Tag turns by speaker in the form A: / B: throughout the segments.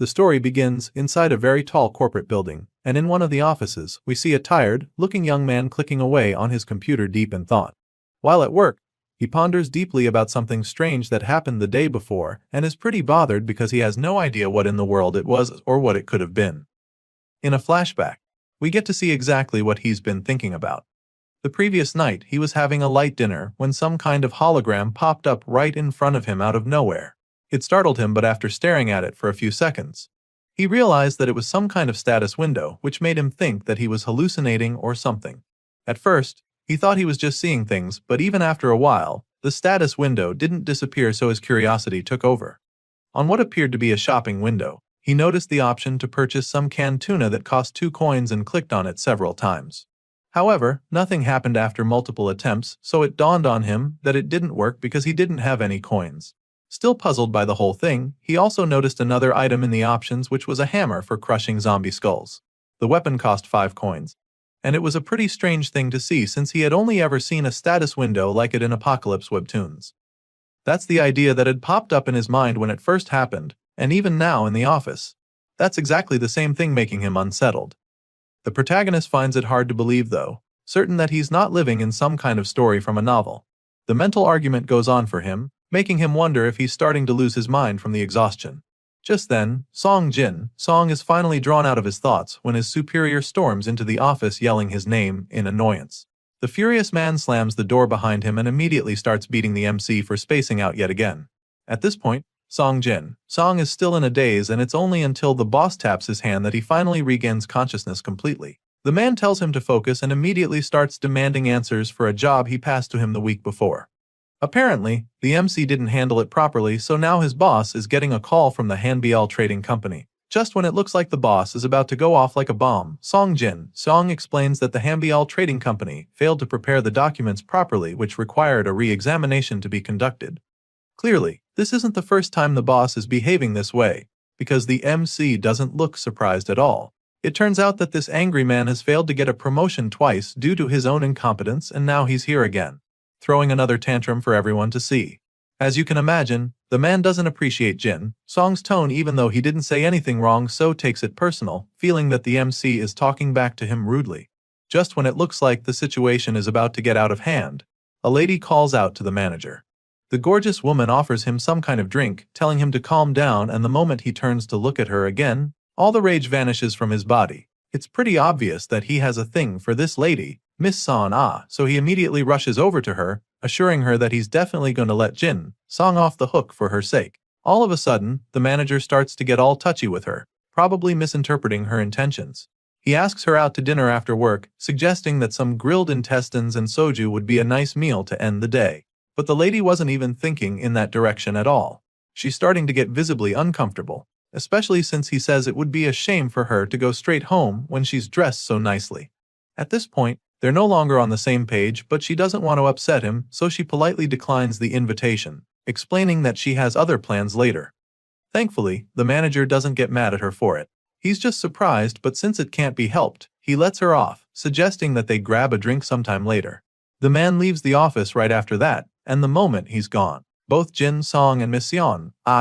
A: The story begins inside a very tall corporate building, and in one of the offices, we see a tired-looking young man clicking away on his computer deep in thought. While at work, he ponders deeply about something strange that happened the day before and is pretty bothered because he has no idea what in the world it was or what it could have been. In a flashback, we get to see exactly what he's been thinking about. The previous night, he was having a light dinner when some kind of hologram popped up right in front of him out of nowhere. It startled him, but after staring at it for a few seconds, he realized that it was some kind of status window, which made him think that he was hallucinating or something. At first, he thought he was just seeing things, but even after a while, the status window didn't disappear, so his curiosity took over. On what appeared to be a shopping window, he noticed the option to purchase some canned tuna that cost 2 coins and clicked on it several times. However, nothing happened after multiple attempts, so it dawned on him that it didn't work because he didn't have any coins. Still puzzled by the whole thing, he also noticed another item in the options, which was a hammer for crushing zombie skulls. The weapon cost 5 coins. And it was a pretty strange thing to see since he had only ever seen a status window like it in Apocalypse webtoons. That's the idea that had popped up in his mind when it first happened, and even now in the office. That's exactly the same thing, making him unsettled. The protagonist finds it hard to believe, though, certain that he's not living in some kind of story from a novel. The mental argument goes on for him, making him wonder if he's starting to lose his mind from the exhaustion. Just then, Song is finally drawn out of his thoughts when his superior storms into the office yelling his name in annoyance. The furious man slams the door behind him and immediately starts beating the MC for spacing out yet again. At this point, Song is still in a daze, and it's only until the boss taps his hand that he finally regains consciousness completely. The man tells him to focus and immediately starts demanding answers for a job he passed to him the week before. Apparently, the MC didn't handle it properly, so now his boss is getting a call from the Hanbial Trading Company. Just when it looks like the boss is about to go off like a bomb, Song explains that the Hanbial Trading Company failed to prepare the documents properly, which required a re-examination to be conducted. Clearly, this isn't the first time the boss is behaving this way, because the MC doesn't look surprised at all. It turns out that this angry man has failed to get a promotion twice due to his own incompetence, and now he's here again, throwing another tantrum for everyone to see. As you can imagine, the man doesn't appreciate Song's tone, even though he didn't say anything wrong, so takes it personal, feeling that the MC is talking back to him rudely. Just when it looks like the situation is about to get out of hand, a lady calls out to the manager. The gorgeous woman offers him some kind of drink, telling him to calm down, and the moment he turns to look at her again, all the rage vanishes from his body. It's pretty obvious that he has a thing for this lady, Miss so he immediately rushes over to her, assuring her that he's definitely going to let Song off the hook for her sake. All of a sudden, the manager starts to get all touchy with her, probably misinterpreting her intentions. He asks her out to dinner after work, suggesting that some grilled intestines and soju would be a nice meal to end the day. But the lady wasn't even thinking in that direction at all. She's starting to get visibly uncomfortable, especially since he says it would be a shame for her to go straight home when she's dressed so nicely. At this point, they're no longer on the same page, but she doesn't want to upset him, so she politely declines the invitation, explaining that she has other plans later. Thankfully, the manager doesn't get mad at her for it. He's just surprised, but since it can't be helped, he lets her off, suggesting that they grab a drink sometime later. The man leaves the office right after that, and the moment he's gone, both Song and Miss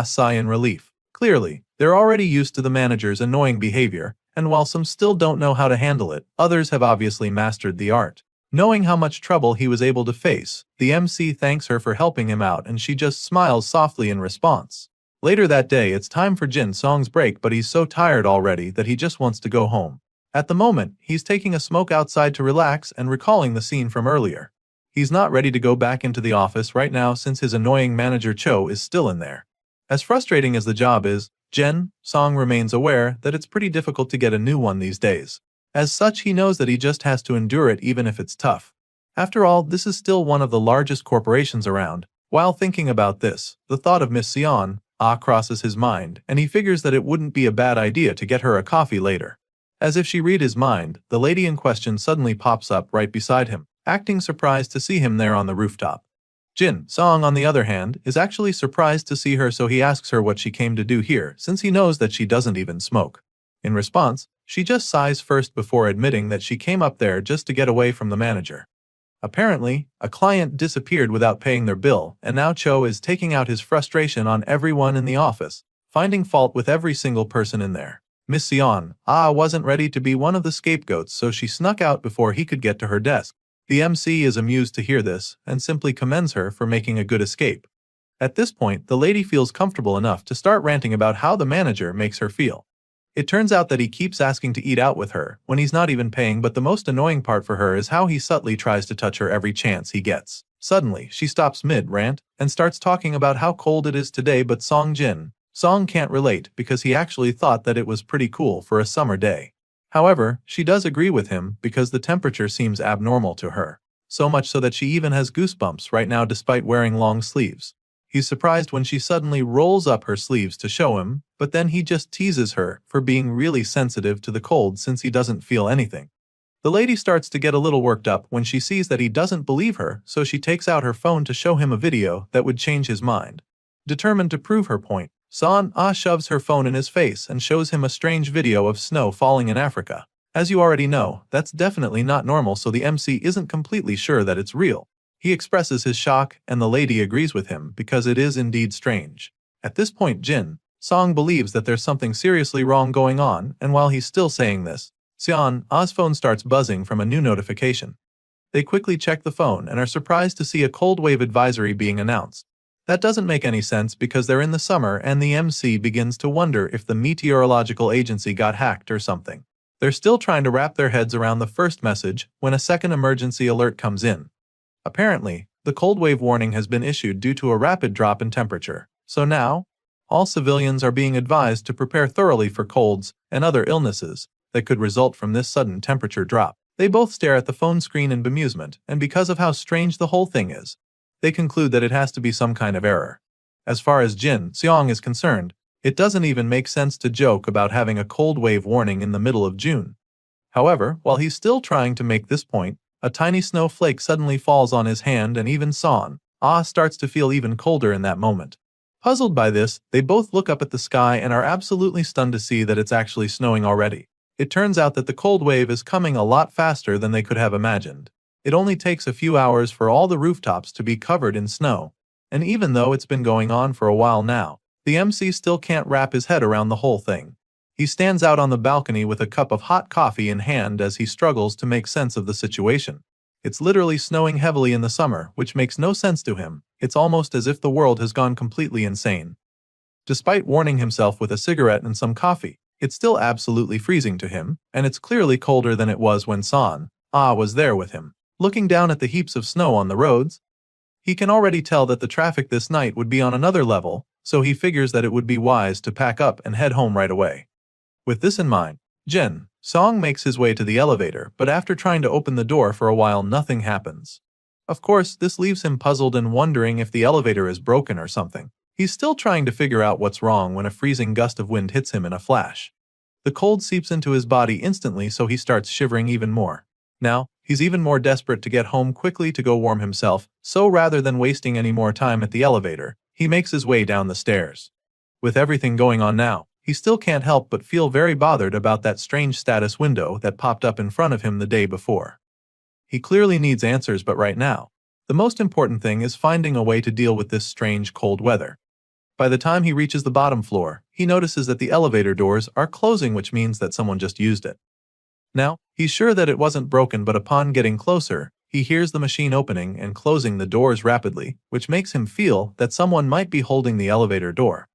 A: sigh in relief. Clearly, they're already used to the manager's annoying behavior, and while some still don't know how to handle it, others have obviously mastered the art. Knowing how much trouble he was able to face, the MC thanks her for helping him out, and she just smiles softly in response. Later that day, it's time for Song's break, but he's so tired already that he just wants to go home. At the moment, he's taking a smoke outside to relax and recalling the scene from earlier. He's not ready to go back into the office right now since his annoying manager Cho is still in there. As frustrating as the job is, Song remains aware that it's pretty difficult to get a new one these days. As such, he knows that he just has to endure it even if it's tough. After all, this is still one of the largest corporations around. While thinking about this, the thought of Miss crosses his mind, and he figures that it wouldn't be a bad idea to get her a coffee later. As if she read his mind, the lady in question suddenly pops up right beside him, acting surprised to see him there on the rooftop. Song, on the other hand, is actually surprised to see her, so he asks her what she came to do here, since he knows that she doesn't even smoke. In response, she just sighs first before admitting that she came up there just to get away from the manager. Apparently, a client disappeared without paying their bill, and now Cho is taking out his frustration on everyone in the office, finding fault with every single person in there. Miss Sion, wasn't ready to be one of the scapegoats, so she snuck out before he could get to her desk. The MC is amused to hear this and simply commends her for making a good escape. At this point, the lady feels comfortable enough to start ranting about how the manager makes her feel. It turns out that he keeps asking to eat out with her when he's not even paying, but the most annoying part for her is how he subtly tries to touch her every chance he gets. Suddenly, she stops mid-rant and starts talking about how cold it is today, but Song can't relate because he actually thought that it was pretty cool for a summer day. However, she does agree with him because the temperature seems abnormal to her. So much so that she even has goosebumps right now despite wearing long sleeves. He's surprised when she suddenly rolls up her sleeves to show him, but then he just teases her for being really sensitive to the cold since he doesn't feel anything. The lady starts to get a little worked up when she sees that he doesn't believe her, so she takes out her phone to show him a video that would change his mind. Determined to prove her point, shoves her phone in his face and shows him a strange video of snow falling in Africa. As you already know, that's definitely not normal, so the MC isn't completely sure that it's real. He expresses his shock, and the lady agrees with him because it is indeed strange. At this point, Song believes that there's something seriously wrong going on, and while he's still saying this, Ah's phone starts buzzing from a new notification. They quickly check the phone and are surprised to see a cold wave advisory being announced. That doesn't make any sense because they're in the summer, and the MC begins to wonder if the meteorological agency got hacked or something. They're still trying to wrap their heads around the first message when a second emergency alert comes in. Apparently, the cold wave warning has been issued due to a rapid drop in temperature, so now, all civilians are being advised to prepare thoroughly for colds and other illnesses that could result from this sudden temperature drop. They both stare at the phone screen in bemusement, and because of how strange the whole thing is, they conclude that it has to be some kind of error. As far as Seong is concerned, it doesn't even make sense to joke about having a cold wave warning in the middle of June. However, while he's still trying to make this point, a tiny snowflake suddenly falls on his hand, and even starts to feel even colder in that moment. Puzzled by this, they both look up at the sky and are absolutely stunned to see that it's actually snowing already. It turns out that the cold wave is coming a lot faster than they could have imagined. It only takes a few hours for all the rooftops to be covered in snow. And even though it's been going on for a while now, the MC still can't wrap his head around the whole thing. He stands out on the balcony with a cup of hot coffee in hand as he struggles to make sense of the situation. It's literally snowing heavily in the summer, which makes no sense to him. It's almost as if the world has gone completely insane. Despite warning himself with a cigarette and some coffee, it's still absolutely freezing to him, and it's clearly colder than it was when was there with him. Looking down at the heaps of snow on the roads, he can already tell that the traffic this night would be on another level, so he figures that it would be wise to pack up and head home right away. With this in mind, Song makes his way to the elevator, but after trying to open the door for a while, nothing happens. Of course, this leaves him puzzled and wondering if the elevator is broken or something. He's still trying to figure out what's wrong when a freezing gust of wind hits him in a flash. The cold seeps into his body instantly, so he starts shivering even more. Now, he's even more desperate to get home quickly to go warm himself, so rather than wasting any more time at the elevator, he makes his way down the stairs. With everything going on now, he still can't help but feel very bothered about that strange status window that popped up in front of him the day before. He clearly needs answers, but right now, the most important thing is finding a way to deal with this strange cold weather. By the time he reaches the bottom floor, he notices that the elevator doors are closing, which means that someone just used it. Now, he's sure that it wasn't broken, but upon getting closer, he hears the machine opening and closing the doors rapidly, which makes him feel that someone might be holding the elevator door.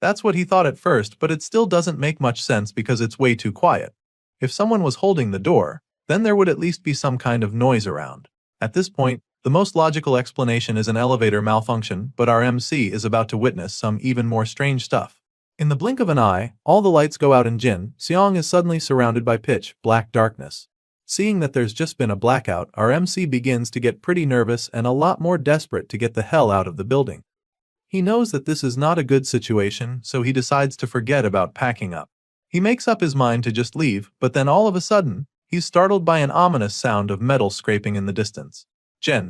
A: That's what he thought at first, but it still doesn't make much sense because it's way too quiet. If someone was holding the door, then there would at least be some kind of noise around. At this point, the most logical explanation is an elevator malfunction, but our MC is about to witness some even more strange stuff. In the blink of an eye, all the lights go out and Seong is suddenly surrounded by pitch black darkness. Seeing that there's just been a blackout, our MC begins to get pretty nervous and a lot more desperate to get the hell out of the building. He knows that this is not a good situation, so he decides to forget about packing up. He makes up his mind to just leave, but then all of a sudden, he's startled by an ominous sound of metal scraping in the distance.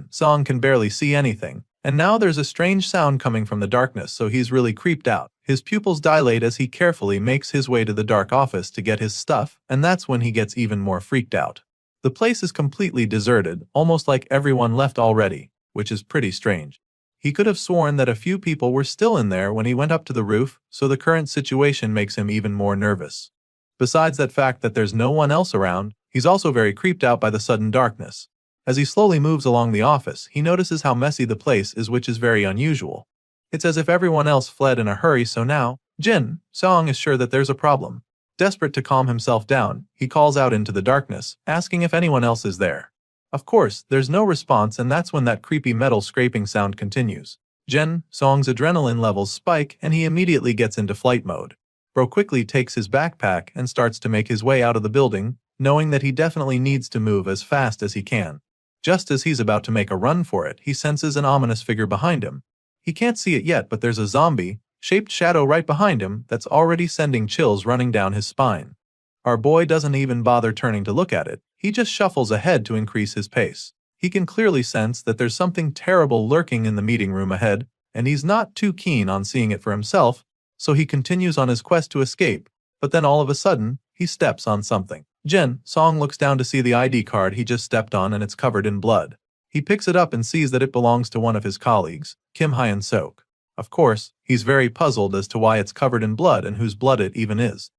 A: Song can barely see anything, and now there's a strange sound coming from the darkness, so he's really creeped out. His pupils dilate as he carefully makes his way to the dark office to get his stuff, and that's when he gets even more freaked out. The place is completely deserted, almost like everyone left already, which is pretty strange. He could have sworn that a few people were still in there when he went up to the roof, so the current situation makes him even more nervous. Besides that fact that there's no one else around, he's also very creeped out by the sudden darkness. As he slowly moves along the office, he notices how messy the place is, which is very unusual. It's as if everyone else fled in a hurry, so now, Jin Song is sure that there's a problem. Desperate to calm himself down, he calls out into the darkness, asking if anyone else is there. Of course, there's no response, and that's when that creepy metal scraping sound continues. Jin Song's adrenaline levels spike and he immediately gets into flight mode. Bro quickly takes his backpack and starts to make his way out of the building, knowing that he definitely needs to move as fast as he can. Just as he's about to make a run for it, he senses an ominous figure behind him. He can't see it yet, but there's a zombie-shaped shadow right behind him that's already sending chills running down his spine. Our boy doesn't even bother turning to look at it, he just shuffles ahead to increase his pace. He can clearly sense that there's something terrible lurking in the meeting room ahead, and he's not too keen on seeing it for himself, so he continues on his quest to escape, but then all of a sudden, he steps on something. Jin Song looks down to see the ID card he just stepped on and it's covered in blood. He picks it up and sees that it belongs to one of his colleagues, Kim Hyun-sok. Of course, he's very puzzled as to why it's covered in blood and whose blood it even is.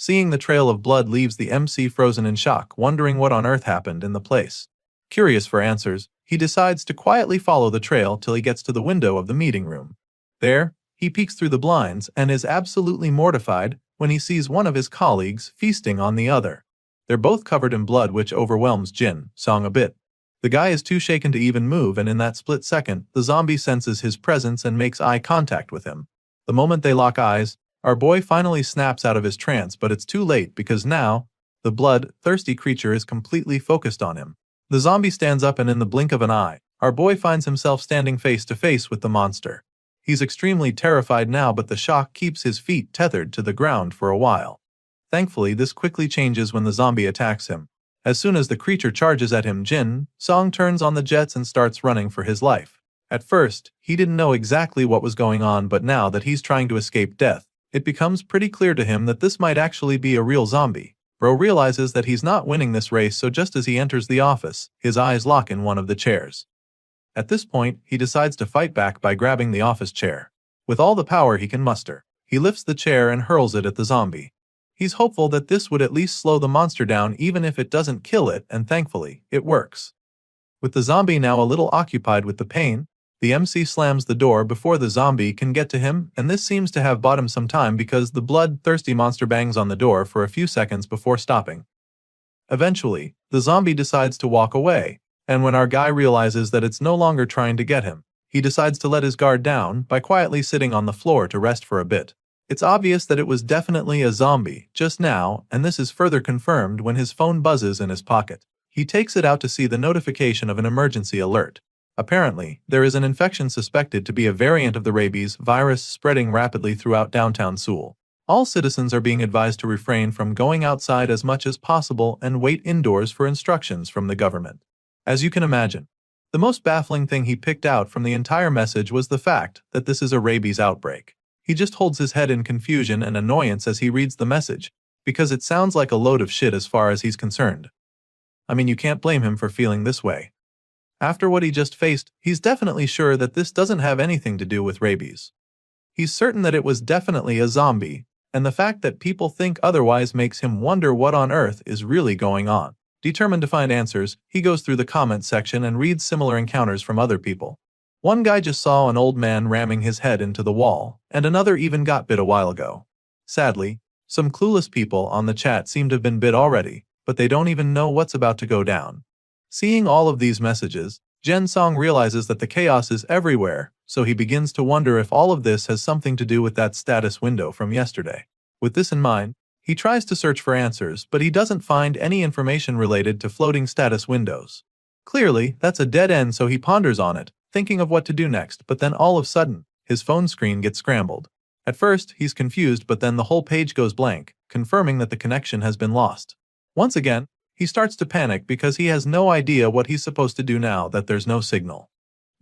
A: Seeing the trail of blood leaves the MC frozen in shock, wondering what on earth happened in the place. Curious for answers, he decides to quietly follow the trail till he gets to the window of the meeting room. There, he peeks through the blinds and is absolutely mortified when he sees one of his colleagues feasting on the other. They're both covered in blood, which overwhelms Jin Song a bit. The guy is too shaken to even move, and in that split second, the zombie senses his presence and makes eye contact with him. The moment they lock eyes, our boy finally snaps out of his trance, but it's too late because now, the blood-thirsty creature is completely focused on him. The zombie stands up and in the blink of an eye, our boy finds himself standing face to face with the monster. He's extremely terrified now, but the shock keeps his feet tethered to the ground for a while. Thankfully, this quickly changes when the zombie attacks him. As soon as the creature charges at him, Jin Song turns on the jets and starts running for his life. At first, he didn't know exactly what was going on, but now that he's trying to escape death, it becomes pretty clear to him that this might actually be a real zombie. Bro realizes that he's not winning this race, so just as he enters the office, his eyes lock in one of the chairs. At this point, he decides to fight back by grabbing the office chair. With all the power he can muster, he lifts the chair and hurls it at the zombie. He's hopeful that this would at least slow the monster down even if it doesn't kill it, and thankfully, it works. With the zombie now a little occupied with the pain, the MC slams the door before the zombie can get to him, and this seems to have bought him some time because the blood-thirsty monster bangs on the door for a few seconds before stopping. Eventually, the zombie decides to walk away, and when our guy realizes that it's no longer trying to get him, he decides to let his guard down by quietly sitting on the floor to rest for a bit. It's obvious that it was definitely a zombie just now, and this is further confirmed when his phone buzzes in his pocket. He takes it out to see the notification of an emergency alert. Apparently, there is an infection suspected to be a variant of the rabies virus spreading rapidly throughout downtown Seoul. All citizens are being advised to refrain from going outside as much as possible and wait indoors for instructions from the government. As you can imagine, the most baffling thing he picked out from the entire message was the fact that this is a rabies outbreak. He just holds his head in confusion and annoyance as he reads the message, because it sounds like a load of shit as far as he's concerned. I mean, you can't blame him for feeling this way. After what he just faced, he's definitely sure that this doesn't have anything to do with rabies. He's certain that it was definitely a zombie, and the fact that people think otherwise makes him wonder what on earth is really going on. Determined to find answers, he goes through the comment section and reads similar encounters from other people. One guy just saw an old man ramming his head into the wall, and another even got bit a while ago. Sadly, some clueless people on the chat seem to have been bit already, but they don't even know what's about to go down. Seeing all of these messages, Jin Song realizes that the chaos is everywhere, so he begins to wonder if all of this has something to do with that status window from yesterday. With this in mind, he tries to search for answers, but he doesn't find any information related to floating status windows. Clearly, that's a dead end, so he ponders on it, thinking of what to do next, but then all of a sudden, his phone screen gets scrambled. At first, he's confused, but then the whole page goes blank, confirming that the connection has been lost. Once again, he starts to panic because he has no idea what he's supposed to do now that there's no signal.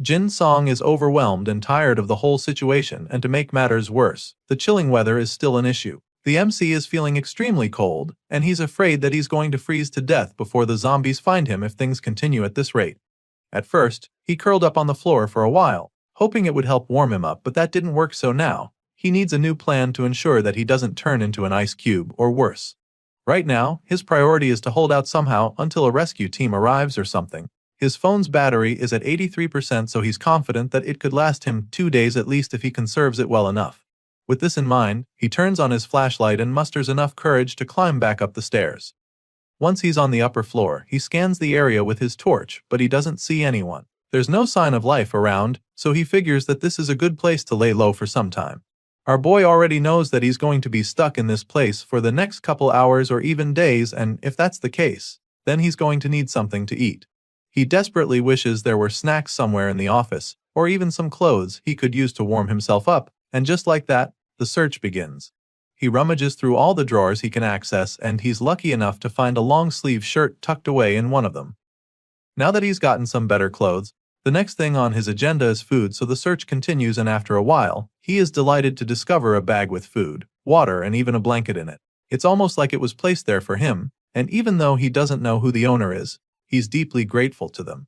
A: Jin Song is overwhelmed and tired of the whole situation, and to make matters worse, the chilling weather is still an issue. The MC is feeling extremely cold, and he's afraid that he's going to freeze to death before the zombies find him if things continue at this rate. At first, he curled up on the floor for a while, hoping it would help warm him up, but that didn't work, so now he needs a new plan to ensure that he doesn't turn into an ice cube or worse. Right now, his priority is to hold out somehow until a rescue team arrives or something. His phone's battery is at 83%, so he's confident that it could last him 2 days at least if he conserves it well enough. With this in mind, he turns on his flashlight and musters enough courage to climb back up the stairs. Once he's on the upper floor, he scans the area with his torch, but he doesn't see anyone. There's no sign of life around, so he figures that this is a good place to lay low for some time. Our boy already knows that he's going to be stuck in this place for the next couple hours or even days, and if that's the case, then he's going to need something to eat. He desperately wishes there were snacks somewhere in the office, or even some clothes he could use to warm himself up, and just like that, the search begins. He rummages through all the drawers he can access, and he's lucky enough to find a long-sleeve shirt tucked away in one of them. Now that he's gotten some better clothes, the next thing on his agenda is food, so the search continues, and after a while, he is delighted to discover a bag with food, water, and even a blanket in it. It's almost like it was placed there for him, and even though he doesn't know who the owner is, he's deeply grateful to them.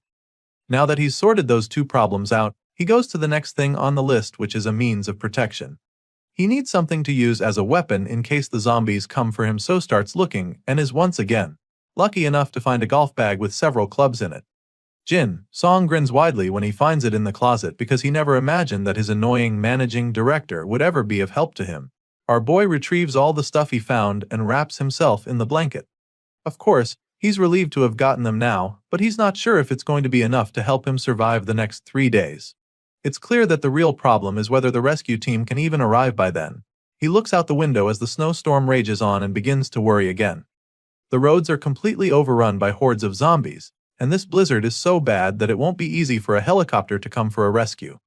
A: Now that he's sorted those two problems out, he goes to the next thing on the list, which is a means of protection. He needs something to use as a weapon in case the zombies come for him, so starts looking and is once again lucky enough to find a golf bag with several clubs in it. Jin Song grins widely when he finds it in the closet because he never imagined that his annoying managing director would ever be of help to him. Our boy retrieves all the stuff he found and wraps himself in the blanket. Of course, he's relieved to have gotten them now, but he's not sure if it's going to be enough to help him survive the next 3 days. It's clear that the real problem is whether the rescue team can even arrive by then. He looks out the window as the snowstorm rages on and begins to worry again. The roads are completely overrun by hordes of zombies, and this blizzard is so bad that it won't be easy for a helicopter to come for a rescue.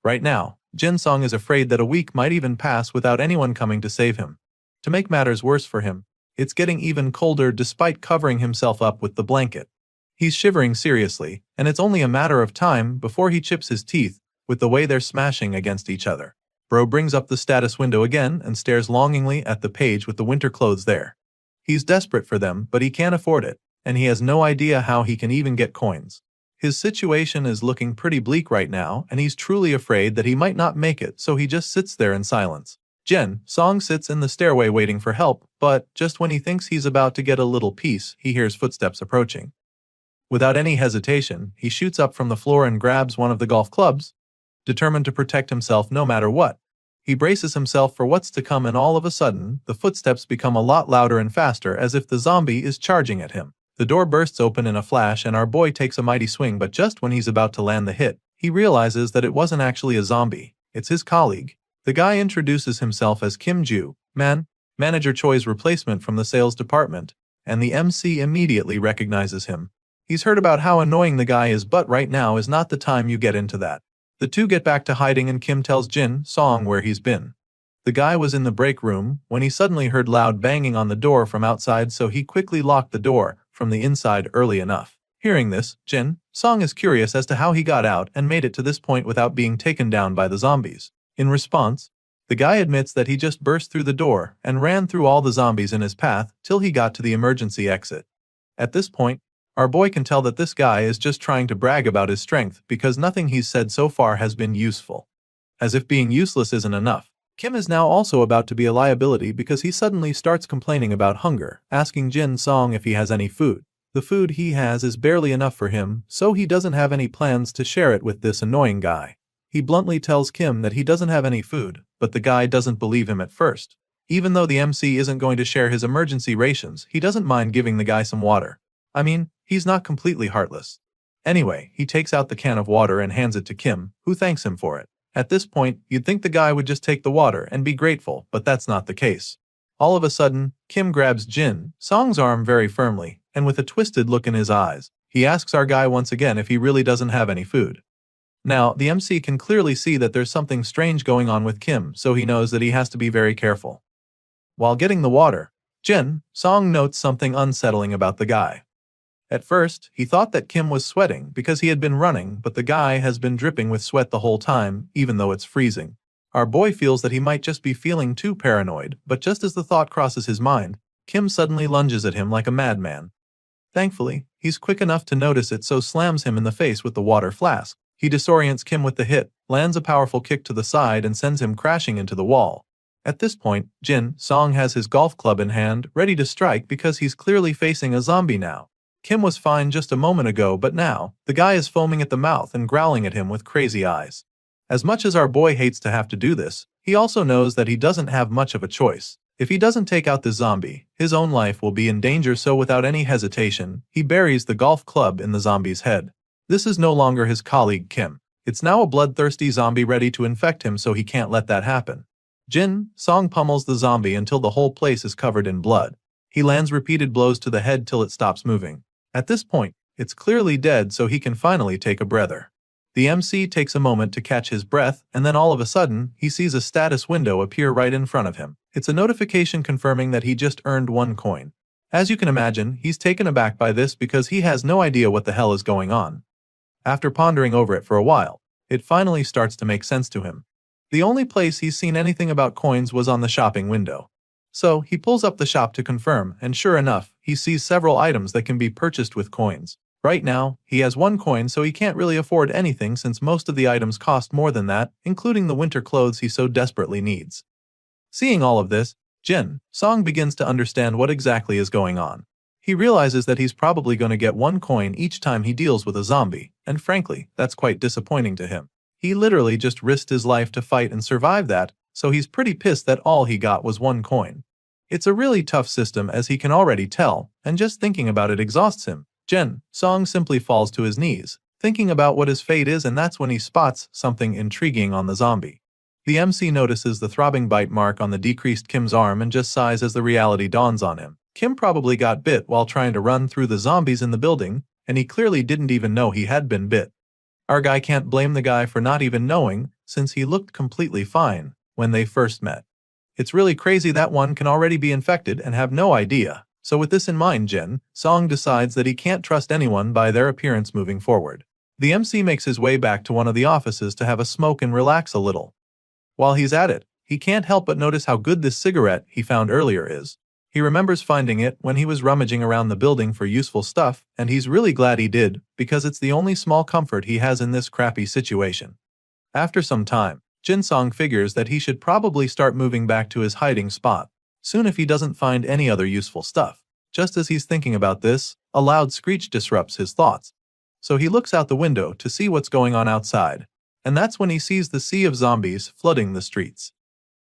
A: Right now, Jin Song is afraid that a week might even pass without anyone coming to save him. To make matters worse for him, it's getting even colder despite covering himself up with the blanket. He's shivering seriously, and it's only a matter of time before he chips his teeth with the way they're smashing against each other. Bro brings up the status window again and stares longingly at the page with the winter clothes there. He's desperate for them, but he can't afford it, and he has no idea how he can even get coins. His situation is looking pretty bleak right now, and he's truly afraid that he might not make it, so he just sits there in silence. Jin Song sits in the stairway waiting for help, but just when he thinks he's about to get a little peace, he hears footsteps approaching. Without any hesitation, he shoots up from the floor and grabs one of the golf clubs, determined to protect himself no matter what. He braces himself for what's to come, and all of a sudden, the footsteps become a lot louder and faster, as if the zombie is charging at him. The door bursts open in a flash and our boy takes a mighty swing, but just when he's about to land the hit, he realizes that it wasn't actually a zombie, it's his colleague. The guy introduces himself as Kim Ju, Manager Choi's replacement from the sales department, and the MC immediately recognizes him. He's heard about how annoying the guy is, but right now is not the time you get into that. The two get back to hiding and Kim tells Jin Song where he's been. The guy was in the break room when he suddenly heard loud banging on the door from outside, so he quickly locked the door from the inside early enough. Hearing this, Jin Song is curious as to how he got out and made it to this point without being taken down by the zombies. In response, the guy admits that he just burst through the door and ran through all the zombies in his path till he got to the emergency exit. At this point, our boy can tell that this guy is just trying to brag about his strength because nothing he's said so far has been useful. As if being useless isn't enough, Kim is now also about to be a liability because he suddenly starts complaining about hunger, asking Jin Song if he has any food. The food he has is barely enough for him, so he doesn't have any plans to share it with this annoying guy. He bluntly tells Kim that he doesn't have any food, but the guy doesn't believe him at first. Even though the MC isn't going to share his emergency rations, he doesn't mind giving the guy some water. I mean, he's not completely heartless. Anyway, he takes out the can of water and hands it to Kim, who thanks him for it. At this point, you'd think the guy would just take the water and be grateful, but that's not the case. All of a sudden, Kim grabs Jin Song's arm very firmly, and with a twisted look in his eyes, he asks our guy once again if he really doesn't have any food. Now, the MC can clearly see that there's something strange going on with Kim, so he knows that he has to be very careful. While getting the water, Jin Song notes something unsettling about the guy. At first, he thought that Kim was sweating because he had been running, but the guy has been dripping with sweat the whole time, even though it's freezing. Our boy feels that he might just be feeling too paranoid, but just as the thought crosses his mind, Kim suddenly lunges at him like a madman. Thankfully, he's quick enough to notice it, so slams him in the face with the water flask. He disorients Kim with the hit, lands a powerful kick to the side and sends him crashing into the wall. At this point, Jin Song has his golf club in hand, ready to strike because he's clearly facing a zombie now. Kim was fine just a moment ago, but now, the guy is foaming at the mouth and growling at him with crazy eyes. As much as our boy hates to have to do this, he also knows that he doesn't have much of a choice. If he doesn't take out the zombie, his own life will be in danger, so without any hesitation, he buries the golf club in the zombie's head. This is no longer his colleague Kim. It's now a bloodthirsty zombie ready to infect him, so he can't let that happen. Jin Song pummels the zombie until the whole place is covered in blood. He lands repeated blows to the head till it stops moving. At this point, it's clearly dead, so he can finally take a breather. The MC takes a moment to catch his breath, and then all of a sudden, he sees a status window appear right in front of him. It's a notification confirming that he just earned 1 coin. As you can imagine, he's taken aback by this because he has no idea what the hell is going on. After pondering over it for a while, it finally starts to make sense to him. The only place he's seen anything about coins was on the shopping window. So, he pulls up the shop to confirm, and sure enough, he sees several items that can be purchased with coins. Right now, he has 1 coin, so he can't really afford anything since most of the items cost more than that, including the winter clothes he so desperately needs. Seeing all of this, Jin Song begins to understand what exactly is going on. He realizes that he's probably going to get 1 coin each time he deals with a zombie, and frankly, that's quite disappointing to him. He literally just risked his life to fight and survive that, so he's pretty pissed that all he got was 1 coin. It's a really tough system, as he can already tell, and just thinking about it exhausts him. Jin Song simply falls to his knees, thinking about what his fate is, and that's when he spots something intriguing on the zombie. The MC notices the throbbing bite mark on the decreased Kim's arm and just sighs as the reality dawns on him. Kim probably got bit while trying to run through the zombies in the building, and he clearly didn't even know he had been bit. Our guy can't blame the guy for not even knowing, since he looked completely fine when they first met. It's really crazy that one can already be infected and have no idea. So with this in mind, Jin Song decides that he can't trust anyone by their appearance moving forward. The MC makes his way back to one of the offices to have a smoke and relax a little. While he's at it, he can't help but notice how good this cigarette he found earlier is. He remembers finding it when he was rummaging around the building for useful stuff, and he's really glad he did, because it's the only small comfort he has in this crappy situation. After some time, Jin Song figures that he should probably start moving back to his hiding spot soon if he doesn't find any other useful stuff. Just as he's thinking about this, a loud screech disrupts his thoughts. So he looks out the window to see what's going on outside, and that's when he sees the sea of zombies flooding the streets.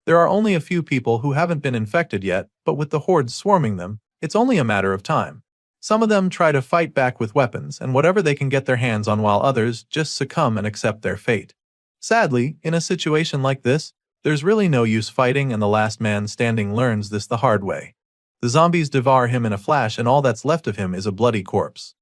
A: There are only a few people who haven't been infected yet, but with the hordes swarming them, it's only a matter of time. Some of them try to fight back with weapons and whatever they can get their hands on, while others just succumb and accept their fate. Sadly, in a situation like this, there's really no use fighting, and the last man standing learns this the hard way. The zombies devour him in a flash, and all that's left of him is a bloody corpse.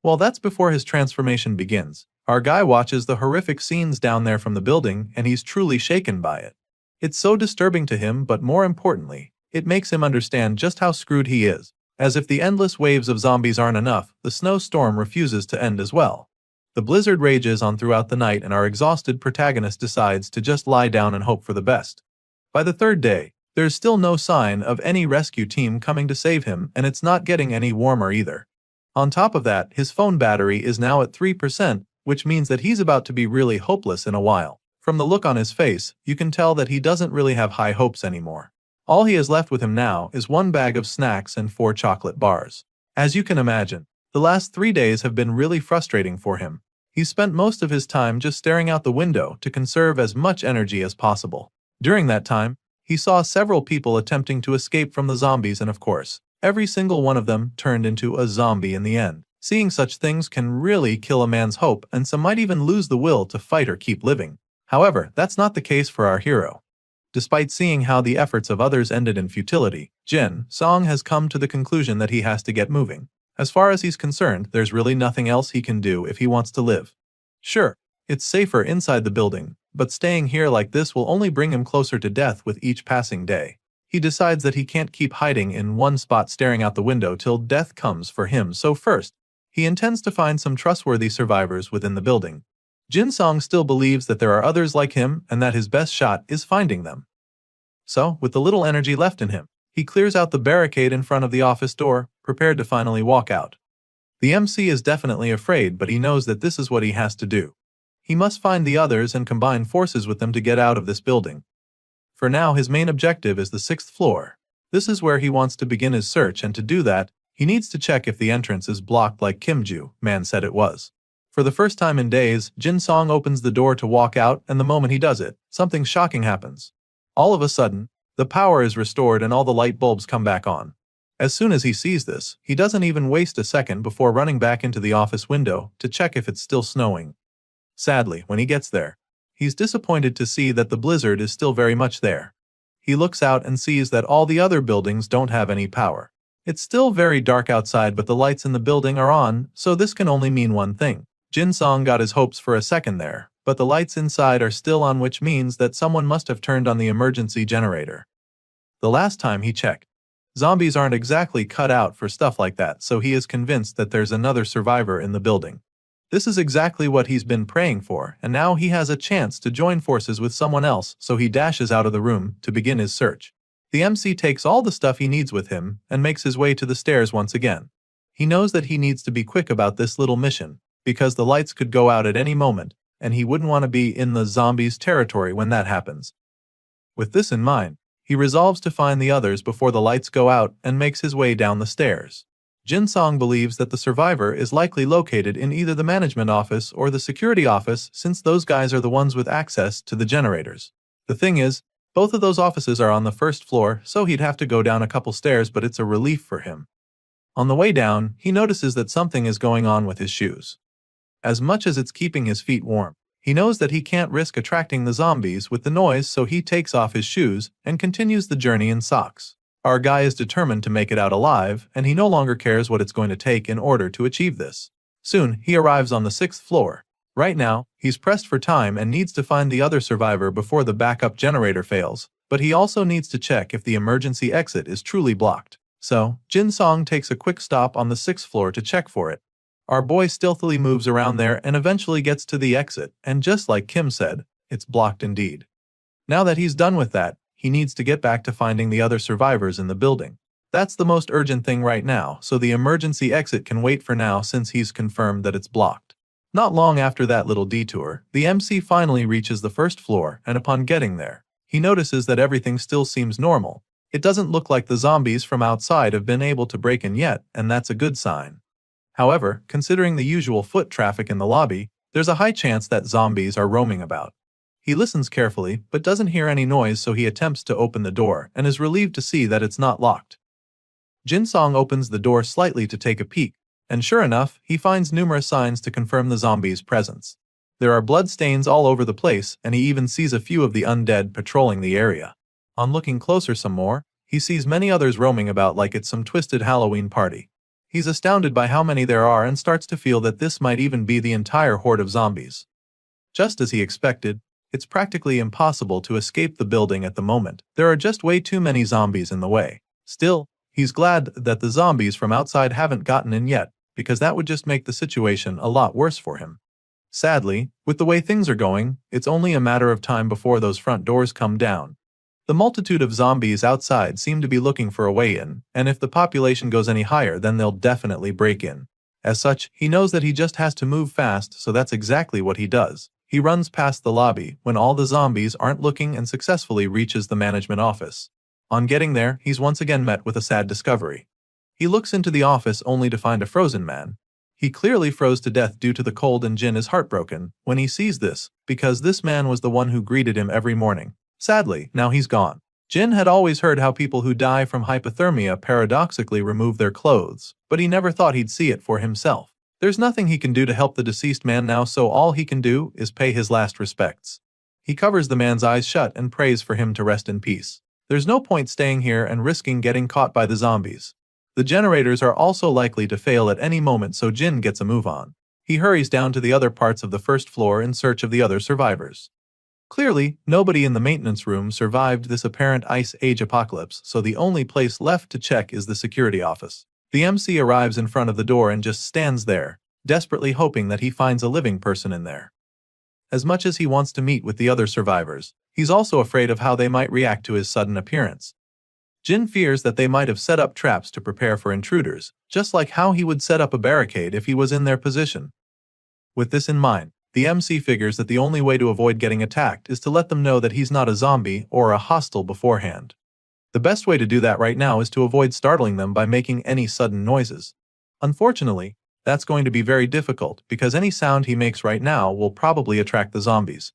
A: Well, that's before his transformation begins. Our guy watches the horrific scenes down there from the building, and he's truly shaken by it. It's so disturbing to him, but more importantly, it makes him understand just how screwed he is. As if the endless waves of zombies aren't enough, the snowstorm refuses to end as well. The blizzard rages on throughout the night, and our exhausted protagonist decides to just lie down and hope for the best. By the 3rd day, there's still no sign of any rescue team coming to save him, and it's not getting any warmer either. On top of that, his phone battery is now at 3%, which means that he's about to be really hopeless in a while. From the look on his face, you can tell that he doesn't really have high hopes anymore. All he has left with him now is 1 bag of snacks and 4 chocolate bars. As you can imagine, the last 3 days have been really frustrating for him. He's spent most of his time just staring out the window to conserve as much energy as possible. During that time, he saw several people attempting to escape from the zombies, and of course, every single one of them turned into a zombie in the end. Seeing such things can really kill a man's hope, and some might even lose the will to fight or keep living. However, that's not the case for our hero. Despite seeing how the efforts of others ended in futility, Jin Song has come to the conclusion that he has to get moving. As far as he's concerned, there's really nothing else he can do if he wants to live. Sure, it's safer inside the building, but staying here like this will only bring him closer to death with each passing day. He decides that he can't keep hiding in one spot staring out the window till death comes for him, so first, he intends to find some trustworthy survivors within the building. Jin Song still believes that there are others like him and that his best shot is finding them. So, with the little energy left in him, he clears out the barricade in front of the office door, prepared to finally walk out. The MC is definitely afraid, but he knows that this is what he has to do. He must find the others and combine forces with them to get out of this building. For now, his main objective is the 6th floor. This is where he wants to begin his search, and to do that, he needs to check if the entrance is blocked like Kim-ju Man said it was. For the first time in days, Jin-song opens the door to walk out, and the moment he does it, something shocking happens. All of a sudden, the power is restored and all the light bulbs come back on. As soon as he sees this, he doesn't even waste a second before running back into the office window to check if it's still snowing. Sadly, when he gets there, he's disappointed to see that the blizzard is still very much there. He looks out and sees that all the other buildings don't have any power. It's still very dark outside, but the lights in the building are on, so this can only mean one thing. Jin-song got his hopes for a second there, but the lights inside are still on, which means that someone must have turned on the emergency generator. The last time he checked, zombies aren't exactly cut out for stuff like that, so he is convinced that there's another survivor in the building. This is exactly what he's been praying for, and now he has a chance to join forces with someone else, so he dashes out of the room to begin his search. The MC takes all the stuff he needs with him and makes his way to the stairs once again. He knows that he needs to be quick about this little mission, because the lights could go out at any moment, and he wouldn't want to be in the zombies' territory when that happens. With this in mind, he resolves to find the others before the lights go out and makes his way down the stairs. Jin-song believes that the survivor is likely located in either the management office or the security office, since those guys are the ones with access to the generators. The thing is, both of those offices are on the 1st floor, so he'd have to go down a couple stairs, but it's a relief for him. On the way down, he notices that something is going on with his shoes. As much as it's keeping his feet warm, he knows that he can't risk attracting the zombies with the noise, so he takes off his shoes and continues the journey in socks. Our guy is determined to make it out alive, and he no longer cares what it's going to take in order to achieve this. Soon, he arrives on the 6th floor. Right now, he's pressed for time and needs to find the other survivor before the backup generator fails, but he also needs to check if the emergency exit is truly blocked. So, Jin-song takes a quick stop on the 6th floor to check for it. Our boy stealthily moves around there and eventually gets to the exit, and just like Kim said, it's blocked indeed. Now that he's done with that, he needs to get back to finding the other survivors in the building. That's the most urgent thing right now, so the emergency exit can wait for now since he's confirmed that it's blocked. Not long after that little detour, the MC finally reaches the 1st floor, and upon getting there, he notices that everything still seems normal. It doesn't look like the zombies from outside have been able to break in yet, and that's a good sign. However, considering the usual foot traffic in the lobby, there's a high chance that zombies are roaming about. He listens carefully, but doesn't hear any noise, so he attempts to open the door and is relieved to see that it's not locked. Jin-song opens the door slightly to take a peek, and sure enough, he finds numerous signs to confirm the zombies' presence. There are blood stains all over the place, and he even sees a few of the undead patrolling the area. On looking closer some more, he sees many others roaming about like it's some twisted Halloween party. He's astounded by how many there are and starts to feel that this might even be the entire horde of zombies. Just as he expected, it's practically impossible to escape the building at the moment. There are just way too many zombies in the way. Still, he's glad that the zombies from outside haven't gotten in yet, because that would just make the situation a lot worse for him. Sadly, with the way things are going, it's only a matter of time before those front doors come down. The multitude of zombies outside seem to be looking for a way in, and if the population goes any higher, then they'll definitely break in. As such, he knows that he just has to move fast, so that's exactly what he does. He runs past the lobby when all the zombies aren't looking and successfully reaches the management office. On getting there, he's once again met with a sad discovery. He looks into the office only to find a frozen man. He clearly froze to death due to the cold, and Jin is heartbroken when he sees this, because this man was the one who greeted him every morning. Sadly, now he's gone. Jin had always heard how people who die from hypothermia paradoxically remove their clothes, but he never thought he'd see it for himself. There's nothing he can do to help the deceased man now, so all he can do is pay his last respects. He covers the man's eyes shut and prays for him to rest in peace. There's no point staying here and risking getting caught by the zombies. The generators are also likely to fail at any moment, so Jin gets a move on. He hurries down to the other parts of the 1st floor in search of the other survivors. Clearly, nobody in the maintenance room survived this apparent Ice Age apocalypse, so the only place left to check is the security office. The MC arrives in front of the door and just stands there, desperately hoping that he finds a living person in there. As much as he wants to meet with the other survivors, he's also afraid of how they might react to his sudden appearance. Jin fears that they might have set up traps to prepare for intruders, just like how he would set up a barricade if he was in their position. With this in mind, The MC figures that the only way to avoid getting attacked is to let them know that he's not a zombie or a hostile beforehand. The best way to do that right now is to avoid startling them by making any sudden noises. Unfortunately, that's going to be very difficult because any sound he makes right now will probably attract the zombies.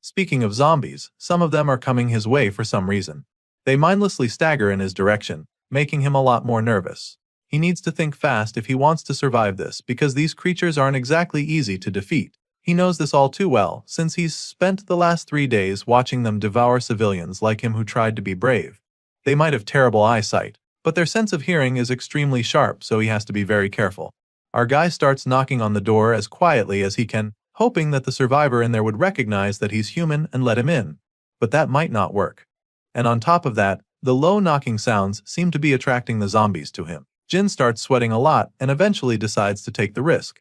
A: Speaking of zombies, some of them are coming his way for some reason. They mindlessly stagger in his direction, making him a lot more nervous. He needs to think fast if he wants to survive this because these creatures aren't exactly easy to defeat. He knows this all too well since he's spent the last 3 days watching them devour civilians like him who tried to be brave. They might have terrible eyesight, but their sense of hearing is extremely sharp, so he has to be very careful. Our guy starts knocking on the door as quietly as he can, hoping that the survivor in there would recognize that he's human and let him in. But that might not work. And on top of that, the low knocking sounds seem to be attracting the zombies to him. Jin starts sweating a lot and eventually decides to take the risk.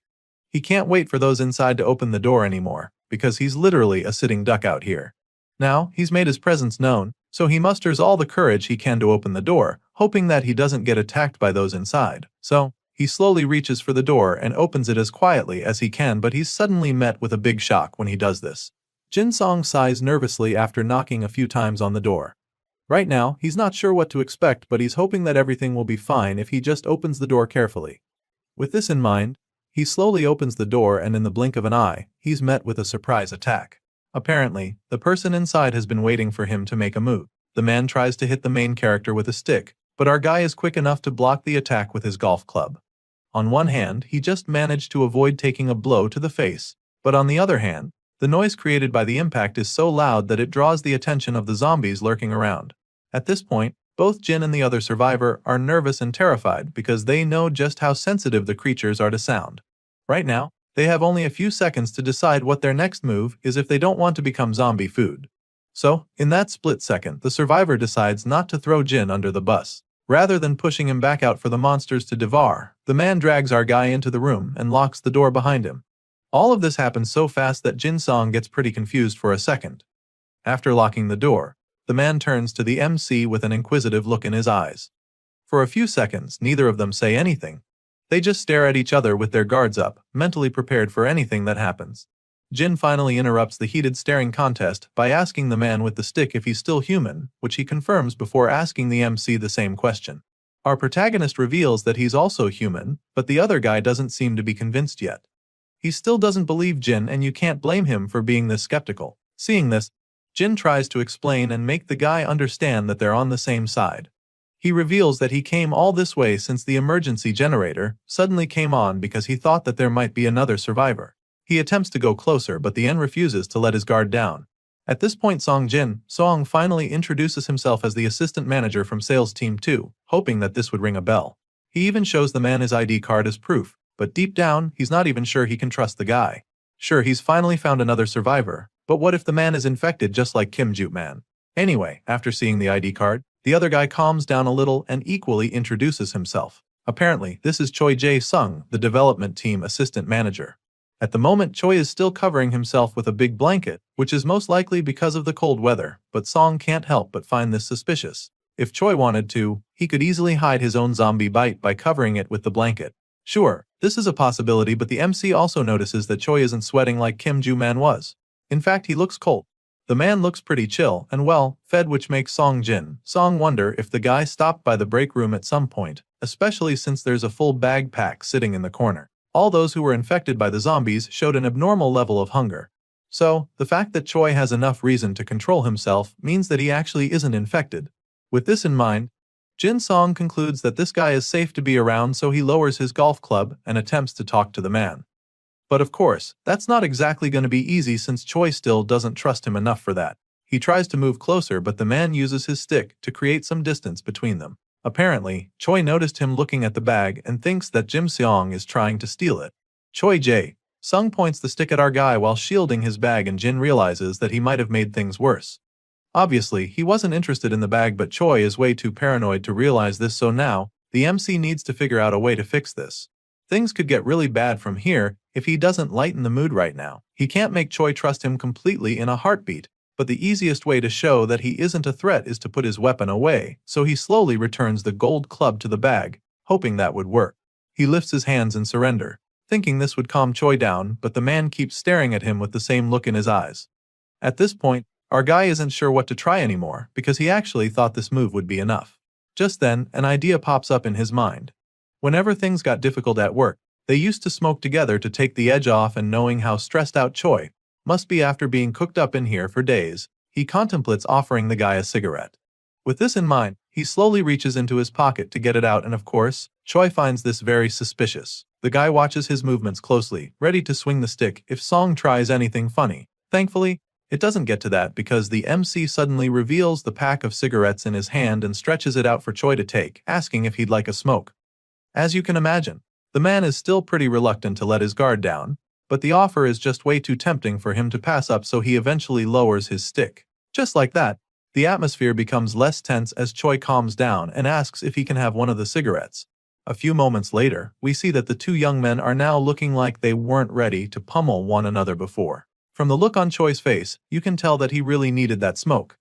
A: He can't wait for those inside to open the door anymore, because he's literally a sitting duck out here. Now, he's made his presence known, so he musters all the courage he can to open the door, hoping that he doesn't get attacked by those inside. So, he slowly reaches for the door and opens it as quietly as he can, but he's suddenly met with a big shock when he does this. Jin Song sighs nervously after knocking a few times on the door. Right now, he's not sure what to expect, but he's hoping that everything will be fine if he just opens the door carefully. With this in mind, he slowly opens the door and in the blink of an eye, he's met with a surprise attack. Apparently, the person inside has been waiting for him to make a move. The man tries to hit the main character with a stick, but our guy is quick enough to block the attack with his golf club. On one hand, he just managed to avoid taking a blow to the face, but on the other hand, the noise created by the impact is so loud that it draws the attention of the zombies lurking around. At this point, both Jin and the other survivor are nervous and terrified because they know just how sensitive the creatures are to sound. Right now, they have only a few seconds to decide what their next move is if they don't want to become zombie food. So, in that split second, the survivor decides not to throw Jin under the bus. Rather than pushing him back out for the monsters to devour, the man drags our guy into the room and locks the door behind him. All of this happens so fast that Jin Song gets pretty confused for a second. After locking the door, the man turns to the MC with an inquisitive look in his eyes. For a few seconds, neither of them say anything. They just stare at each other with their guards up, mentally prepared for anything that happens. Jin finally interrupts the heated staring contest by asking the man with the stick if he's still human, which he confirms before asking the MC the same question. Our protagonist reveals that he's also human, but the other guy doesn't seem to be convinced yet. He still doesn't believe Jin, and you can't blame him for being this skeptical. Seeing this, Jin tries to explain and make the guy understand that they're on the same side. He reveals that he came all this way since the emergency generator suddenly came on because he thought that there might be another survivor. He attempts to go closer, but the N refuses to let his guard down. At this point, Song finally introduces himself as the assistant manager from Sales Team 2, hoping that this would ring a bell. He even shows the man his ID card as proof, but deep down, he's not even sure he can trust the guy. Sure, he's finally found another survivor, but what if the man is infected just like Kim Joo-man? Anyway, after seeing the ID card, the other guy calms down a little and equally introduces himself. Apparently, this is Choi Jae-sung, the development team assistant manager. At the moment, Choi is still covering himself with a big blanket, which is most likely because of the cold weather, but Song can't help but find this suspicious. If Choi wanted to, he could easily hide his own zombie bite by covering it with the blanket. Sure, this is a possibility, but the MC also notices that Choi isn't sweating like Kim Joo-man was. In fact, he looks cold. The man looks pretty chill and well-fed, which makes Song wonder if the guy stopped by the break room at some point, especially since there's a full bag pack sitting in the corner. All those who were infected by the zombies showed an abnormal level of hunger. So, the fact that Choi has enough reason to control himself means that he actually isn't infected. With this in mind, Jin Song concludes that this guy is safe to be around, so he lowers his golf club and attempts to talk to the man. But of course, that's not exactly going to be easy since Choi still doesn't trust him enough for that. He tries to move closer, but the man uses his stick to create some distance between them. Apparently, Choi noticed him looking at the bag and thinks that Jin Seong is trying to steal it. Choi Jae-sung points the stick at our guy while shielding his bag, and Jin realizes that he might have made things worse. Obviously, he wasn't interested in the bag, but Choi is way too paranoid to realize this, so now, the MC needs to figure out a way to fix this. Things could get really bad from here if he doesn't lighten the mood right now. He can't make Choi trust him completely in a heartbeat, but the easiest way to show that he isn't a threat is to put his weapon away, so he slowly returns the gold club to the bag, hoping that would work. He lifts his hands in surrender. thinking this would calm Choi down, but the man keeps staring at him with the same look in his eyes. At this point, our guy isn't sure what to try anymore because he actually thought this move would be enough. Just then, an idea pops up in his mind. Whenever things got difficult at work, they used to smoke together to take the edge off, and knowing how stressed out Choi must be after being cooked up in here for days, he contemplates offering the guy a cigarette. With this in mind, he slowly reaches into his pocket to get it out, and of course, Choi finds this very suspicious. The guy watches his movements closely, ready to swing the stick if Song tries anything funny. Thankfully, it doesn't get to that because the MC suddenly reveals the pack of cigarettes in his hand and stretches it out for Choi to take, asking if he'd like a smoke. As you can imagine, the man is still pretty reluctant to let his guard down, but the offer is just way too tempting for him to pass up, so he eventually lowers his stick. Just like that, the atmosphere becomes less tense as Choi calms down and asks if he can have one of the cigarettes. A few moments later, we see that the two young men are now looking like they weren't ready to pummel one another before. From the look on Choi's face, you can tell that he really needed that smoke.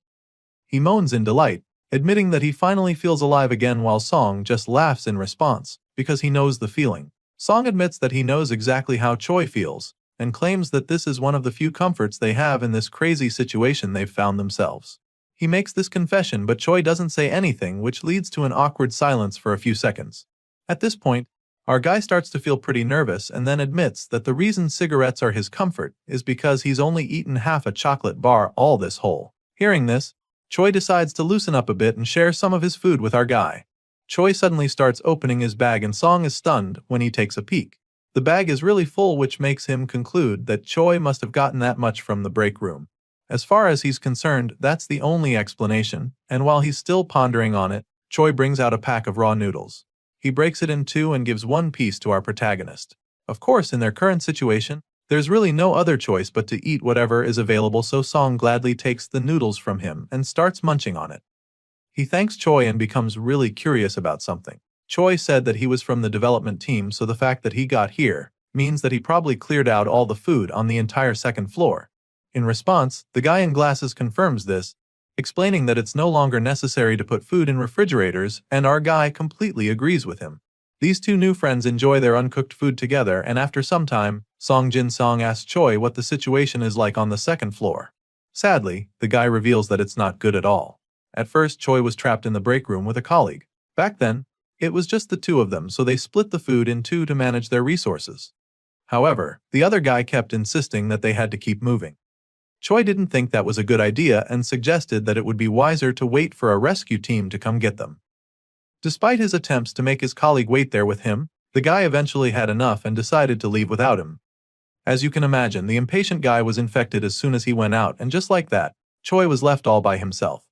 A: He moans in delight, admitting that he finally feels alive again, while Song just laughs in response, because he knows the feeling. Song admits that he knows exactly how Choi feels, and claims that this is one of the few comforts they have in this crazy situation they've found themselves. He makes this confession, but Choi doesn't say anything, which leads to an awkward silence for a few seconds. At this point, our guy starts to feel pretty nervous and then admits that the reason cigarettes are his comfort is because he's only eaten half a chocolate bar all this whole. Hearing this, Choi decides to loosen up a bit and share some of his food with our guy. Choi suddenly starts opening his bag and Song is stunned when he takes a peek. The bag is really full, which makes him conclude that Choi must have gotten that much from the break room. As far as he's concerned, that's the only explanation, and while he's still pondering on it, Choi brings out a pack of raw noodles. He breaks it in two and gives one piece to our protagonist. Of course, in their current situation, there's really no other choice but to eat whatever is available, so Song gladly takes the noodles from him and starts munching on it. He thanks Choi and becomes really curious about something. Choi said that he was from the development team, so the fact that he got here means that he probably cleared out all the food on the entire second floor. In response, the guy in glasses confirms this, explaining that it's no longer necessary to put food in refrigerators, and our guy completely agrees with him. These two new friends enjoy their uncooked food together, and after some time, Song asks Choi what the situation is like on the second floor. Sadly, the guy reveals that it's not good at all. At first, Choi was trapped in the break room with a colleague. Back then, it was just the two of them, so they split the food in two to manage their resources. However, the other guy kept insisting that they had to keep moving. Choi didn't think that was a good idea and suggested that it would be wiser to wait for a rescue team to come get them. Despite his attempts to make his colleague wait there with him, the guy eventually had enough and decided to leave without him. As you can imagine, the impatient guy was infected as soon as he went out, and just like that, Choi was left all by himself.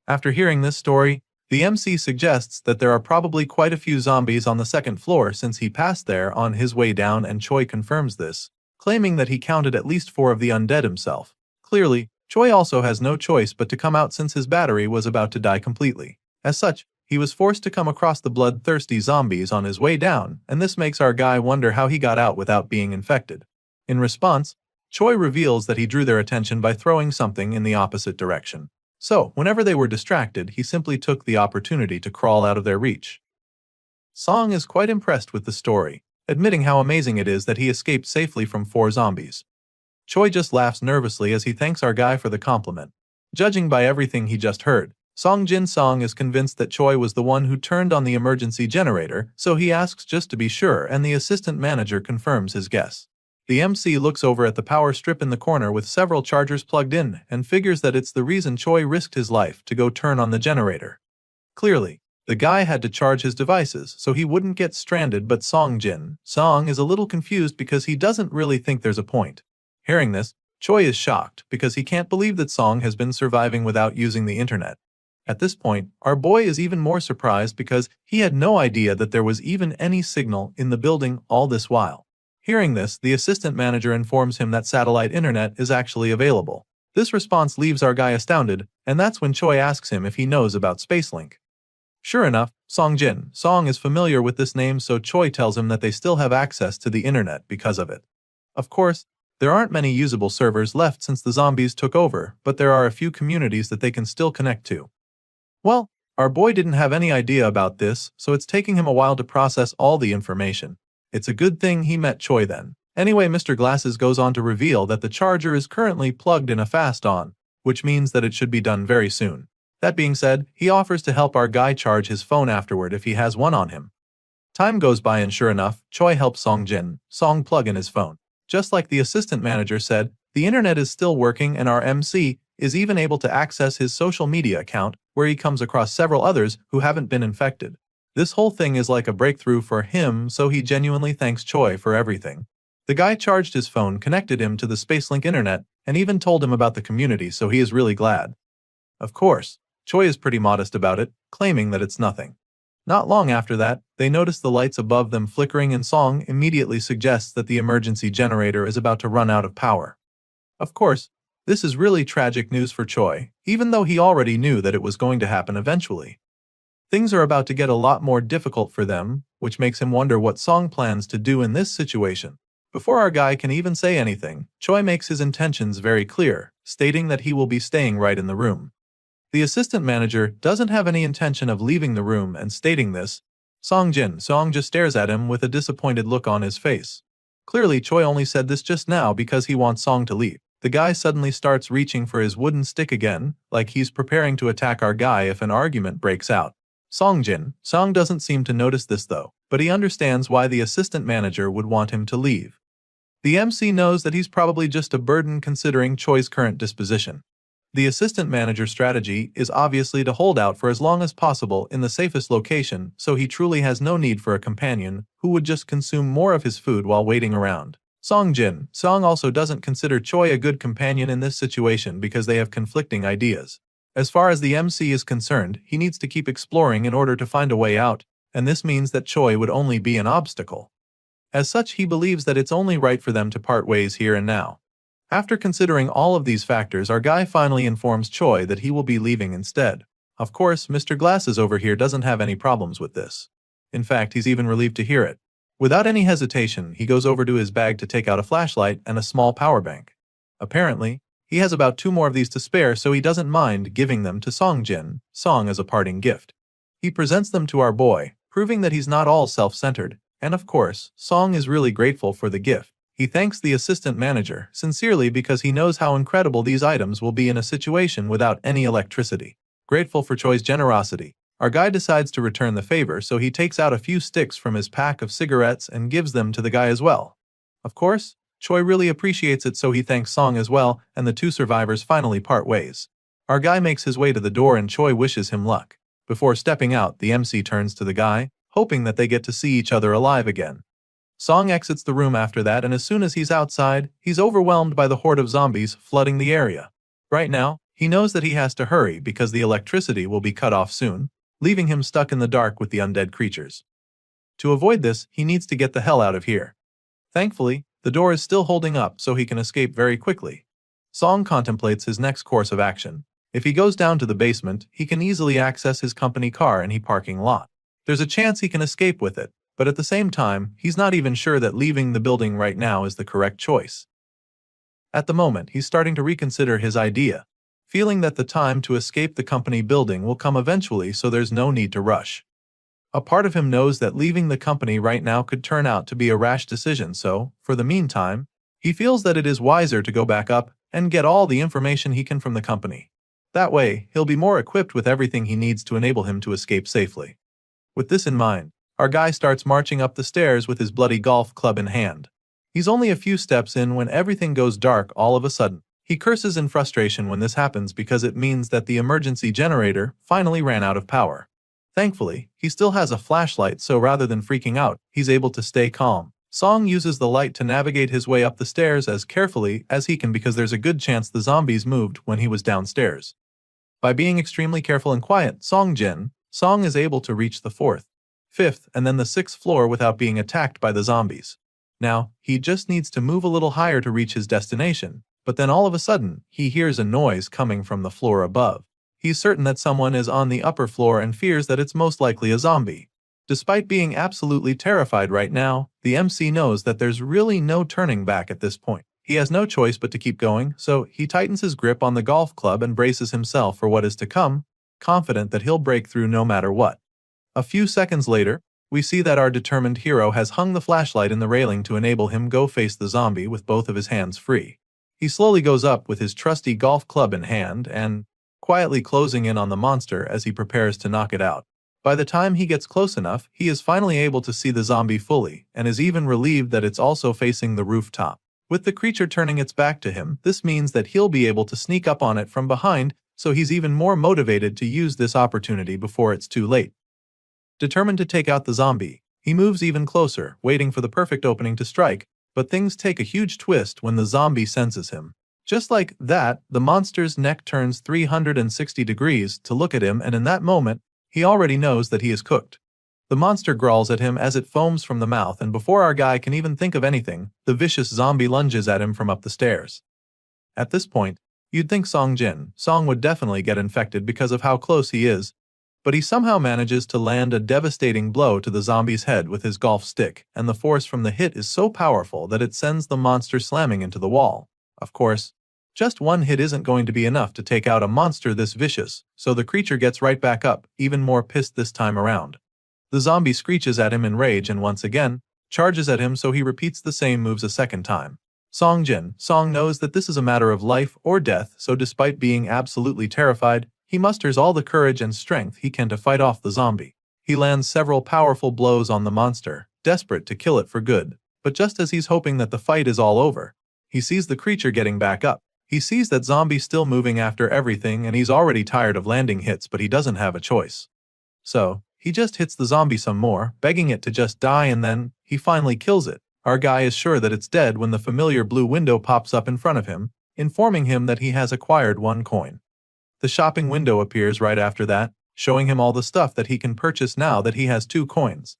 A: After hearing this story, the MC suggests that there are probably quite a few zombies on the second floor since he passed there on his way down, and Choi confirms this, claiming that he counted at least 4 of the undead himself. Clearly, Choi also has no choice but to come out since his battery was about to die completely. As such, he was forced to come across the bloodthirsty zombies on his way down, and this makes our guy wonder how he got out without being infected. In response, Choi reveals that he drew their attention by throwing something in the opposite direction. So, whenever they were distracted, he simply took the opportunity to crawl out of their reach. Song is quite impressed with the story, admitting how amazing it is that he escaped safely from 4 zombies. Choi just laughs nervously as he thanks our guy for the compliment. Judging by everything he just heard, Song is convinced that Choi was the one who turned on the emergency generator, so he asks just to be sure, and the assistant manager confirms his guess. The MC looks over at the power strip in the corner with several chargers plugged in and figures that it's the reason Choi risked his life to go turn on the generator. Clearly, the guy had to charge his devices so he wouldn't get stranded, but Song is a little confused because he doesn't really think there's a point. Hearing this, Choi is shocked because he can't believe that Song has been surviving without using the internet. At this point, our boy is even more surprised because he had no idea that there was even any signal in the building all this while. Hearing this, the assistant manager informs him that satellite internet is actually available. This response leaves our guy astounded, and that's when Choi asks him if he knows about Spacelink. Sure enough, Song is familiar with this name, so Choi tells him that they still have access to the internet because of it. Of course, there aren't many usable servers left since the zombies took over, but there are a few communities that they can still connect to. Well, our boy didn't have any idea about this, so it's taking him a while to process all the information. It's a good thing he met Choi then. Anyway, Mr. Glasses goes on to reveal that the charger is currently plugged in a fast on, which means that it should be done very soon. That being said, he offers to help our guy charge his phone afterward if he has one on him. Time goes by and sure enough, Choi helps Song plug in his phone. Just like the assistant manager said, the internet is still working and our MC is even able to access his social media account, where he comes across several others who haven't been infected. This whole thing is like a breakthrough for him, so he genuinely thanks Choi for everything. The guy charged his phone, connected him to the Spacelink internet, and even told him about the community, so he is really glad. Of course, Choi is pretty modest about it, claiming that it's nothing. Not long after that, they notice the lights above them flickering and Song immediately suggests that the emergency generator is about to run out of power. Of course, this is really tragic news for Choi, even though he already knew that it was going to happen eventually. Things are about to get a lot more difficult for them, which makes him wonder what Song plans to do in this situation. Before our guy can even say anything, Choi makes his intentions very clear, stating that he will be staying right in the room. The assistant manager doesn't have any intention of leaving the room, and stating this, Song just stares at him with a disappointed look on his face. Clearly, Choi only said this just now because he wants Song to leave. The guy suddenly starts reaching for his wooden stick again, like he's preparing to attack our guy if an argument breaks out. Song doesn't seem to notice this though, but he understands why the assistant manager would want him to leave. The MC knows that he's probably just a burden considering Choi's current disposition. The assistant manager's strategy is obviously to hold out for as long as possible in the safest location, so he truly has no need for a companion who would just consume more of his food while waiting around. Song also doesn't consider Choi a good companion in this situation because they have conflicting ideas. As far as the MC is concerned, he needs to keep exploring in order to find a way out, and this means that Choi would only be an obstacle. As such, he believes that it's only right for them to part ways here and now. After considering all of these factors, our guy finally informs Choi that he will be leaving instead. Of course, Mr. Glasses over here doesn't have any problems with this. In fact, he's even relieved to hear it. Without any hesitation, he goes over to his bag to take out a flashlight and a small power bank. Apparently, he has about 2 more of these to spare, so he doesn't mind giving them to Song as a parting gift. He presents them to our boy, proving that he's not all self-centered, and of course, Song is really grateful for the gift. He thanks the assistant manager sincerely because he knows how incredible these items will be in a situation without any electricity. Grateful for Choi's generosity, our guy decides to return the favor, so he takes out a few sticks from his pack of cigarettes and gives them to the guy as well. Of course, Choi really appreciates it, so he thanks Song as well, and the 2 survivors finally part ways. Our guy makes his way to the door and Choi wishes him luck. Before stepping out, the MC turns to the guy, hoping that they get to see each other alive again. Song exits the room after that, and as soon as he's outside, he's overwhelmed by the horde of zombies flooding the area. Right now, he knows that he has to hurry because the electricity will be cut off soon, leaving him stuck in the dark with the undead creatures. To avoid this, he needs to get the hell out of here. Thankfully, the door is still holding up so he can escape very quickly. Song contemplates his next course of action. If he goes down to the basement, he can easily access his company car in the parking lot. There's a chance he can escape with it, but at the same time, he's not even sure that leaving the building right now is the correct choice. At the moment, he's starting to reconsider his idea, feeling that the time to escape the company building will come eventually, so there's no need to rush. A part of him knows that leaving the company right now could turn out to be a rash decision, so, for the meantime, he feels that it is wiser to go back up and get all the information he can from the company. That way, he'll be more equipped with everything he needs to enable him to escape safely. With this in mind, our guy starts marching up the stairs with his bloody golf club in hand. He's only a few steps in when everything goes dark all of a sudden. He curses in frustration when this happens because it means that the emergency generator finally ran out of power. Thankfully, he still has a flashlight, so rather than freaking out, he's able to stay calm. Song uses the light to navigate his way up the stairs as carefully as he can because there's a good chance the zombies moved when he was downstairs. By being extremely careful and quiet, Song is able to reach the 4th, 5th, and then the 6th floor without being attacked by the zombies. Now, he just needs to move a little higher to reach his destination, but then all of a sudden, he hears a noise coming from the floor above. He's certain that someone is on the upper floor and fears that it's most likely a zombie. Despite being absolutely terrified right now, the MC knows that there's really no turning back at this point. He has no choice but to keep going, so he tightens his grip on the golf club and braces himself for what is to come, confident that he'll break through no matter what. A few seconds later, We see that our determined hero has hung the flashlight in the railing to enable him go face the zombie with both of his hands free. He slowly goes up with his trusty golf club in hand and, quietly closing in on the monster as he prepares to knock it out. By the time he gets close enough, he is finally able to see the zombie fully, and is even relieved that it's also facing the rooftop. With the creature turning its back to him, this means that he'll be able to sneak up on it from behind, so he's even more motivated to use this opportunity before it's too late. Determined to take out the zombie, he moves even closer, waiting for the perfect opening to strike, but things take a huge twist when the zombie senses him. Just like that, the monster's neck turns 360 degrees to look at him, and in that moment, he already knows that he is cooked. The monster growls at him as it foams from the mouth, and before our guy can even think of anything, the vicious zombie lunges at him from up the stairs. At this point, you'd think Song would definitely get infected because of how close he is, but he somehow manages to land a devastating blow to the zombie's head with his golf stick, and the force from the hit is so powerful that it sends the monster slamming into the wall. Of course, just one hit isn't going to be enough to take out a monster this vicious, so the creature gets right back up, even more pissed this time around. The zombie screeches at him in rage and once again, charges at him, so he repeats the same moves a second time. Song knows that this is a matter of life or death, so despite being absolutely terrified, he musters all the courage and strength he can to fight off the zombie. He lands several powerful blows on the monster, desperate to kill it for good, but just as he's hoping that the fight is all over, he sees the creature getting back up. He sees that zombie still moving after everything, and he's already tired of landing hits, but he doesn't have a choice. So, he just hits the zombie some more, begging it to just die, and then, he finally kills it. Our guy is sure that it's dead when the familiar blue window pops up in front of him, informing him that he has acquired 1 coin. The shopping window appears right after that, showing him all the stuff that he can purchase now that he has 2 coins.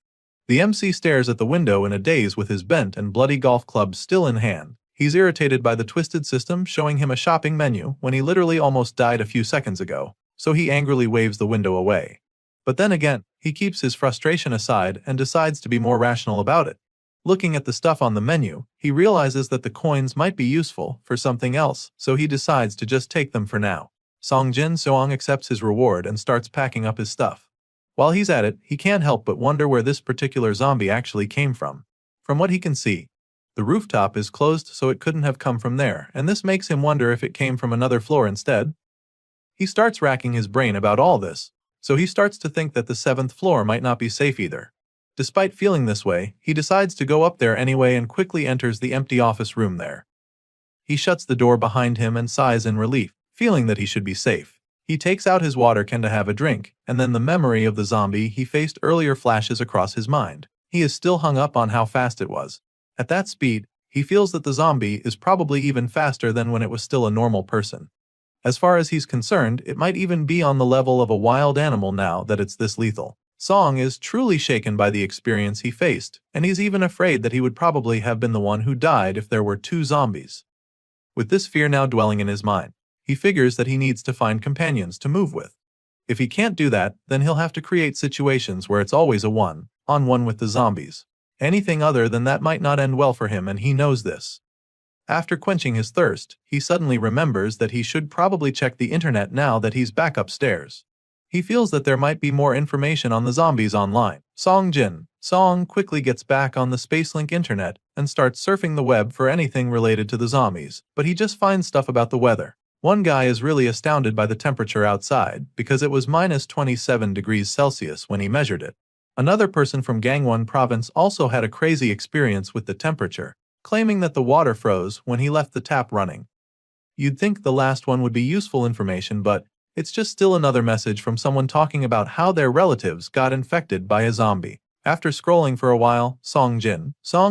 A: The MC stares at the window in a daze with his bent and bloody golf club still in hand. He's irritated by the twisted system showing him a shopping menu when he literally almost died a few seconds ago, so he angrily waves the window away. But then again, he keeps his frustration aside and decides to be more rational about it. Looking at the stuff on the menu, he realizes that the coins might be useful for something else, so he decides to just take them for now. Song accepts his reward and starts packing up his stuff. While he's at it, he can't help but wonder where this particular zombie actually came from. From what he can see, the rooftop is closed, so it couldn't have come from there, and this makes him wonder if it came from another floor instead. He starts racking his brain about all this, so he starts to think that the 7th floor might not be safe either. Despite feeling this way, he decides to go up there anyway and quickly enters the empty office room there. He shuts the door behind him and sighs in relief, feeling that he should be safe. He takes out his water can to have a drink, and then the memory of the zombie he faced earlier flashes across his mind. He is still hung up on how fast it was. At that speed, he feels that the zombie is probably even faster than when it was still a normal person. As far as he's concerned, it might even be on the level of a wild animal now that it's this lethal. Song is truly shaken by the experience he faced, and he's even afraid that he would probably have been the one who died if there were 2 zombies. With this fear now dwelling in his mind, he figures that he needs to find companions to move with. If he can't do that, then he'll have to create situations where it's always a one-on-one with the zombies. Anything other than that might not end well for him, and he knows this. After quenching his thirst, he suddenly remembers that he should probably check the internet now that he's back upstairs. He feels that there might be more information on the zombies online. Song quickly gets back on the Spacelink internet and starts surfing the web for anything related to the zombies, but he just finds stuff about the weather. One guy is really astounded by the temperature outside because it was minus 27 degrees Celsius when he measured it. Another person from Gangwon province also had a crazy experience with the temperature, claiming that the water froze when he left the tap running. You'd think the last one would be useful information, but it's just still another message from someone talking about how their relatives got infected by a zombie. After scrolling for a while, Song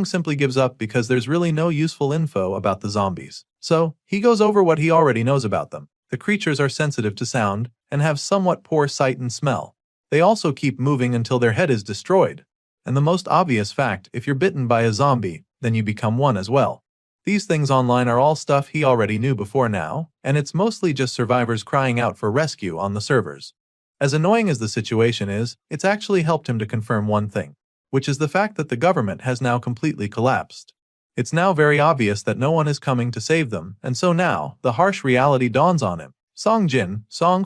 A: simply gives up because there's really no useful info about the zombies. So, he goes over what he already knows about them. The creatures are sensitive to sound and have somewhat poor sight and smell. They also keep moving until their head is destroyed. And the most obvious fact, if you're bitten by a zombie, then you become one as well. These things online are all stuff he already knew before now, and it's mostly just survivors crying out for rescue on the servers. As annoying as the situation is, it's actually helped him to confirm one thing, which is the fact that the government has now completely collapsed. It's now very obvious that no one is coming to save them, and so now, the harsh reality dawns on him. Song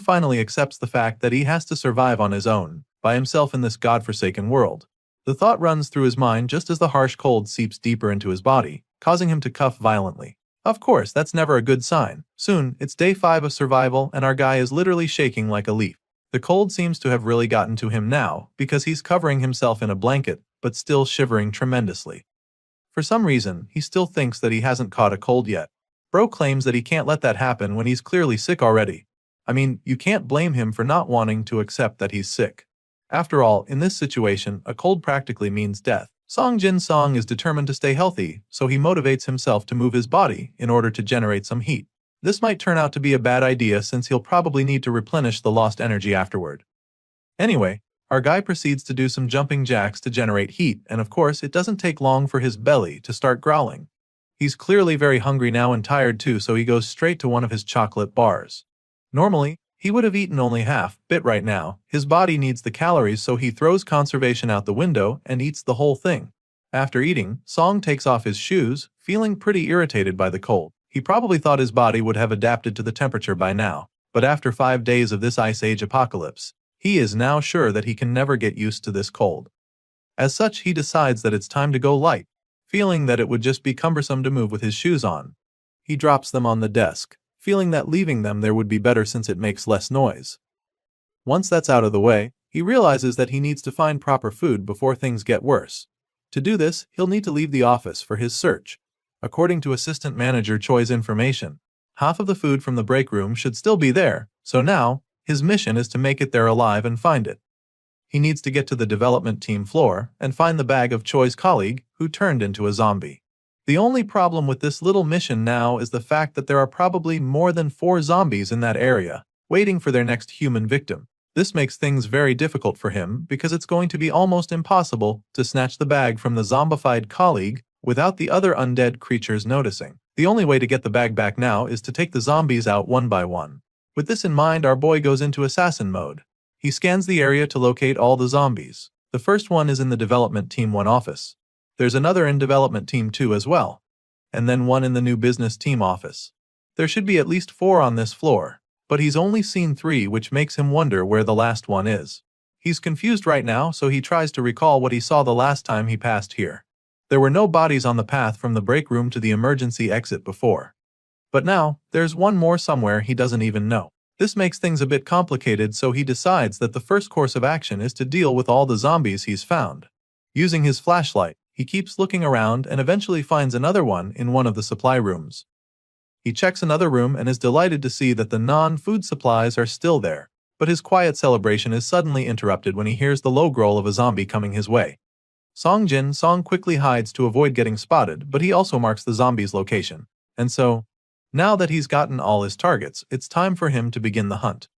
A: finally accepts the fact that he has to survive on his own, by himself in this godforsaken world. The thought runs through his mind just as the harsh cold seeps deeper into his body, causing him to cough violently. Of course, that's never a good sign. Soon, it's day 5 of survival and our guy is literally shaking like a leaf. The cold seems to have really gotten to him now because he's covering himself in a blanket, but still shivering tremendously. For some reason, he still thinks that he hasn't caught a cold yet. Bro claims that he can't let that happen when he's clearly sick already. I mean, you can't blame him for not wanting to accept that he's sick. After all, in this situation, a cold practically means death. Song Jin Song is determined to stay healthy, so he motivates himself to move his body in order to generate some heat. This might turn out to be a bad idea since he'll probably need to replenish the lost energy afterward. Anyway, our guy proceeds to do some jumping jacks to generate heat, and of course, it doesn't take long for his belly to start growling. He's clearly very hungry now and tired too, so he goes straight to one of his chocolate bars. Normally, he would have eaten only half, but right now, his body needs the calories, so he throws conservation out the window and eats the whole thing. After eating, Song takes off his shoes, feeling pretty irritated by the cold. He probably thought his body would have adapted to the temperature by now, but after 5 days of this Ice Age apocalypse, he is now sure that he can never get used to this cold. As such, he decides that it's time to go light, feeling that it would just be cumbersome to move with his shoes on. He drops them on the desk, feeling that leaving them there would be better since it makes less noise. Once that's out of the way, he realizes that he needs to find proper food before things get worse. To do this, he'll need to leave the office for his search. According to Assistant Manager Choi's information, half of the food from the break room should still be there, so now, his mission is to make it there alive and find it. He needs to get to the development team floor and find the bag of Choi's colleague who turned into a zombie. The only problem with this little mission now is the fact that there are probably more than 4 zombies in that area, waiting for their next human victim. This makes things very difficult for him because it's going to be almost impossible to snatch the bag from the zombified colleague without the other undead creatures noticing. The only way to get the bag back now is to take the zombies out one by one. With this in mind, our boy goes into assassin mode. He scans the area to locate all the zombies. The first one is in the Development Team 1 office. There's another in Development Team 2 as well, and then one in the New Business Team office. There should be at least 4 on this floor, but he's only seen 3, which makes him wonder where the last one is. He's confused right now, so he tries to recall what he saw the last time he passed here. There were no bodies on the path from the break room to the emergency exit before. But now, there's one more somewhere he doesn't even know. This makes things a bit complicated, so he decides that the first course of action is to deal with all the zombies he's found. Using his flashlight, he keeps looking around and eventually finds another one in one of the supply rooms. He checks another room and is delighted to see that the non-food supplies are still there, but his quiet celebration is suddenly interrupted when he hears the low growl of a zombie coming his way. Song Jin Song quickly hides to avoid getting spotted, but he also marks the zombie's location. And so, now that he's gotten all his targets, it's time for him to begin the hunt.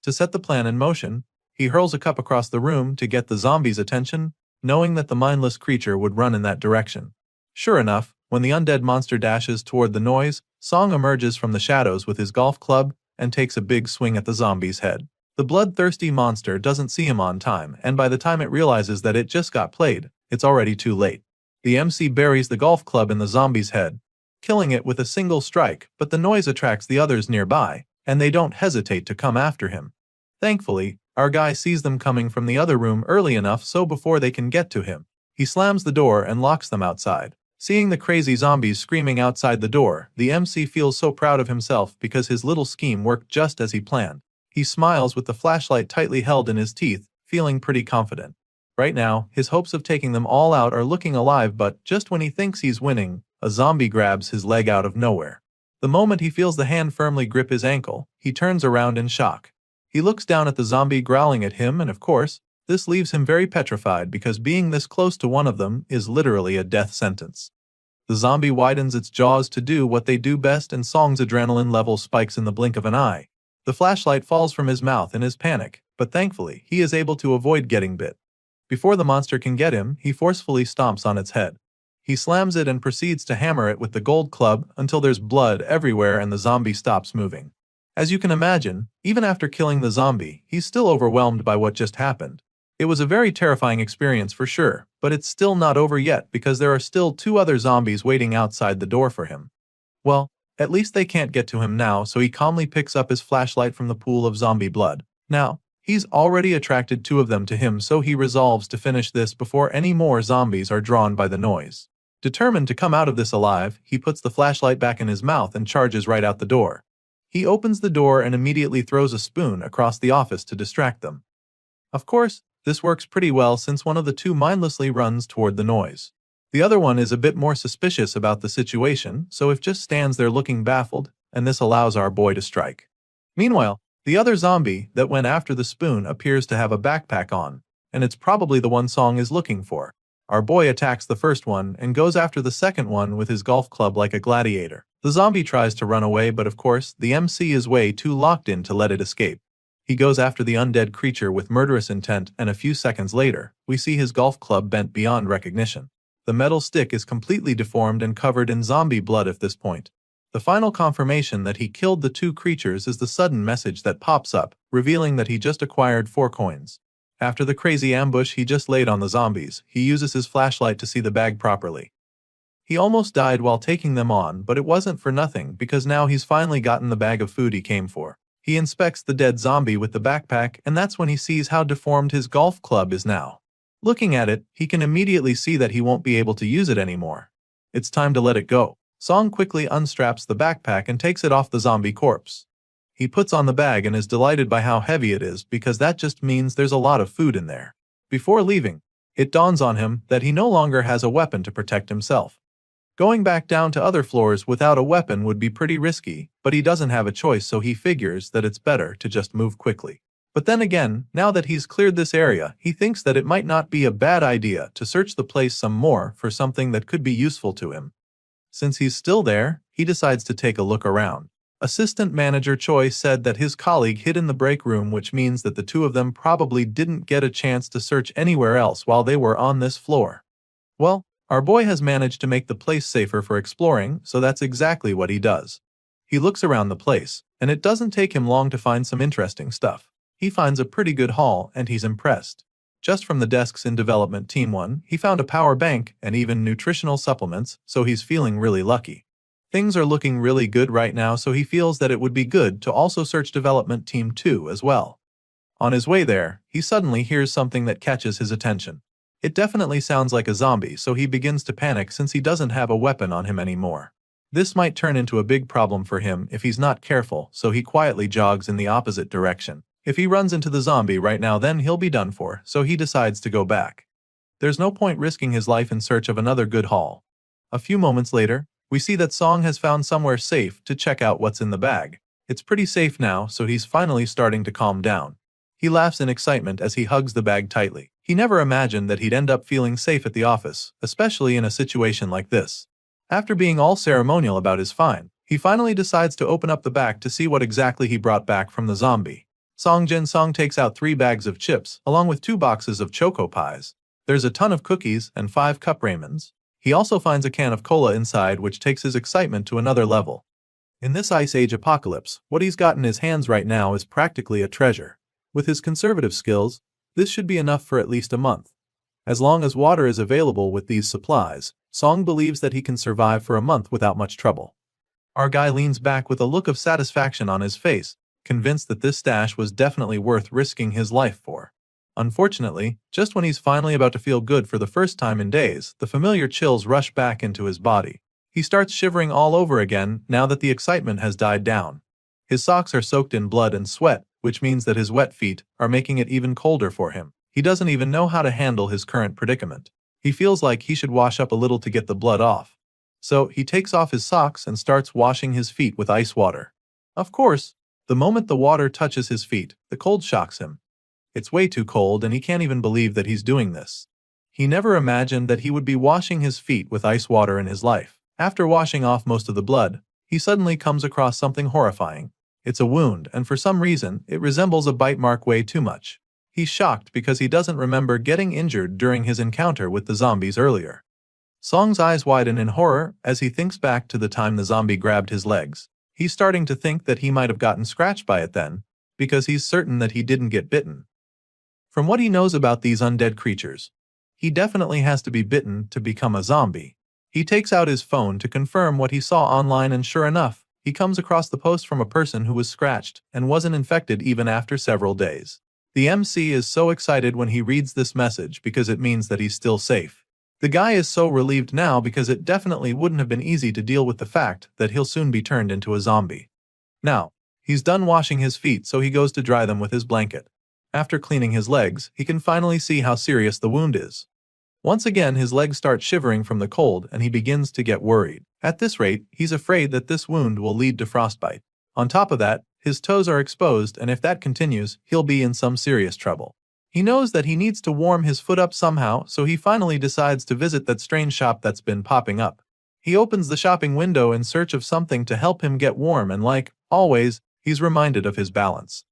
A: To set the plan in motion, he hurls a cup across the room to get the zombie's attention, knowing that the mindless creature would run in that direction. Sure enough, when the undead monster dashes toward the noise, Song emerges from the shadows with his golf club and takes a big swing at the zombie's head. The bloodthirsty monster doesn't see him on time, and by the time it realizes that it just got played, it's already too late. The MC buries the golf club in the zombie's head, killing it with a single strike, but the noise attracts the others nearby, and they don't hesitate to come after him. Thankfully, our guy sees them coming from the other room early enough so before they can get to him, he slams the door and locks them outside. Seeing the crazy zombies screaming outside the door, the MC feels so proud of himself because his little scheme worked just as he planned. He smiles with the flashlight tightly held in his teeth, feeling pretty confident. Right now, his hopes of taking them all out are looking alive, but just when he thinks he's winning, a zombie grabs his leg out of nowhere. The moment he feels the hand firmly grip his ankle, he turns around in shock. He looks down at the zombie growling at him, and of course, this leaves him very petrified because being this close to one of them is literally a death sentence. The zombie widens its jaws to do what they do best, and Song's adrenaline level spikes in the blink of an eye. The flashlight falls from his mouth in his panic, but thankfully, he is able to avoid getting bit. Before the monster can get him, he forcefully stomps on its head. He slams it and proceeds to hammer it with the gold club until there's blood everywhere and the zombie stops moving. As you can imagine, even after killing the zombie, he's still overwhelmed by what just happened. It was a very terrifying experience for sure, but it's still not over yet because there are still 2 other zombies waiting outside the door for him. Well, at least they can't get to him now, so he calmly picks up his flashlight from the pool of zombie blood. Now, He's already attracted 2 of them to him, so he resolves to finish this before any more zombies are drawn by the noise. Determined to come out of this alive, he puts the flashlight back in his mouth and charges right out the door. He opens the door and immediately throws a spoon across the office to distract them. Of course, this works pretty well since one of the 2 mindlessly runs toward the noise. The other one is a bit more suspicious about the situation, so if just stands there looking baffled, and this allows our boy to strike. Meanwhile, the other zombie that went after the spoon appears to have a backpack on, and it's probably the one Song is looking for. Our boy attacks the first one and goes after the second one with his golf club like a gladiator. The zombie tries to run away, but of course, the MC is way too locked in to let it escape. He goes after the undead creature with murderous intent, and a few seconds later, we see his golf club bent beyond recognition. The metal stick is completely deformed and covered in zombie blood at this point. The final confirmation that he killed the 2 creatures is the sudden message that pops up, revealing that he just acquired 4 coins. After the crazy ambush he just laid on the zombies, he uses his flashlight to see the bag properly. He almost died while taking them on, but it wasn't for nothing because now he's finally gotten the bag of food he came for. He inspects the dead zombie with the backpack, and that's when he sees how deformed his golf club is now. Looking at it, he can immediately see that he won't be able to use it anymore. It's time to let it go. Song quickly unstraps the backpack and takes it off the zombie corpse. He puts on the bag and is delighted by how heavy it is because that just means there's a lot of food in there. Before leaving, it dawns on him that he no longer has a weapon to protect himself. Going back down to other floors without a weapon would be pretty risky, but he doesn't have a choice, so he figures that it's better to just move quickly. But then again, now that he's cleared this area, he thinks that it might not be a bad idea to search the place some more for something that could be useful to him. Since he's still there, he decides to take a look around. Assistant Manager Choi said that his colleague hid in the break room, which means that the 2 of them probably didn't get a chance to search anywhere else while they were on this floor. Well, our boy has managed to make the place safer for exploring, so that's exactly what he does. He looks around the place, and it doesn't take him long to find some interesting stuff. He finds a pretty good haul, and he's impressed. Just from the desks in Development Team 1, he found a power bank and even nutritional supplements, so he's feeling really lucky. Things are looking really good right now, so he feels that it would be good to also search Development Team 2 as well. On his way there, he suddenly hears something that catches his attention. It definitely sounds like a zombie, so he begins to panic since he doesn't have a weapon on him anymore. This might turn into a big problem for him if he's not careful, so he quietly jogs in the opposite direction. If he runs into the zombie right now, then he'll be done for, so he decides to go back. There's no point risking his life in search of another good haul. A few moments later, we see that Song has found somewhere safe to check out what's in the bag. It's pretty safe now, so he's finally starting to calm down. He laughs in excitement as he hugs the bag tightly. He never imagined that he'd end up feeling safe at the office, especially in a situation like this. After being all ceremonial about his find, he finally decides to open up the bag to see what exactly he brought back from the zombie. Song takes out 3 bags of chips, along with 2 boxes of Choco Pies. There's a ton of cookies and 5 cup ramens. He also finds a can of cola inside, which takes his excitement to another level. In this Ice Age apocalypse, what he's got in his hands right now is practically a treasure. With his conservative skills, this should be enough for at least a month. As long as water is available with these supplies, Song believes that he can survive for a month without much trouble. Our guy leans back with a look of satisfaction on his face, convinced that this stash was definitely worth risking his life for. Unfortunately, just when he's finally about to feel good for the first time in days, the familiar chills rush back into his body. He starts shivering all over again now that the excitement has died down. His socks are soaked in blood and sweat, which means that his wet feet are making it even colder for him. He doesn't even know how to handle his current predicament. He feels like he should wash up a little to get the blood off. So he takes off his socks and starts washing his feet with ice water. Of course, the moment the water touches his feet, the cold shocks him. It's way too cold and he can't even believe that he's doing this. He never imagined that he would be washing his feet with ice water in his life. After washing off most of the blood, he suddenly comes across something horrifying. It's a wound, and for some reason, it resembles a bite mark way too much. He's shocked because he doesn't remember getting injured during his encounter with the zombies earlier. Song's eyes widen in horror as he thinks back to the time the zombie grabbed his legs. He's starting to think that he might have gotten scratched by it then, because he's certain that he didn't get bitten. From what he knows about these undead creatures, he definitely has to be bitten to become a zombie. He takes out his phone to confirm what he saw online, and sure enough, he comes across the post from a person who was scratched and wasn't infected even after several days. The MC is so excited when he reads this message because it means that he's still safe. The guy is so relieved now because it definitely wouldn't have been easy to deal with the fact that he'll soon be turned into a zombie. Now, he's done washing his feet, so he goes to dry them with his blanket. After cleaning his legs, he can finally see how serious the wound is. Once again, his legs start shivering from the cold and he begins to get worried. At this rate, he's afraid that this wound will lead to frostbite. On top of that, his toes are exposed, and if that continues, he'll be in some serious trouble. He knows that he needs to warm his foot up somehow, so he finally decides to visit that strange shop that's been popping up. He opens the shopping window in search of something to help him get warm, and like always, he's reminded of his balance.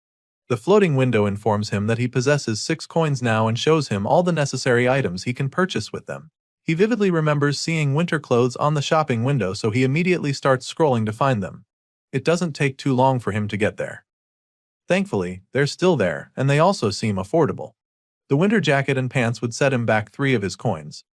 A: The floating window informs him that he possesses 6 coins now and shows him all the necessary items he can purchase with them. He vividly remembers seeing winter clothes on the shopping window, so he immediately starts scrolling to find them. It doesn't take too long for him to get there. Thankfully, they're still there, and they also seem affordable. The winter jacket and pants would set him back 3 of his coins.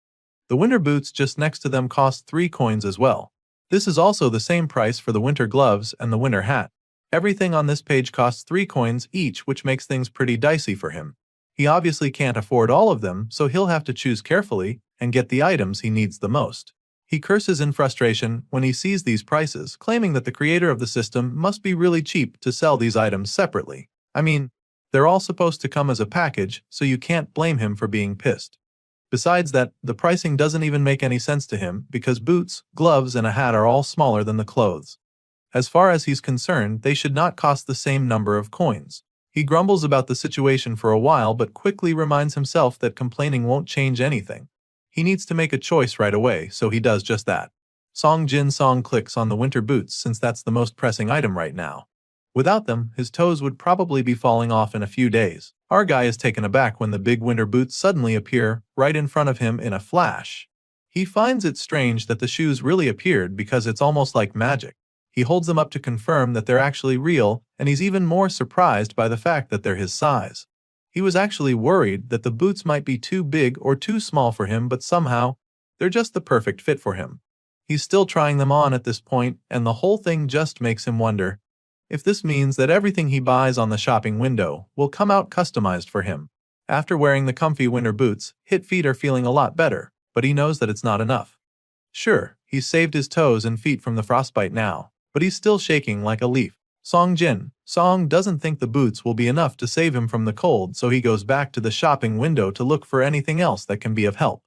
A: The winter boots just next to them cost 3 coins as well. This is also the same price for the winter gloves and the winter hat. Everything on this page costs 3 coins each, which makes things pretty dicey for him. He obviously can't afford all of them, so he'll have to choose carefully and get the items he needs the most. He curses in frustration when he sees these prices, claiming that the creator of the system must be really cheap to sell these items separately. I mean, they're all supposed to come as a package, so you can't blame him for being pissed. Besides that, the pricing doesn't even make any sense to him because boots, gloves, and a hat are all smaller than the clothes. As far as he's concerned, they should not cost the same number of coins. He grumbles about the situation for a while but quickly reminds himself that complaining won't change anything. He needs to make a choice right away, so he does just that. Song clicks on the winter boots since that's the most pressing item right now. Without them, his toes would probably be falling off in a few days. Our guy is taken aback when the big winter boots suddenly appear right in front of him in a flash. He finds it strange that the shoes really appeared because it's almost like magic. He holds them up to confirm that they're actually real, and he's even more surprised by the fact that they're his size. He was actually worried that the boots might be too big or too small for him, but somehow, they're just the perfect fit for him. He's still trying them on at this point, and the whole thing just makes him wonder if this means that everything he buys on the shopping window will come out customized for him. After wearing the comfy winter boots, his feet are feeling a lot better, but he knows that it's not enough. Sure, he's saved his toes and feet from the frostbite now, but he's still shaking like a leaf. Song doesn't think the boots will be enough to save him from the cold, so he goes back to the shopping window to look for anything else that can be of help.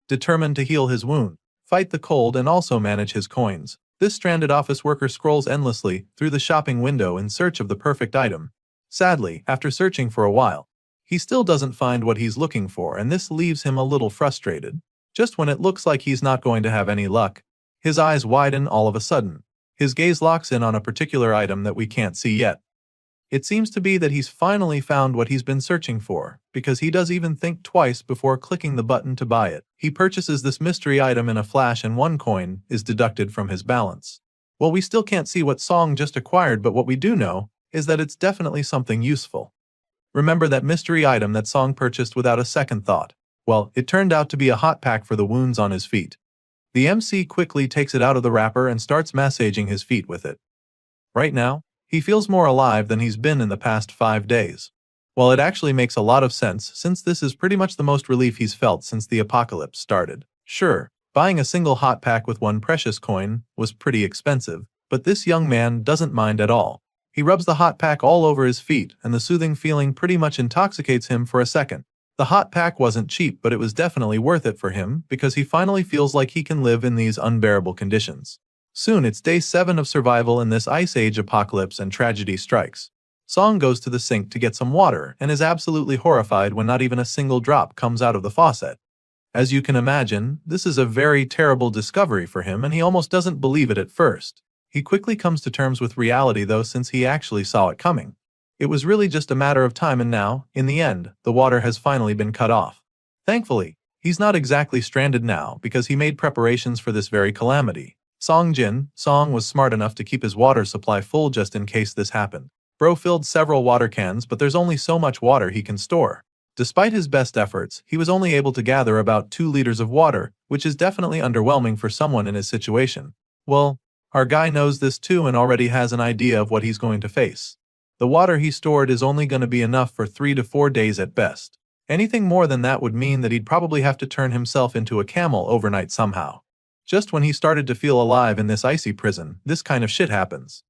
A: Determined to heal his wound, fight the cold, and also manage his coins, this stranded office worker scrolls endlessly through the shopping window in search of the perfect item. Sadly, after searching for a while, he still doesn't find what he's looking for, and this leaves him a little frustrated. Just when it looks like he's not going to have any luck, his eyes widen all of a sudden. His gaze locks in on a particular item that we can't see yet. It seems to be that he's finally found what he's been searching for, because he does even think twice before clicking the button to buy it. He purchases this mystery item in a flash and 1 coin is deducted from his balance. Well, we still can't see what Song just acquired, but what we do know is that it's definitely something useful. Remember that mystery item that Song purchased without a second thought? Well, it turned out to be a hot pack for the wounds on his feet. The MC quickly takes it out of the wrapper and starts massaging his feet with it. Right now, he feels more alive than he's been in the past 5 days. Well, it actually makes a lot of sense since this is pretty much the most relief he's felt since the apocalypse started. Sure, buying a single hot pack with 1 precious coin was pretty expensive, but this young man doesn't mind at all. He rubs the hot pack all over his feet, and the soothing feeling pretty much intoxicates him for a second. The hot pack wasn't cheap, but it was definitely worth it for him because he finally feels like he can live in these unbearable conditions. Soon it's day 7 of survival in this Ice Age apocalypse, and tragedy strikes. Song goes to the sink to get some water and is absolutely horrified when not even a single drop comes out of the faucet. As you can imagine, this is a very terrible discovery for him, and he almost doesn't believe it at first. He quickly comes to terms with reality though, since he actually saw it coming. It was really just a matter of time, and now, in the end, the water has finally been cut off. Thankfully, he's not exactly stranded now because he made preparations for this very calamity. Song was smart enough to keep his water supply full just in case this happened. Bro filled several water cans, but there's only so much water he can store. Despite his best efforts, he was only able to gather about 2 liters of water, which is definitely underwhelming for someone in his situation. Well, our guy knows this too and already has an idea of what he's going to face. The water he stored is only going to be enough for 3 to 4 days at best. Anything more than that would mean that he'd probably have to turn himself into a camel overnight somehow. Just when he started to feel alive in this icy prison, this kind of shit happens.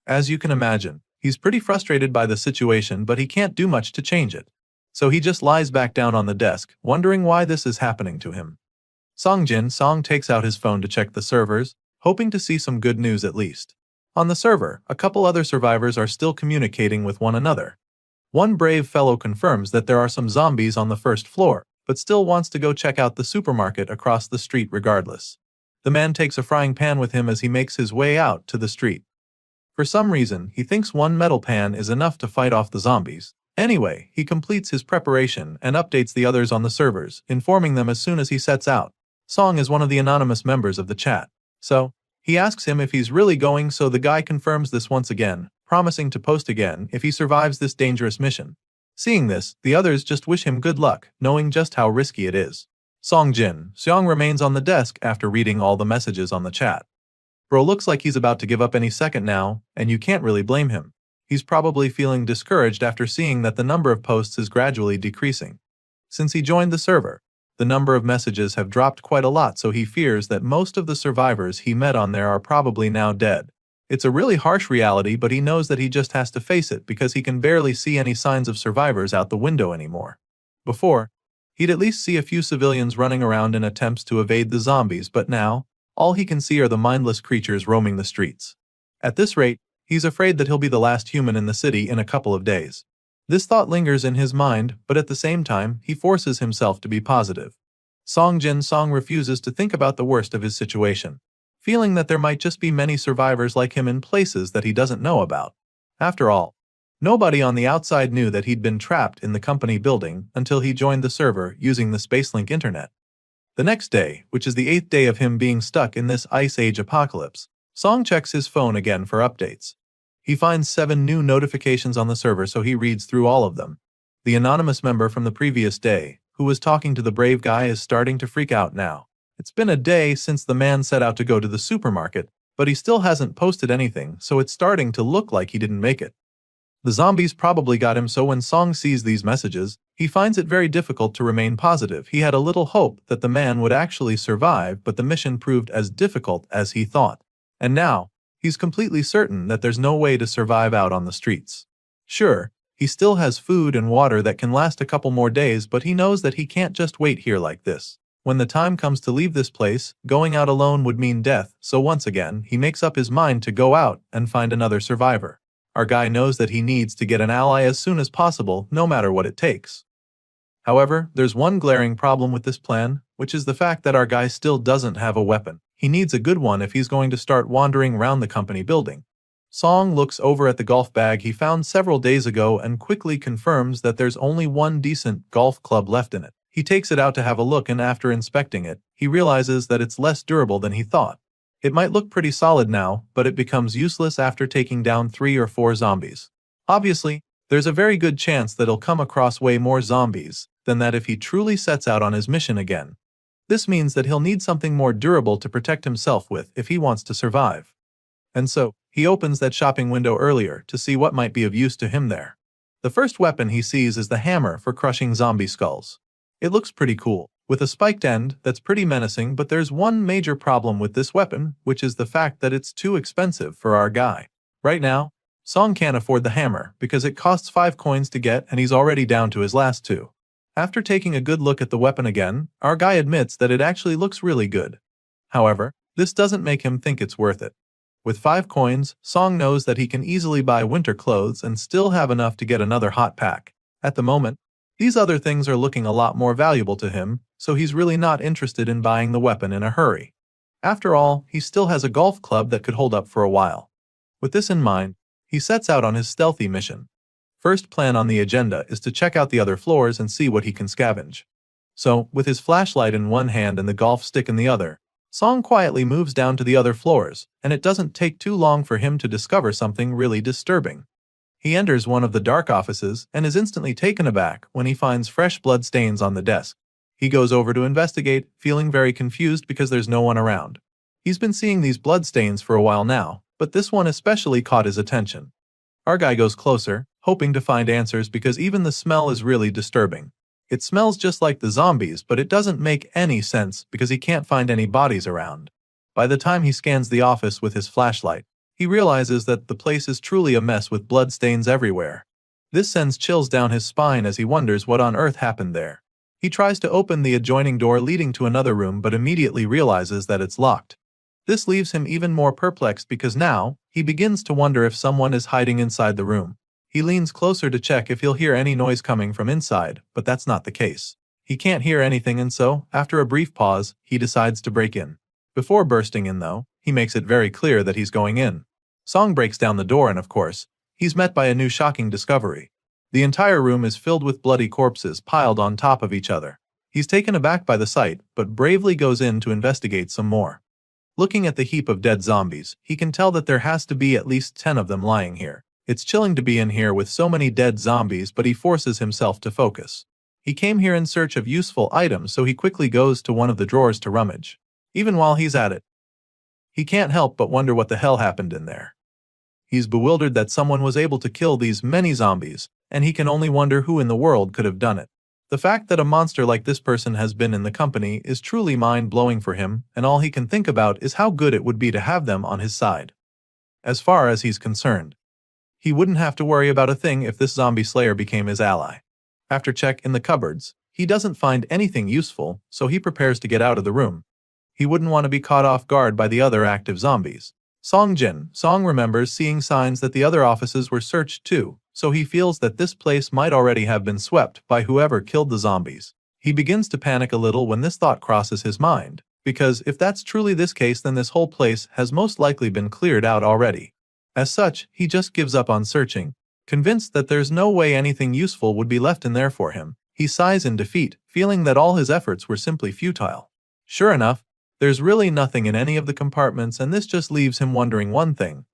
A: As you can imagine, he's pretty frustrated by the situation, but he can't do much to change it. So he just lies back down on the desk, wondering why this is happening to him. Song takes out his phone to check the servers, hoping to see some good news at least. On the server, a couple other survivors are still communicating with one another. One brave fellow confirms that there are some zombies on the first floor, but still wants to go check out the supermarket across the street regardless. The man takes a frying pan with him as he makes his way out to the street. For some reason, he thinks one metal pan is enough to fight off the zombies. Anyway, he completes his preparation and updates the others on the servers, informing them as soon as he sets out. Song is one of the anonymous members of the chat. So, he asks him if he's really going, so the guy confirms this once again, promising to post again if he survives this dangerous mission. Seeing this, the others just wish him good luck, knowing just how risky it is. Seong remains on the desk after reading all the messages on the chat. Bro looks like he's about to give up any second now, and you can't really blame him. He's probably feeling discouraged after seeing that the number of posts is gradually decreasing. Since he joined the server, the number of messages have dropped quite a lot, so he fears that most of the survivors he met on there are probably now dead. It's a really harsh reality, but he knows that he just has to face it because he can barely see any signs of survivors out the window anymore. Before, he'd at least see a few civilians running around in attempts to evade the zombies, but now, all he can see are the mindless creatures roaming the streets. At this rate, he's afraid that he'll be the last human in the city in a couple of days. This thought lingers in his mind, but at the same time, he forces himself to be positive. Song refuses to think about the worst of his situation, feeling that there might just be many survivors like him in places that he doesn't know about. After all, nobody on the outside knew that he'd been trapped in the company building until he joined the server using the Spacelink internet. The next day, which is the 8th day of him being stuck in this Ice Age apocalypse, Song checks his phone again for updates. He finds 7 new notifications on the server, so he reads through all of them. The anonymous member from the previous day, who was talking to the brave guy, is starting to freak out now. It's been a day since the man set out to go to the supermarket, but he still hasn't posted anything, so it's starting to look like he didn't make it. The zombies probably got him, so when Song sees these messages, he finds it very difficult to remain positive. He had a little hope that the man would actually survive, but the mission proved as difficult as he thought. And now, he's completely certain that there's no way to survive out on the streets. Sure, he still has food and water that can last a couple more days, but he knows that he can't just wait here like this. When the time comes to leave this place, going out alone would mean death, so once again, he makes up his mind to go out and find another survivor. Our guy knows that he needs to get an ally as soon as possible, no matter what it takes. However, there's one glaring problem with this plan, which is the fact that our guy still doesn't have a weapon. He needs a good one if he's going to start wandering around the company building. Song looks over at the golf bag he found several days ago and quickly confirms that there's only one decent golf club left in it. He takes it out to have a look, and after inspecting it, he realizes that it's less durable than he thought. It might look pretty solid now, but it becomes useless after taking down 3 or 4 zombies. Obviously, there's a very good chance that he'll come across way more zombies than that if he truly sets out on his mission again. This means that he'll need something more durable to protect himself with if he wants to survive. And so, he opens that shopping window earlier to see what might be of use to him there. The first weapon he sees is the hammer for crushing zombie skulls. It looks pretty cool, with a spiked end that's pretty menacing, but there's one major problem with this weapon, which is the fact that it's too expensive for our guy. Right now, Song can't afford the hammer because it costs 5 coins to get and he's already down to his last 2. After taking a good look at the weapon again, our guy admits that it actually looks really good. However, this doesn't make him think it's worth it. With 5 coins, Song knows that he can easily buy winter clothes and still have enough to get another hot pack. At the moment, these other things are looking a lot more valuable to him, so he's really not interested in buying the weapon in a hurry. After all, he still has a golf club that could hold up for a while. With this in mind, he sets out on his stealthy mission. First plan on the agenda is to check out the other floors and see what he can scavenge. So, with his flashlight in one hand and the golf stick in the other, Song quietly moves down to the other floors, and it doesn't take too long for him to discover something really disturbing. He enters one of the dark offices and is instantly taken aback when he finds fresh blood stains on the desk. He goes over to investigate, feeling very confused because there's no one around. He's been seeing these blood stains for a while now, but this one especially caught his attention. Our guy goes closer, hoping to find answers because even the smell is really disturbing. It smells just like the zombies, but it doesn't make any sense because he can't find any bodies around. By the time he scans the office with his flashlight, he realizes that the place is truly a mess with bloodstains everywhere. This sends chills down his spine as he wonders what on earth happened there. He tries to open the adjoining door leading to another room but immediately realizes that it's locked. This leaves him even more perplexed because now, he begins to wonder if someone is hiding inside the room. He leans closer to check if he'll hear any noise coming from inside, but that's not the case. He can't hear anything and so, after a brief pause, he decides to break in. Before bursting in though, he makes it very clear that he's going in. Song breaks down the door and of course, he's met by a new shocking discovery. The entire room is filled with bloody corpses piled on top of each other. He's taken aback by the sight, but bravely goes in to investigate some more. Looking at the heap of dead zombies, he can tell that there has to be at least 10 of them lying here. It's chilling to be in here with so many dead zombies, but he forces himself to focus. He came here in search of useful items, so he quickly goes to one of the drawers to rummage. Even while he's at it, he can't help but wonder what the hell happened in there. He's bewildered that someone was able to kill these many zombies, and he can only wonder who in the world could have done it. The fact that a monster like this person has been in the company is truly mind-blowing for him, and all he can think about is how good it would be to have them on his side. As far as he's concerned, he wouldn't have to worry about a thing if this zombie slayer became his ally. After check in the cupboards, he doesn't find anything useful, so he prepares to get out of the room. He wouldn't want to be caught off guard by the other active zombies. Song remembers seeing signs that the other offices were searched too, so he feels that this place might already have been swept by whoever killed the zombies. He begins to panic a little when this thought crosses his mind, because if that's truly this case then this whole place has most likely been cleared out already. As such, he just gives up on searching. Convinced that there's no way anything useful would be left in there for him, he sighs in defeat, feeling that all his efforts were simply futile. Sure enough, there's really nothing in any of the compartments, and this just leaves him wondering one thing.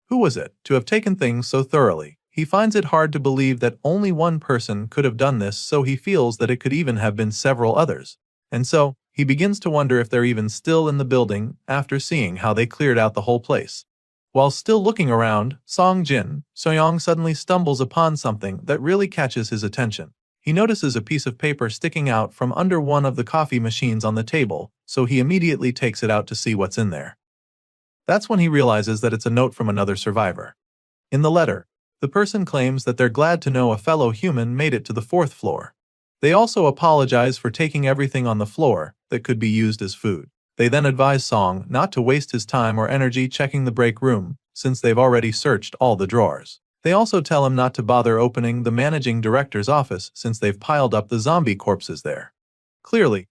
A: Who was it to have taken things so thoroughly? He finds it hard to believe that only one person could have done this, so he feels that it could even have been several others. And so, he begins to wonder if they're even still in the building after seeing how they cleared out the whole place. While still looking around, Soyoung suddenly stumbles upon something that really catches his attention. He notices a piece of paper sticking out from under one of the coffee machines on the table, so he immediately takes it out to see what's in there. That's when he realizes that it's a note from another survivor. In the letter, the person claims that they're glad to know a fellow human made it to the 4th floor. They also apologize for taking everything on the floor that could be used as food. They then advise Song not to waste his time or energy checking the break room, since they've already searched all the drawers. They also tell him not to bother opening the managing director's office since they've piled up the zombie corpses there. Clearly,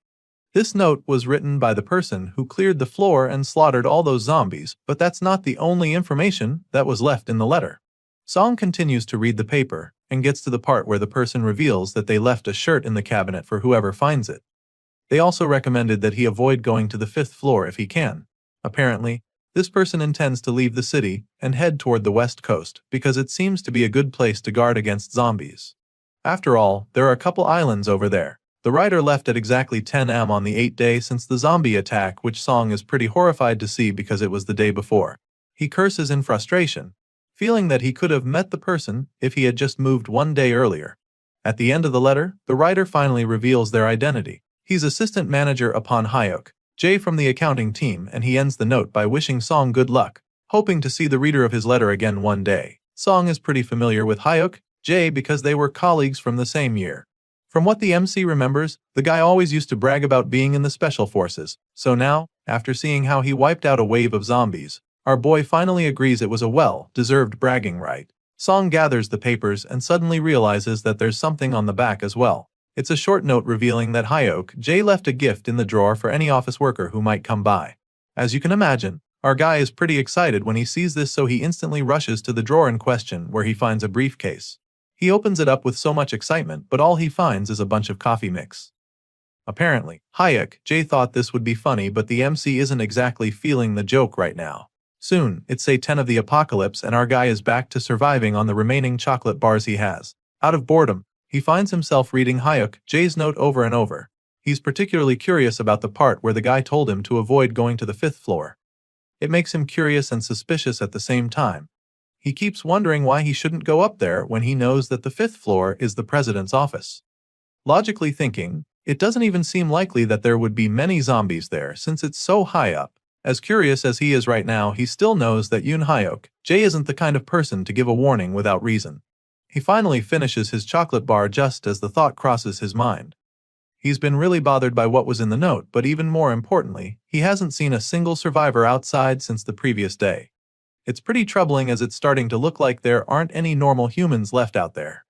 A: this note was written by the person who cleared the floor and slaughtered all those zombies, but that's not the only information that was left in the letter. Song continues to read the paper and gets to the part where the person reveals that they left a shirt in the cabinet for whoever finds it. They also recommended that he avoid going to the 5th floor if he can. Apparently, this person intends to leave the city and head toward the west coast because it seems to be a good place to guard against zombies. After all, there are a couple islands over there. The writer left at exactly 10 am on the 8th day since the zombie attack, which Song is pretty horrified to see because it was the day before. He curses in frustration, feeling that he could have met the person if he had just moved one day earlier. At the end of the letter, the writer finally reveals their identity. He's assistant manager upon Hyuk, Jay from the accounting team, and he ends the note by wishing Song good luck, hoping to see the reader of his letter again one day. Song is pretty familiar with Hyuk, Jay because they were colleagues from the same year. From what the MC remembers, the guy always used to brag about being in the special forces, so now, after seeing how he wiped out a wave of zombies, our boy finally agrees it was a well-deserved bragging right. Song gathers the papers and suddenly realizes that there's something on the back as well. It's a short note revealing that Hyuk Jay left a gift in the drawer for any office worker who might come by. As you can imagine, our guy is pretty excited when he sees this, so he instantly rushes to the drawer in question where he finds a briefcase. He opens it up with so much excitement, but all he finds is a bunch of coffee mix. Apparently, Hyuk Jay thought this would be funny, but the MC isn't exactly feeling the joke right now. Soon, it's day 10 of the apocalypse and our guy is back to surviving on the remaining chocolate bars he has. Out of boredom, he finds himself reading Hyuk Jay's note over and over. He's particularly curious about the part where the guy told him to avoid going to the 5th floor. It makes him curious and suspicious at the same time. He keeps wondering why he shouldn't go up there when he knows that the 5th floor is the president's office. Logically thinking, it doesn't even seem likely that there would be many zombies there since it's so high up. As curious as he is right now, he still knows that Yoon Hyuk Jae isn't the kind of person to give a warning without reason. He finally finishes his chocolate bar just as the thought crosses his mind. He's been really bothered by what was in the note, but even more importantly, he hasn't seen a single survivor outside since the previous day. It's pretty troubling as it's starting to look like there aren't any normal humans left out there.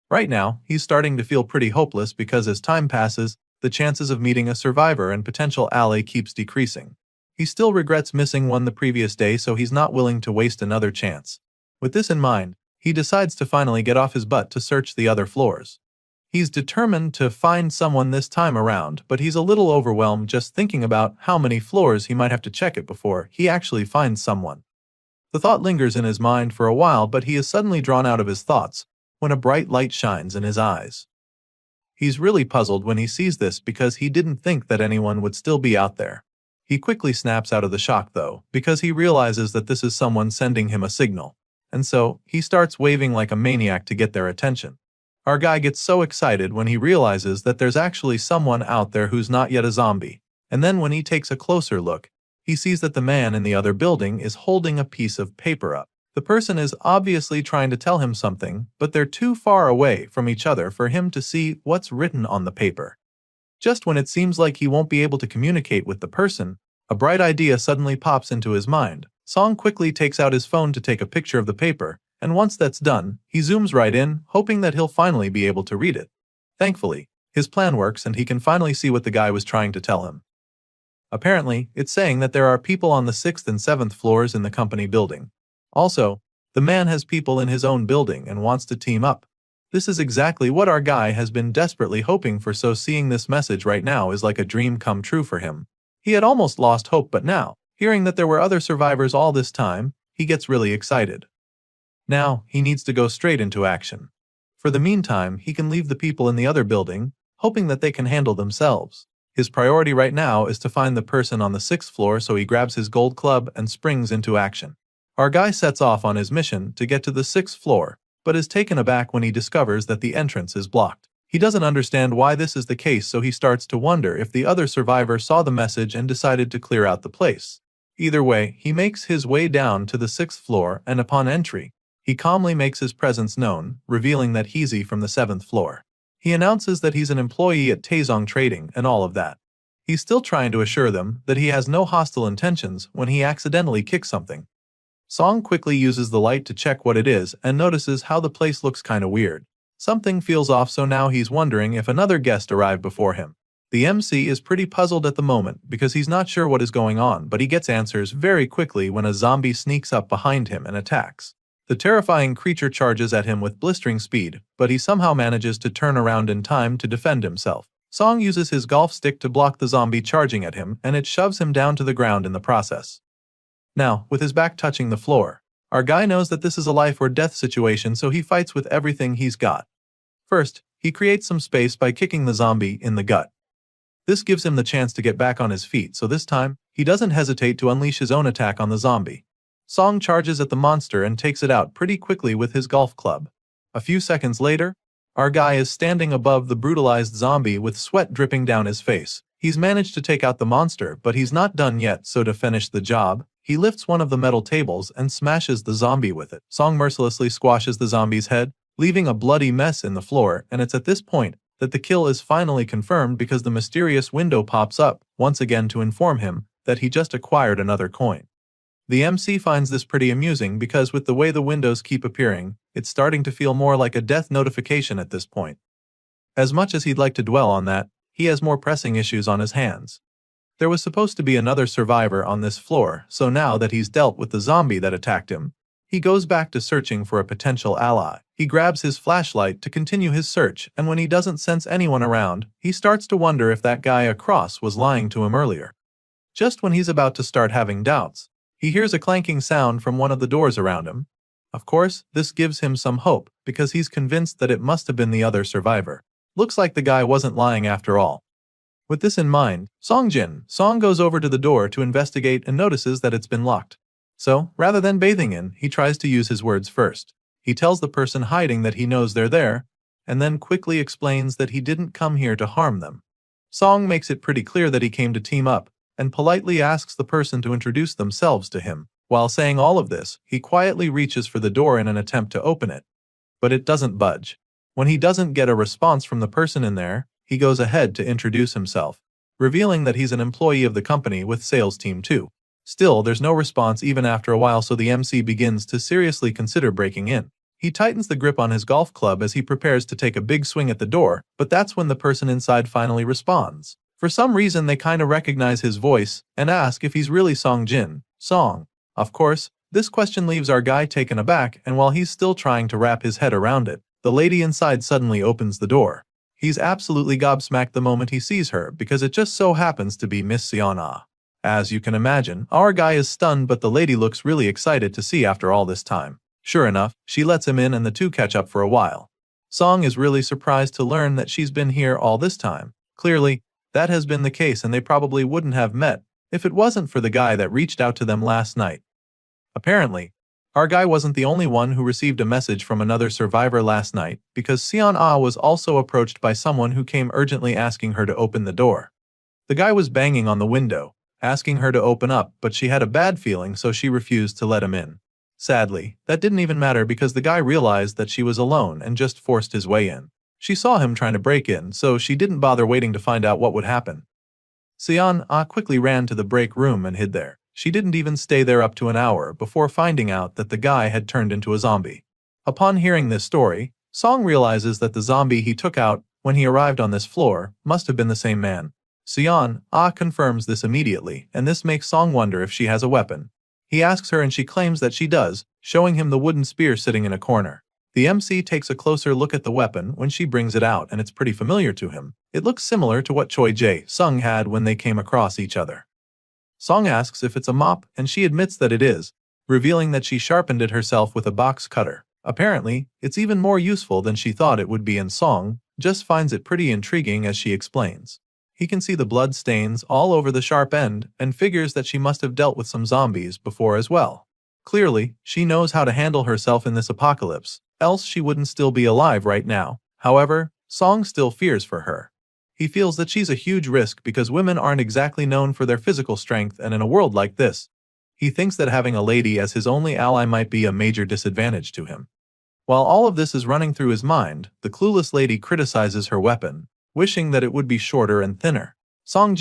A: Right now, he's starting to feel pretty hopeless because as time passes, the chances of meeting a survivor and potential ally keeps decreasing. He still regrets missing one the previous day, so he's not willing to waste another chance. With this in mind, he decides to finally get off his butt to search the other floors. He's determined to find someone this time around, but he's a little overwhelmed just thinking about how many floors he might have to check it before he actually finds someone. The thought lingers in his mind for a while, but he is suddenly drawn out of his thoughts when a bright light shines in his eyes. He's really puzzled when he sees this because he didn't think that anyone would still be out there. He quickly snaps out of the shock though, because he realizes that this is someone sending him a signal, and so he starts waving like a maniac to get their attention. Our guy gets so excited when he realizes that there's actually someone out there who's not yet a zombie, and then when he takes a closer look, he sees that the man in the other building is holding a piece of paper up. The person is obviously trying to tell him something, but they're too far away from each other for him to see what's written on the paper. Just when it seems like he won't be able to communicate with the person, a bright idea suddenly pops into his mind. Song quickly takes out his phone to take a picture of the paper, and once that's done, he zooms right in, hoping that he'll finally be able to read it. Thankfully, his plan works and he can finally see what the guy was trying to tell him. Apparently, it's saying that there are people on the 6th and 7th floors in the company building. Also, the man has people in his own building and wants to team up. This is exactly what our guy has been desperately hoping for, so seeing this message right now is like a dream come true for him. He had almost lost hope, but now, hearing that there were other survivors all this time, he gets really excited. Now, he needs to go straight into action. For the meantime, he can leave the people in the other building, hoping that they can handle themselves. His priority right now is to find the person on the 6th floor, so he grabs his gold club and springs into action. Our guy sets off on his mission to get to the 6th floor, but is taken aback when he discovers that the entrance is blocked. He doesn't understand why this is the case, so he starts to wonder if the other survivor saw the message and decided to clear out the place. Either way, he makes his way down to the 6th floor, and upon entry, he calmly makes his presence known, revealing that he's from the 7th floor. He announces that he's an employee at Taezong Trading and all of that. He's still trying to assure them that he has no hostile intentions when he accidentally kicks something. Song quickly uses the light to check what it is and notices how the place looks kinda weird. Something feels off, so now he's wondering if another guest arrived before him. The MC is pretty puzzled at the moment because he's not sure what is going on, but he gets answers very quickly when a zombie sneaks up behind him and attacks. The terrifying creature charges at him with blistering speed, but he somehow manages to turn around in time to defend himself. Song uses his golf stick to block the zombie charging at him, and it shoves him down to the ground in the process. Now, with his back touching the floor, our guy knows that this is a life or death situation, so he fights with everything he's got. First, he creates some space by kicking the zombie in the gut. This gives him the chance to get back on his feet, so this time, he doesn't hesitate to unleash his own attack on the zombie. Song charges at the monster and takes it out pretty quickly with his golf club. A few seconds later, our guy is standing above the brutalized zombie with sweat dripping down his face. He's managed to take out the monster, but he's not done yet, so to finish the job, he lifts one of the metal tables and smashes the zombie with it. Song mercilessly squashes the zombie's head, leaving a bloody mess in the floor, and it's at this point that the kill is finally confirmed because the mysterious window pops up once again to inform him that he just acquired another coin. The MC finds this pretty amusing because with the way the windows keep appearing, it's starting to feel more like a death notification at this point. As much as he'd like to dwell on that, he has more pressing issues on his hands. There was supposed to be another survivor on this floor, so now that he's dealt with the zombie that attacked him, he goes back to searching for a potential ally. He grabs his flashlight to continue his search, and when he doesn't sense anyone around, he starts to wonder if that guy across was lying to him earlier. Just when he's about to start having doubts, he hears a clanking sound from one of the doors around him. Of course, this gives him some hope, because he's convinced that it must have been the other survivor. Looks like the guy wasn't lying after all. With this in mind, Song goes over to the door to investigate and notices that it's been locked. So, rather than bathing in, he tries to use his words first. He tells the person hiding that he knows they're there, and then quickly explains that he didn't come here to harm them. Song makes it pretty clear that he came to team up, and politely asks the person to introduce themselves to him. While saying all of this, he quietly reaches for the door in an attempt to open it. But it doesn't budge. When he doesn't get a response from the person in there, he goes ahead to introduce himself, revealing that he's an employee of the company with sales team 2. Still, there's no response even after a while, so the MC begins to seriously consider breaking in. He tightens the grip on his golf club as he prepares to take a big swing at the door, but that's when the person inside finally responds. For some reason, they kinda recognize his voice and ask if he's really Song Jin. Song. Of course, this question leaves our guy taken aback, and while he's still trying to wrap his head around it, the lady inside suddenly opens the door. He's absolutely gobsmacked the moment he sees her, because it just so happens to be Miss Seon-ah. As you can imagine, our guy is stunned, but the lady looks really excited to see after all this time. Sure enough, she lets him in and the two catch up for a while. Song is really surprised to learn that she's been here all this time. Clearly, that has been the case, and they probably wouldn't have met if it wasn't for the guy that reached out to them last night. Apparently, our guy wasn't the only one who received a message from another survivor last night, because Seon-ah was also approached by someone who came urgently asking her to open the door. The guy was banging on the window, asking her to open up, but she had a bad feeling, so she refused to let him in. Sadly, that didn't even matter because the guy realized that she was alone and just forced his way in. She saw him trying to break in, so she didn't bother waiting to find out what would happen. Seon-ah quickly ran to the break room and hid there. She didn't even stay there up to an hour before finding out that the guy had turned into a zombie. Upon hearing this story, Song realizes that the zombie he took out when he arrived on this floor must have been the same man. Seon-ah confirms this immediately, and this makes Song wonder if she has a weapon. He asks her and she claims that she does, showing him the wooden spear sitting in a corner. The MC takes a closer look at the weapon when she brings it out, and it's pretty familiar to him. It looks similar to what Choi Jae-sung had when they came across each other. Song asks if it's a mop, and she admits that it is, revealing that she sharpened it herself with a box cutter. Apparently, it's even more useful than she thought it would be, and Song just finds it pretty intriguing as she explains. He can see the blood stains all over the sharp end and figures that she must have dealt with some zombies before as well. Clearly, she knows how to handle herself in this apocalypse, else she wouldn't still be alive right now. However, Song still fears for her. He feels that she's a huge risk because women aren't exactly known for their physical strength, and in a world like this, he thinks that having a lady as his only ally might be a major disadvantage to him. While all of this is running through his mind, the clueless lady criticizes her weapon, wishing that it would be shorter and thinner. Song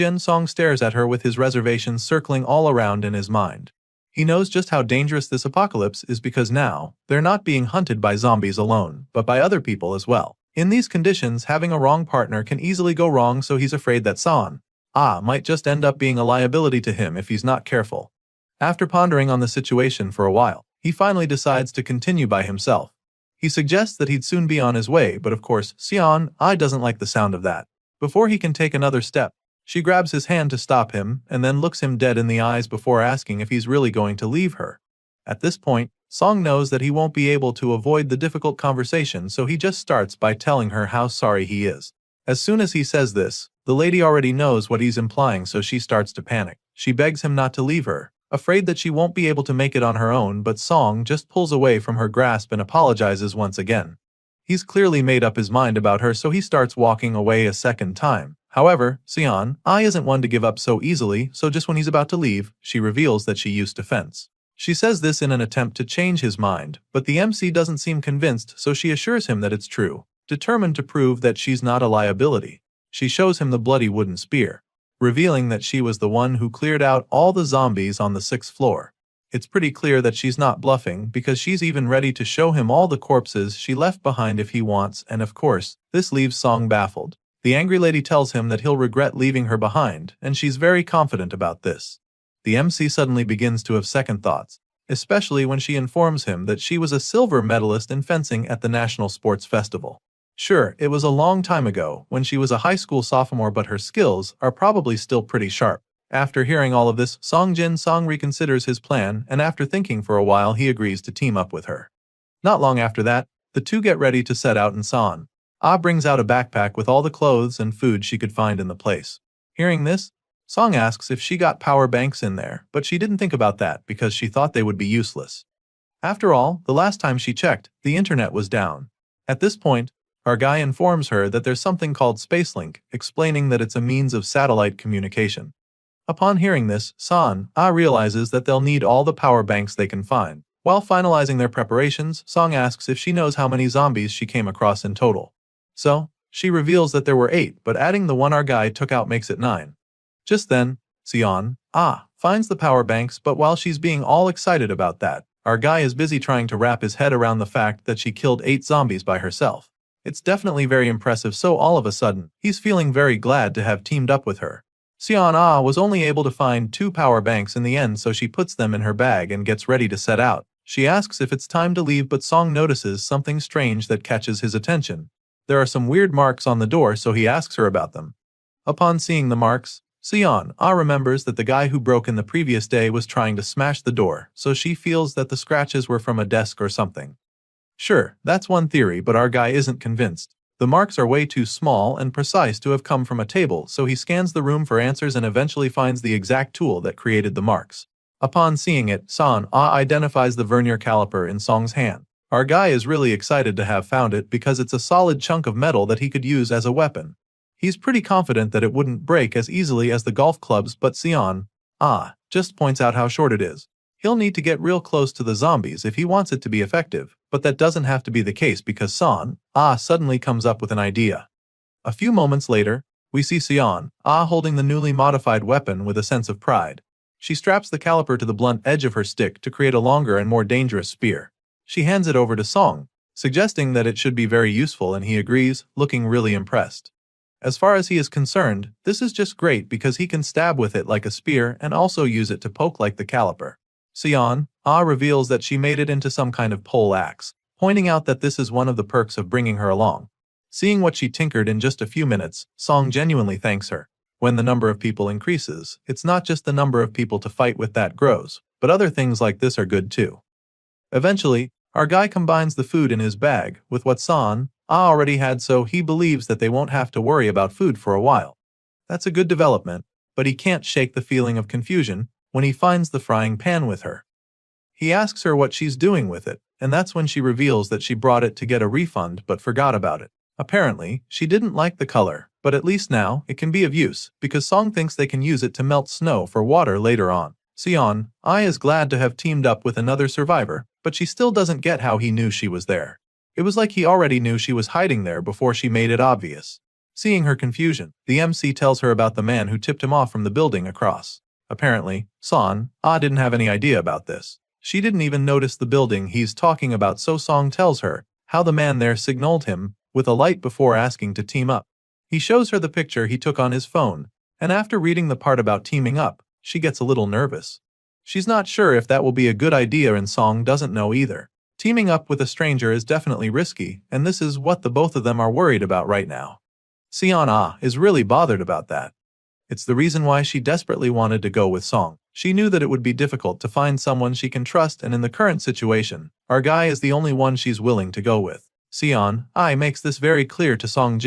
A: stares at her with his reservations circling all around in his mind. He knows just how dangerous this apocalypse is because now, they're not being hunted by zombies alone, but by other people as well. In these conditions, having a wrong partner can easily go wrong, so he's afraid that Seon-ah might just end up being a liability to him if he's not careful. After pondering on the situation for a while, he finally decides to continue by himself. He suggests that he'd soon be on his way, but of course, Seon-ah doesn't like the sound of that. Before he can take another step, she grabs his hand to stop him and then looks him dead in the eyes before asking if he's really going to leave her. At this point, Song knows that he won't be able to avoid the difficult conversation, so he just starts by telling her how sorry he is. As soon as he says this, the lady already knows what he's implying, so she starts to panic. She begs him not to leave her, afraid that she won't be able to make it on her own, but Song just pulls away from her grasp and apologizes once again. He's clearly made up his mind about her, so he starts walking away a second time. However, Seon-ah isn't one to give up so easily, so just when he's about to leave, she reveals that she used to fence. She says this in an attempt to change his mind, but the MC doesn't seem convinced, so she assures him that it's true. Determined to prove that she's not a liability, she shows him the bloody wooden spear, revealing that she was the one who cleared out all the zombies on the 6th floor. It's pretty clear that she's not bluffing because she's even ready to show him all the corpses she left behind if he wants, and of course, this leaves Song baffled. The angry lady tells him that he'll regret leaving her behind, and she's very confident about this. The MC suddenly begins to have second thoughts, especially when she informs him that she was a silver medalist in fencing at the National Sports Festival. Sure, it was a long time ago when she was a high school sophomore, but her skills are probably still pretty sharp. After hearing all of this, Song reconsiders his plan, and after thinking for a while, he agrees to team up with her. Not long after that, the two get ready to set out, and Seon-ah brings out a backpack with all the clothes and food she could find in the place. Hearing this, Song asks if she got power banks in there, but she didn't think about that because she thought they would be useless. After all, the last time she checked, the internet was down. At this point, our guy informs her that there's something called Spacelink, explaining that it's a means of satellite communication. Upon hearing this, San realizes that they'll need all the power banks they can find. While finalizing their preparations, Song asks if she knows how many zombies she came across in total. So, she reveals that there were 8, but adding the one our guy took out makes it 9. Just then, Sion finds the power banks, but while she's being all excited about that, our guy is busy trying to wrap his head around the fact that she killed 8 zombies by herself. It's definitely very impressive, so all of a sudden, he's feeling very glad to have teamed up with her. Sion was only able to find 2 power banks in the end, so she puts them in her bag and gets ready to set out. She asks if it's time to leave, but Song notices something strange that catches his attention. There are some weird marks on the door, so he asks her about them. Upon seeing the marks, Sion remembers that the guy who broke in the previous day was trying to smash the door, so she feels that the scratches were from a desk or something. Sure, that's one theory, but our guy isn't convinced. The marks are way too small and precise to have come from a table, so he scans the room for answers and eventually finds the exact tool that created the marks. Upon seeing it, San identifies the vernier caliper in Song's hand. Our guy is really excited to have found it because it's a solid chunk of metal that he could use as a weapon. He's pretty confident that it wouldn't break as easily as the golf clubs, but Sion just points out how short it is. He'll need to get real close to the zombies if he wants it to be effective, but that doesn't have to be the case because San suddenly comes up with an idea. A few moments later, we see Sion holding the newly modified weapon with a sense of pride. She straps the caliper to the blunt edge of her stick to create a longer and more dangerous spear. She hands it over to Song, suggesting that it should be very useful, and he agrees, looking really impressed. As far as he is concerned, this is just great because he can stab with it like a spear and also use it to poke like the caliper. Sion reveals that she made it into some kind of pole axe, pointing out that this is one of the perks of bringing her along. Seeing what she tinkered in just a few minutes, Song genuinely thanks her. When the number of people increases, it's not just the number of people to fight with that grows, but other things like this are good too. Eventually, our guy combines the food in his bag with what San already had, so he believes that they won't have to worry about food for a while. That's a good development, but he can't shake the feeling of confusion when he finds the frying pan with her. He asks her what she's doing with it, and that's when she reveals that she brought it to get a refund but forgot about it. Apparently, she didn't like the color, but at least now it can be of use because Song thinks they can use it to melt snow for water later on. Sion is glad to have teamed up with another survivor, but she still doesn't get how he knew she was there. It was like he already knew she was hiding there before she made it obvious. Seeing her confusion, the MC tells her about the man who tipped him off from the building across. Apparently, San didn't have any idea about this. She didn't even notice the building he's talking about, so Song tells her how the man there signaled him with a light before asking to team up. He shows her the picture he took on his phone, and after reading the part about teaming up, she gets a little nervous. She's not sure if that will be a good idea, and Song doesn't know either. Teaming up with a stranger is definitely risky, and this is what the both of them are worried about right now. Sion is really bothered about that. It's the reason why she desperately wanted to go with Song. She knew that it would be difficult to find someone she can trust, and in the current situation, our guy is the only one she's willing to go with. Sion makes this very clear to Song,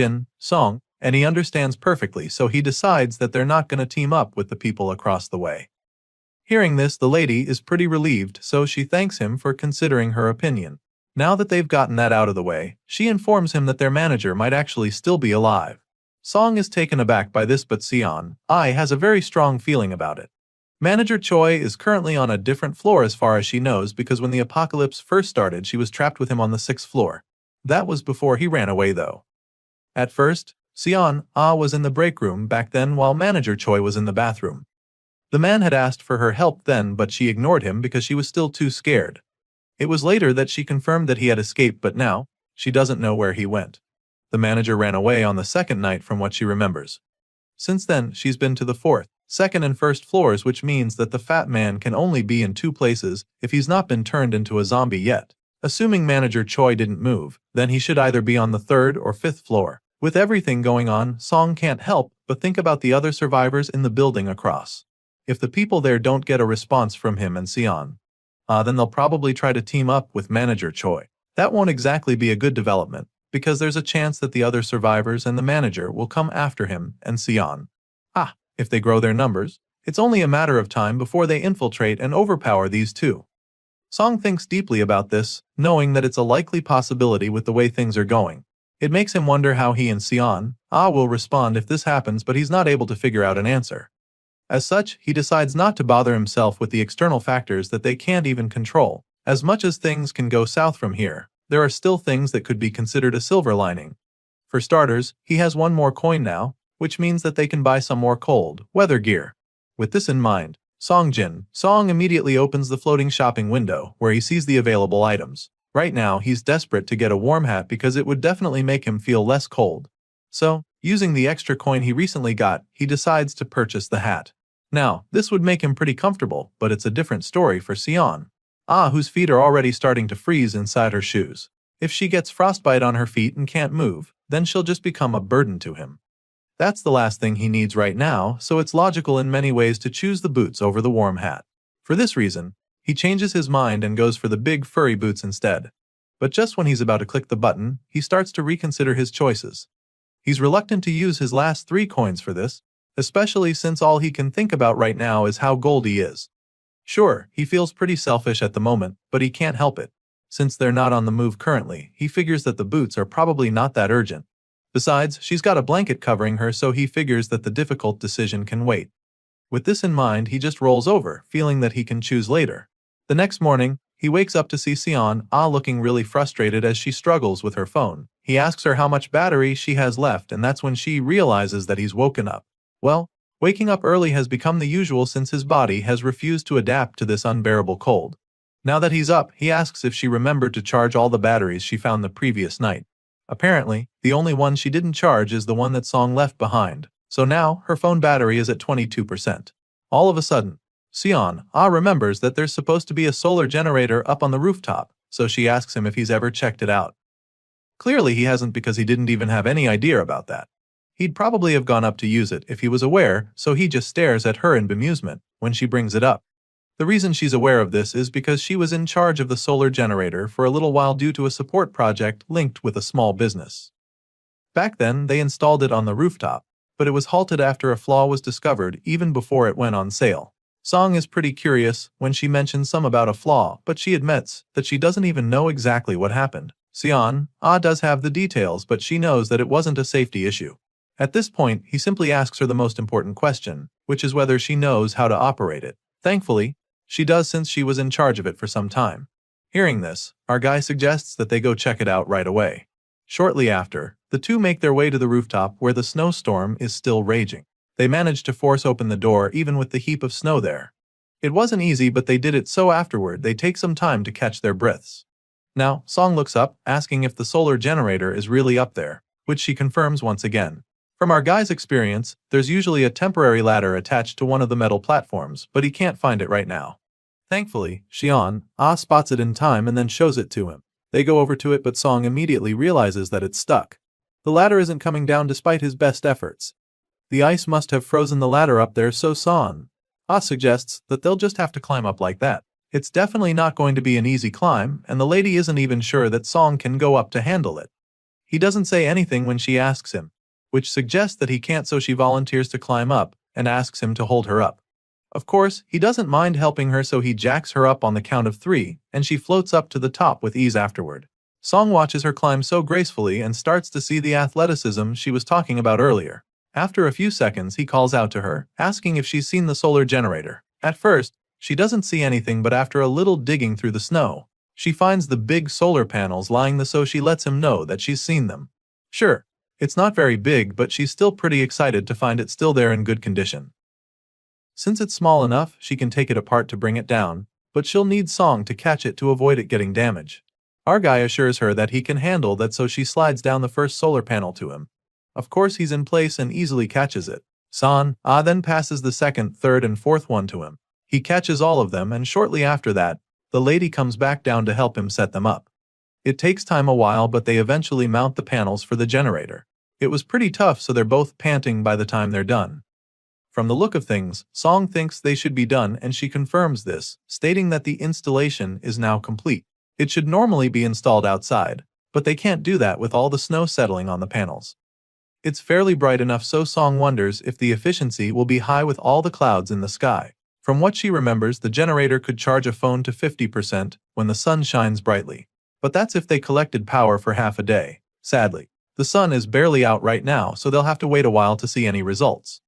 A: and he understands perfectly, so he decides that they're not going to team up with the people across the way. Hearing this, the lady is pretty relieved, so she thanks him for considering her opinion. Now that they've gotten that out of the way, she informs him that their manager might actually still be alive. Song is taken aback by this, but Sion has a very strong feeling about it. Manager Choi is currently on a different floor as far as she knows, because when the apocalypse first started, she was trapped with him on the 6th floor. That was before he ran away though. At first, Sion was in the break room back then while Manager Choi was in the bathroom. The man had asked for her help then, but she ignored him because she was still too scared. It was later that she confirmed that he had escaped, but now, she doesn't know where he went. The manager ran away on the 2nd night from what she remembers. Since then, she's been to the 4th, 2nd and 1st floors, which means that the fat man can only be in 2 places if he's not been turned into a zombie yet. Assuming Manager Choi didn't move, then he should either be on the 3rd or 5th floor. With everything going on, Song can't help but think about the other survivors in the building across. If the people there don't get a response from him and Sion, then they'll probably try to team up with Manager Choi. That won't exactly be a good development, because there's a chance that the other survivors and the manager will come after him and Sion. If they grow their numbers, it's only a matter of time before they infiltrate and overpower these two. Song thinks deeply about this, knowing that it's a likely possibility with the way things are going. It makes him wonder how he and Sion will respond if this happens, but he's not able to figure out an answer. As such, he decides not to bother himself with the external factors that they can't even control. As much as things can go south from here, there are still things that could be considered a silver lining. For starters, he has one more coin now, which means that they can buy some more cold weather gear. With this in mind, Song immediately opens the floating shopping window, where he sees the available items. Right now, he's desperate to get a warm hat because it would definitely make him feel less cold. So, using the extra coin he recently got, he decides to purchase the hat. Now, this would make him pretty comfortable, but it's a different story for Sion, whose feet are already starting to freeze inside her shoes. If she gets frostbite on her feet and can't move, then she'll just become a burden to him. That's the last thing he needs right now, so it's logical in many ways to choose the boots over the warm hat. For this reason, he changes his mind and goes for the big furry boots instead. But just when he's about to click the button, he starts to reconsider his choices. He's reluctant to use his last 3 coins for this, especially since all he can think about right now is how gold he is. Sure, he feels pretty selfish at the moment, but he can't help it. Since they're not on the move currently, he figures that the boots are probably not that urgent. Besides, she's got a blanket covering her, so he figures that the difficult decision can wait. With this in mind, he just rolls over, feeling that he can choose later. The next morning, he wakes up to see Sion looking really frustrated as she struggles with her phone. He asks her how much battery she has left, and that's when she realizes that he's woken up. Well, waking up early has become the usual since his body has refused to adapt to this unbearable cold. Now that he's up, he asks if she remembered to charge all the batteries she found the previous night. Apparently, the only one she didn't charge is the one that Song left behind, so now her phone battery is at 22%. All of a sudden, Sion remembers that there's supposed to be a solar generator up on the rooftop, so she asks him if he's ever checked it out. Clearly he hasn't, because he didn't even have any idea about that. He'd probably have gone up to use it if he was aware, so he just stares at her in bemusement when she brings it up. The reason she's aware of this is because she was in charge of the solar generator for a little while due to a support project linked with a small business. Back then, they installed it on the rooftop, but it was halted after a flaw was discovered even before it went on sale. Song is pretty curious when she mentions some about a flaw, but she admits that she doesn't even know exactly what happened. Sion does have the details, but she knows that it wasn't a safety issue. At this point, he simply asks her the most important question, which is whether she knows how to operate it. Thankfully, she does, since she was in charge of it for some time. Hearing this, our guy suggests that they go check it out right away. Shortly after, the two make their way to the rooftop where the snowstorm is still raging. They manage to force open the door even with the heap of snow there. It wasn't easy, but they did it, so afterward they take some time to catch their breaths. Now, Song looks up, asking if the solar generator is really up there, which she confirms once again. From our guy's experience, there's usually a temporary ladder attached to one of the metal platforms, but he can't find it right now. Thankfully, Xian spots it in time and then shows it to him. They go over to it, but Song immediately realizes that it's stuck. The ladder isn't coming down despite his best efforts. The ice must have frozen the ladder up there, so Song suggests that they'll just have to climb up like that. It's definitely not going to be an easy climb, and the lady isn't even sure that Song can go up to handle it. He doesn't say anything when she asks him, which suggests that he can't, so she volunteers to climb up and asks him to hold her up. Of course, he doesn't mind helping her, so he jacks her up on the count of 3, and she floats up to the top with ease afterward. Song watches her climb so gracefully and starts to see the athleticism she was talking about earlier. After a few seconds, he calls out to her, asking if she's seen the solar generator. At first, she doesn't see anything, but after a little digging through the snow, she finds the big solar panels lying there, so she lets him know that she's seen them. Sure, it's not very big, but she's still pretty excited to find it still there in good condition. Since it's small enough, she can take it apart to bring it down, but she'll need Song to catch it to avoid it getting damaged. Our guy assures her that he can handle that, so she slides down the first solar panel to him. Of course, he's in place and easily catches it. Song then passes the second, third, and fourth one to him. He catches all of them, and shortly after that, the lady comes back down to help him set them up. It takes time a while, but they eventually mount the panels for the generator. It was pretty tough, so they're both panting by the time they're done. From the look of things, Song thinks they should be done, and she confirms this, stating that the installation is now complete. It should normally be installed outside, but they can't do that with all the snow settling on the panels. It's fairly bright enough so Song wonders if the efficiency will be high with all the clouds in the sky. From what she remembers, the generator could charge a phone to 50% when the sun shines brightly. But that's if they collected power for half a day. Sadly, the sun is barely out right now, so they'll have to wait a while to see any results.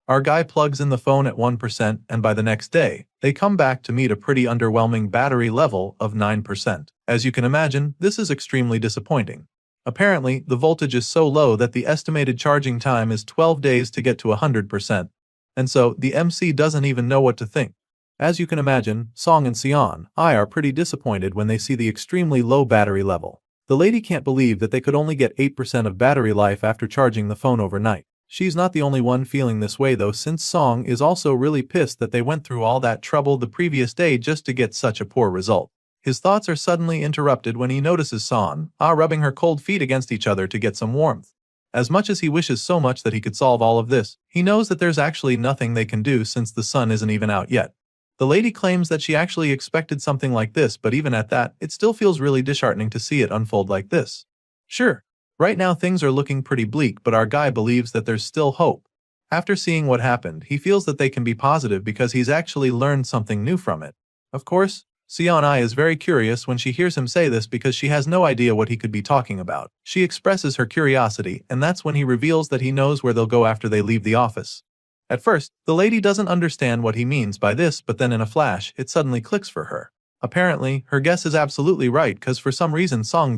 A: Our guy plugs in the phone at 1%, and by the next day, they come back to meet a pretty underwhelming battery level of 9%. As you can imagine, this is extremely disappointing. Apparently, the voltage is so low that the estimated charging time is 12 days to get to 100%. And so, the MC doesn't even know what to think. As you can imagine, Song and Sion are pretty disappointed when they see the extremely low battery level. The lady can't believe that they could only get 8% of battery life after charging the phone overnight. She's not the only one feeling this way though, since Song is also really pissed that they went through all that trouble the previous day just to get such a poor result. His thoughts are suddenly interrupted when he notices Son rubbing her cold feet against each other to get some warmth. As much as he wishes so much that he could solve all of this, he knows that there's actually nothing they can do since the sun isn't even out yet. The lady claims that she actually expected something like this, but even at that, it still feels really disheartening to see it unfold like this. Sure, right now things are looking pretty bleak, but our guy believes that there's still hope. After seeing what happened, he feels that they can be positive because he's actually learned something new from it. Of course, Sion is very curious when she hears him say this because she has no idea what he could be talking about. She expresses her curiosity, and that's when he reveals that he knows where they'll go after they leave the office. At first, the lady doesn't understand what he means by this, but then in a flash, it suddenly clicks for her. Apparently, her guess is absolutely right because for some reason Song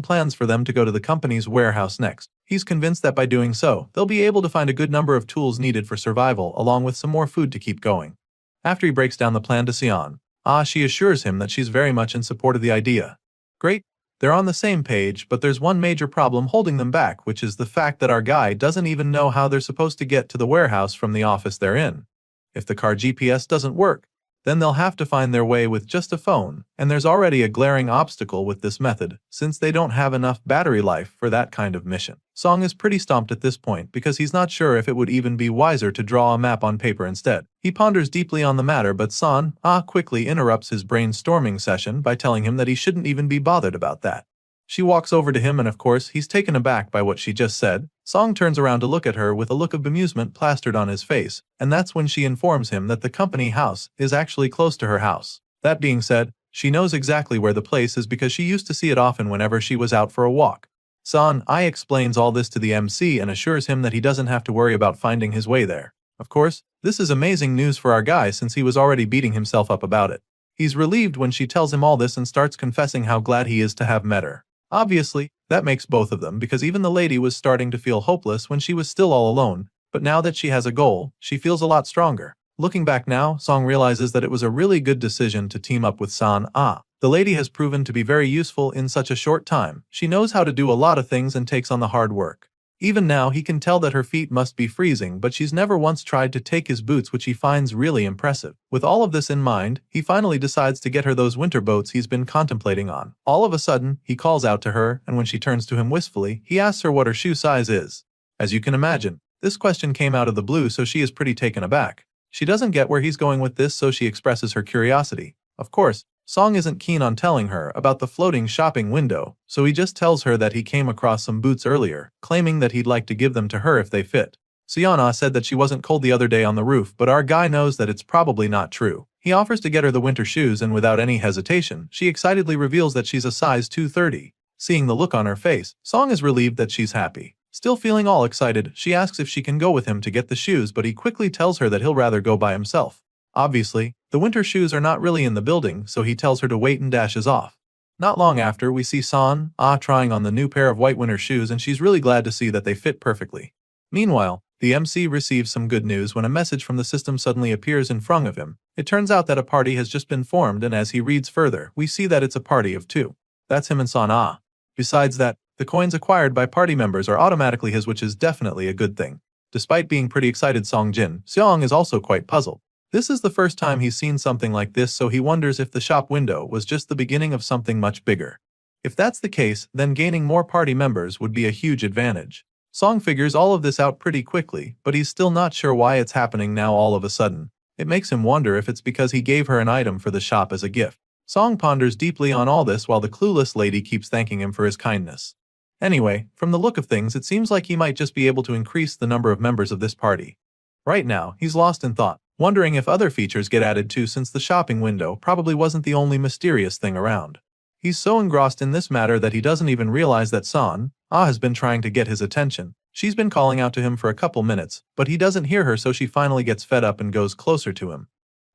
A: plans for them to go to the company's warehouse next. He's convinced that by doing so, they'll be able to find a good number of tools needed for survival along with some more food to keep going. After he breaks down the plan to Sion, she assures him that she's very much in support of the idea. Great, they're on the same page, but there's one major problem holding them back, which is the fact that our guy doesn't even know how they're supposed to get to the warehouse from the office they're in. If the car GPS doesn't work, then they'll have to find their way with just a phone, and there's already a glaring obstacle with this method, since they don't have enough battery life for that kind of mission. Song is pretty stumped at this point because he's not sure if it would even be wiser to draw a map on paper instead. He ponders deeply on the matter, but Son quickly interrupts his brainstorming session by telling him that he shouldn't even be bothered about that. She walks over to him and of course he's taken aback by what she just said. Song turns around to look at her with a look of bemusement plastered on his face, and that's when she informs him that the company house is actually close to her house. That being said, she knows exactly where the place is because she used to see it often whenever she was out for a walk. Son explains all this to the MC and assures him that he doesn't have to worry about finding his way there. Of course, this is amazing news for our guy since he was already beating himself up about it. He's relieved when she tells him all this and starts confessing how glad he is to have met her. Obviously, that makes both of them because even the lady was starting to feel hopeless when she was still all alone, but now that she has a goal, she feels a lot stronger. Looking back now, Song realizes that it was a really good decision to team up with San. The lady has proven to be very useful in such a short time. She knows how to do a lot of things and takes on the hard work. Even now, he can tell that her feet must be freezing, but she's never once tried to take his boots, which he finds really impressive. With all of this in mind, he finally decides to get her those winter boats he's been contemplating on. All of a sudden, he calls out to her, and when she turns to him wistfully, he asks her what her shoe size is. As you can imagine, this question came out of the blue, so she is pretty taken aback. She doesn't get where he's going with this, so she expresses her curiosity. Of course, Song isn't keen on telling her about the floating shopping window, so he just tells her that he came across some boots earlier, claiming that he'd like to give them to her if they fit. Siana said that she wasn't cold the other day on the roof, but our guy knows that it's probably not true. He offers to get her the winter shoes and without any hesitation, she excitedly reveals that she's a size 230. Seeing the look on her face, Song is relieved that she's happy. Still feeling all excited, she asks if she can go with him to get the shoes, but he quickly tells her that he'll rather go by himself. Obviously, the winter shoes are not really in the building, so he tells her to wait and dashes off. Not long after, we see San trying on the new pair of white winter shoes, and she's really glad to see that they fit perfectly. Meanwhile, the MC receives some good news when a message from the system suddenly appears in front of him. It turns out that a party has just been formed, and as he reads further, we see that it's a party of 2. That's him and San. Besides that, the coins acquired by party members are automatically his, which is definitely a good thing. Despite being pretty excited, Seong is also quite puzzled. This is the first time he's seen something like this, so he wonders if the shop window was just the beginning of something much bigger. If that's the case, then gaining more party members would be a huge advantage. Song figures all of this out pretty quickly, but he's still not sure why it's happening now all of a sudden. It makes him wonder if it's because he gave her an item for the shop as a gift. Song ponders deeply on all this while the clueless lady keeps thanking him for his kindness. Anyway, from the look of things, it seems like he might just be able to increase the number of members of this party. Right now, he's lost in thought, wondering if other features get added too, since the shopping window probably wasn't the only mysterious thing around. He's so engrossed in this matter that he doesn't even realize that San Ah has been trying to get his attention. She's been calling out to him for a couple minutes, but he doesn't hear her, so she finally gets fed up and goes closer to him.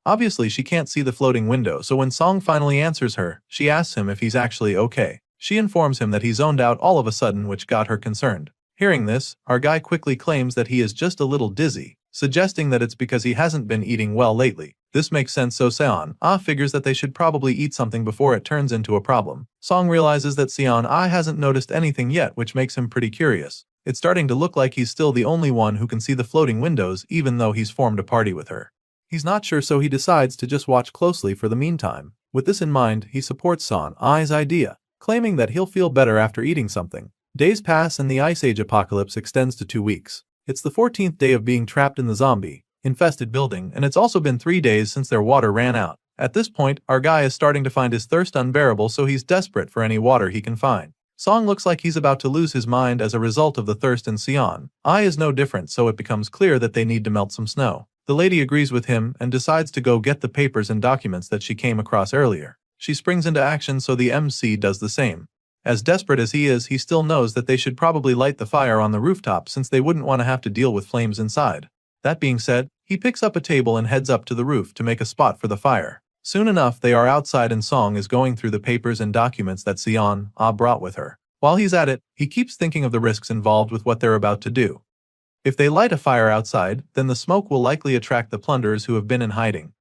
A: Obviously, she can't see the floating window, so when Song finally answers her, she asks him if he's actually okay. She informs him that he zoned out all of a sudden, which got her concerned. Hearing this, our guy quickly claims that he is just a little dizzy, suggesting that it's because he hasn't been eating well lately. This makes sense, so Seon Ah figures that they should probably eat something before it turns into a problem. Song realizes that Seon Ah hasn't noticed anything yet, which makes him pretty curious. It's starting to look like he's still the only one who can see the floating windows, even though he's formed a party with her. He's not sure, so he decides to just watch closely for the meantime. With this in mind, he supports Seon Ah's idea, claiming that he'll feel better after eating something. Days pass and the Ice Age apocalypse extends to 2 weeks. It's the 14th day of being trapped in the zombie-infested building, and it's also been 3 days since their water ran out. At this point, our guy is starting to find his thirst unbearable, so he's desperate for any water he can find. Song looks like he's about to lose his mind as a result of the thirst, and Seon Ah is no different, so it becomes clear that they need to melt some snow. The lady agrees with him and decides to go get the papers and documents that she came across earlier. She springs into action, so the MC does the same. As desperate as he is, he still knows that they should probably light the fire on the rooftop, since they wouldn't want to have to deal with flames inside. That being said, he picks up a table and heads up to the roof to make a spot for the fire. Soon enough, they are outside and Song is going through the papers and documents that Seon Ah brought with her. While he's at it, he keeps thinking of the risks involved with what they're about to do. If they light a fire outside, then the smoke will likely attract the plunderers who have been in hiding.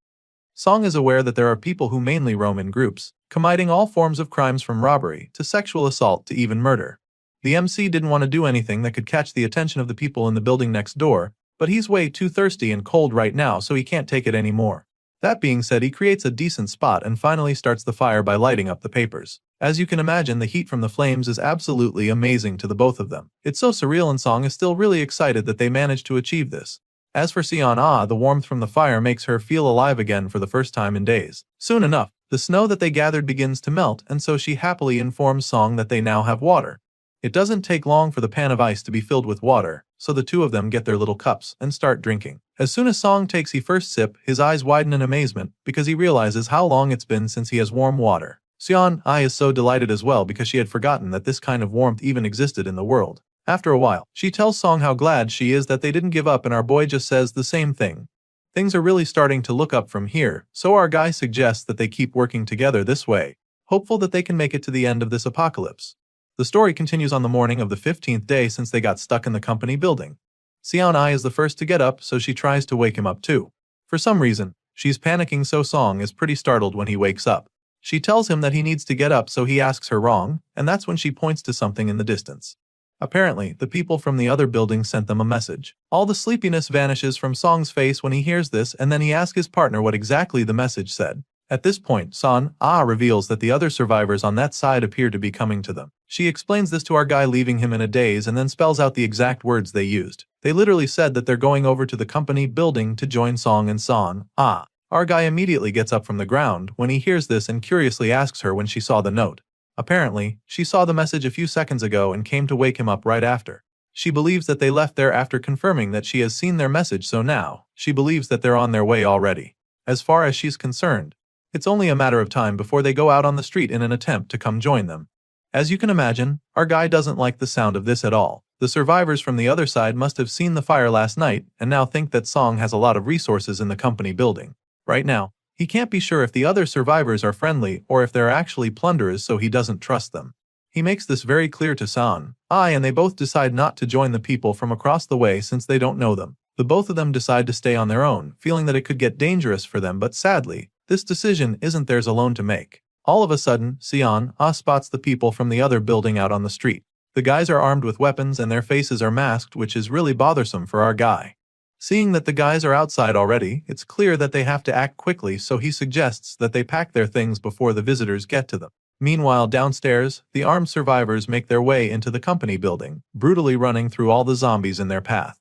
A: Song is aware that there are people who mainly roam in groups, committing all forms of crimes from robbery to sexual assault to even murder. The MC didn't want to do anything that could catch the attention of the people in the building next door, but he's way too thirsty and cold right now, so he can't take it anymore. That being said, he creates a decent spot and finally starts the fire by lighting up the papers. As you can imagine, the heat from the flames is absolutely amazing to the both of them. It's so surreal, and Song is still really excited that they managed to achieve this. As for Seon Ah, the warmth from the fire makes her feel alive again for the first time in days. Soon enough, the snow that they gathered begins to melt, and so she happily informs Song that they now have water. It doesn't take long for the pan of ice to be filled with water, so the two of them get their little cups and start drinking. As soon as Song takes his first sip, his eyes widen in amazement because he realizes how long it's been since he has warm water. Seon Ah is so delighted as well because she had forgotten that this kind of warmth even existed in the world. After a while, she tells Song how glad she is that they didn't give up, and our boy just says the same thing. Things are really starting to look up from here, so our guy suggests that they keep working together this way, hopeful that they can make it to the end of this apocalypse. The story continues on the morning of the 15th day since they got stuck in the company building. Seon Ah is the first to get up, so she tries to wake him up too. For some reason, she's panicking, so Song is pretty startled when he wakes up. She tells him that he needs to get up, so he asks her wrong, and that's when she points to something in the distance. Apparently, the people from the other building sent them a message. All the sleepiness vanishes from Song's face when he hears this, and then he asks his partner what exactly the message said. At this point, Seon Ah reveals that the other survivors on that side appear to be coming to them. She explains this to our guy, leaving him in a daze, and then spells out the exact words they used. They literally said that they're going over to the company building to join Song and Seon Ah. Our guy immediately gets up from the ground when he hears this and curiously asks her when she saw the note. Apparently, she saw the message a few seconds ago and came to wake him up right after. She believes that they left there after confirming that she has seen their message, so now she believes that they're on their way already. As far as she's concerned, it's only a matter of time before they go out on the street in an attempt to come join them. As you can imagine, our guy doesn't like the sound of this at all. The survivors from the other side must have seen the fire last night and now think that Song has a lot of resources in the company building. Right now, he can't be sure if the other survivors are friendly or if they're actually plunderers, so he doesn't trust them. He makes this very clear to Seon Ah, and they both decide not to join the people from across the way since they don't know them. The both of them decide to stay on their own, feeling that it could get dangerous for them, but sadly, this decision isn't theirs alone to make. All of a sudden, Seon Ah spots the people from the other building out on the street. The guys are armed with weapons and their faces are masked, which is really bothersome for our guy. Seeing that the guys are outside already, it's clear that they have to act quickly, so he suggests that they pack their things before the visitors get to them. Meanwhile, downstairs, the armed survivors make their way into the company building, brutally running through all the zombies in their path.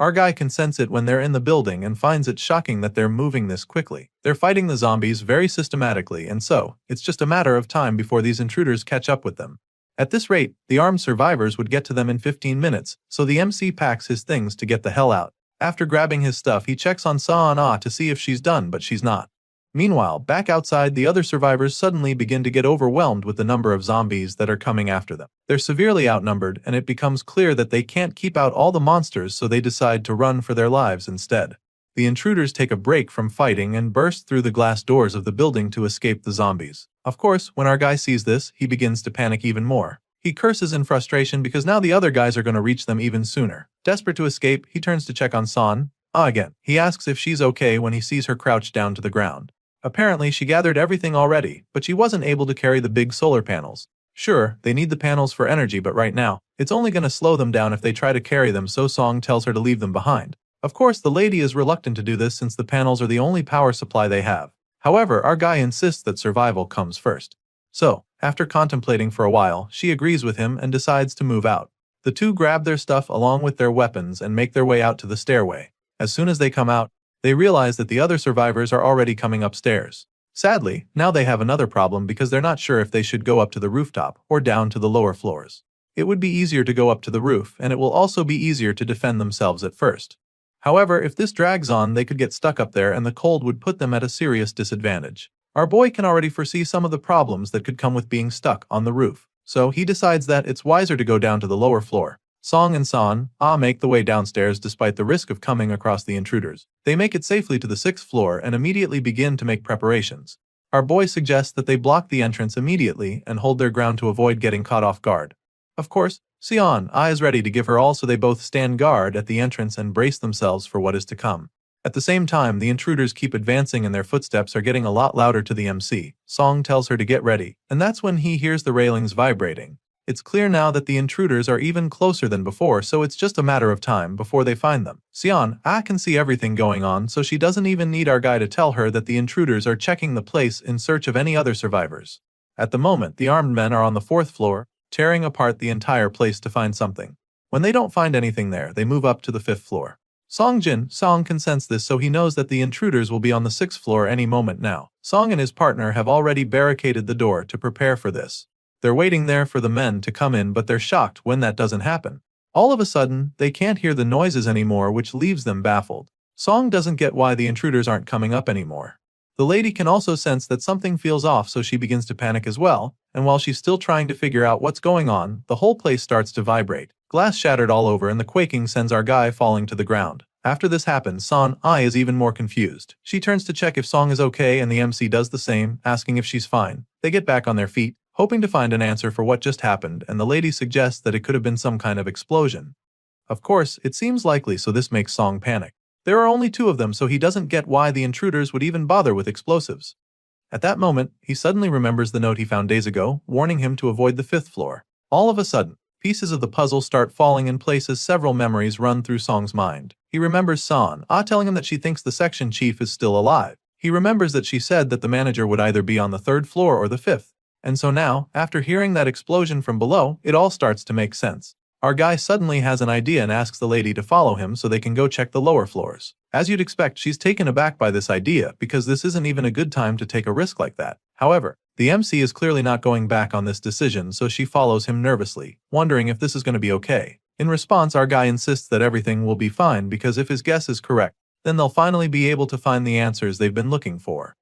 A: Our guy can sense it when they're in the building and finds it shocking that they're moving this quickly. They're fighting the zombies very systematically, and so, it's just a matter of time before these intruders catch up with them. At this rate, the armed survivors would get to them in 15 minutes, so the MC packs his things to get the hell out. After grabbing his stuff, he checks on Sa-an-ah to see if she's done, but she's not. Meanwhile, back outside, the other survivors suddenly begin to get overwhelmed with the number of zombies that are coming after them. They're severely outnumbered, and it becomes clear that they can't keep out all the monsters, so they decide to run for their lives instead. The intruders take a break from fighting and burst through the glass doors of the building to escape the zombies. Of course, when our guy sees this, he begins to panic even more. He curses in frustration because now the other guys are going to reach them even sooner. Desperate to escape, he turns to check on Sa-an-ah again. He asks if she's okay when he sees her crouched down to the ground. Apparently, she gathered everything already, but she wasn't able to carry the big solar panels. Sure, they need the panels for energy, but right now, it's only going to slow them down if they try to carry them, so Song tells her to leave them behind. Of course, the lady is reluctant to do this since the panels are the only power supply they have. However, our guy insists that survival comes first. So, after contemplating for a while, she agrees with him and decides to move out. The two grab their stuff along with their weapons and make their way out to the stairway. As soon as they come out, they realize that the other survivors are already coming upstairs. Sadly, now they have another problem because they're not sure if they should go up to the rooftop or down to the lower floors. It would be easier to go up to the roof, and it will also be easier to defend themselves at first. However, if this drags on, they could get stuck up there and the cold would put them at a serious disadvantage. Our boy can already foresee some of the problems that could come with being stuck on the roof, so he decides that it's wiser to go down to the lower floor. Song and Sa-an-ah make the way downstairs despite the risk of coming across the intruders. They make it safely to the 6th floor and immediately begin to make preparations. Our boy suggests that they block the entrance immediately and hold their ground to avoid getting caught off guard. Of course, Sa-an-ah is ready to give her all, so they both stand guard at the entrance and brace themselves for what is to come. At the same time, the intruders keep advancing and their footsteps are getting a lot louder to the MC. Song tells her to get ready, and that's when he hears the railings vibrating. It's clear now that the intruders are even closer than before, so it's just a matter of time before they find them. Sa-an-ah can see everything going on, so she doesn't even need our guy to tell her that the intruders are checking the place in search of any other survivors. At the moment, the armed men are on the 4th floor, tearing apart the entire place to find something. When they don't find anything there, they move up to the 5th floor. Song can sense this, so he knows that the intruders will be on the 6th floor any moment now. Song and his partner have already barricaded the door to prepare for this. They're waiting there for the men to come in, but they're shocked when that doesn't happen. All of a sudden, they can't hear the noises anymore, which leaves them baffled. Song doesn't get why the intruders aren't coming up anymore. The lady can also sense that something feels off, so she begins to panic as well, and while she's still trying to figure out what's going on, the whole place starts to vibrate. Glass shattered all over and the quaking sends our guy falling to the ground. After this happens, Sa-an-ah is even more confused. She turns to check if Song is okay and the MC does the same, asking if she's fine. They get back on their feet, hoping to find an answer for what just happened, and the lady suggests that it could have been some kind of explosion. Of course, it seems likely, so this makes Song panic. There are only 2 of them, so he doesn't get why the intruders would even bother with explosives. At that moment, he suddenly remembers the note he found days ago, warning him to avoid the 5th floor. All of a sudden, pieces of the puzzle start falling in place as several memories run through Song's mind. He remembers Sa-an-ah telling him that she thinks the section chief is still alive. He remembers that she said that the manager would either be on the 3rd floor or the 5th. And so now, after hearing that explosion from below, it all starts to make sense. Our guy suddenly has an idea and asks the lady to follow him so they can go check the lower floors. As you'd expect, she's taken aback by this idea because this isn't even a good time to take a risk like that. However, the MC is clearly not going back on this decision, so she follows him nervously, wondering if this is going to be okay. In response, our guy insists that everything will be fine because if his guess is correct, then they'll finally be able to find the answers they've been looking for.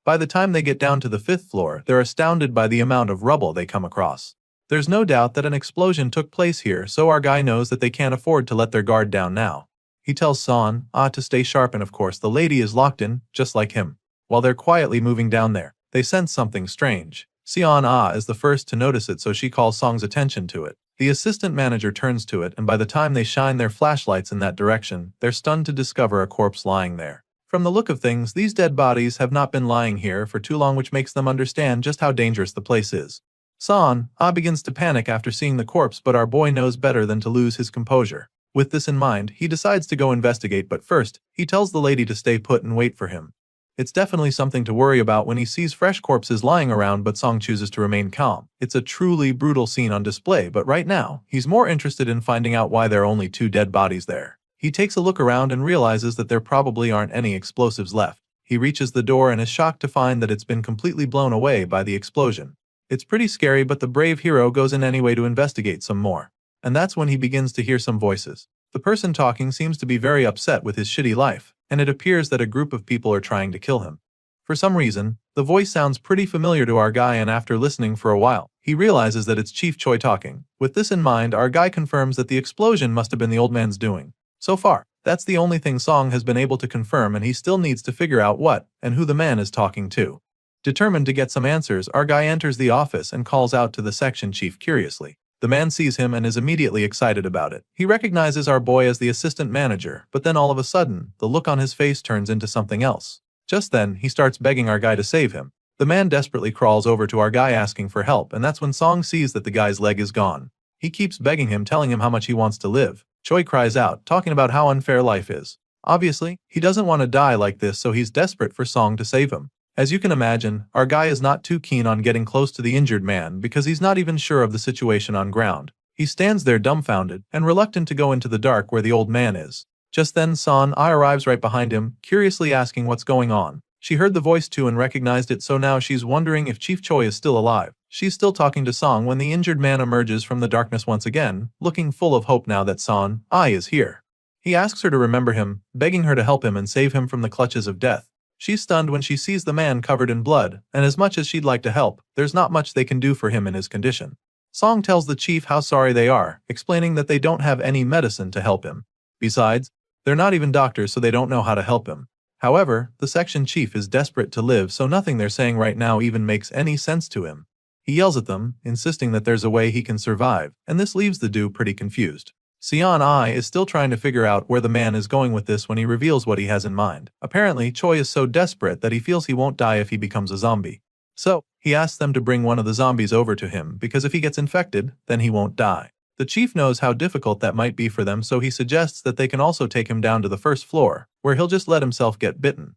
A: By the time they get down to the 5th floor, they're astounded by the amount of rubble they come across. There's no doubt that an explosion took place here, so our guy knows that they can't afford to let their guard down now. He tells Sa-an-ah to stay sharp, and of course the lady is locked in, just like him. While they're quietly moving down there, they sense something strange. Sa-an-ah is the first to notice it, so she calls Song's attention to it. The assistant manager turns to it, and by the time they shine their flashlights in that direction, they're stunned to discover a corpse lying there. From the look of things, these dead bodies have not been lying here for too long, which makes them understand just how dangerous the place is. Sa-an-ah begins to panic after seeing the corpse, but our boy knows better than to lose his composure. With this in mind, he decides to go investigate, but first, he tells the lady to stay put and wait for him. It's definitely something to worry about when he sees fresh corpses lying around, but Song chooses to remain calm. It's a truly brutal scene on display, but right now, he's more interested in finding out why there are only 2 dead bodies there. He takes a look around and realizes that there probably aren't any explosives left. He reaches the door and is shocked to find that it's been completely blown away by the explosion. It's pretty scary, but the brave hero goes in anyway to investigate some more. And that's when he begins to hear some voices. The person talking seems to be very upset with his shitty life, and it appears that a group of people are trying to kill him. For some reason, the voice sounds pretty familiar to our guy, and after listening for a while, he realizes that it's Chief Choi talking. With this in mind, our guy confirms that the explosion must have been the old man's doing. So far, that's the only thing Song has been able to confirm, and he still needs to figure out what and who the man is talking to. Determined to get some answers, our guy enters the office and calls out to the section chief curiously. The man sees him and is immediately excited about it. He recognizes our boy as the assistant manager, but then all of a sudden, the look on his face turns into something else. Just then, he starts begging our guy to save him. The man desperately crawls over to our guy asking for help, and that's when Song sees that the guy's leg is gone. He keeps begging him, telling him how much he wants to live. Choi cries out, talking about how unfair life is. Obviously, he doesn't want to die like this, so he's desperate for Song to save him. As you can imagine, our guy is not too keen on getting close to the injured man because he's not even sure of the situation on ground. He stands there dumbfounded and reluctant to go into the dark where the old man is. Just then Son Ah arrives right behind him, curiously asking what's going on. She heard the voice too and recognized it, so now she's wondering if Chief Choi is still alive. She's still talking to Song when the injured man emerges from the darkness once again, looking full of hope now that Son Ah is here. He asks her to remember him, begging her to help him and save him from the clutches of death. She's stunned when she sees the man covered in blood, and as much as she'd like to help, there's not much they can do for him in his condition. Song tells the chief how sorry they are, explaining that they don't have any medicine to help him. Besides, they're not even doctors, so they don't know how to help him. However, the section chief is desperate to live, so nothing they're saying right now even makes any sense to him. He yells at them, insisting that there's a way he can survive, and this leaves the dude pretty confused. Seon Ai is still trying to figure out where the man is going with this when he reveals what he has in mind. Apparently, Choi is so desperate that he feels he won't die if he becomes a zombie. So, he asks them to bring one of the zombies over to him because if he gets infected, then he won't die. The chief knows how difficult that might be for them, so he suggests that they can also take him down to the first floor, where he'll just let himself get bitten.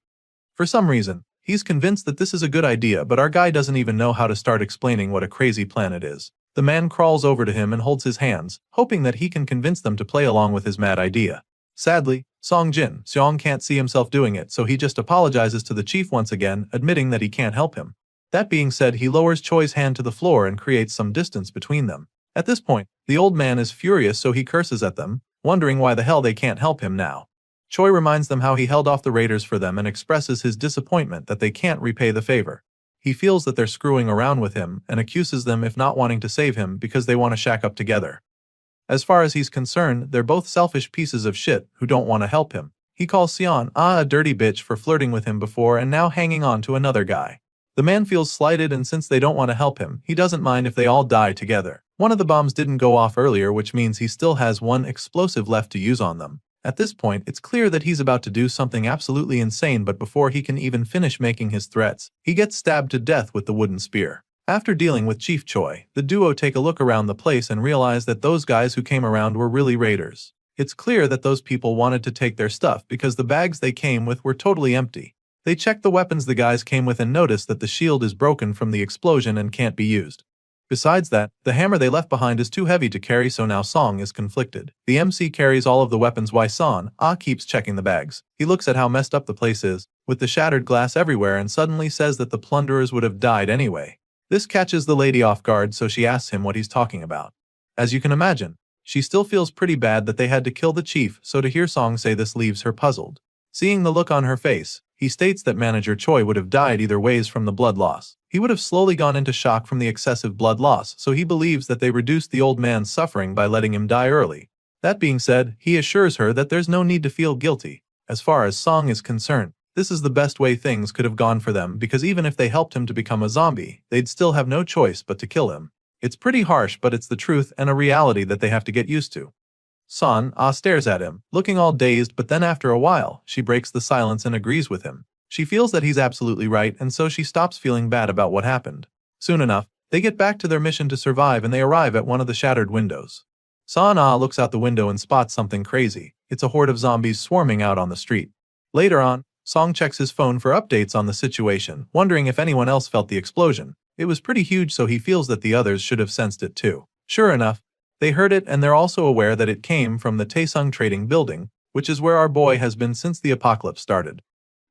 A: For some reason, he's convinced that this is a good idea, but our guy doesn't even know how to start explaining what a crazy plan it is. The man crawls over to him and holds his hands, hoping that he can convince them to play along with his mad idea. Sadly, Song Jin Seong can't see himself doing it, so he just apologizes to the chief once again, admitting that he can't help him. That being said, he lowers Choi's hand to the floor and creates some distance between them. At this point, the old man is furious, so he curses at them, wondering why the hell they can't help him now. Choi reminds them how he held off the raiders for them and expresses his disappointment that they can't repay the favor. He feels that they're screwing around with him and accuses them of not wanting to save him because they want to shack up together. As far as he's concerned, they're both selfish pieces of shit who don't want to help him. He calls Seon a dirty bitch for flirting with him before and now hanging on to another guy. The man feels slighted, and since they don't want to help him, he doesn't mind if they all die together. One of the bombs didn't go off earlier, which means he still has one explosive left to use on them. At this point, it's clear that he's about to do something absolutely insane, but before he can even finish making his threats, he gets stabbed to death with the wooden spear. After dealing with Chief Choi, the duo take a look around the place and realize that those guys who came around were really raiders. It's clear that those people wanted to take their stuff because the bags they came with were totally empty. They check the weapons the guys came with and notice that the shield is broken from the explosion and can't be used. Besides that, the hammer they left behind is too heavy to carry, so now Song is conflicted. The MC carries all of the weapons while Son Ah keeps checking the bags. He looks at how messed up the place is, with the shattered glass everywhere, and suddenly says that the plunderers would have died anyway. This catches the lady off guard, so she asks him what he's talking about. As you can imagine, she still feels pretty bad that they had to kill the chief, so to hear Song say this leaves her puzzled. Seeing the look on her face, he states that Manager Choi would have died either ways from the blood loss. He would have slowly gone into shock from the excessive blood loss, so he believes that they reduced the old man's suffering by letting him die early. That being said, he assures her that there's no need to feel guilty. As far as Song is concerned, this is the best way things could have gone for them, because even if they helped him to become a zombie, they'd still have no choice but to kill him. It's pretty harsh, but it's the truth and a reality that they have to get used to. Son Ah stares at him, looking all dazed, but then after a while, she breaks the silence and agrees with him. She feels that he's absolutely right, and so she stops feeling bad about what happened. Soon enough, they get back to their mission to survive and they arrive at one of the shattered windows. Son Ah looks out the window and spots something crazy. It's a horde of zombies swarming out on the street. Later on, Song checks his phone for updates on the situation, wondering if anyone else felt the explosion. It was pretty huge, so he feels that the others should have sensed it too. Sure enough, they heard it, and they're also aware that it came from the Taesung Trading Building, which is where our boy has been since the apocalypse started.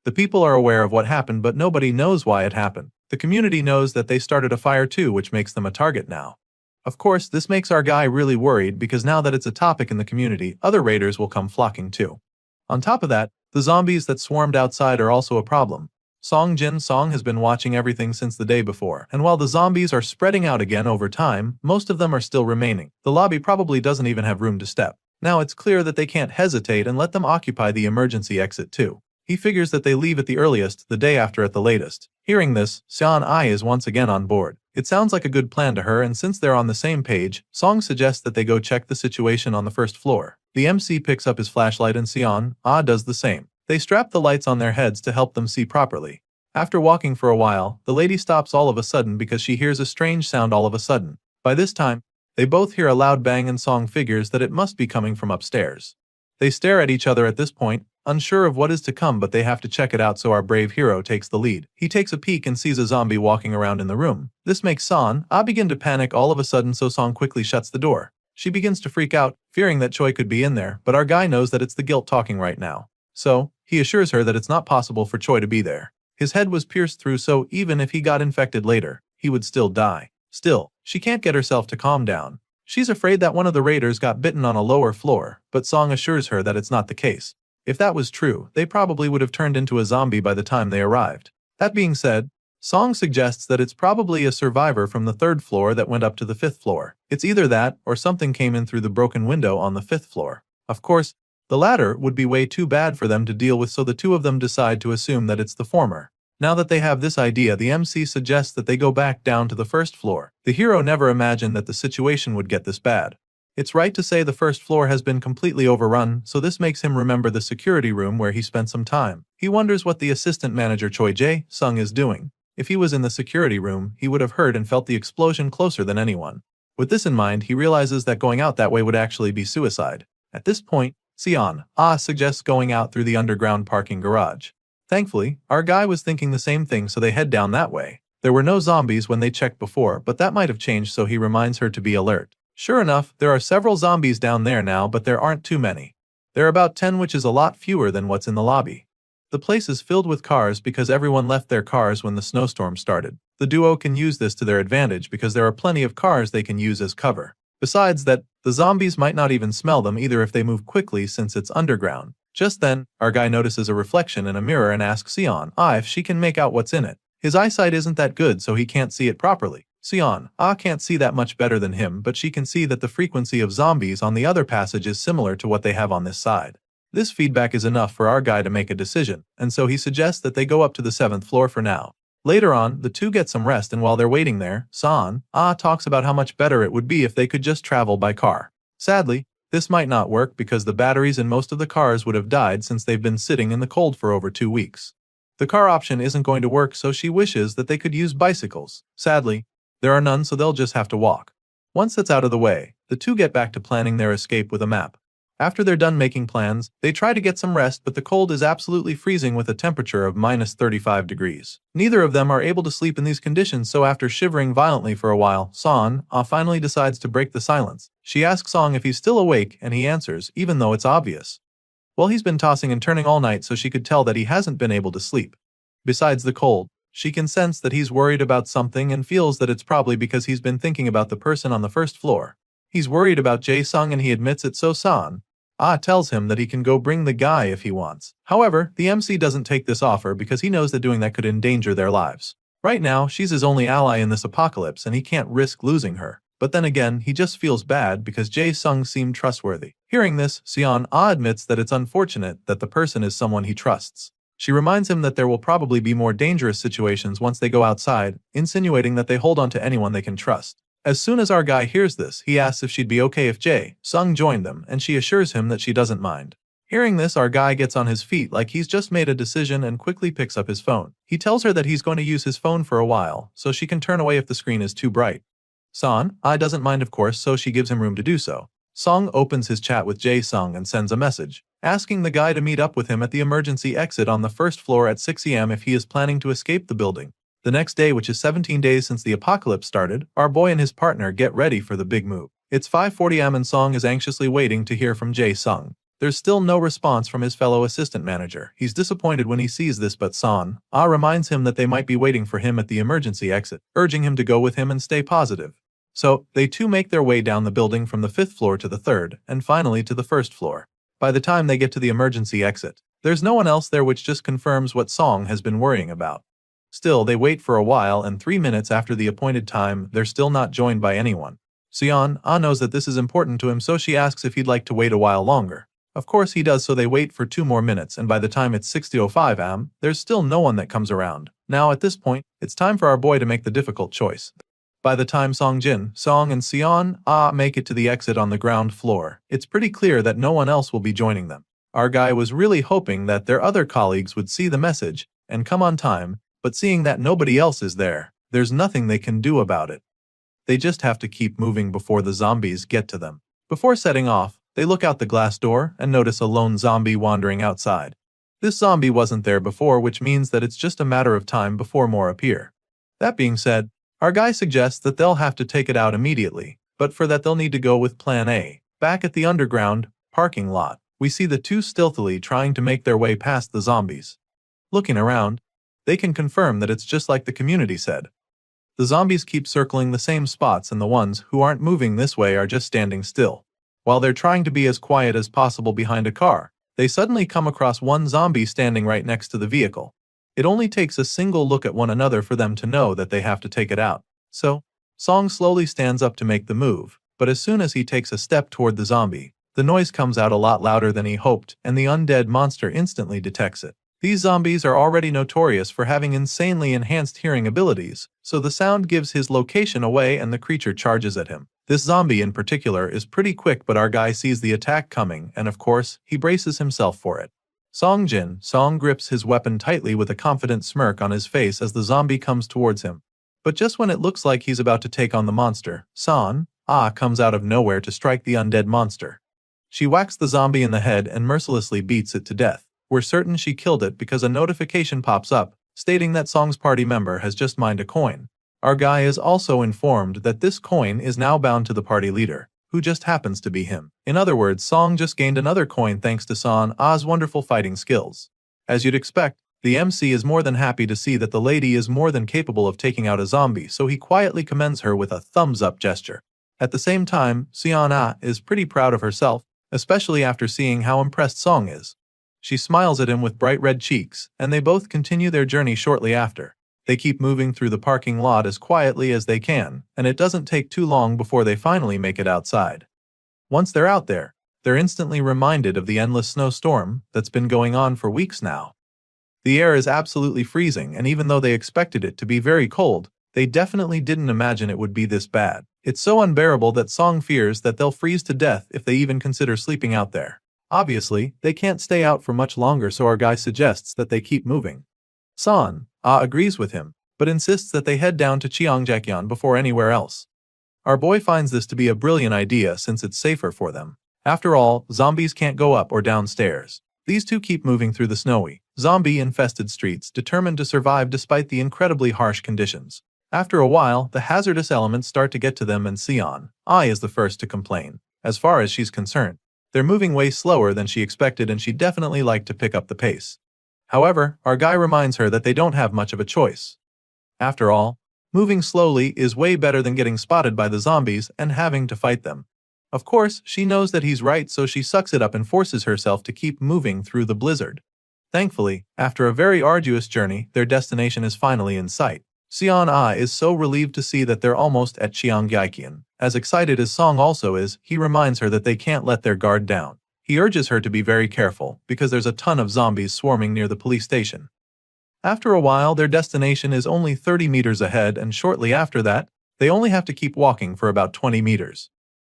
A: The people are aware of what happened, but nobody knows why it happened. The community knows that they started a fire too, which makes them a target now. Of course, this makes our guy really worried because now that it's a topic in the community, other raiders will come flocking too. On top of that, the zombies that swarmed outside are also a problem. Song has been watching everything since the day before, and while the zombies are spreading out again over time, most of them are still remaining. The lobby probably doesn't even have room to step. Now it's clear that they can't hesitate and let them occupy the emergency exit too. He figures that they leave at the earliest, the day after at the latest. Hearing this, Seon-ai is once again on board. It sounds like a good plan to her, and since they're on the same page, Song suggests that they go check the situation on the first floor. The MC picks up his flashlight and Seon-ai does the same. They strap the lights on their heads to help them see properly. After walking for a while, the lady stops all of a sudden because she hears a strange sound all of a sudden. By this time, they both hear a loud bang and Song figures that it must be coming from upstairs. They stare at each other at this point, unsure of what is to come, but they have to check it out, so our brave hero takes the lead. He takes a peek and sees a zombie walking around in the room. This makes Seon-ai begin to panic all of a sudden, so Song quickly shuts the door. She begins to freak out, fearing that Choi could be in there, but our guy knows that it's the guilt talking right now. So, he assures her that it's not possible for Choi to be there. His head was pierced through, so even if he got infected later, he would still die. Still, she can't get herself to calm down. She's afraid that one of the raiders got bitten on a lower floor, but Song assures her that it's not the case. If that was true, they probably would have turned into a zombie by the time they arrived. That being said, Song suggests that it's probably a survivor from the 3rd floor that went up to the 5th floor. It's either that, or something came in through the broken window on the 5th floor. Of course, the latter would be way too bad for them to deal with, so the two of them decide to assume that it's the former. Now that they have this idea, the MC suggests that they go back down to the 1st floor. The hero never imagined that the situation would get this bad. It's right to say the 1st floor has been completely overrun, so this makes him remember the security room where he spent some time. He wonders what the assistant manager Choi Jae-sung is doing. If he was in the security room, he would have heard and felt the explosion closer than anyone. With this in mind, he realizes that going out that way would actually be suicide. At this point, Seon-ai suggests going out through the underground parking garage. Thankfully, our guy was thinking the same thing, so they head down that way. There were no zombies when they checked before, but that might have changed, so he reminds her to be alert. Sure enough, there are several zombies down there now, but there aren't too many. There are about 10, which is a lot fewer than what's in the lobby. The place is filled with cars because everyone left their cars when the snowstorm started. The duo can use this to their advantage because there are plenty of cars they can use as cover. Besides that, the zombies might not even smell them either if they move quickly since it's underground. Just then, our guy notices a reflection in a mirror and asks Seon-ai if she can make out what's in it. His eyesight isn't that good, so he can't see it properly. Seon-ai can't see that much better than him, but she can see that the frequency of zombies on the other passage is similar to what they have on this side. This feedback is enough for our guy to make a decision, and so he suggests that they go up to the 7th floor for now. Later on, the two get some rest, and while they're waiting there, Seon-ai talks about how much better it would be if they could just travel by car. Sadly, this might not work because the batteries in most of the cars would have died since they've been sitting in the cold for over 2 weeks. The car option isn't going to work, so she wishes that they could use bicycles. Sadly, there are none, so they'll just have to walk. Once that's out of the way, the two get back to planning their escape with a map. After they're done making plans, they try to get some rest, but the cold is absolutely freezing with a temperature of -35 degrees. Neither of them are able to sleep in these conditions, so after shivering violently for a while, Seon-ai finally decides to break the silence. She asks Song if he's still awake, and he answers, even though it's obvious. Well, he's been tossing and turning all night, so she could tell that he hasn't been able to sleep. Besides the cold, she can sense that he's worried about something and feels that it's probably because he's been thinking about the person on the 1st floor. He's worried about Jae-sung and he admits it, so Seon-ai tells him that he can go bring the guy if he wants. However, the MC doesn't take this offer because he knows that doing that could endanger their lives. Right now, she's his only ally in this apocalypse and he can't risk losing her. But then again, he just feels bad because Jae-sung seemed trustworthy. Hearing this, Seon-ai admits that it's unfortunate that the person is someone he trusts. She reminds him that there will probably be more dangerous situations once they go outside, insinuating that they hold on to anyone they can trust. As soon as our guy hears this, he asks if she'd be okay if Jae-sung joined them, and she assures him that she doesn't mind. Hearing this, our guy gets on his feet like he's just made a decision and quickly picks up his phone. He tells her that he's going to use his phone for a while, so she can turn away if the screen is too bright. Seon-ai doesn't mind, of course, so she gives him room to do so. Song opens his chat with Jae-sung and sends a message, asking the guy to meet up with him at the emergency exit on the 1st floor at 6 a.m. if he is planning to escape the building. The next day, which is 17 days since the apocalypse started, our boy and his partner get ready for the big move. It's 5:40 am and Song is anxiously waiting to hear from Jae-sung. There's still no response from his fellow assistant manager. He's disappointed when he sees this, but Son reminds him that they might be waiting for him at the emergency exit, urging him to go with him and stay positive. So, they too make their way down the building from the 5th floor to the 3rd, and finally to the 1st floor. By the time they get to the emergency exit, there's no one else there, which just confirms what Song has been worrying about. Still, they wait for a while, and 3 minutes after the appointed time, they're still not joined by anyone. Seon knows that this is important to him, so she asks if he'd like to wait a while longer. Of course he does, so they wait for 2 more minutes, and by the time it's 6:05 am, there's still no one that comes around. Now at this point, it's time for our boy to make the difficult choice. By the time Songjin, Song and Seon make it to the exit on the ground floor, it's pretty clear that no one else will be joining them. Our guy was really hoping that their other colleagues would see the message and come on time, but seeing that nobody else is there, there's nothing they can do about it. They just have to keep moving before the zombies get to them. Before setting off, they look out the glass door and notice a lone zombie wandering outside. This zombie wasn't there before, which means that it's just a matter of time before more appear. That being said, our guy suggests that they'll have to take it out immediately, but for that they'll need to go with Plan A. Back at the underground parking lot, we see the two stealthily trying to make their way past the zombies. Looking around, they can confirm that it's just like the community said. The zombies keep circling the same spots, and the ones who aren't moving this way are just standing still. While they're trying to be as quiet as possible behind a car, they suddenly come across one zombie standing right next to the vehicle. It only takes a single look at one another for them to know that they have to take it out. So, Song slowly stands up to make the move, but as soon as he takes a step toward the zombie, the noise comes out a lot louder than he hoped, and the undead monster instantly detects it. These zombies are already notorious for having insanely enhanced hearing abilities, so the sound gives his location away and the creature charges at him. This zombie in particular is pretty quick, but our guy sees the attack coming, and of course, he braces himself for it. Song grips his weapon tightly with a confident smirk on his face as the zombie comes towards him. But just when it looks like he's about to take on the monster, Son comes out of nowhere to strike the undead monster. She whacks the zombie in the head and mercilessly beats it to death. We're certain she killed it because a notification pops up, stating that Song's party member has just mined a coin. Our guy is also informed that this coin is now bound to the party leader, who just happens to be him. In other words, Song just gained another coin thanks to Son's wonderful fighting skills. As you'd expect, the MC is more than happy to see that the lady is more than capable of taking out a zombie, so he quietly commends her with a thumbs-up gesture. At the same time, Seon is pretty proud of herself, especially after seeing how impressed Song is. She smiles at him with bright red cheeks, and they both continue their journey shortly after. They keep moving through the parking lot as quietly as they can, and it doesn't take too long before they finally make it outside. Once they're out there, they're instantly reminded of the endless snowstorm that's been going on for weeks now. The air is absolutely freezing, and even though they expected it to be very cold, they definitely didn't imagine it would be this bad. It's so unbearable that Song fears that they'll freeze to death if they even consider sleeping out there. Obviously, they can't stay out for much longer, so our guy suggests that they keep moving. Son agrees with him, but insists that they head down to Cheongjakyeon before anywhere else. Our boy finds this to be a brilliant idea since it's safer for them. After all, zombies can't go up or down stairs. These two keep moving through the snowy, zombie-infested streets, determined to survive despite the incredibly harsh conditions. After a while, the hazardous elements start to get to them, and Seon is the first to complain. As far as she's concerned, they're moving way slower than she expected, and she'd definitely like to pick up the pace. However, our guy reminds her that they don't have much of a choice. After all, moving slowly is way better than getting spotted by the zombies and having to fight them. Of course, she knows that he's right, so she sucks it up and forces herself to keep moving through the blizzard. Thankfully, after a very arduous journey, their destination is finally in sight. Seon is so relieved to see that they're almost at Cheongjakyeon. As excited as Song also is, he reminds her that they can't let their guard down. He urges her to be very careful, because there's a ton of zombies swarming near the police station. After a while, their destination is only 30 meters ahead, and shortly after that, they only have to keep walking for about 20 meters.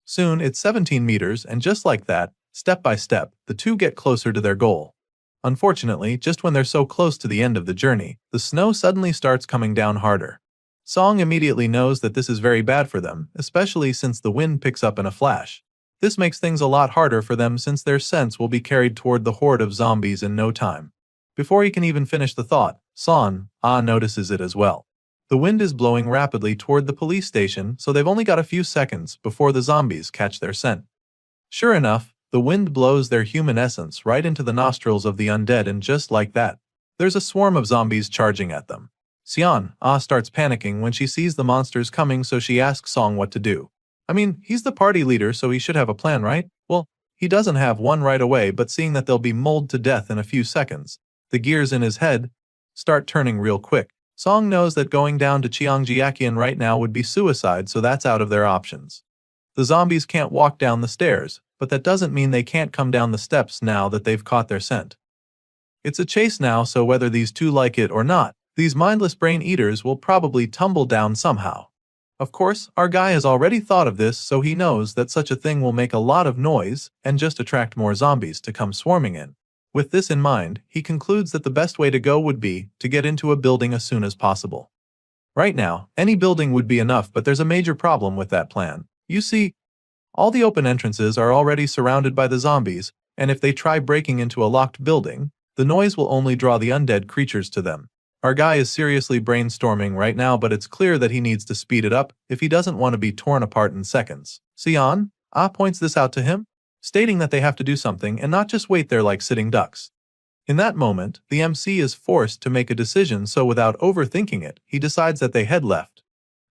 A: Soon, it's 17 meters, and just like that, step by step, the two get closer to their goal. Unfortunately, just when they're so close to the end of the journey, the snow suddenly starts coming down harder. Song immediately knows that this is very bad for them, especially since the wind picks up in a flash. This makes things a lot harder for them since their scents will be carried toward the horde of zombies in no time. Before he can even finish the thought, Son notices it as well. The wind is blowing rapidly toward the police station, so they've only got a few seconds before the zombies catch their scent. Sure enough, The wind blows their human essence right into the nostrils of the undead, and just like that, there's a swarm of zombies charging at them. Xian starts panicking when she sees the monsters coming, so she asks Song what to do. I mean, he's the party leader, so he should have a plan, right? Well, he doesn't have one right away, but seeing that they'll be mauled to death in a few seconds, the gears in his head start turning real quick. Song knows that going down to Cheongjiakian right now would be suicide, so that's out of their options. The zombies can't walk down the stairs, but that doesn't mean they can't come down the steps now that they've caught their scent. It's a chase now, so whether these two like it or not, these mindless brain eaters will probably tumble down somehow. Of course, our guy has already thought of this, so he knows that such a thing will make a lot of noise and just attract more zombies to come swarming in. With this in mind, he concludes that the best way to go would be to get into a building as soon as possible. Right now, any building would be enough, but there's a major problem with that plan. You see, all the open entrances are already surrounded by the zombies, and if they try breaking into a locked building, the noise will only draw the undead creatures to them. Our guy is seriously brainstorming right now, but it's clear that he needs to speed it up if he doesn't want to be torn apart in seconds. Xian points this out to him, stating that they have to do something and not just wait there like sitting ducks. In that moment, the MC is forced to make a decision, so without overthinking it, he decides that they head left.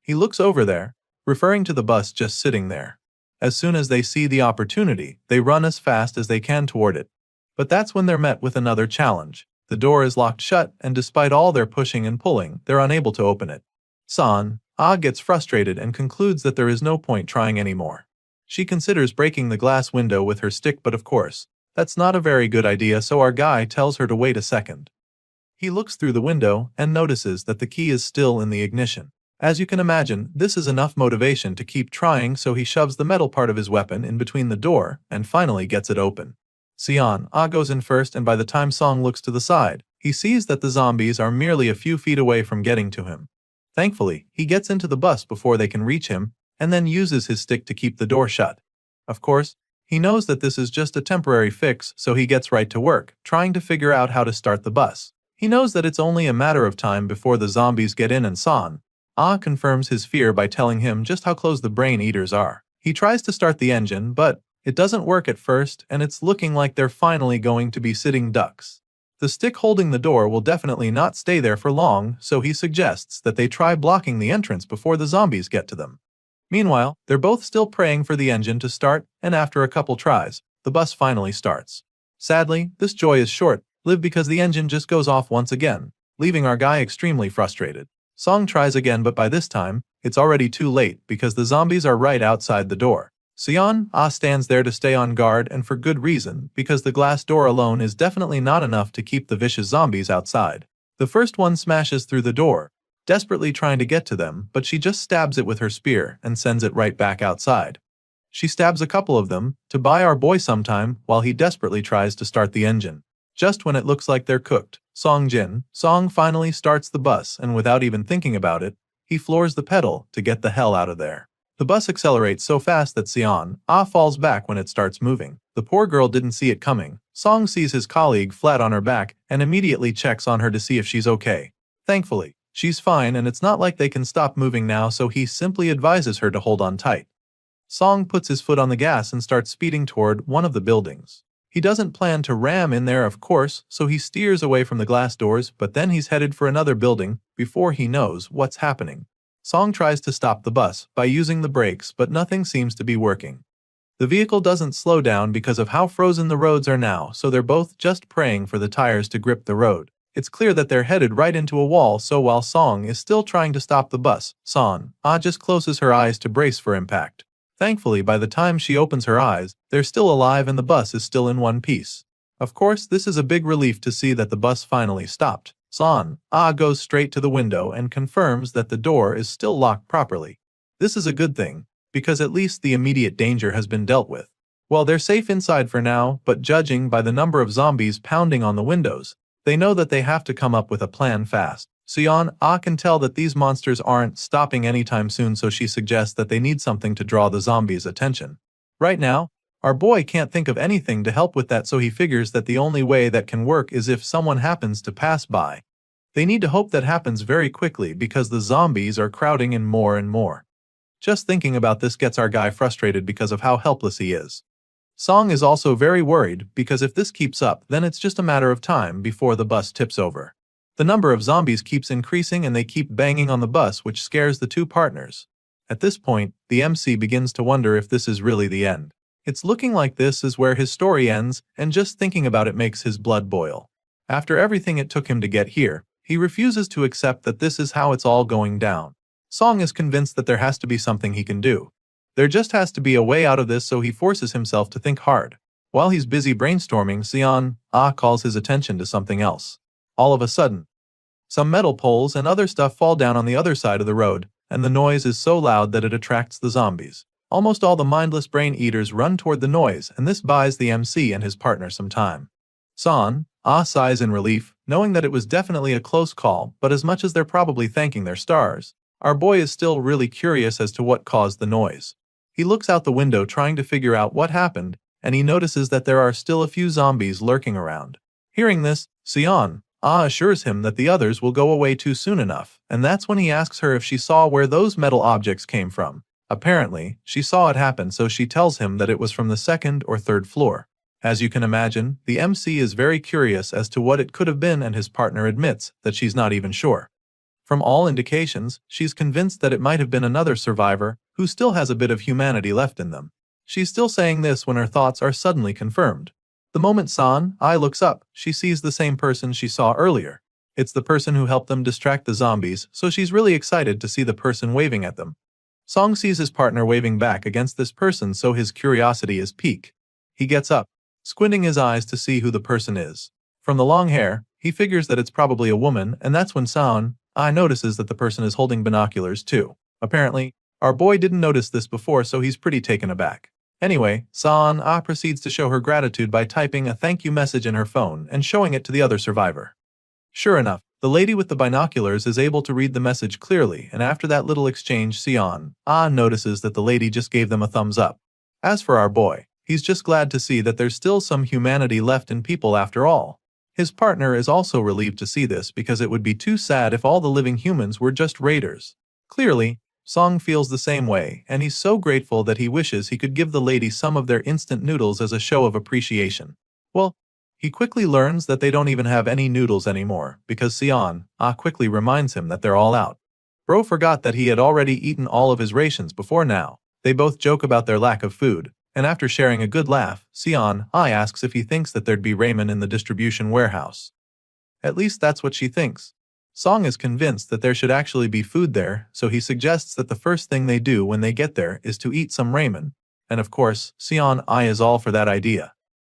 A: He looks over there, referring to the bus just sitting there. As soon as they see the opportunity, they run as fast as they can toward it. But that's when they're met with another challenge. The door is locked shut, and despite all their pushing and pulling, they're unable to open it. San gets frustrated and concludes that there is no point trying anymore. She considers breaking the glass window with her stick, but of course, that's not a very good idea, so our guy tells her to wait a second. He looks through the window and notices that the key is still in the ignition. As you can imagine, this is enough motivation to keep trying, so he shoves the metal part of his weapon in between the door and finally gets it open. Xian goes in first, and by the time Song looks to the side, he sees that the zombies are merely a few feet away from getting to him. Thankfully, he gets into the bus before they can reach him, and then uses his stick to keep the door shut. Of course, he knows that this is just a temporary fix, so he gets right to work, trying to figure out how to start the bus. He knows that it's only a matter of time before the zombies get in, and San confirms his fear by telling him just how close the brain eaters are. He tries to start the engine, but it doesn't work at first, and it's looking like they're finally going to be sitting ducks. The stick holding the door will definitely not stay there for long, so he suggests that they try blocking the entrance before the zombies get to them. Meanwhile, they're both still praying for the engine to start, and after a couple tries, the bus finally starts. Sadly, this joy is short-lived because the engine just goes off once again, leaving our guy extremely frustrated. Song tries again, but by this time, it's already too late because the zombies are right outside the door. Xian stands there to stay on guard, and for good reason, because the glass door alone is definitely not enough to keep the vicious zombies outside. The first one smashes through the door, desperately trying to get to them, but she just stabs it with her spear and sends it right back outside. She stabs a couple of them to buy our boy some time while he desperately tries to start the engine. Just when it looks like they're cooked, Song finally starts the bus, and without even thinking about it, he floors the pedal to get the hell out of there. The bus accelerates so fast that Xian falls back when it starts moving. The poor girl didn't see it coming. Song sees his colleague flat on her back and immediately checks on her to see if she's okay. Thankfully, she's fine, and it's not like they can stop moving now, so he simply advises her to hold on tight. Song puts his foot on the gas and starts speeding toward one of the buildings. He doesn't plan to ram in there, of course, so he steers away from the glass doors, but then he's headed for another building before he knows what's happening. Song tries to stop the bus by using the brakes, but nothing seems to be working. The vehicle doesn't slow down because of how frozen the roads are now, so they're both just praying for the tires to grip the road. It's clear that they're headed right into a wall, so while Song is still trying to stop the bus, San just closes her eyes to brace for impact. Thankfully, by the time she opens her eyes, they're still alive and the bus is still in one piece. Of course, this is a big relief to see that the bus finally stopped. San goes straight to the window and confirms that the door is still locked properly. This is a good thing, because at least the immediate danger has been dealt with. Well, they're safe inside for now, but judging by the number of zombies pounding on the windows, they know that they have to come up with a plan fast. Xian can tell that these monsters aren't stopping anytime soon, so she suggests that they need something to draw the zombies' attention. Right now, our boy can't think of anything to help with that, so he figures that the only way that can work is if someone happens to pass by. They need to hope that happens very quickly because the zombies are crowding in more and more. Just thinking about this gets our guy frustrated because of how helpless he is. Song is also very worried because if this keeps up, then it's just a matter of time before the bus tips over. The number of zombies keeps increasing and they keep banging on the bus, which scares the two partners. At this point, the MC begins to wonder if this is really the end. It's looking like this is where his story ends, and just thinking about it makes his blood boil. After everything it took him to get here, he refuses to accept that this is how it's all going down. Song is convinced that there has to be something he can do. There just has to be a way out of this, so he forces himself to think hard. While he's busy brainstorming, Sion calls his attention to something else. All of a sudden, some metal poles and other stuff fall down on the other side of the road, and the noise is so loud that it attracts the zombies. Almost all the mindless brain eaters run toward the noise, and this buys the MC and his partner some time. San sighs in relief, knowing that it was definitely a close call, but as much as they're probably thanking their stars, our boy is still really curious as to what caused the noise. He looks out the window trying to figure out what happened, and he notices that there are still a few zombies lurking around. Hearing this, Sion assures him that the others will go away too soon enough, and that's when he asks her if she saw where those metal objects came from. Apparently, she saw it happen, so she tells him that it was from the second or third floor. As you can imagine, the MC is very curious as to what it could have been, and his partner admits that she's not even sure. From all indications, she's convinced that it might have been another survivor who still has a bit of humanity left in them. She's still saying this when her thoughts are suddenly confirmed. The moment San looks up, she sees the same person she saw earlier. It's the person who helped them distract the zombies, so she's really excited to see the person waving at them. Song sees his partner waving back against this person, so his curiosity is piqued. He gets up, squinting his eyes to see who the person is. From the long hair, he figures that it's probably a woman, and that's when San notices that the person is holding binoculars too. Apparently, our boy didn't notice this before, so he's pretty taken aback. Anyway, San proceeds to show her gratitude by typing a thank you message in her phone and showing it to the other survivor. Sure enough, the lady with the binoculars is able to read the message clearly, and after that little exchange, Sion notices that the lady just gave them a thumbs up. As for our boy, he's just glad to see that there's still some humanity left in people after all. His partner is also relieved to see this because it would be too sad if all the living humans were just raiders. Clearly, Song feels the same way, and he's so grateful that he wishes he could give the lady some of their instant noodles as a show of appreciation. Well, he quickly learns that they don't even have any noodles anymore, because Sion quickly reminds him that they're all out. Bro forgot that he had already eaten all of his rations before now. They both joke about their lack of food, and after sharing a good laugh, Sion asks if he thinks that there'd be ramen in the distribution warehouse. At least that's what she thinks. Song is convinced that there should actually be food there, so he suggests that the first thing they do when they get there is to eat some ramen, and of course, Sion is all for that idea.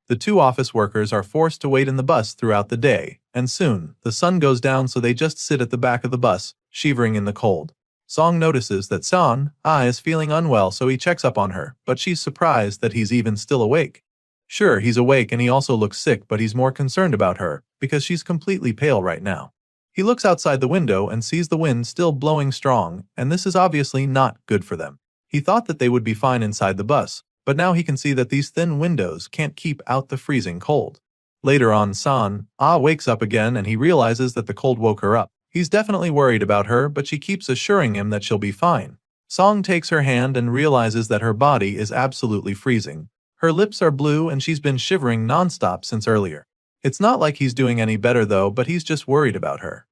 A: The two office workers are forced to wait in the bus throughout the day, and soon, the sun goes down, so they just sit at the back of the bus, shivering in the cold. Song notices that San is feeling unwell, so he checks up on her, but she's surprised that he's even still awake. Sure, he's awake and he also looks sick, but he's more concerned about her, because she's completely pale right now. He looks outside the window and sees the wind still blowing strong, and this is obviously not good for them. He thought that they would be fine inside the bus, but now he can see that these thin windows can't keep out the freezing cold. Later on, San wakes up again and he realizes that the cold woke her up. He's definitely worried about her, but she keeps assuring him that she'll be fine. Song takes her hand and realizes that her body is absolutely freezing. Her lips are blue and she's been shivering nonstop since earlier. It's not like he's doing any better though, but he's just worried about her.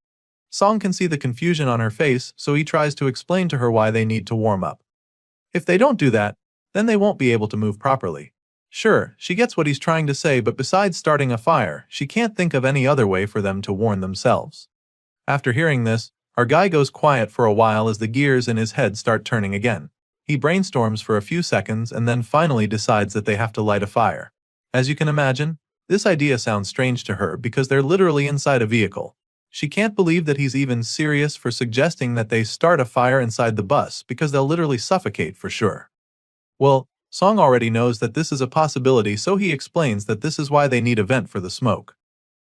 A: Song can see the confusion on her face, so he tries to explain to her why they need to warm up. If they don't do that, then they won't be able to move properly. Sure, she gets what he's trying to say, but besides starting a fire, she can't think of any other way for them to warm themselves. After hearing this, our guy goes quiet for a while as the gears in his head start turning again. He brainstorms for a few seconds and then finally decides that they have to light a fire. As you can imagine, this idea sounds strange to her because they're literally inside a vehicle. She can't believe that he's even serious for suggesting that they start a fire inside the bus because they'll literally suffocate for sure. Well, Song already knows that this is a possibility, so he explains that this is why they need a vent for the smoke.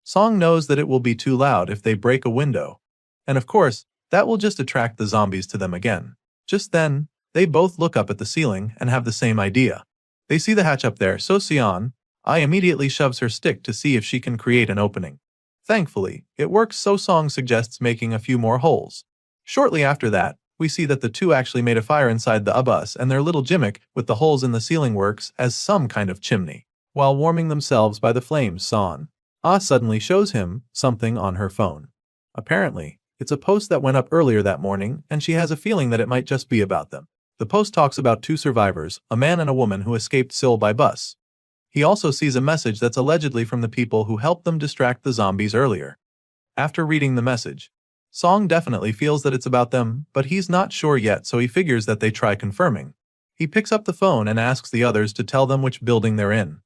A: Song knows that it will be too loud if they break a window, and of course, that will just attract the zombies to them again. Just then, they both look up at the ceiling and have the same idea. They see the hatch up there, so Sion immediately shoves her stick to see if she can create an opening. Thankfully, it works, so Song suggests making a few more holes. Shortly after that, we see that the two actually made a fire inside the bus, and their little gimmick with the holes in the ceiling works as some kind of chimney. While warming themselves by the flames, Son suddenly shows him something on her phone. Apparently, it's a post that went up earlier that morning, and she has a feeling that it might just be about them. The post talks about two survivors, a man and a woman who escaped Seoul by bus. He also sees a message that's allegedly from the people who helped them distract the zombies earlier. After reading the message, Song definitely feels that it's about them, but he's not sure yet, so he figures that they try confirming. He picks up the phone and asks the others to tell them which building they're in.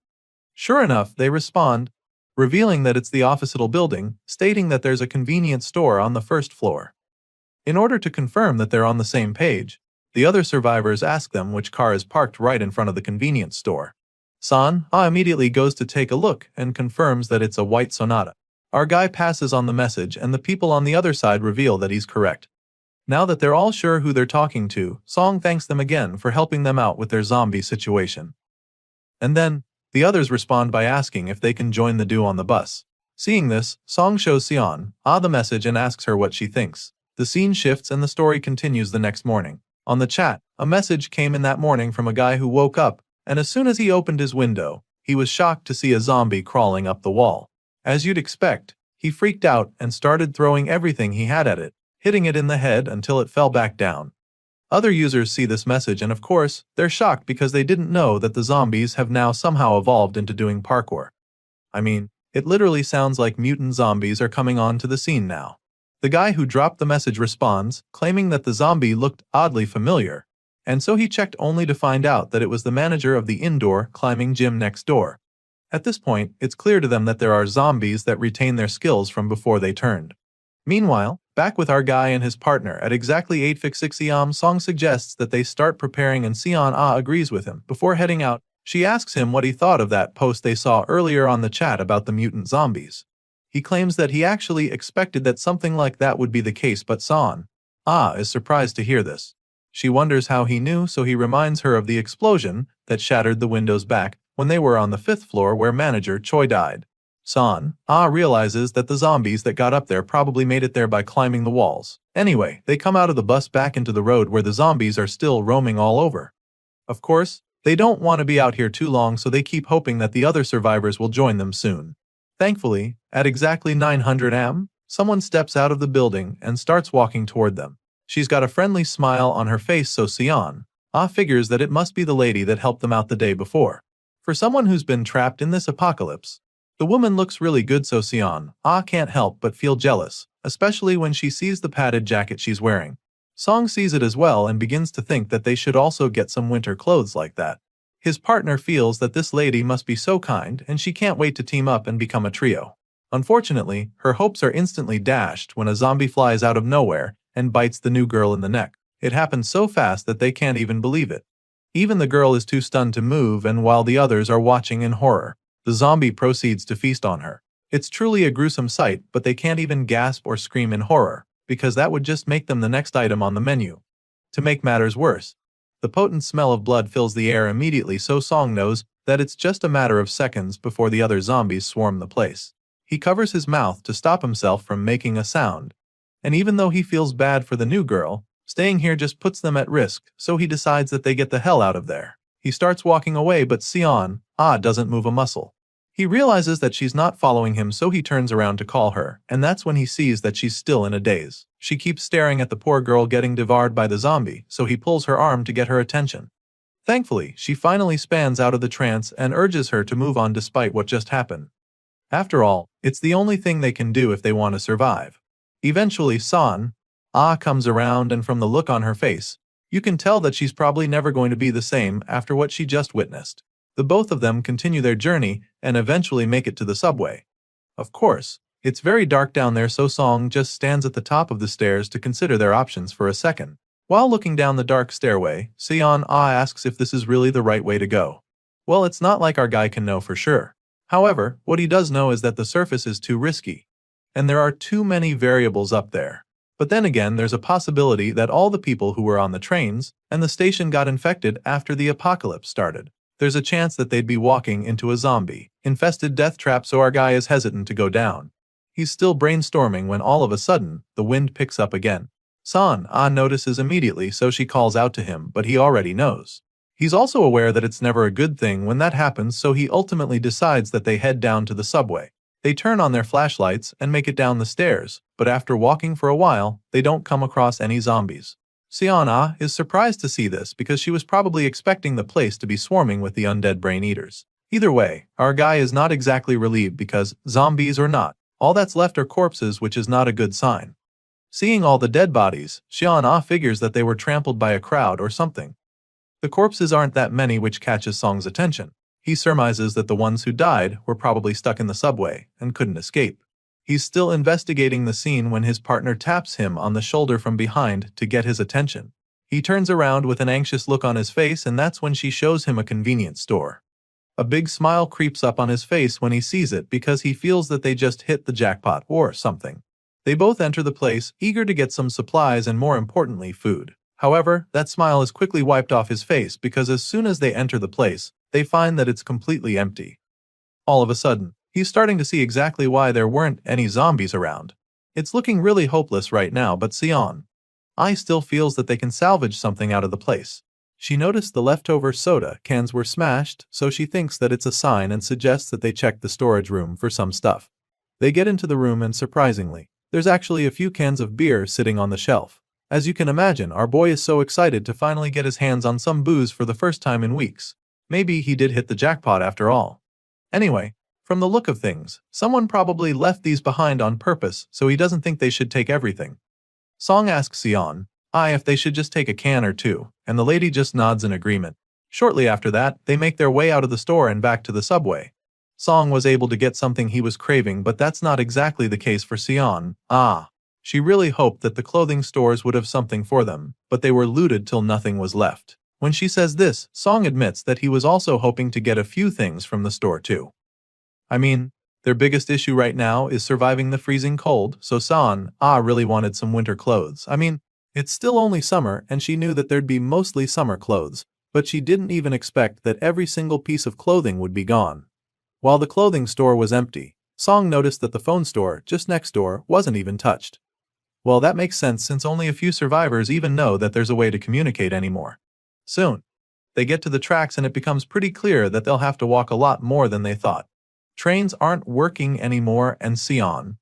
A: Sure enough, they respond, revealing that it's the opposite building, stating that there's a convenience store on the first floor. In order to confirm that they're on the same page, the other survivors ask them which car is parked right in front of the convenience store. Son immediately goes to take a look and confirms that it's a white Sonata. Our guy passes on the message, and the people on the other side reveal that he's correct. Now that they're all sure who they're talking to, Song thanks them again for helping them out with their zombie situation. And then, the others respond by asking if they can join the duo on the bus. Seeing this, Song shows Sion the message and asks her what she thinks. The scene shifts and the story continues the next morning. On the chat, a message came in that morning from a guy who woke up, and as soon as he opened his window, he was shocked to see a zombie crawling up the wall. As you'd expect, he freaked out and started throwing everything he had at it, hitting it in the head until it fell back down. Other users see this message and of course, they're shocked because they didn't know that the zombies have now somehow evolved into doing parkour. I mean, it literally sounds like mutant zombies are coming onto the scene now. The guy who dropped the message responds, claiming that the zombie looked oddly familiar, and so he checked only to find out that it was the manager of the indoor climbing gym next door. At this point, it's clear to them that there are zombies that retain their skills from before they turned. Meanwhile, back with our guy and his partner at exactly 8:56 am, Song suggests that they start preparing and Sion agrees with him. Before heading out, she asks him what he thought of that post they saw earlier on the chat about the mutant zombies. He claims that he actually expected that something like that would be the case, but Son is surprised to hear this. She wonders how he knew, so he reminds her of the explosion that shattered the windows back when they were on the 5th floor where manager Choi died. Son realizes that the zombies that got up there probably made it there by climbing the walls. Anyway, they come out of the bus back into the road where the zombies are still roaming all over. Of course, they don't want to be out here too long, so they keep hoping that the other survivors will join them soon. Thankfully, at exactly 900 am, someone steps out of the building and starts walking toward them. She's got a friendly smile on her face, so Sion figures that it must be the lady that helped them out the day before. For someone who's been trapped in this apocalypse, the woman looks really good, so Sion can't help but feel jealous, especially when she sees the padded jacket she's wearing. Song sees it as well and begins to think that they should also get some winter clothes like that. His partner feels that this lady must be so kind and she can't wait to team up and become a trio. Unfortunately, her hopes are instantly dashed when a zombie flies out of nowhere and bites the new girl in the neck. It happens so fast that they can't even believe it. Even the girl is too stunned to move, and while the others are watching in horror, the zombie proceeds to feast on her. It's truly a gruesome sight, but they can't even gasp or scream in horror, because that would just make them the next item on the menu. To make matters worse, the potent smell of blood fills the air immediately, so Song knows that it's just a matter of seconds before the other zombies swarm the place. He covers his mouth to stop himself from making a sound. And even though he feels bad for the new girl, staying here just puts them at risk, so he decides that they get the hell out of there. He starts walking away, but Sion doesn't move a muscle. He realizes that she's not following him, so he turns around to call her, and that's when he sees that she's still in a daze. She keeps staring at the poor girl getting devoured by the zombie, so he pulls her arm to get her attention. Thankfully, she finally spans out of the trance and urges her to move on despite what just happened. After all, it's the only thing they can do if they want to survive. Eventually, Son comes around, and from the look on her face, you can tell that she's probably never going to be the same after what she just witnessed. The both of them continue their journey and eventually make it to the subway. Of course, it's very dark down there, so Song just stands at the top of the stairs to consider their options for a second. While looking down the dark stairway, Sion asks if this is really the right way to go. Well, it's not like our guy can know for sure. However, what he does know is that the surface is too risky, and there are too many variables up there. But then again, there's a possibility that all the people who were on the trains and the station got infected after the apocalypse started. There's a chance that they'd be walking into a zombie-infested death trap, so our guy is hesitant to go down. He's still brainstorming when all of a sudden, the wind picks up again. San notices immediately, so she calls out to him, but he already knows. He's also aware that it's never a good thing when that happens, so he ultimately decides that they head down to the subway. They turn on their flashlights and make it down the stairs, but after walking for a while, they don't come across any zombies. Sian is surprised to see this because she was probably expecting the place to be swarming with the undead brain eaters. Either way, our guy is not exactly relieved because, zombies or not, all that's left are corpses, which is not a good sign. Seeing all the dead bodies, Xian figures that they were trampled by a crowd or something. The corpses aren't that many, which catches Song's attention. He surmises that the ones who died were probably stuck in the subway and couldn't escape. He's still investigating the scene when his partner taps him on the shoulder from behind to get his attention. He turns around with an anxious look on his face, and that's when she shows him a convenience store. A big smile creeps up on his face when he sees it because he feels that they just hit the jackpot or something. They both enter the place, eager to get some supplies and, more importantly, food. However, that smile is quickly wiped off his face because as soon as they enter the place, they find that it's completely empty. All of a sudden, he's starting to see exactly why there weren't any zombies around. It's looking really hopeless right now, but Sion still feels that they can salvage something out of the place. She noticed the leftover soda cans were smashed, so she thinks that it's a sign and suggests that they check the storage room for some stuff. They get into the room and, surprisingly, there's actually a few cans of beer sitting on the shelf. As you can imagine, our boy is so excited to finally get his hands on some booze for the first time in weeks. Maybe he did hit the jackpot after all. Anyway, from the look of things, someone probably left these behind on purpose, so he doesn't think they should take everything. Song asks Sion if they should just take a can or two, and the lady just nods in agreement. Shortly after that, they make their way out of the store and back to the subway. Song was able to get something he was craving, but that's not exactly the case for Sion. She really hoped that the clothing stores would have something for them, but they were looted till nothing was left. When she says this, Song admits that he was also hoping to get a few things from the store too. I mean, their biggest issue right now is surviving the freezing cold, so San really wanted some winter clothes. I mean, it's still only summer and she knew that there'd be mostly summer clothes, but she didn't even expect that every single piece of clothing would be gone. While the clothing store was empty, Song noticed that the phone store just next door wasn't even touched. Well, that makes sense since only a few survivors even know that there's a way to communicate anymore. Soon, they get to the tracks and it becomes pretty clear that they'll have to walk a lot more than they thought. Trains aren't working anymore and Sion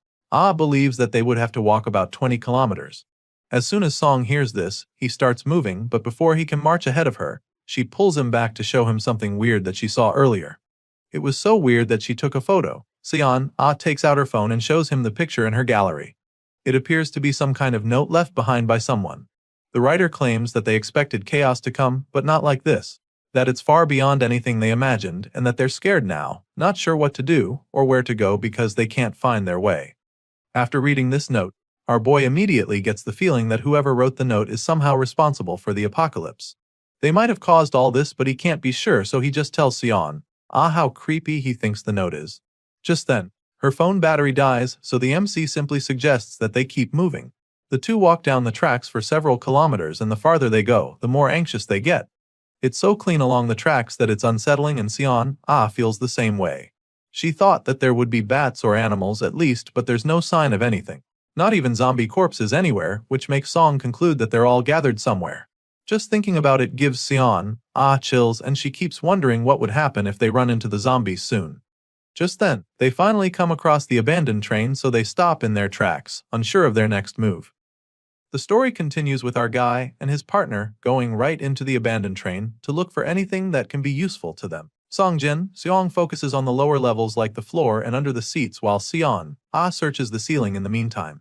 A: believes that they would have to walk about 20 kilometers. As soon as Song hears this, he starts moving, but before he can march ahead of her, she pulls him back to show him something weird that she saw earlier. It was so weird that she took a photo. Sion takes out her phone and shows him the picture in her gallery. It appears to be some kind of note left behind by someone. The writer claims that they expected chaos to come, but not like this. That it's far beyond anything they imagined and that they're scared now, not sure what to do or where to go because they can't find their way. After reading this note, our boy immediately gets the feeling that whoever wrote the note is somehow responsible for the apocalypse. They might have caused all this, but he can't be sure, so he just tells Sion how creepy he thinks the note is. Just then, her phone battery dies, so the MC simply suggests that they keep moving. The two walk down the tracks for several kilometers, and the farther they go, the more anxious they get. It's so clean along the tracks that it's unsettling, and Sion feels the same way. She thought that there would be bats or animals at least, but there's no sign of anything. Not even zombie corpses anywhere, which makes Song conclude that they're all gathered somewhere. Just thinking about it gives Sion chills, and she keeps wondering what would happen if they run into the zombies soon. Just then, they finally come across the abandoned train, so they stop in their tracks, unsure of their next move. The story continues with our guy and his partner going right into the abandoned train to look for anything that can be useful to them. Seong focuses on the lower levels like the floor and under the seats, while Sion searches the ceiling in the meantime.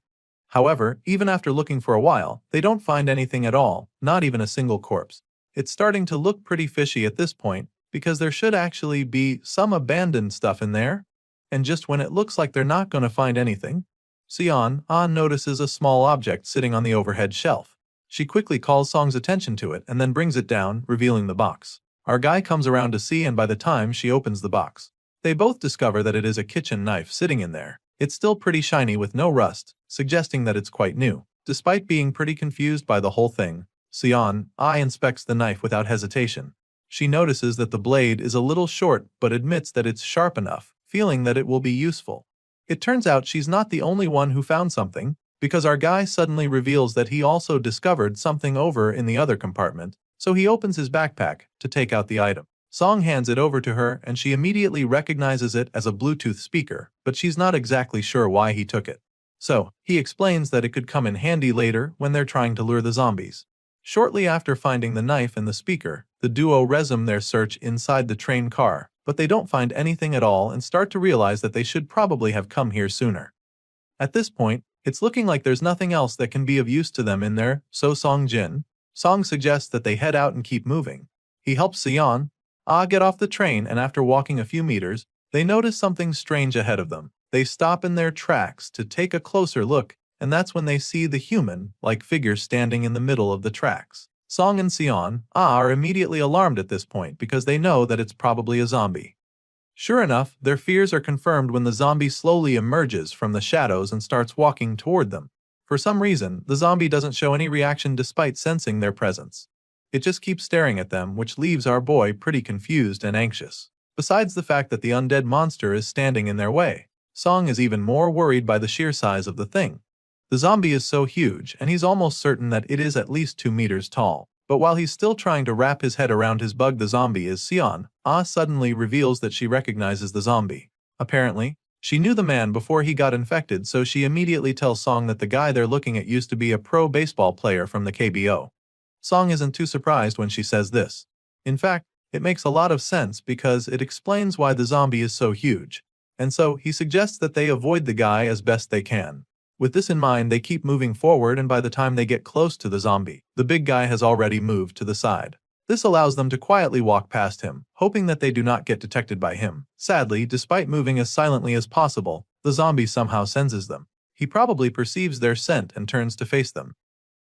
A: However, even after looking for a while, they don't find anything at all, not even a single corpse. It's starting to look pretty fishy at this point, because there should actually be some abandoned stuff in there. And just when it looks like they're not going to find anything, Sion notices a small object sitting on the overhead shelf. She quickly calls Song's attention to it and then brings it down, revealing the box. Our guy comes around to see, and by the time she opens the box, they both discover that it is a kitchen knife sitting in there. It's still pretty shiny with no rust, suggesting that it's quite new. Despite being pretty confused by the whole thing, Sion inspects the knife without hesitation. She notices that the blade is a little short but admits that it's sharp enough, feeling that it will be useful. It turns out she's not the only one who found something, because our guy suddenly reveals that he also discovered something over in the other compartment, so he opens his backpack to take out the item. Song hands it over to her and she immediately recognizes it as a Bluetooth speaker, but she's not exactly sure why he took it. So, he explains that it could come in handy later when they're trying to lure the zombies. Shortly after finding the knife and the speaker, the duo resume their search inside the train car, but they don't find anything at all and start to realize that they should probably have come here sooner. At this point, it's looking like there's nothing else that can be of use to them in there, so Song suggests that they head out and keep moving. He helps Sion, get off the train, and after walking a few meters, they notice something strange ahead of them. They stop in their tracks to take a closer look, and that's when they see the human-like figure standing in the middle of the tracks. Song and Sion are immediately alarmed at this point because they know that it's probably a zombie. Sure enough, their fears are confirmed when the zombie slowly emerges from the shadows and starts walking toward them. For some reason, the zombie doesn't show any reaction despite sensing their presence. It just keeps staring at them, which leaves our boy pretty confused and anxious. Besides the fact that the undead monster is standing in their way, Song is even more worried by the sheer size of the thing. The zombie is so huge, and he's almost certain that it is at least 2 meters tall. But while he's still trying to wrap his head around his bug, the zombie is Sion. Suddenly reveals that she recognizes the zombie. Apparently, she knew the man before he got infected, so she immediately tells Song that the guy they're looking at used to be a pro baseball player from the KBO. Song isn't too surprised when she says this. In fact, it makes a lot of sense because it explains why the zombie is so huge. And so, he suggests that they avoid the guy as best they can. With this in mind, they keep moving forward, and by the time they get close to the zombie, the big guy has already moved to the side. This allows them to quietly walk past him, hoping that they do not get detected by him. Sadly, despite moving as silently as possible, the zombie somehow senses them. He probably perceives their scent and turns to face them.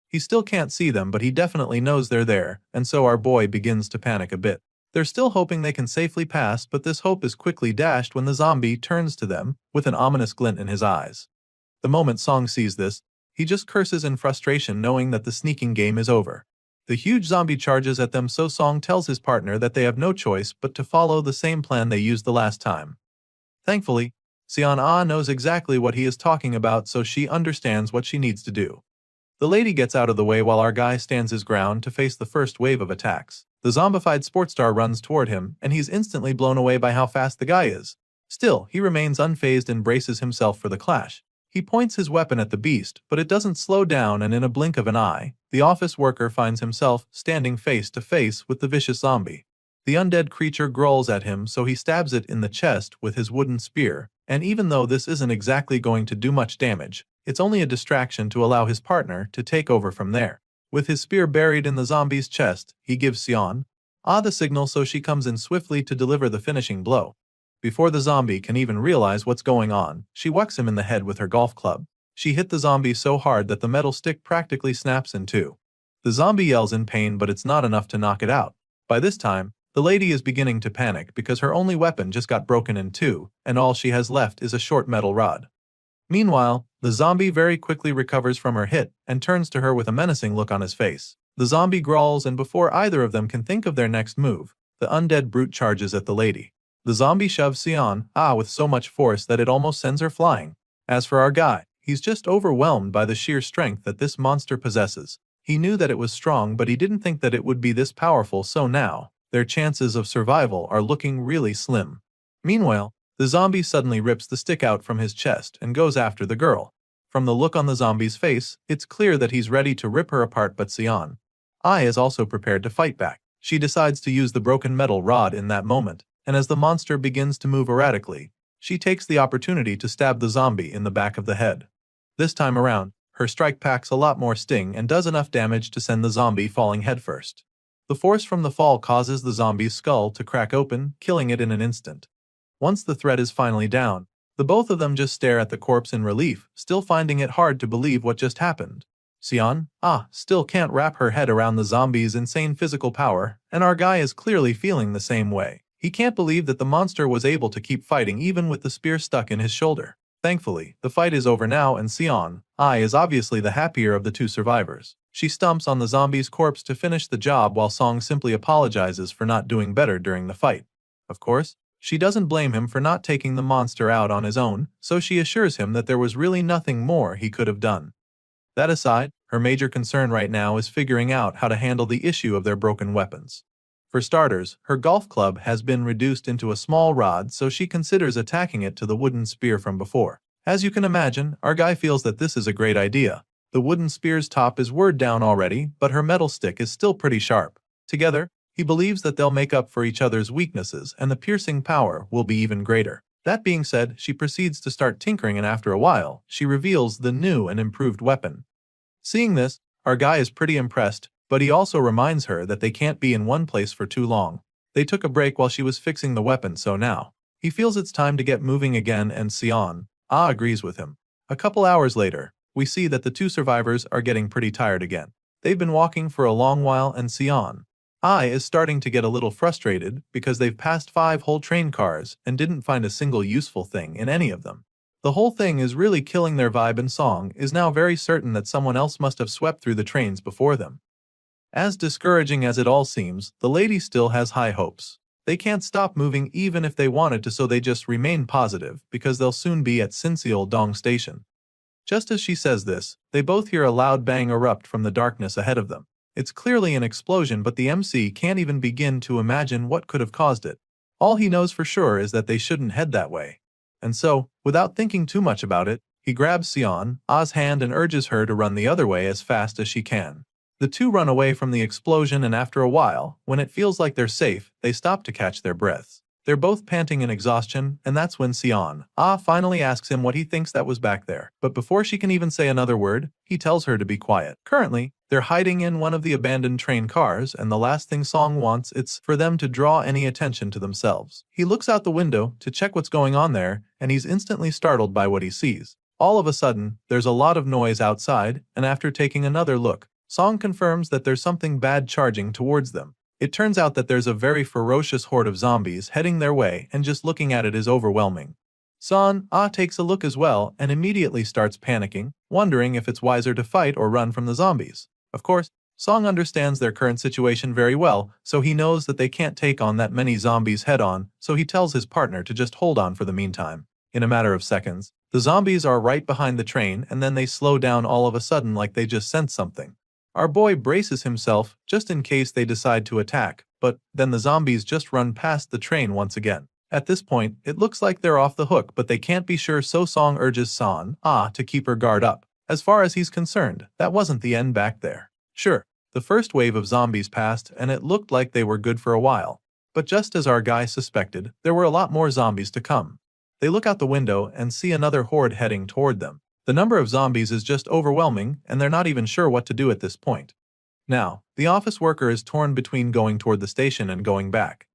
A: He still can't see them, but he definitely knows they're there, and so our boy begins to panic a bit. They're still hoping they can safely pass, but this hope is quickly dashed when the zombie turns to them, with an ominous glint in his eyes. The moment Song sees this, he just curses in frustration, knowing that the sneaking game is over. The huge zombie charges at them, so Song tells his partner that they have no choice but to follow the same plan they used the last time. Thankfully, Sion knows exactly what he is talking about, so she understands what she needs to do. The lady gets out of the way while our guy stands his ground to face the first wave of attacks. The zombified sports star runs toward him, and he's instantly blown away by how fast the guy is. Still, he remains unfazed and braces himself for the clash. He points his weapon at the beast, but it doesn't slow down, and in a blink of an eye, the office worker finds himself standing face to face with the vicious zombie. The undead creature growls at him, so he stabs it in the chest with his wooden spear, and even though this isn't exactly going to do much damage, it's only a distraction to allow his partner to take over from there. With his spear buried in the zombie's chest, he gives Sion the signal, so she comes in swiftly to deliver the finishing blow. Before the zombie can even realize what's going on, she whacks him in the head with her golf club. She hit the zombie so hard that the metal stick practically snaps in two. The zombie yells in pain, but it's not enough to knock it out. By this time, the lady is beginning to panic because her only weapon just got broken in two, and all she has left is a short metal rod. Meanwhile, the zombie very quickly recovers from her hit and turns to her with a menacing look on his face. The zombie growls, and before either of them can think of their next move, the undead brute charges at the lady. The zombie shoves Sion with so much force that it almost sends her flying. As for our guy, he's just overwhelmed by the sheer strength that this monster possesses. He knew that it was strong, but he didn't think that it would be this powerful, so now, their chances of survival are looking really slim. Meanwhile, the zombie suddenly rips the stick out from his chest and goes after the girl. From the look on the zombie's face, it's clear that he's ready to rip her apart, but Sion is also prepared to fight back. She decides to use the broken metal rod in that moment, and as the monster begins to move erratically, she takes the opportunity to stab the zombie in the back of the head. This time around, her strike packs a lot more sting and does enough damage to send the zombie falling headfirst. The force from the fall causes the zombie's skull to crack open, killing it in an instant. Once the threat is finally down, the both of them just stare at the corpse in relief, still finding it hard to believe what just happened. Sion still can't wrap her head around the zombie's insane physical power, and our guy is clearly feeling the same way. He can't believe that the monster was able to keep fighting even with the spear stuck in his shoulder. Thankfully, the fight is over now, and Sion is obviously the happier of the two survivors. She stomps on the zombie's corpse to finish the job, while Song simply apologizes for not doing better during the fight. Of course, she doesn't blame him for not taking the monster out on his own, so she assures him that there was really nothing more he could have done. That aside, her major concern right now is figuring out how to handle the issue of their broken weapons. For starters, her golf club has been reduced into a small rod, so she considers attacking it to the wooden spear from before. As you can imagine, our guy feels that this is a great idea. The wooden spear's top is wore down already, but her metal stick is still pretty sharp. Together, he believes that they'll make up for each other's weaknesses and the piercing power will be even greater. That being said, she proceeds to start tinkering, and after a while, she reveals the new and improved weapon. Seeing this, our guy is pretty impressed, but he also reminds her that they can't be in one place for too long. They took a break while she was fixing the weapon, so now he feels it's time to get moving again, and Sion agrees with him. A couple hours later, we see that the two survivors are getting pretty tired again. They've been walking for a long while, and Sion is starting to get a little frustrated because they've passed 5 whole train cars and didn't find a single useful thing in any of them. The whole thing is really killing their vibe, and Song is now very certain that someone else must have swept through the trains before them. As discouraging as it all seems, the lady still has high hopes. They can't stop moving even if they wanted to, so they just remain positive because they'll soon be at Sinseol Dong Station. Just as she says this, they both hear a loud bang erupt from the darkness ahead of them. It's clearly an explosion, but the MC can't even begin to imagine what could have caused it. All he knows for sure is that they shouldn't head that way. And so, without thinking too much about it, he grabs Sion's hand and urges her to run the other way as fast as she can. The two run away from the explosion, and after a while, when it feels like they're safe, they stop to catch their breaths. They're both panting in exhaustion, and that's when Sion finally asks him what he thinks that was back there. But before she can even say another word, he tells her to be quiet. Currently, they're hiding in one of the abandoned train cars, and the last thing Song wants is for them to draw any attention to themselves. He looks out the window to check what's going on there, and he's instantly startled by what he sees. All of a sudden, there's a lot of noise outside, and after taking another look, Song confirms that there's something bad charging towards them. It turns out that there's a very ferocious horde of zombies heading their way, and just looking at it is overwhelming. Son takes a look as well and immediately starts panicking, wondering if it's wiser to fight or run from the zombies. Of course, Song understands their current situation very well, so he knows that they can't take on that many zombies head-on, so he tells his partner to just hold on for the meantime. In a matter of seconds, the zombies are right behind the train, and then they slow down all of a sudden like they just sensed something. Our boy braces himself just in case they decide to attack, but then the zombies just run past the train once again. At this point, it looks like they're off the hook, but they can't be sure, so Song urges San to keep her guard up. As far as he's concerned, that wasn't the end back there. Sure, the first wave of zombies passed and it looked like they were good for a while. But just as our guy suspected, there were a lot more zombies to come. They look out the window and see another horde heading toward them. The number of zombies is just overwhelming, and they're not even sure what to do at this point. Now, the office worker is torn between going toward the station and going back.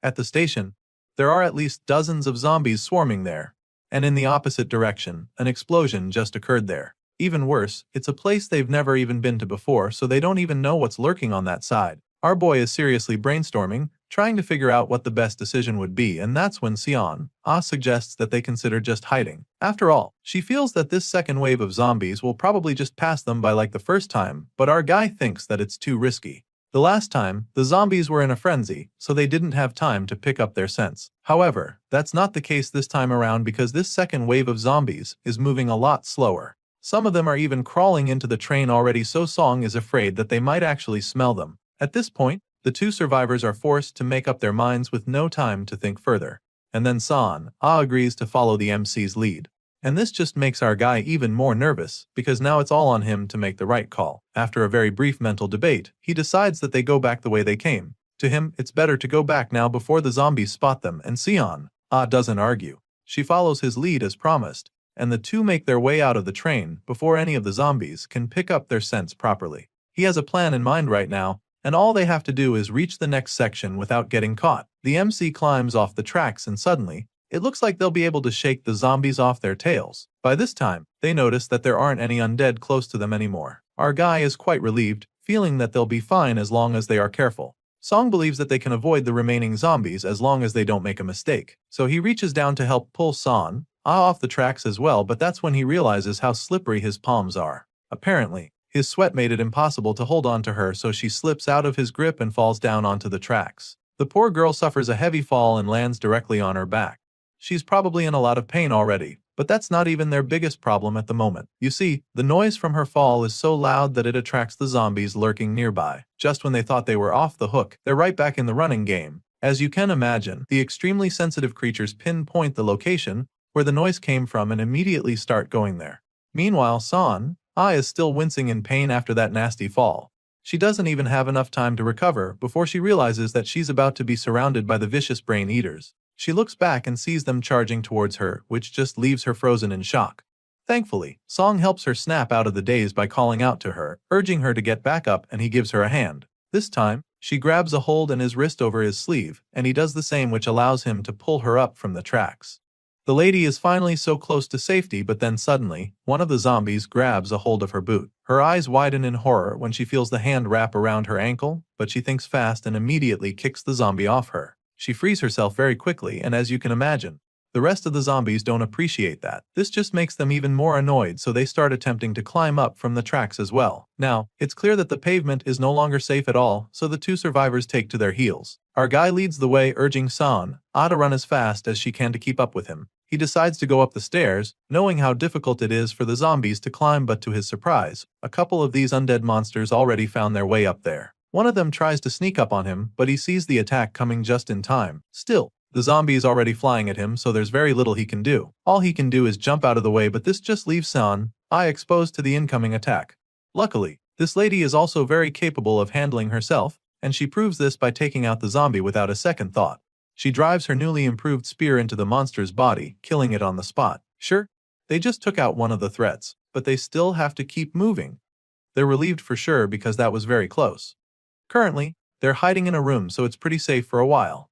A: At the station, there are at least dozens of zombies swarming there, and in the opposite direction, an explosion just occurred there. Even worse, it's a place they've never even been to before, so they don't even know what's lurking on that side. Our boy is seriously brainstorming, trying to figure out what the best decision would be, and that's when Sion suggests that they consider just hiding. After all, she feels that this second wave of zombies will probably just pass them by like the first time, but our guy thinks that it's too risky. The last time, the zombies were in a frenzy, so they didn't have time to pick up their scents. However, that's not the case this time around, because this second wave of zombies is moving a lot slower. Some of them are even crawling into the train already, so Song is afraid that they might actually smell them. At this point, the two survivors are forced to make up their minds with no time to think further. And then San agrees to follow the MC's lead. And this just makes our guy even more nervous, because now it's all on him to make the right call. After a very brief mental debate, he decides that they go back the way they came. To him, it's better to go back now before the zombies spot them, and Sion doesn't argue. She follows his lead as promised, and the two make their way out of the train before any of the zombies can pick up their scents properly. He has a plan in mind right now, and all they have to do is reach the next section without getting caught. The MC climbs off the tracks, and suddenly, it looks like they'll be able to shake the zombies off their tails. By this time, they notice that there aren't any undead close to them anymore. Our guy is quite relieved, feeling that they'll be fine as long as they are careful. Song believes that they can avoid the remaining zombies as long as they don't make a mistake, so he reaches down to help pull San off the tracks as well, but that's when he realizes how slippery his palms are. Apparently, his sweat made it impossible to hold on to her, so she slips out of his grip and falls down onto the tracks. The poor girl suffers a heavy fall and lands directly on her back. She's probably in a lot of pain already, But that's not even their biggest problem at the moment. You see, the noise from her fall is so loud that it attracts the zombies lurking nearby. Just when they thought they were off the hook, they're right back in the running game. As you can imagine, the extremely sensitive creatures pinpoint the location where the noise came from and immediately start going there. Meanwhile, San is still wincing in pain after that nasty fall. She doesn't even have enough time to recover before she realizes that she's about to be surrounded by the vicious brain eaters. She looks back and sees them charging towards her, which just leaves her frozen in shock. Thankfully, Song helps her snap out of the daze by calling out to her, urging her to get back up, and he gives her a hand. This time, she grabs a hold and his wrist over his sleeve, and he does the same, which allows him to pull her up from the tracks. The lady is finally so close to safety, but then suddenly, one of the zombies grabs a hold of her boot. Her eyes widen in horror when she feels the hand wrap around her ankle, but she thinks fast and immediately kicks the zombie off her. She frees herself very quickly, and as you can imagine, the rest of the zombies don't appreciate that. This just makes them even more annoyed, so they start attempting to climb up from the tracks as well. Now, it's clear that the pavement is no longer safe at all, so the two survivors take to their heels. Our guy leads the way, urging San to run as fast as she can to keep up with him. He decides to go up the stairs, knowing how difficult it is for the zombies to climb, but to his surprise, a couple of these undead monsters already found their way up there. One of them tries to sneak up on him, but he sees the attack coming just in time. Still, the zombie is already flying at him, so there's very little he can do. All he can do is jump out of the way, but this just leaves San exposed to the incoming attack. Luckily, this lady is also very capable of handling herself, and she proves this by taking out the zombie without a second thought. She drives her newly improved spear into the monster's body, killing it on the spot. Sure, they just took out one of the threats, but they still have to keep moving. They're relieved for sure because that was very close. Currently, they're hiding in a room, so it's pretty safe for a while.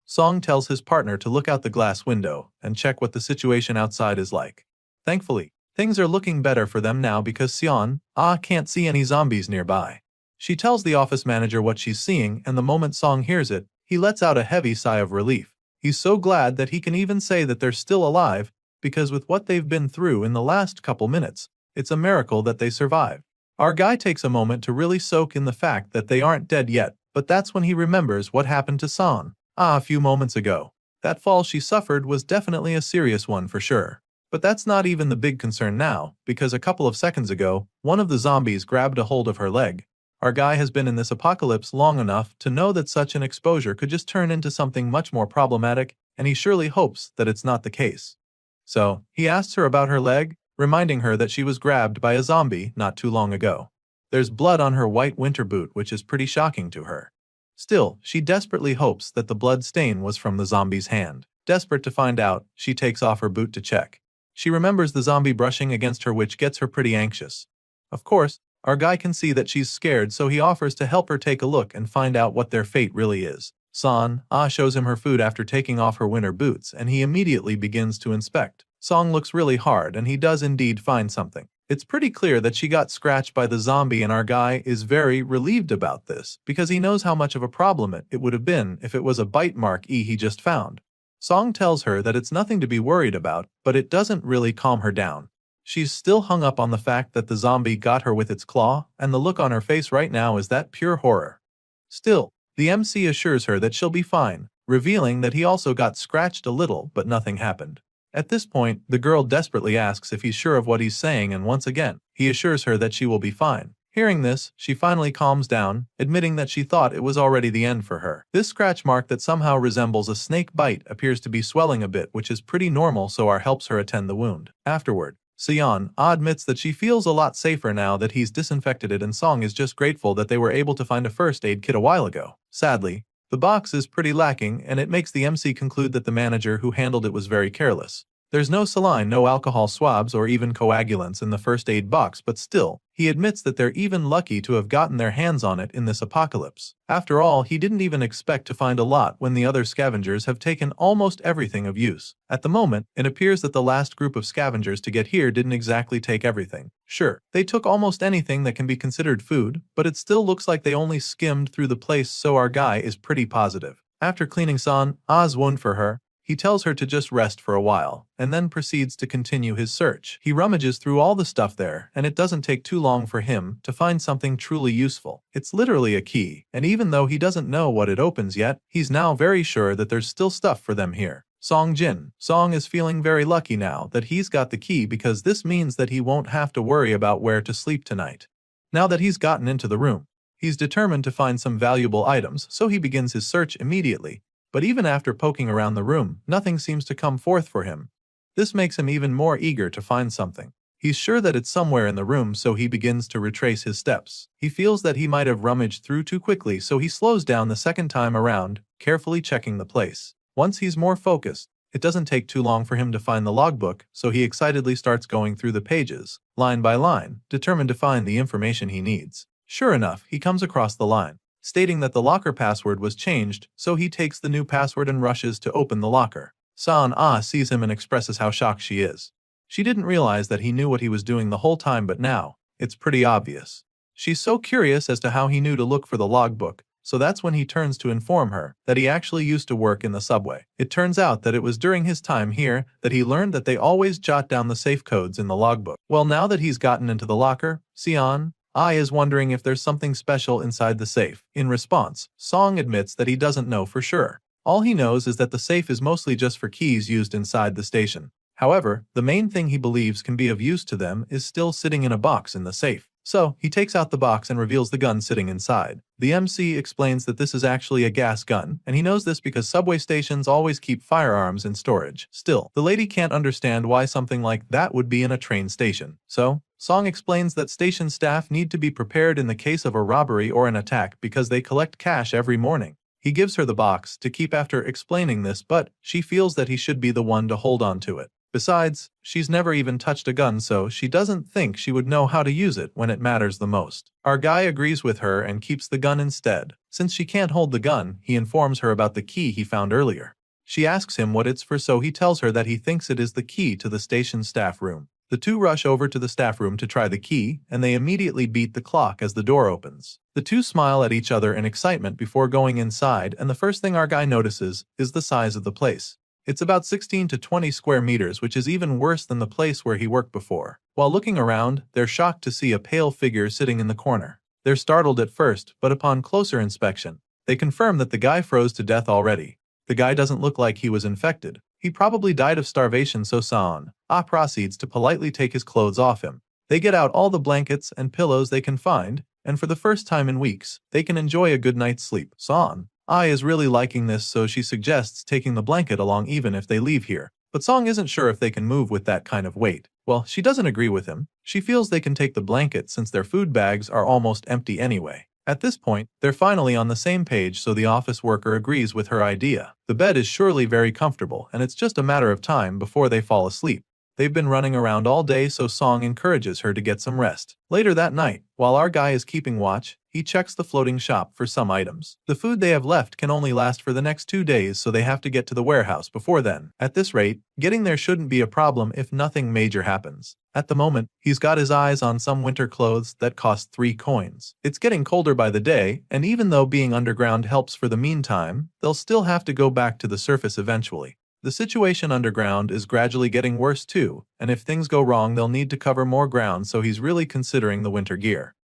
A: Song tells his partner to look out the glass window and check what the situation outside is like. Thankfully, things are looking better for them now because Sion can't see any zombies nearby. She tells the office manager what she's seeing, and the moment Song hears it, he lets out a heavy sigh of relief. He's so glad that he can even say that they're still alive, because with what they've been through in the last couple minutes, it's a miracle that they survived. Our guy takes a moment to really soak in the fact that they aren't dead yet, but that's when he remembers what happened to San a few moments ago. That fall she suffered was definitely a serious one for sure. But that's not even the big concern now, because a couple of seconds ago, one of the zombies grabbed a hold of her leg. Our guy has been in this apocalypse long enough to know that such an exposure could just turn into something much more problematic, and he surely hopes that it's not the case. So, he asks her about her leg, reminding her that she was grabbed by a zombie not too long ago. There's blood on her white winter boot, which is pretty shocking to her. Still, she desperately hopes that the blood stain was from the zombie's hand. Desperate to find out, she takes off her boot to check. She remembers the zombie brushing against her, which gets her pretty anxious. Of course, our guy can see that she's scared, so he offers to help her take a look and find out what their fate really is. San shows him her food after taking off her winter boots, and he immediately begins to inspect. Song looks really hard, and he does indeed find something. It's pretty clear that she got scratched by the zombie, and our guy is very relieved about this, because he knows how much of a problem it would have been if it was a bite mark he just found. Song tells her that it's nothing to be worried about, but it doesn't really calm her down. She's still hung up on the fact that the zombie got her with its claw, and the look on her face right now is that pure horror. Still, the MC assures her that she'll be fine, revealing that he also got scratched a little, but nothing happened. At this point, the girl desperately asks if he's sure of what he's saying, and once again, he assures her that she will be fine. Hearing this, she finally calms down, admitting that she thought it was already the end for her. This scratch mark that somehow resembles a snake bite appears to be swelling a bit, which is pretty normal, so R helps her attend the wound. Afterward, Sion admits that she feels a lot safer now that he's disinfected it, and Song is just grateful that they were able to find a first aid kit a while ago. Sadly, the box is pretty lacking, and it makes the MC conclude that the manager who handled it was very careless. There's no saline, no alcohol swabs, or even coagulants in the first aid box, but still, he admits that they're even lucky to have gotten their hands on it in this apocalypse. After all, he didn't even expect to find a lot when the other scavengers have taken almost everything of use. At the moment, it appears that the last group of scavengers to get here didn't exactly take everything. Sure, they took almost anything that can be considered food, but it still looks like they only skimmed through the place, so our guy is pretty positive. After cleaning San's wound for her, he tells her to just rest for a while, and then proceeds to continue his search. He rummages through all the stuff there, and it doesn't take too long for him to find something truly useful. It's literally a key, and even though he doesn't know what it opens yet, he's now very sure that there's still stuff for them here. Song Jin. Song is feeling very lucky now that he's got the key because this means that he won't have to worry about where to sleep tonight. Now that he's gotten into the room, he's determined to find some valuable items, so he begins his search immediately. But even after poking around the room, nothing seems to come forth for him. This makes him even more eager to find something. He's sure that it's somewhere in the room, so he begins to retrace his steps. He feels that he might have rummaged through too quickly, so he slows down the second time around, carefully checking the place. Once he's more focused, it doesn't take too long for him to find the logbook, so he excitedly starts going through the pages, line by line, determined to find the information he needs. Sure enough, he comes across the line, stating that the locker password was changed, so he takes the new password and rushes to open the locker. San sees him and expresses how shocked she is. She didn't realize that he knew what he was doing the whole time, but now, it's pretty obvious. She's so curious as to how he knew to look for the logbook, so that's when he turns to inform her that he actually used to work in the subway. It turns out that it was during his time here that he learned that they always jot down the safe codes in the logbook. Well, now that he's gotten into the locker, Sion is wondering if there's something special inside the safe. In response, Song admits that he doesn't know for sure. All he knows is that the safe is mostly just for keys used inside the station. However, the main thing he believes can be of use to them is still sitting in a box in the safe. So, he takes out the box and reveals the gun sitting inside. The MC explains that this is actually a gas gun, and he knows this because subway stations always keep firearms in storage. Still, the lady can't understand why something like that would be in a train station. So, Song explains that station staff need to be prepared in the case of a robbery or an attack because they collect cash every morning. He gives her the box to keep after explaining this, but she feels that he should be the one to hold on to it. Besides, she's never even touched a gun, so she doesn't think she would know how to use it when it matters the most. Our guy agrees with her and keeps the gun instead. Since she can't hold the gun, he informs her about the key he found earlier. She asks him what it's for, so he tells her that he thinks it is the key to the station staff room. The two rush over to the staff room to try the key, and they immediately beat the clock as the door opens. The two smile at each other in excitement before going inside, and the first thing our guy notices is the size of the place. It's about 16 to 20 square meters, which is even worse than the place where he worked before. While looking around, they're shocked to see a pale figure sitting in the corner. They're startled at first, but upon closer inspection, they confirm that the guy froze to death already. The guy doesn't look like he was infected. He probably died of starvation, so San proceeds to politely take his clothes off him. They get out all the blankets and pillows they can find, and for the first time in weeks, they can enjoy a good night's sleep. San is really liking this, so she suggests taking the blanket along even if they leave here. But Song isn't sure if they can move with that kind of weight. Well, she doesn't agree with him. She feels they can take the blanket since their food bags are almost empty anyway. At this point, they're finally on the same page, so the office worker agrees with her idea. The bed is surely very comfortable, and it's just a matter of time before they fall asleep. They've been running around all day, so Song encourages her to get some rest. Later that night, while our guy is keeping watch, he checks the floating shop for some items. The food they have left can only last for the next 2 days, so they have to get to the warehouse before then. At this rate, getting there shouldn't be a problem if nothing major happens. At the moment, he's got his eyes on some winter clothes that cost 3 coins. It's getting colder by the day, and even though being underground helps for the meantime, they'll still have to go back to the surface eventually. The situation underground is gradually getting worse too, and if things go wrong they'll need to cover more ground, so he's really considering the winter gear.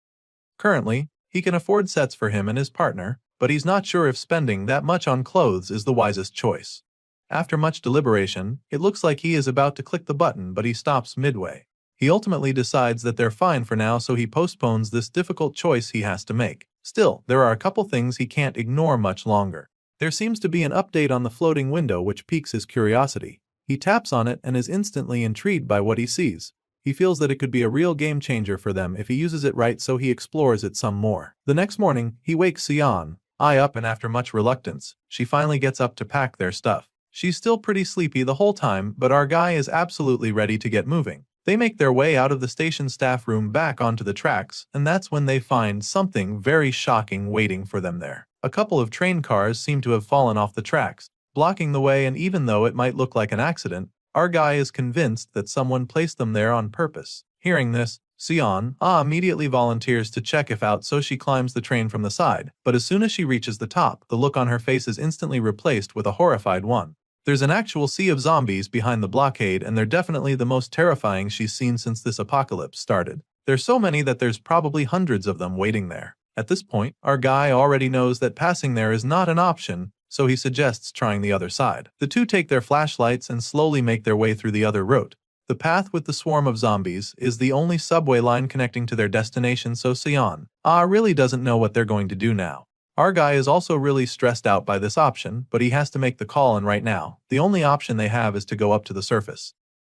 A: Currently, he can afford sets for him and his partner, but he's not sure if spending that much on clothes is the wisest choice. After much deliberation, it looks like he is about to click the button, but he stops midway. He ultimately decides that they're fine for now, so he postpones this difficult choice he has to make. Still, there are a couple things he can't ignore much longer. There seems to be an update on the floating window which piques his curiosity. He taps on it and is instantly intrigued by what he sees. He feels that it could be a real game changer for them if he uses it right, so he explores it some more. The next morning, he wakes Sion up, and after much reluctance, she finally gets up to pack their stuff. She's still pretty sleepy the whole time, but our guy is absolutely ready to get moving. They make their way out of the station staff room back onto the tracks, and that's when they find something very shocking waiting for them there. A couple of train cars seem to have fallen off the tracks, blocking the way, and even though it might look like an accident, our guy is convinced that someone placed them there on purpose. Hearing this, Sion immediately volunteers to check if out, so she climbs the train from the side, but as soon as she reaches the top, the look on her face is instantly replaced with a horrified one. There's an actual sea of zombies behind the blockade, and they're definitely the most terrifying she's seen since this apocalypse started. There's so many that there's probably hundreds of them waiting there. At this point, our guy already knows that passing there is not an option, so he suggests trying the other side. The two take their flashlights and slowly make their way through the other route. The path with the swarm of zombies is the only subway line connecting to their destination, so Sion really doesn't know what they're going to do now. Our guy is also really stressed out by this option, but he has to make the call, and right now, the only option they have is to go up to the surface.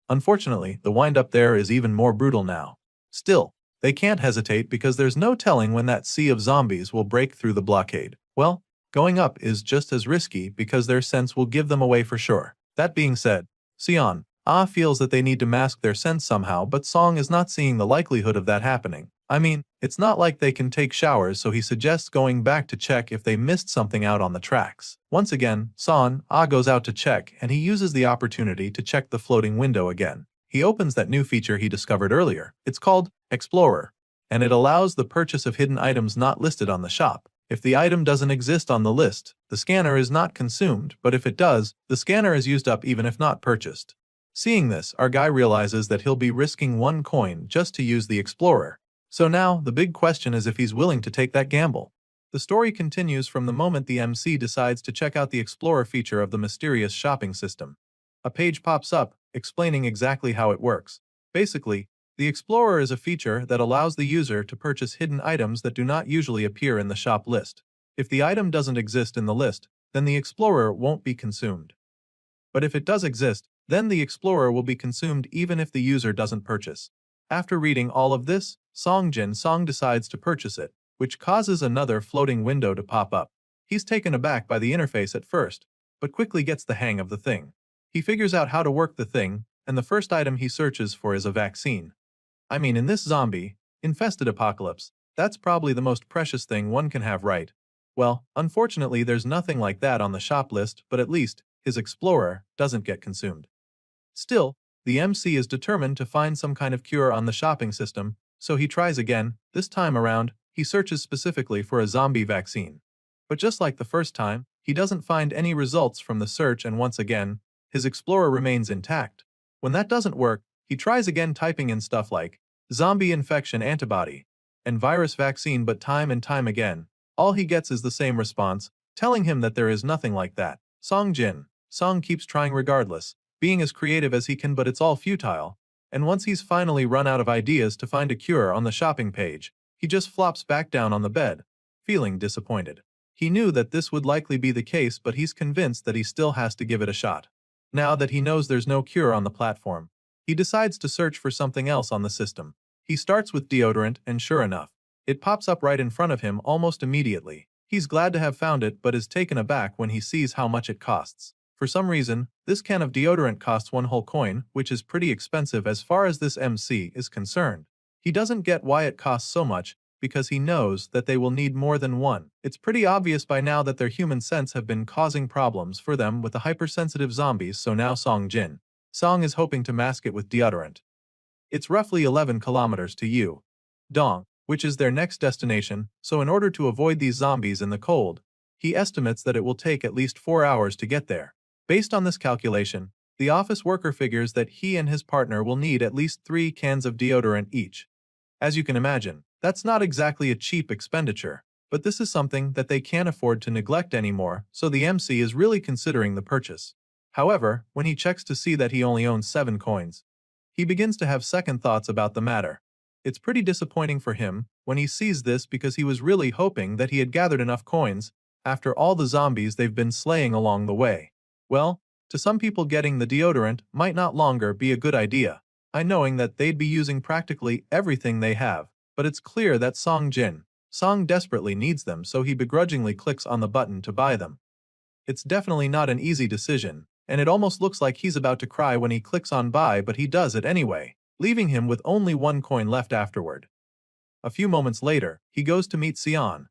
A: Unfortunately, the wind up there is even more brutal now. Still, they can't hesitate because there's no telling when that sea of zombies will break through the blockade. Well, going up is just as risky because their sense will give them away for sure. That being said, Sion feels that they need to mask their sense somehow, but Song is not seeing the likelihood of that happening. I mean, it's not like they can take showers, so he suggests going back to check if they missed something out on the tracks. Once again, Son goes out to check, and he uses the opportunity to check the floating window again. He opens that new feature he discovered earlier. It's called Explorer, and it allows the purchase of hidden items not listed on the shop. If the item doesn't exist on the list, the scanner is not consumed, but if it does, the scanner is used up even if not purchased. Seeing this, our guy realizes that he'll be risking 1 coin just to use the Explorer. So now, the big question is if he's willing to take that gamble. The story continues from the moment the MC decides to check out the Explorer feature of the mysterious shopping system. A page pops up, explaining exactly how it works. Basically, the Explorer is a feature that allows the user to purchase hidden items that do not usually appear in the shop list. If the item doesn't exist in the list, then the Explorer won't be consumed. But if it does exist, then the Explorer will be consumed even if the user doesn't purchase. After reading all of this, Song decides to purchase it, which causes another floating window to pop up. He's taken aback by the interface at first, but quickly gets the hang of the thing. He figures out how to work the thing, and the first item he searches for is a vaccine. I mean, in this zombie-infested apocalypse, that's probably the most precious thing one can have, right? Well, unfortunately there's nothing like that on the shop list, but at least his Explorer doesn't get consumed. Still, the MC is determined to find some kind of cure on the shopping system, so he tries again. This time around, he searches specifically for a zombie vaccine. But just like the first time, he doesn't find any results from the search, and once again, his Explorer remains intact. When that doesn't work, he tries again, typing in stuff like zombie infection antibody and virus vaccine, but time and time again, all he gets is the same response, telling him that there is nothing like that. Song keeps trying regardless, being as creative as he can, but it's all futile. And once he's finally run out of ideas to find a cure on the shopping page, he just flops back down on the bed, feeling disappointed. He knew that this would likely be the case, but he's convinced that he still has to give it a shot. Now that he knows there's no cure on the platform, he decides to search for something else on the system. He starts with deodorant, and sure enough, it pops up right in front of him almost immediately. He's glad to have found it, but is taken aback when he sees how much it costs. For some reason, this can of deodorant costs 1 whole coin, which is pretty expensive as far as this MC is concerned. He doesn't get why it costs so much, because he knows that they will need more than one. It's pretty obvious by now that their human sense have been causing problems for them with the hypersensitive zombies, so now Song is hoping to mask it with deodorant. It's roughly 11 kilometers to Dong, which is their next destination, so in order to avoid these zombies in the cold, he estimates that it will take at least 4 hours to get there. Based on this calculation, the office worker figures that he and his partner will need at least 3 cans of deodorant each. As you can imagine, that's not exactly a cheap expenditure, but this is something that they can't afford to neglect anymore, so the MC is really considering the purchase. However, when he checks to see that he only owns 7 coins, he begins to have second thoughts about the matter. It's pretty disappointing for him when he sees this, because he was really hoping that he had gathered enough coins after all the zombies they've been slaying along the way. Well, to some people, getting the deodorant might not longer be a good idea, knowing that they'd be using practically everything they have, but it's clear that Song desperately needs them, so he begrudgingly clicks on the button to buy them. It's definitely not an easy decision, and it almost looks like he's about to cry when he clicks on buy, but he does it anyway, leaving him with only 1 coin left afterward. A few moments later, he goes to meet Sion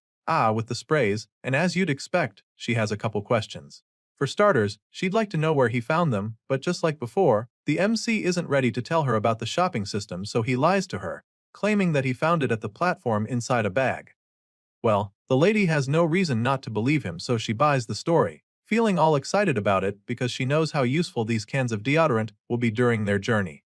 A: with the sprays, and as you'd expect, she has a couple questions. For starters, she'd like to know where he found them, but just like before, the MC isn't ready to tell her about the shopping system, so he lies to her, claiming that he found it at the platform inside a bag. Well, the lady has no reason not to believe him, so she buys the story, feeling all excited about it because she knows how useful these cans of deodorant will be during their journey.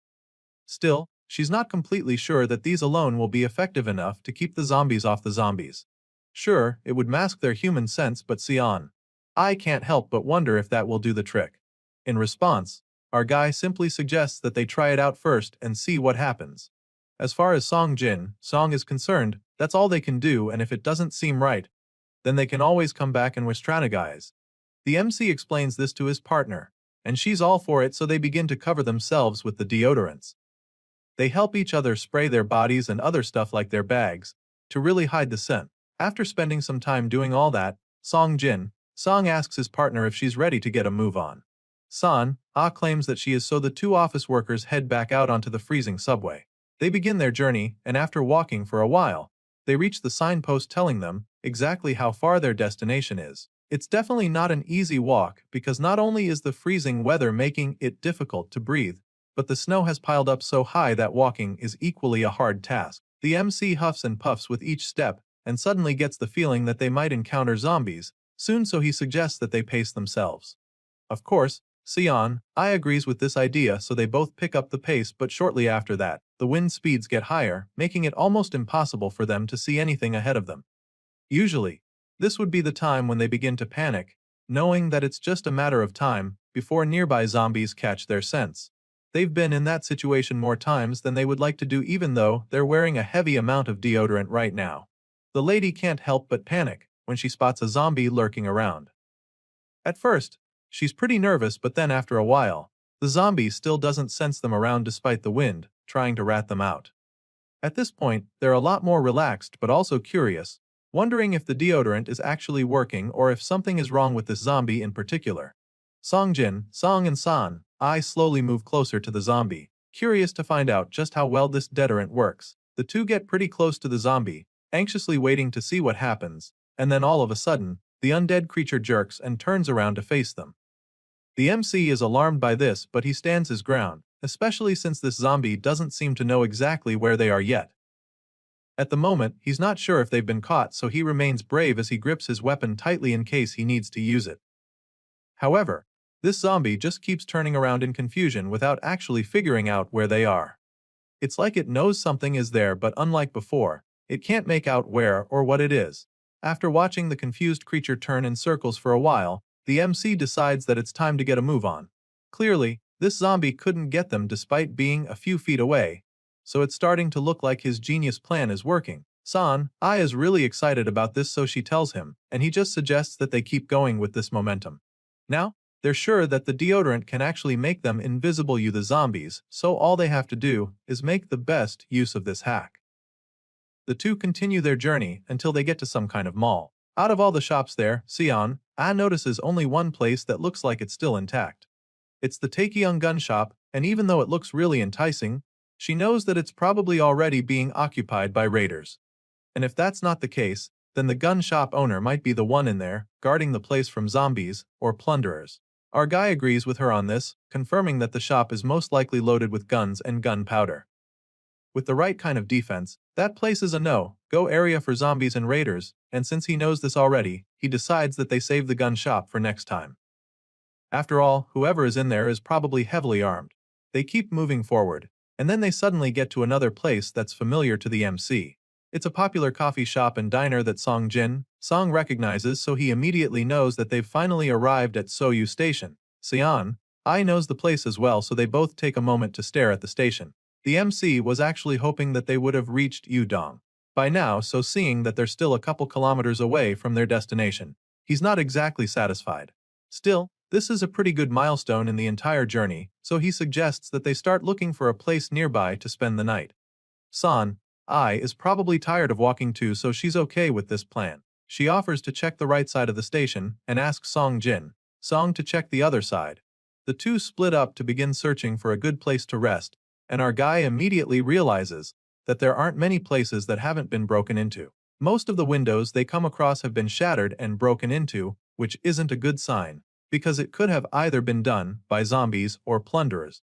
A: Still, she's not completely sure that these alone will be effective enough to keep the zombies off the zombies. Sure, it would mask their human sense, but Sion I can't help but wonder if that will do the trick. In response, our guy simply suggests that they try it out first and see what happens. As far as Song is concerned, that's all they can do, and if it doesn't seem right, then they can always come back and strategize. The MC explains this to his partner, and she's all for it, so they begin to cover themselves with the deodorants. They help each other spray their bodies and other stuff like their bags to really hide the scent. After spending some time doing all that, Song asks his partner if she's ready to get a move on. Claims that she is, so the two office workers head back out onto the freezing subway. They begin their journey, and after walking for a while, they reach the signpost telling them exactly how far their destination is. It's definitely not an easy walk because not only is the freezing weather making it difficult to breathe, but the snow has piled up so high that walking is equally a hard task. The MC huffs and puffs with each step and suddenly gets the feeling that they might encounter zombies soon, so he suggests that they pace themselves. Of course, I agrees with this idea, so they both pick up the pace, but shortly after that, the wind speeds get higher, making it almost impossible for them to see anything ahead of them. Usually, this would be the time when they begin to panic, knowing that it's just a matter of time before nearby zombies catch their scents. They've been in that situation more times than they would like to do, even though they're wearing a heavy amount of deodorant right now. The lady can't help but panic when she spots a zombie lurking around. At first, she's pretty nervous, but then after a while, the zombie still doesn't sense them around despite the wind trying to rat them out. At this point, they're a lot more relaxed but also curious, wondering if the deodorant is actually working or if something is wrong with this zombie in particular. Song and I slowly move closer to the zombie, curious to find out just how well this deodorant works. The two get pretty close to the zombie, anxiously waiting to see what happens, and then all of a sudden, the undead creature jerks and turns around to face them. The MC is alarmed by this, but he stands his ground, especially since this zombie doesn't seem to know exactly where they are yet. At the moment, he's not sure if they've been caught, so he remains brave as he grips his weapon tightly in case he needs to use it. However, this zombie just keeps turning around in confusion without actually figuring out where they are. It's like it knows something is there, but unlike before, it can't make out where or what it is. After watching the confused creature turn in circles for a while, the MC decides that it's time to get a move on. Clearly, this zombie couldn't get them despite being a few feet away, so it's starting to look like his genius plan is working. I is really excited about this, so she tells him, and he just suggests that they keep going with this momentum. Now, they're sure that the deodorant can actually make them invisible the zombies, so all they have to do is make the best use of this hack. The two continue their journey until they get to some kind of mall. Out of all the shops there, notices only one place that looks like it's still intact. It's the Taekyung gun shop, and even though it looks really enticing, she knows that it's probably already being occupied by raiders. And if that's not the case, then the gun shop owner might be the one in there, guarding the place from zombies or plunderers. Our guy agrees with her on this, confirming that the shop is most likely loaded with guns and gunpowder. With the right kind of defense, that place is a no-go area for zombies and raiders, and since he knows this already, he decides that they save the gun shop for next time. After all, whoever is in there is probably heavily armed. They keep moving forward, and then they suddenly get to another place that's familiar to the MC. It's a popular coffee shop and diner that Song recognizes, so he immediately knows that they've finally arrived at Soyu Station. I knows the place as well, so they both take a moment to stare at the station. The MC was actually hoping that they would have reached Udong by now, so seeing that they're still a couple kilometers away from their destination, he's not exactly satisfied. Still, this is a pretty good milestone in the entire journey, so he suggests that they start looking for a place nearby to spend the night. I is probably tired of walking too, so she's okay with this plan. She offers to check the right side of the station and asks Song to check the other side. The two split up to begin searching for a good place to rest, and our guy immediately realizes that there aren't many places that haven't been broken into. Most of the windows they come across have been shattered and broken into, which isn't a good sign, because it could have either been done by zombies or plunderers.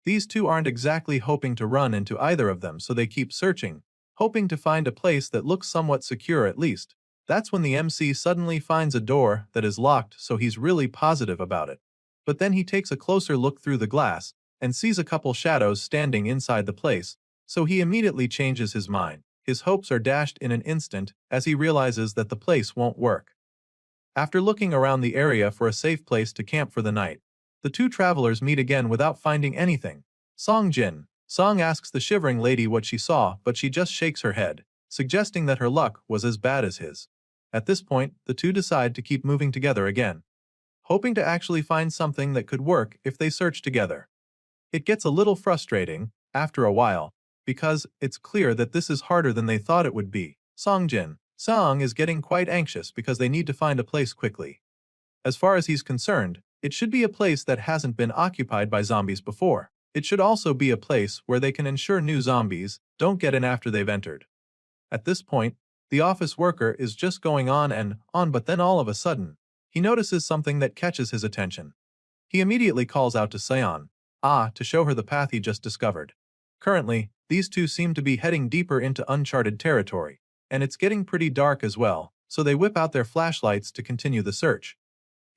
A: These two aren't exactly hoping to run into either of them, so they keep searching, hoping to find a place that looks somewhat secure at least. That's when the MC suddenly finds a door that is locked, so he's really positive about it. But then he takes a closer look through the glass and sees a couple shadows standing inside the place, so he immediately changes his mind. His hopes are dashed in an instant as he realizes that the place won't work. After looking around the area for a safe place to camp for the night, the two travelers meet again without finding anything. Song asks the shivering lady what she saw, but she just shakes her head, suggesting that her luck was as bad as his. At this point, the two decide to keep moving together again, hoping to actually find something that could work if they search together. It gets a little frustrating, after a while, because it's clear that this is harder than they thought it would be. Song is getting quite anxious because they need to find a place quickly. As far as he's concerned, it should be a place that hasn't been occupied by zombies before. It should also be a place where they can ensure new zombies don't get in after they've entered. At this point, the office worker is just going on and on, but then all of a sudden, he notices something that catches his attention. He immediately calls out to Seon, to show her the path he just discovered. Currently, these two seem to be heading deeper into uncharted territory, and it's getting pretty dark as well, so they whip out their flashlights to continue the search.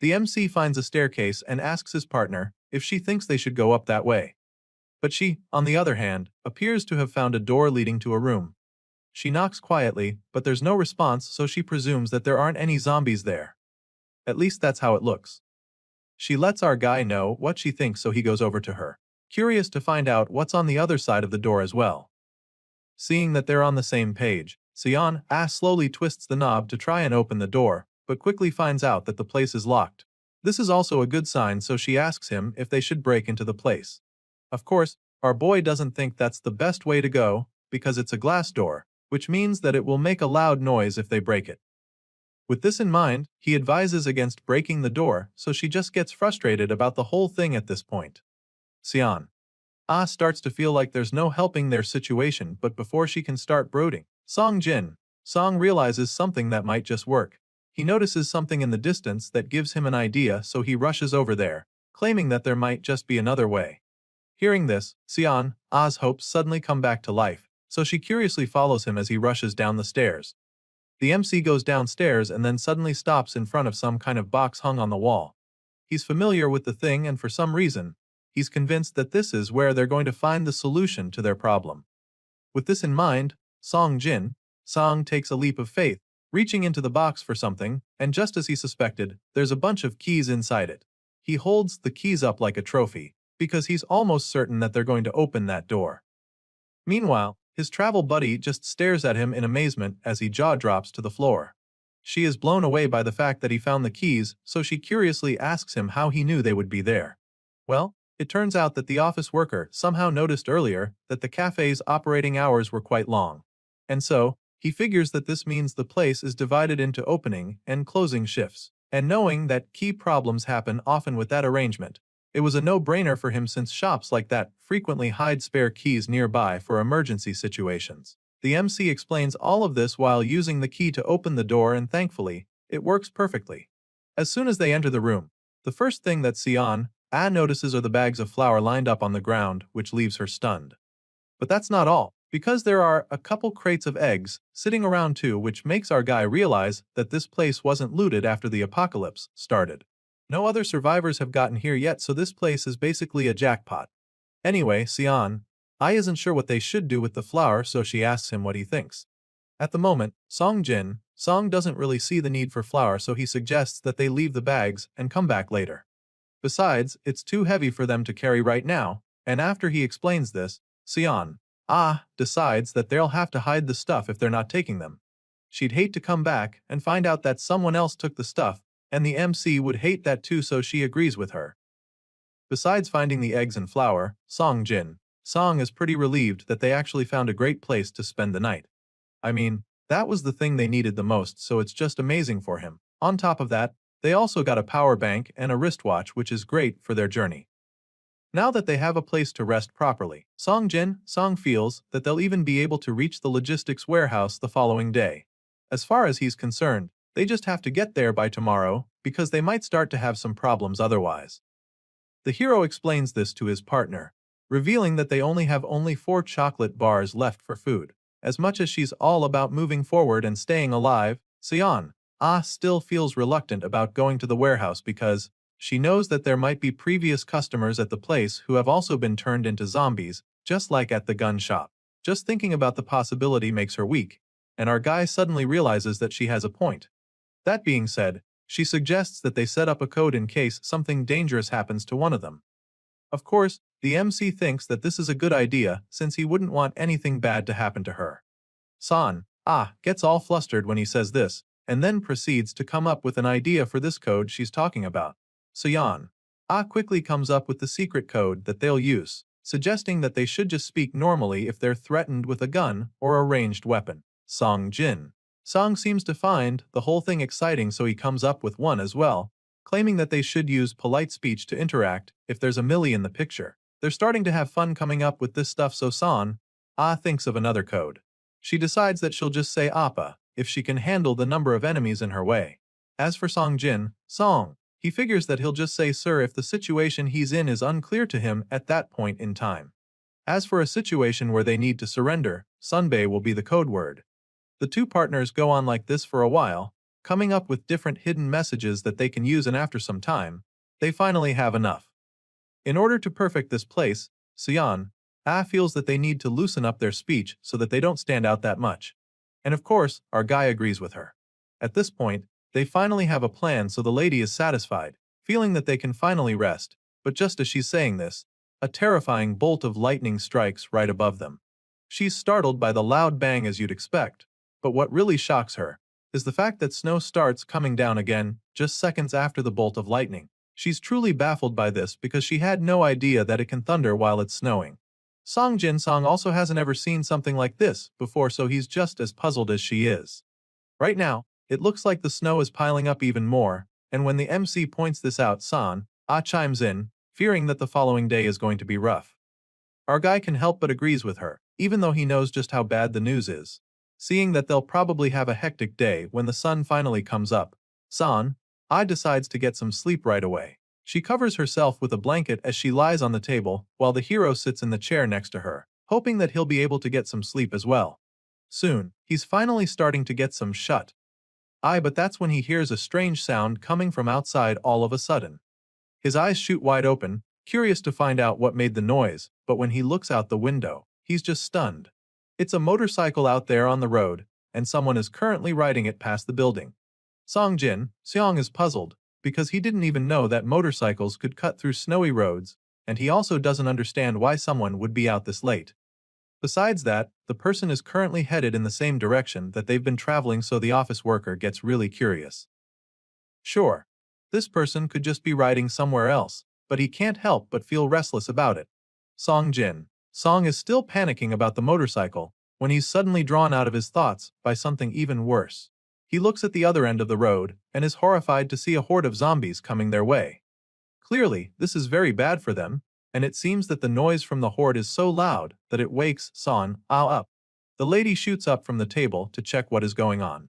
A: The MC finds a staircase and asks his partner if she thinks they should go up that way. But she, on the other hand, appears to have found a door leading to a room. She knocks quietly, but there's no response, so she presumes that there aren't any zombies there. At least that's how it looks. She lets our guy know what she thinks, so he goes over to her, curious to find out what's on the other side of the door as well. Seeing that they're on the same page, Seon slowly twists the knob to try and open the door, but quickly finds out that the place is locked. This is also a good sign, so she asks him if they should break into the place. Of course, our boy doesn't think that's the best way to go, because it's a glass door, which means that it will make a loud noise if they break it. With this in mind, he advises against breaking the door, so she just gets frustrated about the whole thing at this point. Seon starts to feel like there's no helping their situation, but before she can start brooding, Song realizes something that might just work. He notices something in the distance that gives him an idea, so he rushes over there, claiming that there might just be another way. Hearing this, Seon's hopes suddenly come back to life, so she curiously follows him as he rushes down the stairs. The MC goes downstairs and then suddenly stops in front of some kind of box hung on the wall. He's familiar with the thing, and for some reason, he's convinced that this is where they're going to find the solution to their problem. With this in mind, Song takes a leap of faith, reaching into the box for something, and just as he suspected, there's a bunch of keys inside it. He holds the keys up like a trophy, because he's almost certain that they're going to open that door. Meanwhile, his travel buddy just stares at him in amazement as he jaw drops to the floor. She is blown away by the fact that he found the keys, so she curiously asks him how he knew they would be there. Well, it turns out that the office worker somehow noticed earlier that the cafe's operating hours were quite long. And so, he figures that this means the place is divided into opening and closing shifts. And knowing that key problems happen often with that arrangement, it was a no-brainer for him, since shops like that frequently hide spare keys nearby for emergency situations. The MC explains all of this while using the key to open the door, and thankfully, it works perfectly. As soon as they enter the room, the first thing that Seon notices are the bags of flour lined up on the ground, which leaves her stunned. But that's not all, because there are a couple crates of eggs sitting around too, which makes our guy realize that this place wasn't looted after the apocalypse started. No other survivors have gotten here yet, so this place is basically a jackpot. Anyway, Seon isn't sure what they should do with the flour, so she asks him what he thinks. At the moment, Song doesn't really see the need for flour, so he suggests that they leave the bags and come back later. Besides, it's too heavy for them to carry right now, and after he explains this, Seon decides that they'll have to hide the stuff if they're not taking them. She'd hate to come back and find out that someone else took the stuff, and the MC would hate that too, so she agrees with her. Besides finding the eggs and flour, Song is pretty relieved that they actually found a great place to spend the night. I mean, that was the thing they needed the most, so it's just amazing for him. On top of that, they also got a power bank and a wristwatch, which is great for their journey. Now that they have a place to rest properly, Song feels that they'll even be able to reach the logistics warehouse the following day. As far as he's concerned, they just have to get there by tomorrow, because they might start to have some problems otherwise. The hero explains this to his partner, revealing that they only have 4 chocolate bars left for food. As much as she's all about moving forward and staying alive, Seon still feels reluctant about going to the warehouse because she knows that there might be previous customers at the place who have also been turned into zombies, just like at the gun shop. Just thinking about the possibility makes her weak, and our guy suddenly realizes that she has a point. That being said, She suggests that they set up a code in case something dangerous happens to one of them. Of course, the MC thinks that this is a good idea since he wouldn't want anything bad to happen to her. San gets all flustered when he says this, and then proceeds to come up with an idea for this code she's talking about. Seon quickly comes up with the secret code that they'll use, suggesting that they should just speak normally if they're threatened with a gun or a ranged weapon. Song seems to find the whole thing exciting, so he comes up with one as well, claiming that they should use polite speech to interact if there's a Millie in the picture. They're starting to have fun coming up with this stuff, so San thinks of another code. She decides that she'll just say Appa if she can handle the number of enemies in her way. As for Song, he figures that he'll just say sir if the situation he's in is unclear to him at that point in time. As for a situation where they need to surrender, Sunbae will be the code word. The two partners go on like this for a while, coming up with different hidden messages that they can use, and after some time, they finally have enough. In order to perfect this place, Seon feels that they need to loosen up their speech so that they don't stand out that much. And of course, our guy agrees with her. At this point, they finally have a plan, so the lady is satisfied, feeling that they can finally rest, but just as she's saying this, a terrifying bolt of lightning strikes right above them. She's startled by the loud bang as you'd expect, but what really shocks her is the fact that snow starts coming down again just seconds after the bolt of lightning. She's truly baffled by this because she had no idea that it can thunder while it's snowing. Song also hasn't ever seen something like this before, so he's just as puzzled as she is. Right now, it looks like the snow is piling up even more, and when the MC points this out, San chimes in, fearing that the following day is going to be rough. Our guy can help but agrees with her, even though he knows just how bad the news is. Seeing that they'll probably have a hectic day when the sun finally comes up, San decides to get some sleep right away. She covers herself with a blanket as she lies on the table while the hero sits in the chair next to her, hoping that he'll be able to get some sleep as well. Soon, he's finally starting to get some shut-eye, but that's when he hears a strange sound coming from outside all of a sudden. His eyes shoot wide open, curious to find out what made the noise, but when he looks out the window, he's just stunned. It's a motorcycle out there on the road, and someone is currently riding it past the building. Seong is puzzled, because he didn't even know that motorcycles could cut through snowy roads, and he also doesn't understand why someone would be out this late. Besides that, the person is currently headed in the same direction that they've been traveling, so the office worker gets really curious. Sure, this person could just be riding somewhere else, but he can't help but feel restless about it. Song is still panicking about the motorcycle when he's suddenly drawn out of his thoughts by something even worse. He looks at the other end of the road and is horrified to see a horde of zombies coming their way. Clearly, this is very bad for them, and it seems that the noise from the horde is so loud that it wakes San up. The lady shoots up from the table to check what is going on.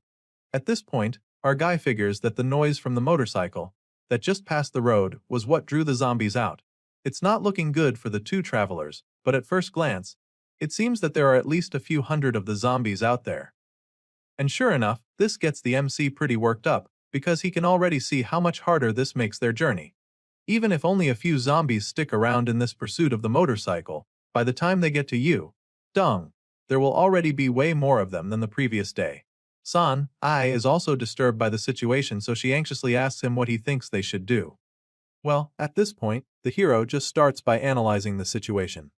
A: At this point, our guy figures that the noise from the motorcycle that just passed the road was what drew the zombies out. It's not looking good for the two travelers, but at first glance, it seems that there are at least a few hundred of the zombies out there. And sure enough, this gets the MC pretty worked up, because he can already see how much harder this makes their journey. Even if only a few zombies stick around in this pursuit of the motorcycle, by the time they get to you, there will already be way more of them than the previous day. San is also disturbed by the situation, so she anxiously asks him what he thinks they should do. Well, at this point, the hero just starts by analyzing the situation.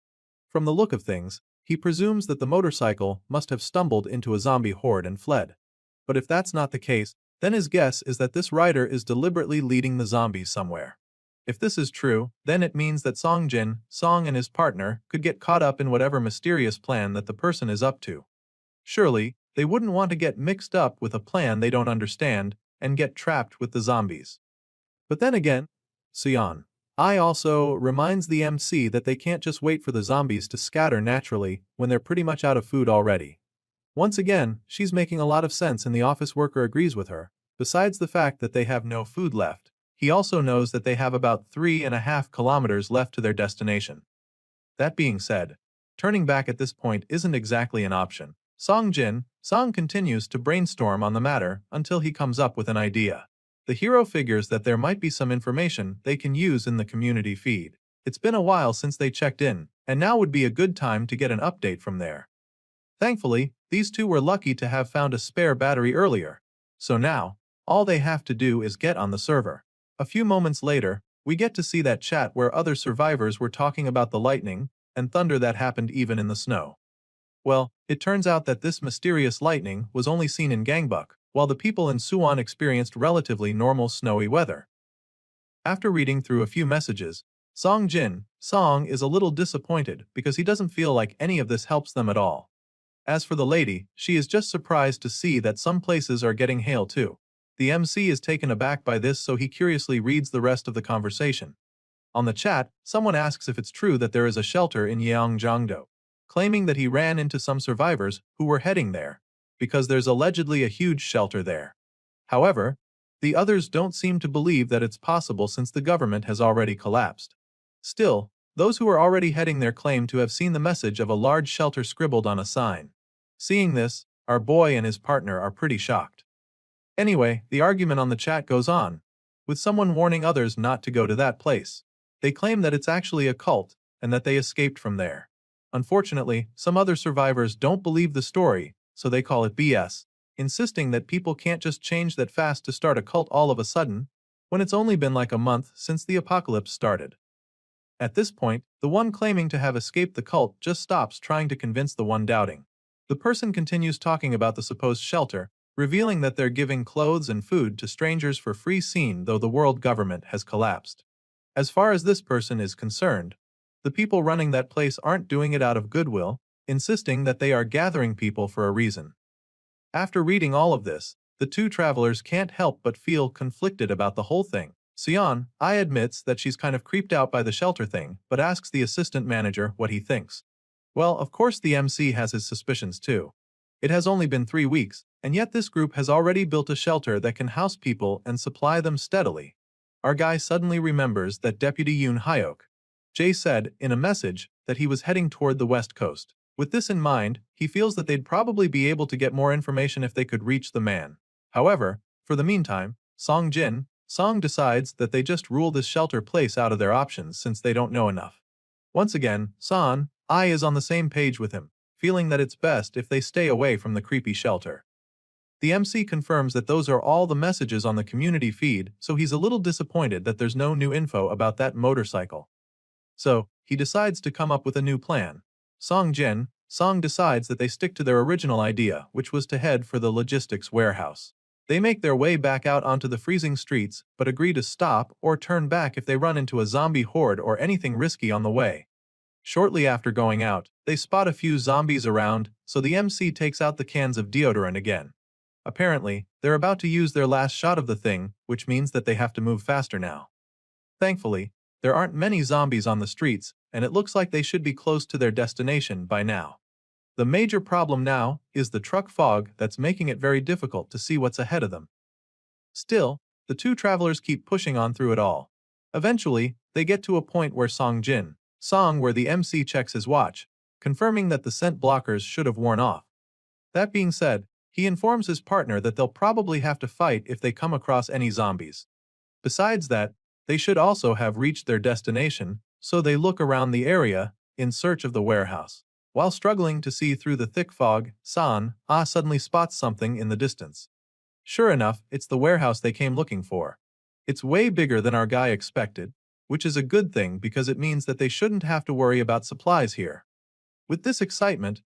A: From the look of things, he presumes that the motorcycle must have stumbled into a zombie horde and fled. But if that's not the case, then his guess is that this rider is deliberately leading the zombies somewhere. If this is true, then it means that Song and his partner could get caught up in whatever mysterious plan that the person is up to. Surely, they wouldn't want to get mixed up with a plan they don't understand and get trapped with the zombies. But then again, Seon also reminds the MC that they can't just wait for the zombies to scatter naturally when they're pretty much out of food already. Once again, she's making a lot of sense and the office worker agrees with her. Besides the fact that they have no food left, he also knows that they have about 3.5 kilometers left to their destination. That being said, turning back at this point isn't exactly an option. Song continues to brainstorm on the matter until he comes up with an idea. The hero figures that there might be some information they can use in the community feed. It's been a while since they checked in, and now would be a good time to get an update from there. Thankfully, these two were lucky to have found a spare battery earlier. So now, All they have to do is get on the server. A few moments later, we get to see that chat where other survivors were talking about the lightning and thunder that happened even in the snow. Well, it turns out that this mysterious lightning was only seen in Gangbuk, while the people in Suwon experienced relatively normal snowy weather. After reading through a few messages, Song is a little disappointed because he doesn't feel like any of this helps them at all. As for the lady, she is just surprised to see that some places are getting hail too. The MC is taken aback by this, so he curiously reads the rest of the conversation. On the chat, someone asks if it's true that there is a shelter in Yeongjongdo, claiming that he ran into some survivors who were heading there, because there's allegedly a huge shelter there. However, the others don't seem to believe that it's possible since the government has already collapsed. Still, those who are already heading there claim to have seen the message of a large shelter scribbled on a sign. Seeing this, our boy and his partner are pretty shocked. Anyway, the argument on the chat goes on, with someone warning others not to go to that place. They claim that it's actually a cult, and that they escaped from there. Unfortunately, some other survivors don't believe the story, so they call it BS, insisting that people can't just change that fast to start a cult all of a sudden, when it's only been like a month since the apocalypse started. At this point, the one claiming to have escaped the cult just stops trying to convince the one doubting. The person continues talking about the supposed shelter, revealing that they're giving clothes and food to strangers for free seen though the world government has collapsed. As far as this person is concerned, the people running that place aren't doing it out of goodwill, insisting that they are gathering people for a reason. After reading all of this, the two travelers can't help but feel conflicted about the whole thing. I admits that she's kind of creeped out by the shelter thing, but asks the assistant manager what he thinks. Well, of course the MC has his suspicions too. It has only been 3 weeks, and yet this group has already built a shelter that can house people and supply them steadily. Our guy suddenly remembers that Deputy Yoon Hyok Jae said in a message that he was heading toward the west coast. With this in mind, he feels that they'd probably be able to get more information if they could reach the man. However, for the meantime, Song decides that they just rule this shelter place out of their options since they don't know enough. Once again, I is on the same page with him, feeling that it's best if they stay away from the creepy shelter. The MC confirms that those are all the messages on the community feed, so he's a little disappointed that there's no new info about that motorcycle. So, he decides to come up with a new plan. Song decides that they stick to their original idea, which was to head for the logistics warehouse. They make their way back out onto the freezing streets, but agree to stop or turn back if they run into a zombie horde or anything risky on the way. Shortly after going out, they spot a few zombies around, so the MC takes out the cans of deodorant again. Apparently, they're about to use their last shot of the thing, which means that they have to move faster now. Thankfully, there aren't many zombies on the streets, and it looks like they should be close to their destination by now. The major problem now is the truck fog that's making it very difficult to see what's ahead of them. Still, the two travelers keep pushing on through it all. Eventually, they get to a point where where the MC checks his watch, confirming that the scent blockers should have worn off. That being said, he informs his partner that they'll probably have to fight if they come across any zombies. Besides that, they should also have reached their destination, so they look around the area in search of the warehouse. While struggling to see through the thick fog, suddenly spots something in the distance. Sure enough, it's the warehouse they came looking for. It's way bigger than our guy expected, which is a good thing because it means that they shouldn't have to worry about supplies here. With this excitement,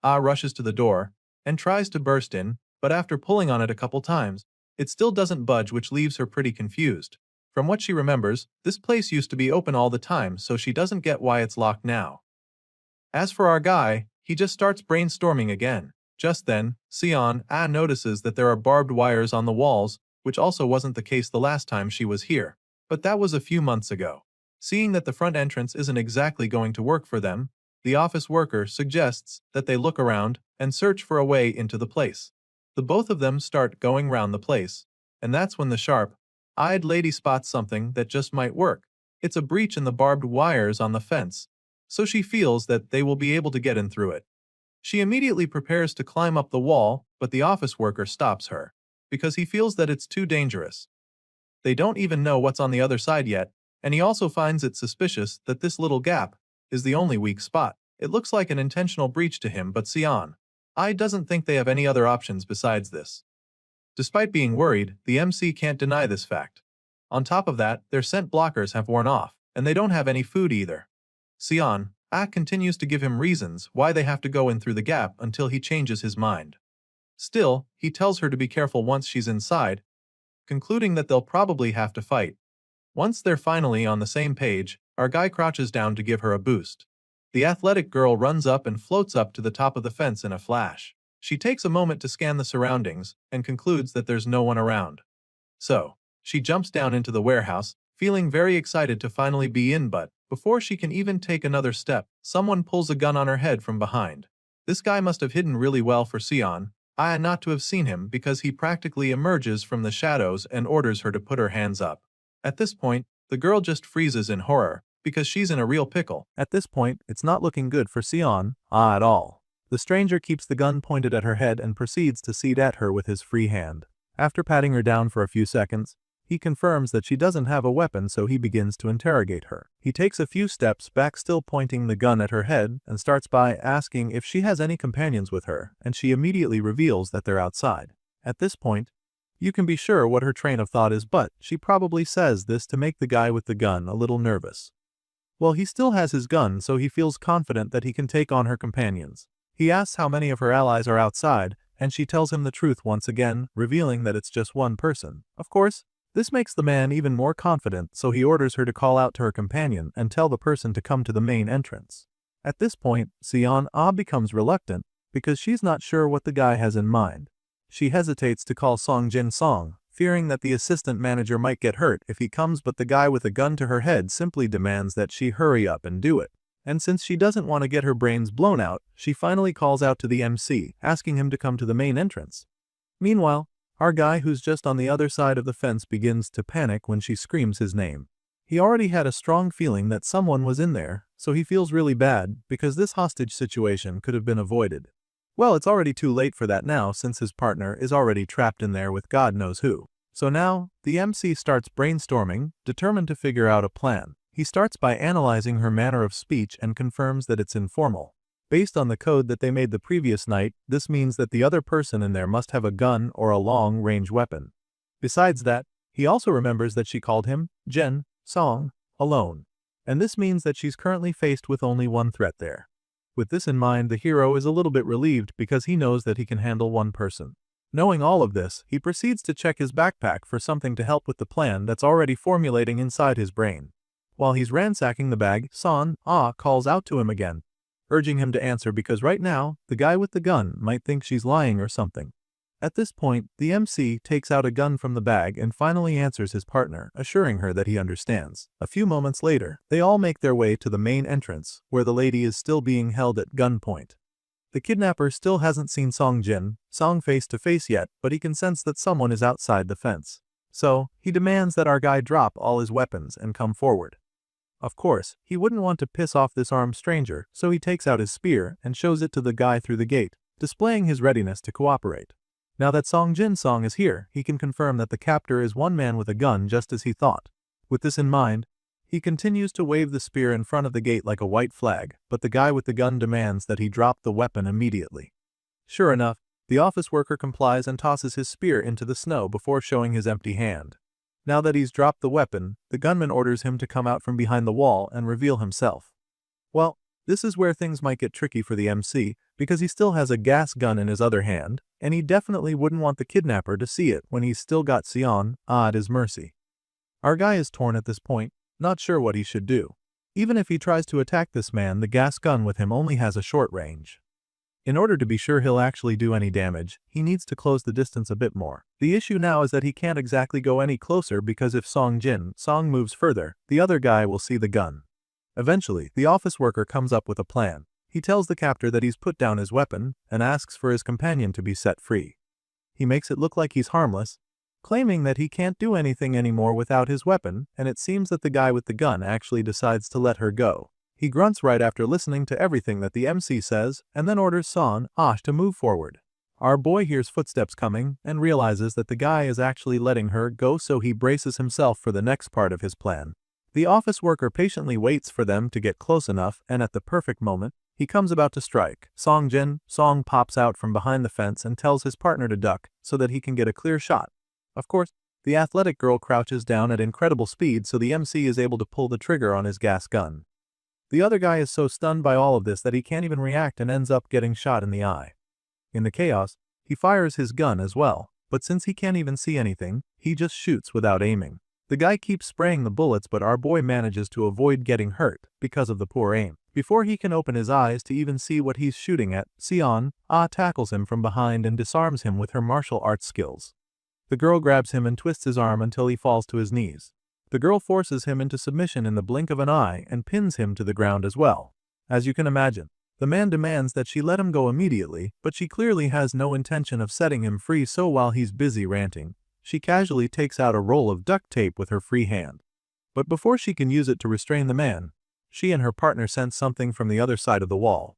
A: rushes to the door and tries to burst in, but after pulling on it a couple times, it still doesn't budge, which leaves her pretty confused. From what she remembers, this place used to be open all the time, so she doesn't get why it's locked now. As for our guy, he just starts brainstorming again. Just then, notices that there are barbed wires on the walls, which also wasn't the case the last time she was here. But that was a few months ago. Seeing that the front entrance isn't exactly going to work for them, the office worker suggests that they look around and search for a way into the place. The both of them start going round the place, and that's when the sharp-eyed lady spots something that just might work. It's a breach in the barbed wires on the fence, so she feels that they will be able to get in through it. She immediately prepares to climb up the wall, but the office worker stops her, because he feels that it's too dangerous. They don't even know what's on the other side yet, and he also finds it suspicious that this little gap is the only weak spot. It looks like an intentional breach to him, but I doesn't think they have any other options besides this. Despite being worried, the MC can't deny this fact. On top of that, their scent blockers have worn off, and they don't have any food either. Sion continues to give him reasons why they have to go in through the gap until he changes his mind. Still, he tells her to be careful once she's inside, concluding that they'll probably have to fight. Once they're finally on the same page, our guy crouches down to give her a boost. The athletic girl runs up and floats up to the top of the fence in a flash. She takes a moment to scan the surroundings and concludes that there's no one around. So, she jumps down into the warehouse, feeling very excited to finally be in, but before she can even take another step, someone pulls a gun on her head from behind. This guy must have hidden really well for Sion not to have seen him because he practically emerges from the shadows and orders her to put her hands up. At this point, the girl just freezes in horror because she's in a real pickle. At this point, it's not looking good for Sion at all. The stranger keeps the gun pointed at her head and proceeds to seat at her with his free hand. After patting her down for a few seconds, he confirms that she doesn't have a weapon, so he begins to interrogate her. He takes a few steps back, still pointing the gun at her head, and starts by asking if she has any companions with her, and she immediately reveals that they're outside. At this point, you can be sure what her train of thought is, but she probably says this to make the guy with the gun a little nervous. Well, he still has his gun, so he feels confident that he can take on her companions. He asks how many of her allies are outside, and she tells him the truth once again, revealing that it's just one person. Of course, this makes the man even more confident, so he orders her to call out to her companion and tell the person to come to the main entrance. At this point, Sion becomes reluctant because she's not sure what the guy has in mind. She hesitates to call Song Jin Song, fearing that the assistant manager might get hurt if he comes, but the guy with a gun to her head simply demands that she hurry up and do it. And since she doesn't want to get her brains blown out, she finally calls out to the MC, asking him to come to the main entrance. Meanwhile, our guy, who's just on the other side of the fence, begins to panic when she screams his name. He already had a strong feeling that someone was in there, so he feels really bad because this hostage situation could have been avoided. Well, it's already too late for that now, since his partner is already trapped in there with God knows who. So now, the MC starts brainstorming, determined to figure out a plan. He starts by analyzing her manner of speech and confirms that it's informal. Based on the code that they made the previous night, this means that the other person in there must have a gun or a long-range weapon. Besides that, he also remembers that she called him Jen Song alone, and this means that she's currently faced with only one threat there. With this in mind, the hero is a little bit relieved because he knows that he can handle one person. Knowing all of this, he proceeds to check his backpack for something to help with the plan that's already formulating inside his brain. While he's ransacking the bag, Son calls out to him again, urging him to answer because right now, the guy with the gun might think she's lying or something. At this point, the MC takes out a gun from the bag and finally answers his partner, assuring her that he understands. A few moments later, they all make their way to the main entrance, where the lady is still being held at gunpoint. The kidnapper still hasn't seen Song Jin Song face to face yet, but he can sense that someone is outside the fence. So, he demands that our guy drop all his weapons and come forward. Of course, he wouldn't want to piss off this armed stranger, so he takes out his spear and shows it to the guy through the gate, displaying his readiness to cooperate. Now that Song Jin Song is here, he can confirm that the captor is one man with a gun, just as he thought. With this in mind, he continues to wave the spear in front of the gate like a white flag, but the guy with the gun demands that he drop the weapon immediately. Sure enough, the office worker complies and tosses his spear into the snow before showing his empty hand. Now that he's dropped the weapon, the gunman orders him to come out from behind the wall and reveal himself. Well, this is where things might get tricky for the MC, because he still has a gas gun in his other hand, and he definitely wouldn't want the kidnapper to see it when he's still got Sion at his mercy. Our guy is torn at this point, not sure what he should do. Even if he tries to attack this man, the gas gun with him only has a short range. In order to be sure he'll actually do any damage, he needs to close the distance a bit more. The issue now is that he can't exactly go any closer because if Song Jin Song moves further, the other guy will see the gun. Eventually, the office worker comes up with a plan. He tells the captor that he's put down his weapon and asks for his companion to be set free. He makes it look like he's harmless, claiming that he can't do anything anymore without his weapon, and it seems that the guy with the gun actually decides to let her go. He grunts right after listening to everything that the MC says, and then orders Son to move forward. Our boy hears footsteps coming and realizes that the guy is actually letting her go, so he braces himself for the next part of his plan. The office worker patiently waits for them to get close enough, and at the perfect moment, He comes about to strike. Song pops out from behind the fence and tells his partner to duck so that he can get a clear shot. Of course, the athletic girl crouches down at incredible speed so the MC is able to pull the trigger on his gas gun. The other guy is so stunned by all of this that he can't even react and ends up getting shot in the eye. In the chaos, he fires his gun as well, but since he can't even see anything, he just shoots without aiming. The guy keeps spraying the bullets, but our boy manages to avoid getting hurt because of the poor aim. Before he can open his eyes to even see what he's shooting at, Sion tackles him from behind and disarms him with her martial arts skills. The girl grabs him and twists his arm until he falls to his knees. The girl forces him into submission in the blink of an eye and pins him to the ground as well. As you can imagine, the man demands that she let him go immediately, but she clearly has no intention of setting him free, so while he's busy ranting, she casually takes out a roll of duct tape with her free hand. But before she can use it to restrain the man, she and her partner sense something from the other side of the wall.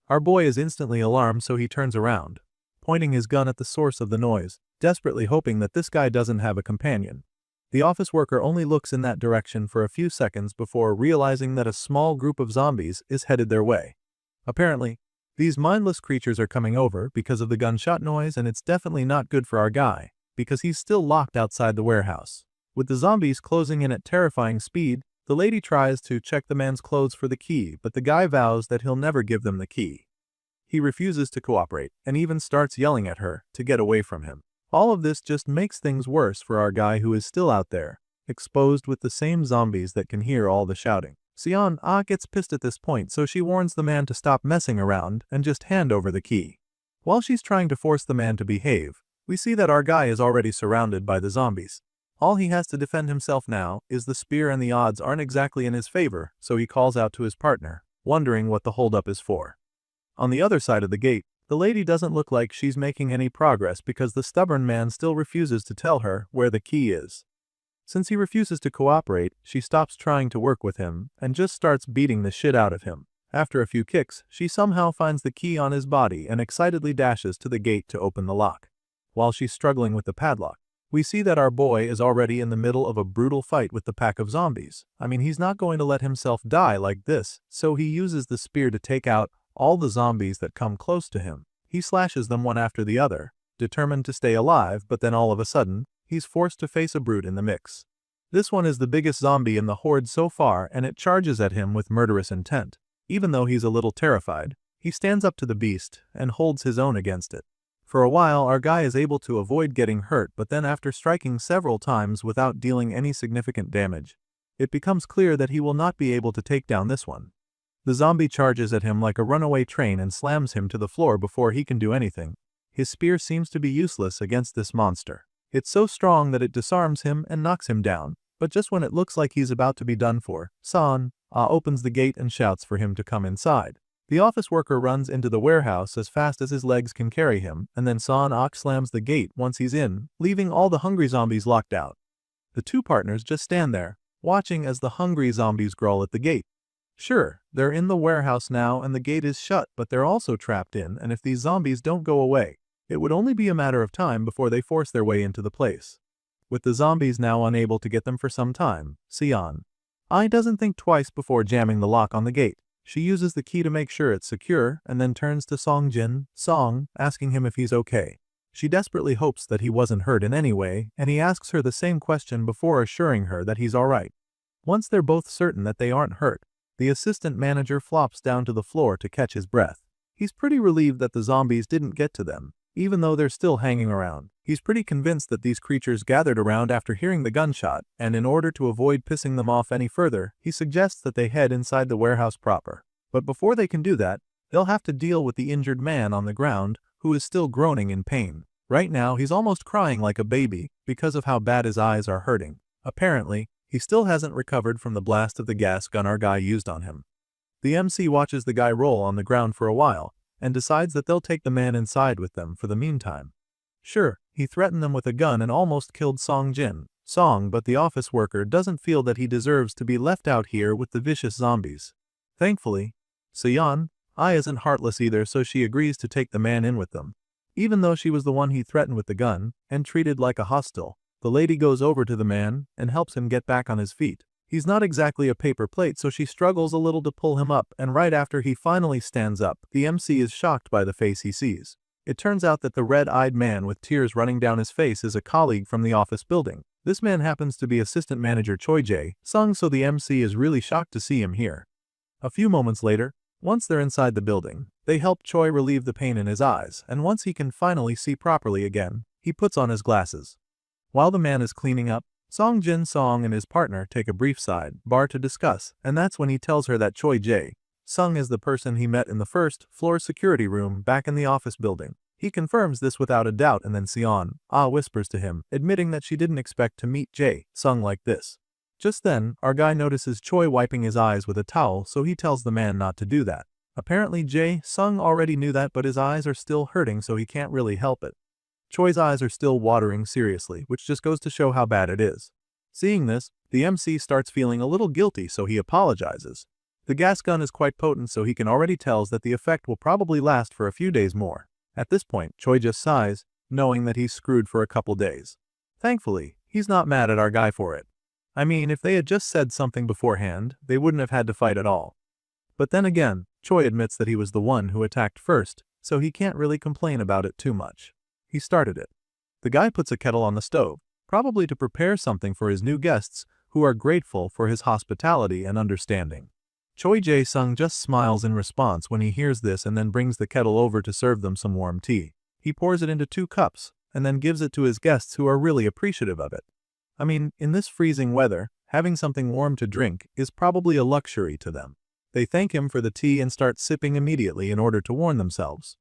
A: Our boy is instantly alarmed, so he turns around, pointing his gun at the source of the noise, desperately hoping that this guy doesn't have a companion. The office worker only looks in that direction for a few seconds before realizing that a small group of zombies is headed their way. Apparently, these mindless creatures are coming over because of the gunshot noise, and it's definitely not good for our guy, because he's still locked outside the warehouse. With the zombies closing in at terrifying speed, the lady tries to check the man's clothes for the key, but the guy vows that he'll never give them the key. He refuses to cooperate and even starts yelling at her to get away from him. All of this just makes things worse for our guy, who is still out there, exposed with the same zombies that can hear all the shouting. Sion gets pissed at this point, so she warns the man to stop messing around and just hand over the key. While she's trying to force the man to behave, we see that our guy is already surrounded by the zombies. All he has to defend himself now is the spear, and the odds aren't exactly in his favor, so he calls out to his partner, wondering what the holdup is for. On the other side of the gate, the lady doesn't look like she's making any progress because the stubborn man still refuses to tell her where the key is. Since he refuses to cooperate, she stops trying to work with him and just starts beating the shit out of him. After a few kicks, she somehow finds the key on his body and excitedly dashes to the gate to open the lock. While she's struggling with the padlock, we see that our boy is already in the middle of a brutal fight with the pack of zombies. I mean, he's not going to let himself die like this, so he uses the spear to take out all the zombies that come close to him. He slashes them one after the other, determined to stay alive, but then all of a sudden, he's forced to face a brute in the mix. This one is the biggest zombie in the horde so far, and it charges at him with murderous intent. Even though he's a little terrified, he stands up to the beast and holds his own against it. For a while, our guy is able to avoid getting hurt, but then after striking several times without dealing any significant damage, it becomes clear that he will not be able to take down this one. The zombie charges at him like a runaway train and slams him to the floor before he can do anything. His spear seems to be useless against this monster. It's so strong that it disarms him and knocks him down, but just when it looks like he's about to be done for, San opens the gate and shouts for him to come inside. The office worker runs into the warehouse as fast as his legs can carry him, and then San slams the gate once he's in, leaving all the hungry zombies locked out. The two partners just stand there, watching as the hungry zombies growl at the gate. Sure, they're in the warehouse now and the gate is shut, but they're also trapped in, and if these zombies don't go away, it would only be a matter of time before they force their way into the place. With the zombies now unable to get them for some time, Sion doesn't think twice before jamming the lock on the gate. She uses the key to make sure it's secure and then turns to Song, asking him if he's okay. She desperately hopes that he wasn't hurt in any way, and he asks her the same question before assuring her that he's alright. Once they're both certain that they aren't hurt, the assistant manager flops down to the floor to catch his breath. He's pretty relieved that the zombies didn't get to them, even though they're still hanging around. He's pretty convinced that these creatures gathered around after hearing the gunshot, and in order to avoid pissing them off any further, he suggests that they head inside the warehouse proper. But before they can do that, they'll have to deal with the injured man on the ground, who is still groaning in pain. Right now, he's almost crying like a baby because of how bad his eyes are hurting. Apparently, he still hasn't recovered from the blast of the gas gun our guy used on him. The MC watches the guy roll on the ground for a while, and decides that they'll take the man inside with them for the meantime. Sure, he threatened them with a gun and almost killed Song, but the office worker doesn't feel that he deserves to be left out here with the vicious zombies. Thankfully, Sion isn't heartless either, so she agrees to take the man in with them. Even though she was the one he threatened with the gun and treated like a hostile, the lady goes over to the man and helps him get back on his feet. He's not exactly a paper plate, so she struggles a little to pull him up, and right after he finally stands up, the MC is shocked by the face he sees. It turns out that the red-eyed man with tears running down his face is a colleague from the office building. This man happens to be assistant manager Choi Jae-sung, so the MC is really shocked to see him here. A few moments later, once they're inside the building, they help Choi relieve the pain in his eyes, and once he can finally see properly again, he puts on his glasses. While the man is cleaning up, Song Jin-song and his partner take a brief sidebar to discuss, and that's when he tells her that Choi Jae-sung is the person he met in the first-floor security room back in the office building. He confirms this without a doubt, and then Seon whispers to him, admitting that she didn't expect to meet Jae-sung like this. Just then, our guy notices Choi wiping his eyes with a towel, so he tells the man not to do that. Apparently Jae-sung already knew that, but his eyes are still hurting, so he can't really help it. Choi's eyes are still watering seriously, which just goes to show how bad it is. Seeing this, the MC starts feeling a little guilty, so he apologizes. The gas gun is quite potent, so he can already tell that the effect will probably last for a few days more. At this point, Choi just sighs, knowing that he's screwed for a couple days. Thankfully, he's not mad at our guy for it. I mean, if they had just said something beforehand, they wouldn't have had to fight at all. But then again, Choi admits that he was the one who attacked first, so he can't really complain about it too much. He started it. The guy puts a kettle on the stove, probably to prepare something for his new guests, who are grateful for his hospitality and understanding. Choi Jae-sung just smiles in response when he hears this and then brings the kettle over to serve them some warm tea. He pours it into 2 cups, and then gives it to his guests, who are really appreciative of it. I mean, in this freezing weather, having something warm to drink is probably a luxury to them. They thank him for the tea and start sipping immediately in order to warm themselves.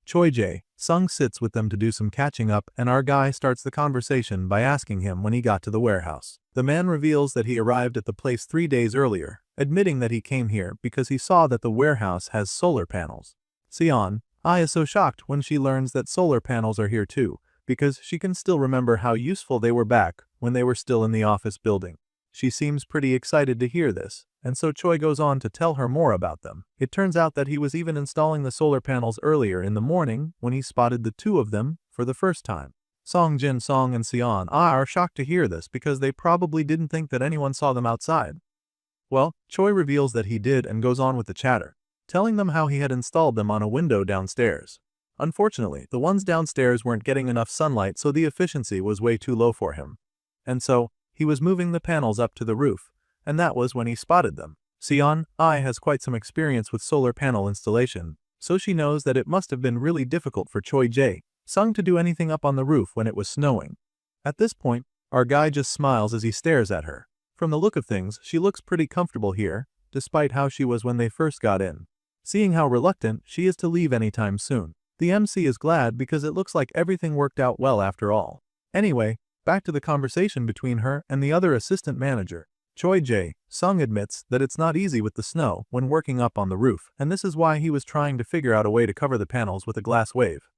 A: Choi Jae-sung sits with them to do some catching up, and our guy starts the conversation by asking him when he got to the warehouse. The man reveals that he arrived at the place 3 days earlier, admitting that he came here because he saw that the warehouse has solar panels. Seon is so shocked when she learns that solar panels are here too, because she can still remember how useful they were back when they were still in the office building. She seems pretty excited to hear this, and so Choi goes on to tell her more about them. It turns out that he was even installing the solar panels earlier in the morning when he spotted the 2 of them for the first time. Song Jin-song and Seon are shocked to hear this because they probably didn't think that anyone saw them outside. Well, Choi reveals that he did and goes on with the chatter, telling them how he had installed them on a window downstairs. Unfortunately, the ones downstairs weren't getting enough sunlight, so the efficiency was way too low for him. And so, he was moving the panels up to the roof, and that was when he spotted them. Seon has quite some experience with solar panel installation, so she knows that it must have been really difficult for Choi Jae-sung to do anything up on the roof when it was snowing. At this point, our guy just smiles as he stares at her. From the look of things, she looks pretty comfortable here, despite how she was when they first got in. Seeing how reluctant she is to leave anytime soon, the MC is glad because it looks like everything worked out well after all. Anyway, back to the conversation between her and the other assistant manager. Choi Jae-sung admits that it's not easy with the snow when working up on the roof, and this is why he was trying to figure out a way to cover the panels with a glass wave.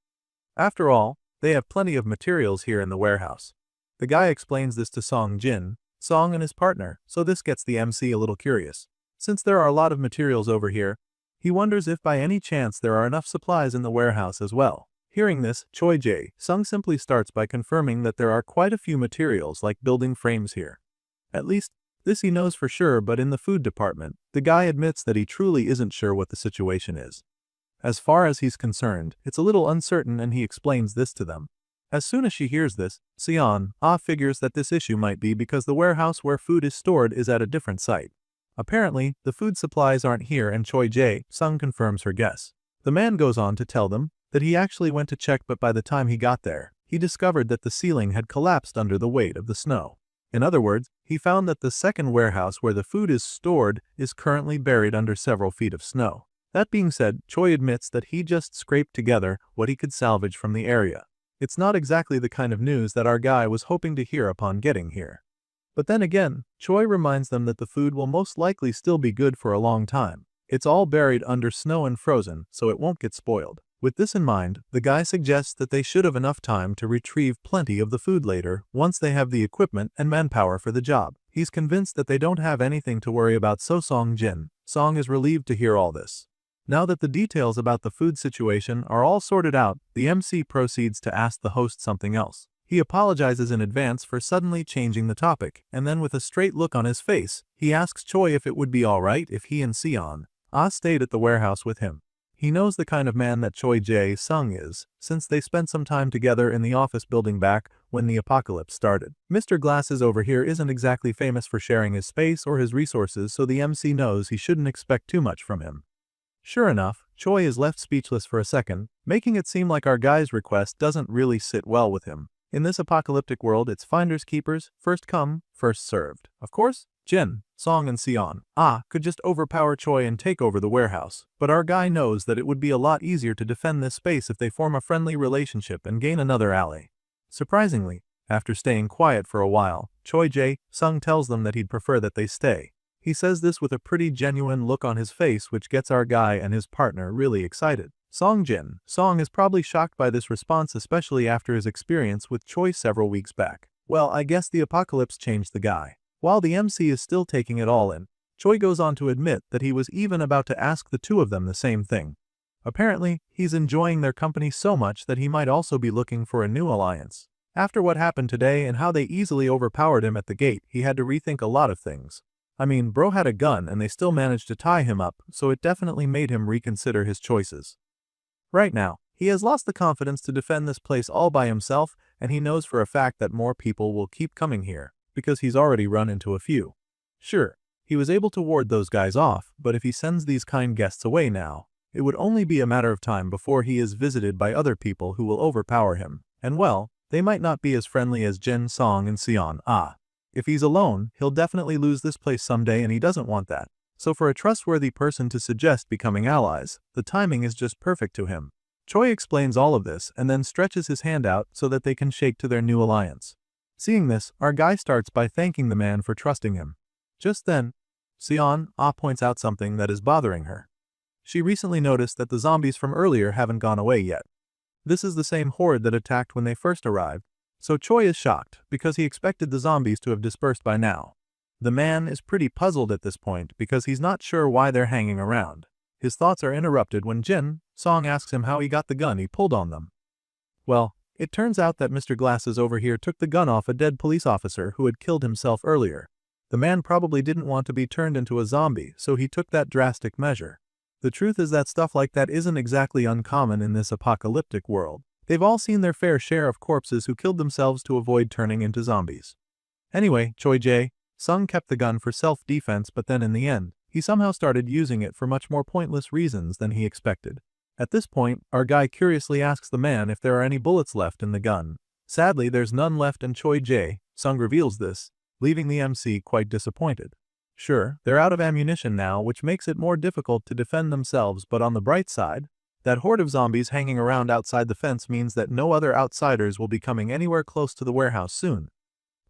A: After all, they have plenty of materials here in the warehouse. The guy explains this to Song Jin-song and his partner, so this gets the MC a little curious. Since there are a lot of materials over here, he wonders if by any chance there are enough supplies in the warehouse as well. Hearing this, Choi Jae-sung simply starts by confirming that there are quite a few materials like building frames here. At least, this he knows for sure, but in the food department, the guy admits that he truly isn't sure what the situation is. As far as he's concerned, it's a little uncertain, and he explains this to them. As soon as she hears this, Seon figures that this issue might be because the warehouse where food is stored is at a different site. Apparently, the food supplies aren't here, and Choi Jae-sung confirms her guess. The man goes on to tell them that he actually went to check, but by the time he got there, he discovered that the ceiling had collapsed under the weight of the snow. In other words, he found that the second warehouse where the food is stored is currently buried under several feet of snow. That being said, Choi admits that he just scraped together what he could salvage from the area. It's not exactly the kind of news that our guy was hoping to hear upon getting here. But then again, Choi reminds them that the food will most likely still be good for a long time. It's all buried under snow and frozen, so it won't get spoiled. With this in mind, the guy suggests that they should have enough time to retrieve plenty of the food later once they have the equipment and manpower for the job. He's convinced that they don't have anything to worry about, so Song Jin-song is relieved to hear all this. Now that the details about the food situation are all sorted out, the MC proceeds to ask the host something else. He apologizes in advance for suddenly changing the topic, and then with a straight look on his face, he asks Choi if it would be alright if he and Seon stayed at the warehouse with him. He knows the kind of man that Choi Jae-sung is, since they spent some time together in the office building back when the apocalypse started. Mr. Glasses over here isn't exactly famous for sharing his space or his resources, so the MC knows he shouldn't expect too much from him. Sure enough, Choi is left speechless for a second, making it seem like our guy's request doesn't really sit well with him. In this apocalyptic world, it's finders keepers, first come, first served. Of course, Jin, Song and Seon could just overpower Choi and take over the warehouse, but our guy knows that it would be a lot easier to defend this space if they form a friendly relationship and gain another ally. Surprisingly, after staying quiet for a while, Choi Jae-sung tells them that he'd prefer that they stay. He says this with a pretty genuine look on his face, which gets our guy and his partner really excited. Song is probably shocked by this response, especially after his experience with Choi several weeks back. Well, I guess the apocalypse changed the guy. While the MC is still taking it all in, Choi goes on to admit that he was even about to ask the two of them the same thing. Apparently, he's enjoying their company so much that he might also be looking for a new alliance. After what happened today and how they easily overpowered him at the gate, he had to rethink a lot of things. I mean, bro had a gun and they still managed to tie him up, so it definitely made him reconsider his choices. Right now, he has lost the confidence to defend this place all by himself, and he knows for a fact that more people will keep coming here, because he's already run into a few. Sure, he was able to ward those guys off, but if he sends these kind guests away now, it would only be a matter of time before he is visited by other people who will overpower him, and well, they might not be as friendly as Jin, Song and Seon. If he's alone, he'll definitely lose this place someday and he doesn't want that. So for a trustworthy person to suggest becoming allies, the timing is just perfect to him. Choi explains all of this and then stretches his hand out so that they can shake to their new alliance. Seeing this, our guy starts by thanking the man for trusting him. Just then, Seon points out something that is bothering her. She recently noticed that the zombies from earlier haven't gone away yet. This is the same horde that attacked when they first arrived, so Choi is shocked because he expected the zombies to have dispersed by now. The man is pretty puzzled at this point because he's not sure why they're hanging around. His thoughts are interrupted when Jin, Song asks him how he got the gun he pulled on them. Well, it turns out that Mr. Glasses over here took the gun off a dead police officer who had killed himself earlier. The man probably didn't want to be turned into a zombie, so he took that drastic measure. The truth is that stuff like that isn't exactly uncommon in this apocalyptic world. They've all seen their fair share of corpses who killed themselves to avoid turning into zombies. Anyway, Choi Jae-sung kept the gun for self-defense, but then in the end, he somehow started using it for much more pointless reasons than he expected. At this point, our guy curiously asks the man if there are any bullets left in the gun. Sadly, there's none left, and Choi Jae-sung reveals this, leaving the MC quite disappointed. Sure, they're out of ammunition now, which makes it more difficult to defend themselves, but on the bright side, that horde of zombies hanging around outside the fence means that no other outsiders will be coming anywhere close to the warehouse soon.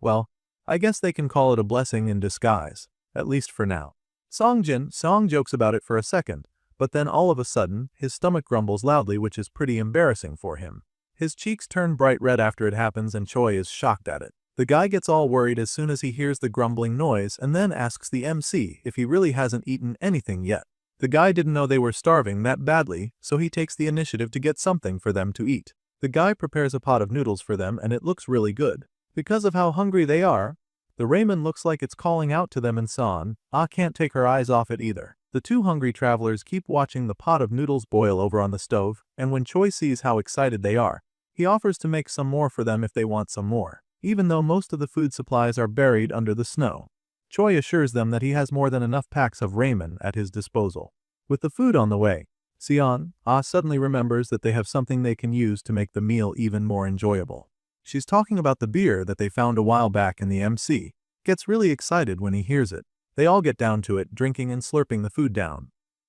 A: Well, I guess they can call it a blessing in disguise, at least for now. Song jokes about it for a second, but then all of a sudden, his stomach grumbles loudly, which is pretty embarrassing for him. His cheeks turn bright red after it happens and Choi is shocked at it. The guy gets all worried as soon as he hears the grumbling noise and then asks the MC if he really hasn't eaten anything yet. The guy didn't know they were starving that badly, so he takes the initiative to get something for them to eat. The guy prepares a pot of noodles for them and it looks really good. Because of how hungry they are, the ramen looks like it's calling out to them, and Son can't take her eyes off it either. The two hungry travelers keep watching the pot of noodles boil over on the stove, and when Choi sees how excited they are, he offers to make some more for them if they want some more, even though most of the food supplies are buried under the snow. Choi assures them that he has more than enough packs of ramen at his disposal. With the food on the way, Seon suddenly remembers that they have something they can use to make the meal even more enjoyable. She's talking about the beer that they found a while back, and the MC gets really excited when he hears it. They all get down to it, drinking and slurping the food down.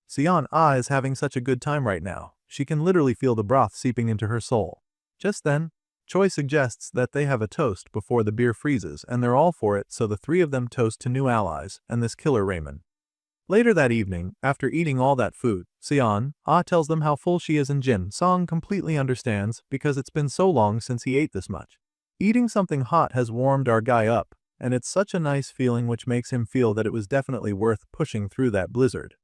A: Seon is having such a good time right now. She can literally feel the broth seeping into her soul. Just then, Choi suggests that they have a toast before the beer freezes, and they're all for it, so the three of them toast to new allies and this killer ramen. Later that evening, after eating all that food, Seon tells them how full she is, and Jin Song completely understands because it's been so long since he ate this much. Eating something hot has warmed our guy up, and it's such a nice feeling, which makes him feel that it was definitely worth pushing through that blizzard.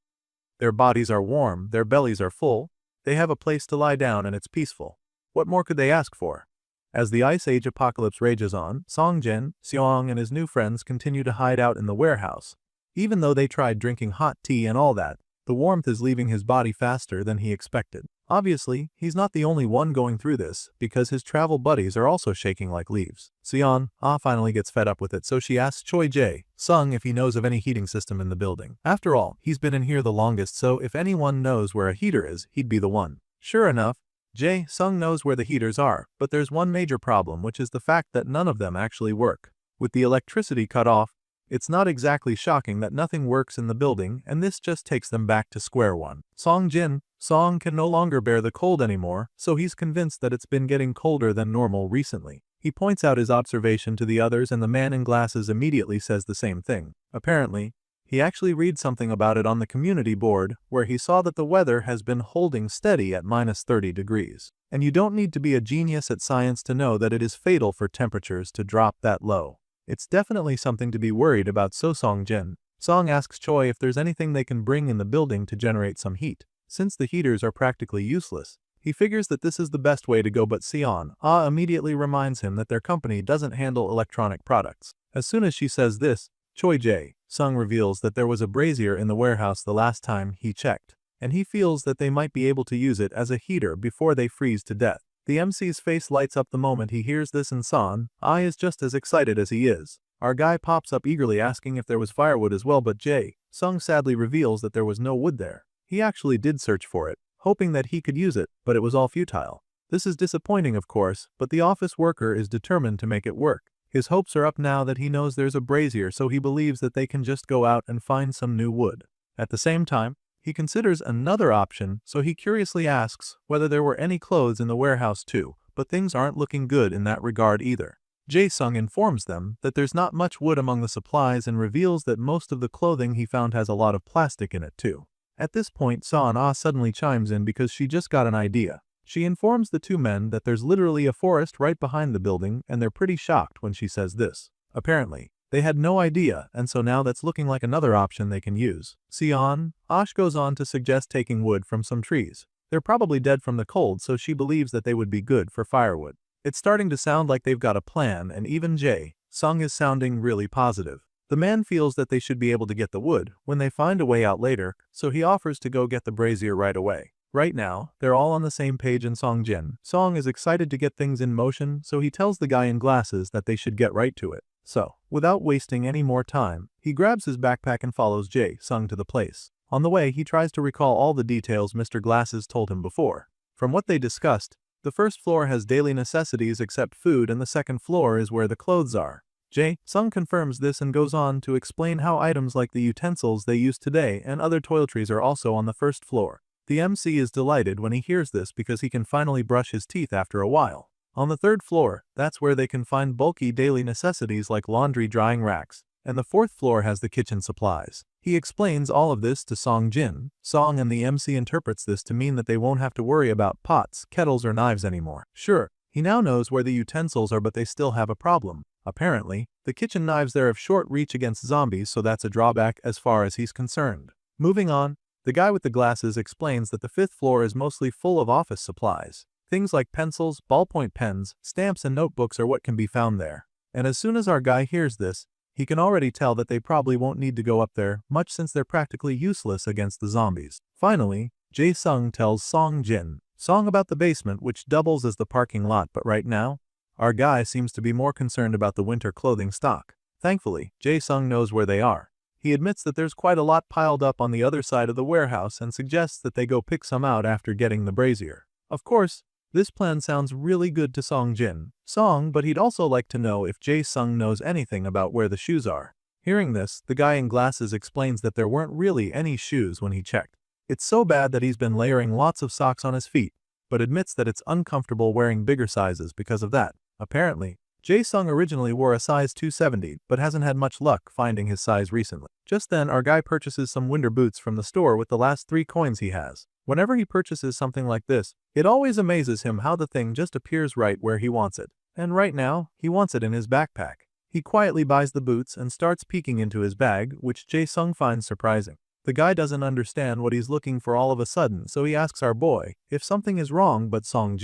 A: Their bodies are warm, their bellies are full, they have a place to lie down, and it's peaceful. What more could they ask for? As the Ice Age apocalypse rages on, Song Jin, Seong and his new friends continue to hide out in the warehouse. Even though they tried drinking hot tea and all that, the warmth is leaving his body faster than he expected. Obviously, he's not the only one going through this, because his travel buddies are also shaking like leaves. Seon finally gets fed up with it, so she asks Choi Jae-sung if he knows of any heating system in the building. After all, he's been in here the longest, so if anyone knows where a heater is, he'd be the one. Sure enough, Jae-sung knows where the heaters are, but there's one major problem, which is the fact that none of them actually work. With the electricity cut off, it's not exactly shocking that nothing works in the building, and this just takes them back to square one. Song can no longer bear the cold anymore, so he's convinced that it's been getting colder than normal recently. He points out his observation to the others, and the man in glasses immediately says the same thing. Apparently, he actually read something about it on the community board, where he saw that the weather has been holding steady at -30 degrees. And you don't need to be a genius at science to know that it is fatal for temperatures to drop that low. It's definitely something to be worried about, so Song asks Choi if there's anything they can bring in the building to generate some heat. Since the heaters are practically useless, he figures that this is the best way to go, but Seon immediately reminds him that their company doesn't handle electronic products. As soon as she says this, Choi Jae-sung reveals that there was a brazier in the warehouse the last time he checked, and he feels that they might be able to use it as a heater before they freeze to death. The MC's face lights up the moment he hears this, and Son is just as excited as he is. Our guy pops up eagerly asking if there was firewood as well, but Jae-sung sadly reveals that there was no wood there. He actually did search for it, hoping that he could use it, but it was all futile. This is disappointing, of course, but the office worker is determined to make it work. His hopes are up now that he knows there's a brazier, so he believes that they can just go out and find some new wood. At the same time, he considers another option, so he curiously asks whether there were any clothes in the warehouse too, but things aren't looking good in that regard either. Jae-sung informs them that there's not much wood among the supplies and reveals that most of the clothing he found has a lot of plastic in it too. At this point, Son suddenly chimes in because she just got an idea. She informs the two men that there's literally a forest right behind the building, and they're pretty shocked when she says this. Apparently, they had no idea, and so now that's looking like another option they can use. Ash goes on to suggest taking wood from some trees. They're probably dead from the cold, so she believes that they would be good for firewood. It's starting to sound like they've got a plan, and even Jae-sung is sounding really positive. The man feels that they should be able to get the wood when they find a way out later, so he offers to go get the brazier right away. Right now, they're all on the same page, and Song is excited to get things in motion, so he tells the guy in glasses that they should get right to it. So, without wasting any more time, he grabs his backpack and follows Jae-sung to the place. On the way, he tries to recall all the details Mr. Glasses told him before. From what they discussed, the first floor has daily necessities except food, and the second floor is where the clothes are. Jae-sung confirms this and goes on to explain how items like the utensils they use today and other toiletries are also on the first floor. The MC is delighted when he hears this because he can finally brush his teeth after a while. On the third floor, that's where they can find bulky daily necessities like laundry drying racks, and the fourth floor has the kitchen supplies. He explains all of this to Song and the MC interprets this to mean that they won't have to worry about pots, kettles, or knives anymore. Sure, he now knows where the utensils are, but they still have a problem. Apparently, the kitchen knives there have short reach against zombies, so that's a drawback as far as he's concerned. Moving on, the guy with the glasses explains that the fifth floor is mostly full of office supplies. Things like pencils, ballpoint pens, stamps, and notebooks are what can be found there. And as soon as our guy hears this, he can already tell that they probably won't need to go up there much since they're practically useless against the zombies. Finally, Jae-sung tells Song about the basement, which doubles as the parking lot, but right now, our guy seems to be more concerned about the winter clothing stock. Thankfully, Jae-sung knows where they are. He admits that there's quite a lot piled up on the other side of the warehouse and suggests that they go pick some out after getting the brazier. Of course, this plan sounds really good to Song, but he'd also like to know if Jae-sung knows anything about where the shoes are. Hearing this, the guy in glasses explains that there weren't really any shoes when he checked. It's so bad that he's been layering lots of socks on his feet, but admits that it's uncomfortable wearing bigger sizes because of that. Apparently, Jae-sung originally wore a size 270, but hasn't had much luck finding his size recently. Just then, our guy purchases some winter boots from the store with the last 3 coins he has. Whenever he purchases something like this, it always amazes him how the thing just appears right where he wants it. And right now, he wants it in his backpack. He quietly buys the boots and starts peeking into his bag, which Jae-sung finds surprising. The guy doesn't understand what he's looking for all of a sudden, so he asks our boy if something is wrong, but Song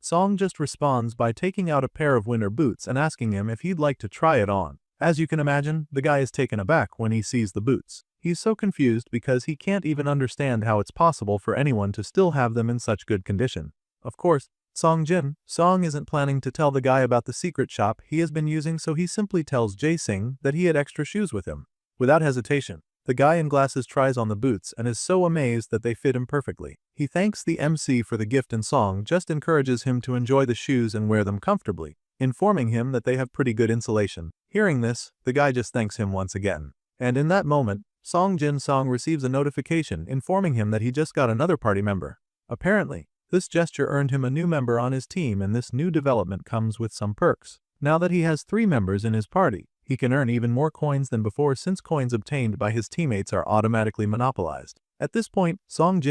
A: Song just responds by taking out a pair of winter boots and asking him if he'd like to try it on. As you can imagine, the guy is taken aback when he sees the boots. He's so confused because he can't even understand how it's possible for anyone to still have them in such good condition. Of course, Song isn't planning to tell the guy about the secret shop he has been using, so he simply tells Jae-sing that he had extra shoes with him. Without hesitation, the guy in glasses tries on the boots and is so amazed that they fit him perfectly. He thanks the MC for the gift and Song just encourages him to enjoy the shoes and wear them comfortably, informing him that they have pretty good insulation. Hearing this, the guy just thanks him once again. And in that moment, Song receives a notification informing him that he just got another party member. Apparently, this gesture earned him a new member on his team, and this new development comes with some perks. Now that he has 3 members in his party, he can earn even more coins than before since coins obtained by his teammates are automatically monopolized. At this point, Song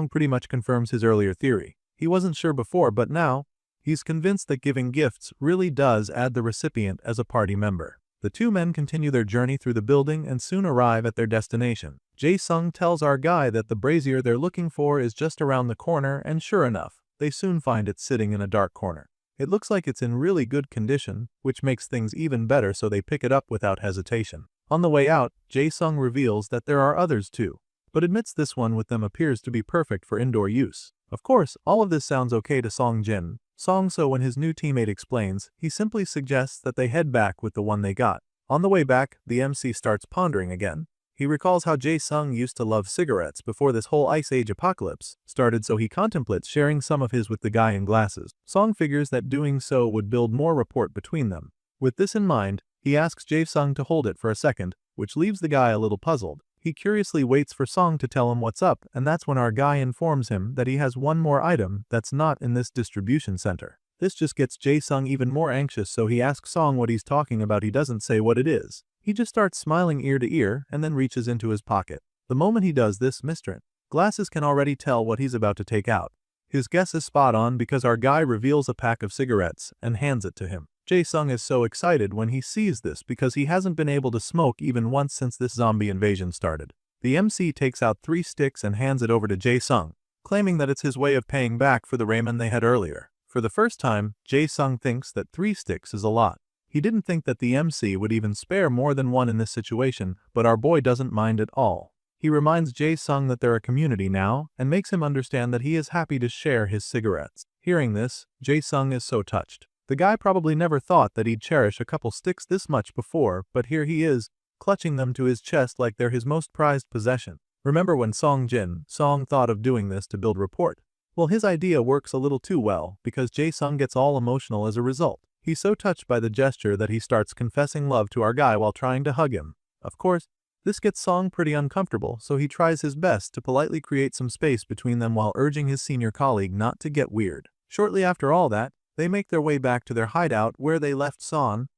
A: pretty much confirms his earlier theory. He wasn't sure before, but now, he's convinced that giving gifts really does add the recipient as a party member. The 2 men continue their journey through the building and soon arrive at their destination. Jae-sung tells our guy that the brazier they're looking for is just around the corner, and sure enough, they soon find it sitting in a dark corner. It looks like it's in really good condition, which makes things even better, so they pick it up without hesitation. On the way out, Jae-sung reveals that there are others too, but admits this one with them appears to be perfect for indoor use. Of course, all of this sounds okay to Song, so when his new teammate explains, he simply suggests that they head back with the one they got. On the way back, the MC starts pondering again. He recalls how Jae-sung used to love cigarettes before this whole Ice Age apocalypse started, so he contemplates sharing some of his with the guy in glasses. Song figures that doing so would build more rapport between them. With this in mind, he asks Jae-sung to hold it for a second, which leaves the guy a little puzzled. He curiously waits for Song to tell him what's up, and that's when our guy informs him that he has one more item that's not in this distribution center. This just gets Jae-sung even more anxious, so he asks Song what he's talking about. He doesn't say what it is. He just starts smiling ear to ear and then reaches into his pocket. The moment he does this, Mr. Glasses can already tell what he's about to take out. His guess is spot on because our guy reveals a pack of cigarettes and hands it to him. Jae-sung is so excited when he sees this because he hasn't been able to smoke even once since this zombie invasion started. The MC takes out 3 sticks and hands it over to Jae-sung, claiming that it's his way of paying back for the ramen they had earlier. For the first time, Jae-sung thinks that 3 sticks is a lot. He didn't think that the MC would even spare more than one in this situation, but our boy doesn't mind at all. He reminds Jae-sung that they're a community now and makes him understand that he is happy to share his cigarettes. Hearing this, Jae-sung is so touched. The guy probably never thought that he'd cherish a couple sticks this much before, but here he is, clutching them to his chest like they're his most prized possession. Remember when Song thought of doing this to build rapport? Well, his idea works a little too well because Jae-sung gets all emotional as a result. He's so touched by the gesture that he starts confessing love to our guy while trying to hug him. Of course, this gets Song pretty uncomfortable, so he tries his best to politely create some space between them while urging his senior colleague not to get weird. Shortly after all that, they make their way back to their hideout where they left Son.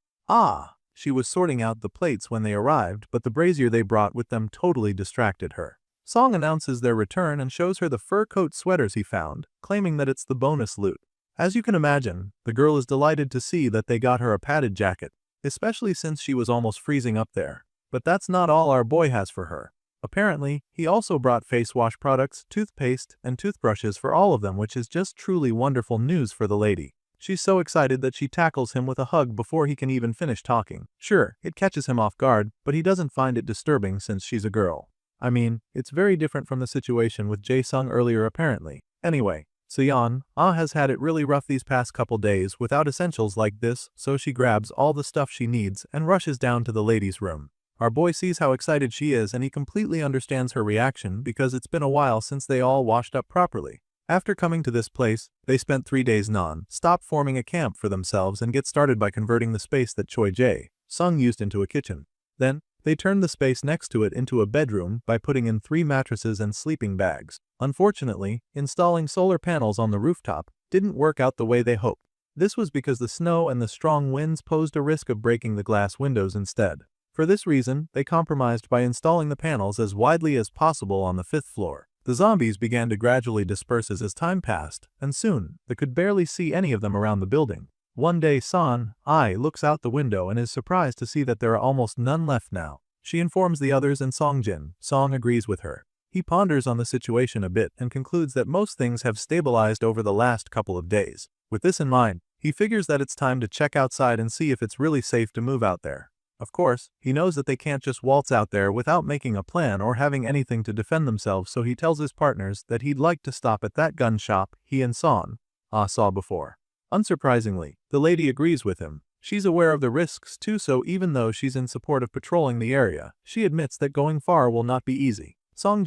A: She was sorting out the plates when they arrived, but the brazier they brought with them totally distracted her. Song announces their return and shows her the fur coat sweaters he found, claiming that it's the bonus loot. As you can imagine, the girl is delighted to see that they got her a padded jacket, especially since she was almost freezing up there. But that's not all our boy has for her. Apparently, he also brought face wash products, toothpaste, and toothbrushes for all of them, which is just truly wonderful news for the lady. She's so excited that she tackles him with a hug before he can even finish talking. Sure, it catches him off guard, but he doesn't find it disturbing since she's a girl. I mean, it's very different from the situation with Jae-sung earlier apparently. Anyway, Seon has had it really rough these past couple days without essentials like this, so she grabs all the stuff she needs and rushes down to the ladies' room. Our boy sees how excited she is and he completely understands her reaction because it's been a while since they all washed up properly. After coming to this place, they spent 3 days non-stop forming a camp for themselves and get started by converting the space that Choi Jae-sung used into a kitchen. Then, they turned the space next to it into a bedroom by putting in 3 mattresses and sleeping bags. Unfortunately, installing solar panels on the rooftop didn't work out the way they hoped. This was because the snow and the strong winds posed a risk of breaking the glass windows instead. For this reason, they compromised by installing the panels as widely as possible on the 5th floor. The zombies began to gradually disperse as time passed, and soon, they could barely see any of them around the building. One day Son looks out the window and is surprised to see that there are almost none left now. She informs the others and Song agrees with her. He ponders on the situation a bit and concludes that most things have stabilized over the last couple of days. With this in mind, he figures that it's time to check outside and see if it's really safe to move out there. Of course, he knows that they can't just waltz out there without making a plan or having anything to defend themselves, so he tells his partners that he'd like to stop at that gun shop he and Son saw before. Unsurprisingly, the lady agrees with him. She's aware of the risks too, so even though she's in support of patrolling the area, she admits that going far will not be easy. Song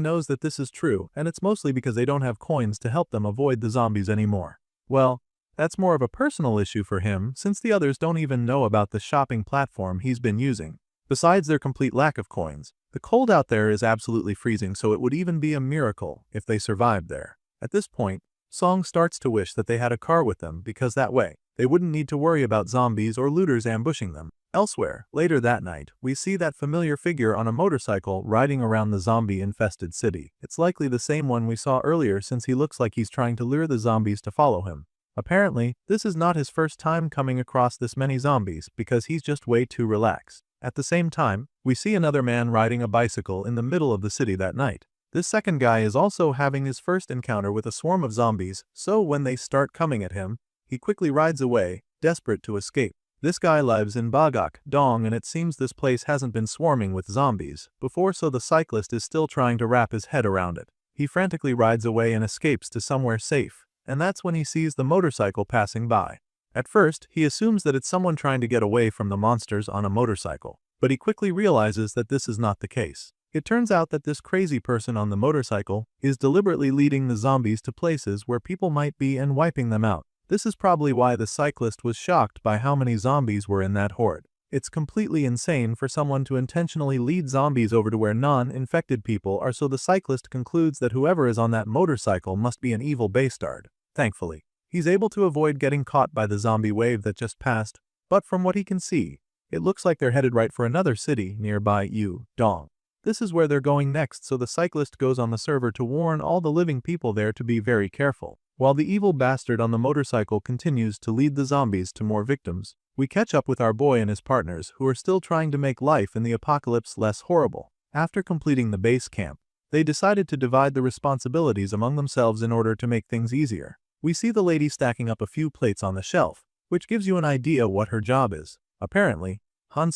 A: knows that this is true, and it's mostly because they don't have coins to help them avoid the zombies anymore. Well, that's more of a personal issue for him, since the others don't even know about the shopping platform he's been using. Besides their complete lack of coins, the cold out there is absolutely freezing, so it would even be a miracle if they survived there. At this point, Song starts to wish that they had a car with them, because that way, they wouldn't need to worry about zombies or looters ambushing them. Elsewhere, later that night, we see that familiar figure on a motorcycle riding around the zombie-infested city. It's likely the same one we saw earlier, since he looks like he's trying to lure the zombies to follow him. Apparently, this is not his first time coming across this many zombies, because he's just way too relaxed. At the same time, we see another man riding a bicycle in the middle of the city that night. This second guy is also having his first encounter with a swarm of zombies, so when they start coming at him, he quickly rides away, desperate to escape. This guy lives in Bagak, Dong, and it seems this place hasn't been swarming with zombies before, so the cyclist is still trying to wrap his head around it. He frantically rides away and escapes to somewhere safe, and that's when he sees the motorcycle passing by. At first, he assumes that it's someone trying to get away from the monsters on a motorcycle, but he quickly realizes that this is not the case. It turns out that this crazy person on the motorcycle is deliberately leading the zombies to places where people might be and wiping them out. This is probably why the cyclist was shocked by how many zombies were in that horde. It's completely insane for someone to intentionally lead zombies over to where non-infected people are, so the cyclist concludes that whoever is on that motorcycle must be an evil bastard. Thankfully, he's able to avoid getting caught by the zombie wave that just passed, but from what he can see, it looks like they're headed right for another city nearby Dong. This is where they're going next, so the cyclist goes on the server to warn all the living people there to be very careful. While the evil bastard on the motorcycle continues to lead the zombies to more victims, we catch up with our boy and his partners, who are still trying to make life in the apocalypse less horrible. After completing the base camp, they decided to divide the responsibilities among themselves in order to make things easier. We see the lady stacking up a few plates on the shelf, which gives you an idea what her job is. Apparently, Han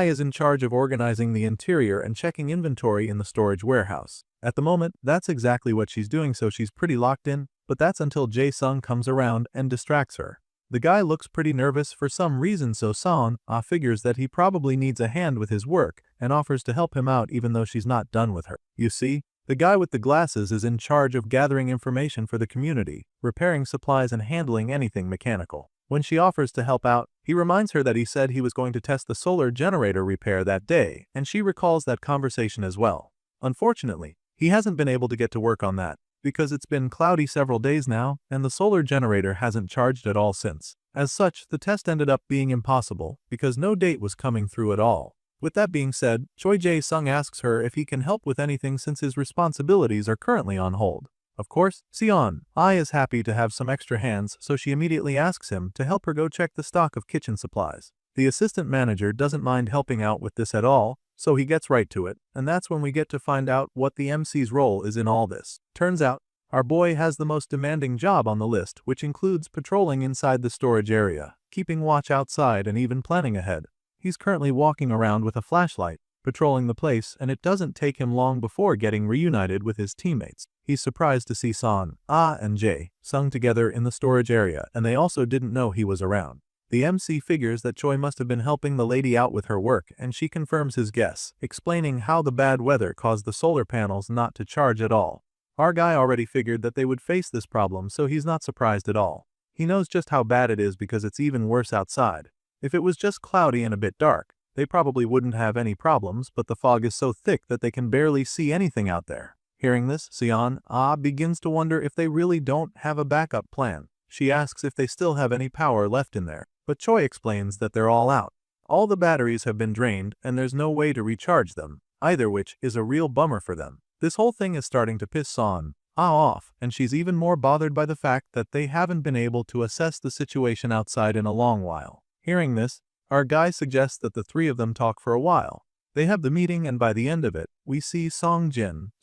A: is in charge of organizing the interior and checking inventory in the storage warehouse. At the moment, that's exactly what she's doing, so she's pretty locked in, but that's until Jae-sung comes around and distracts her. The guy looks pretty nervous for some reason, so Son figures that he probably needs a hand with his work and offers to help him out even though she's not done with her. You see, the guy with the glasses is in charge of gathering information for the community, repairing supplies and handling anything mechanical. When she offers to help out, he reminds her that he said he was going to test the solar generator repair that day, and she recalls that conversation as well. Unfortunately, he hasn't been able to get to work on that, because it's been cloudy several days now, and the solar generator hasn't charged at all since. As such, the test ended up being impossible, because no date was coming through at all. With that being said, Choi Jae-sung asks her if he can help with anything since his responsibilities are currently on hold. Of course, Seon is happy to have some extra hands, so she immediately asks him to help her go check the stock of kitchen supplies. The assistant manager doesn't mind helping out with this at all, so he gets right to it, and that's when we get to find out what the MC's role is in all this. Turns out, our boy has the most demanding job on the list, which includes patrolling inside the storage area, keeping watch outside, and even planning ahead. He's currently walking around with a flashlight, patrolling the place, and it doesn't take him long before getting reunited with his teammates. He's surprised to see Son and Jae-sung together in the storage area, and they also didn't know he was around. The MC figures that Choi must have been helping the lady out with her work, and she confirms his guess, explaining how the bad weather caused the solar panels not to charge at all. Our guy already figured that they would face this problem, so he's not surprised at all. He knows just how bad it is because it's even worse outside. If it was just cloudy and a bit dark, they probably wouldn't have any problems, but the fog is so thick that they can barely see anything out there. Hearing this, Seon begins to wonder if they really don't have a backup plan. She asks if they still have any power left in there, but Choi explains that they're all out. All the batteries have been drained and there's no way to recharge them, either, which is a real bummer for them. This whole thing is starting to piss Son off, and she's even more bothered by the fact that they haven't been able to assess the situation outside in a long while. Hearing this, our guy suggests that the three of them talk for a while. They have the meeting, and by the end of it, we see Song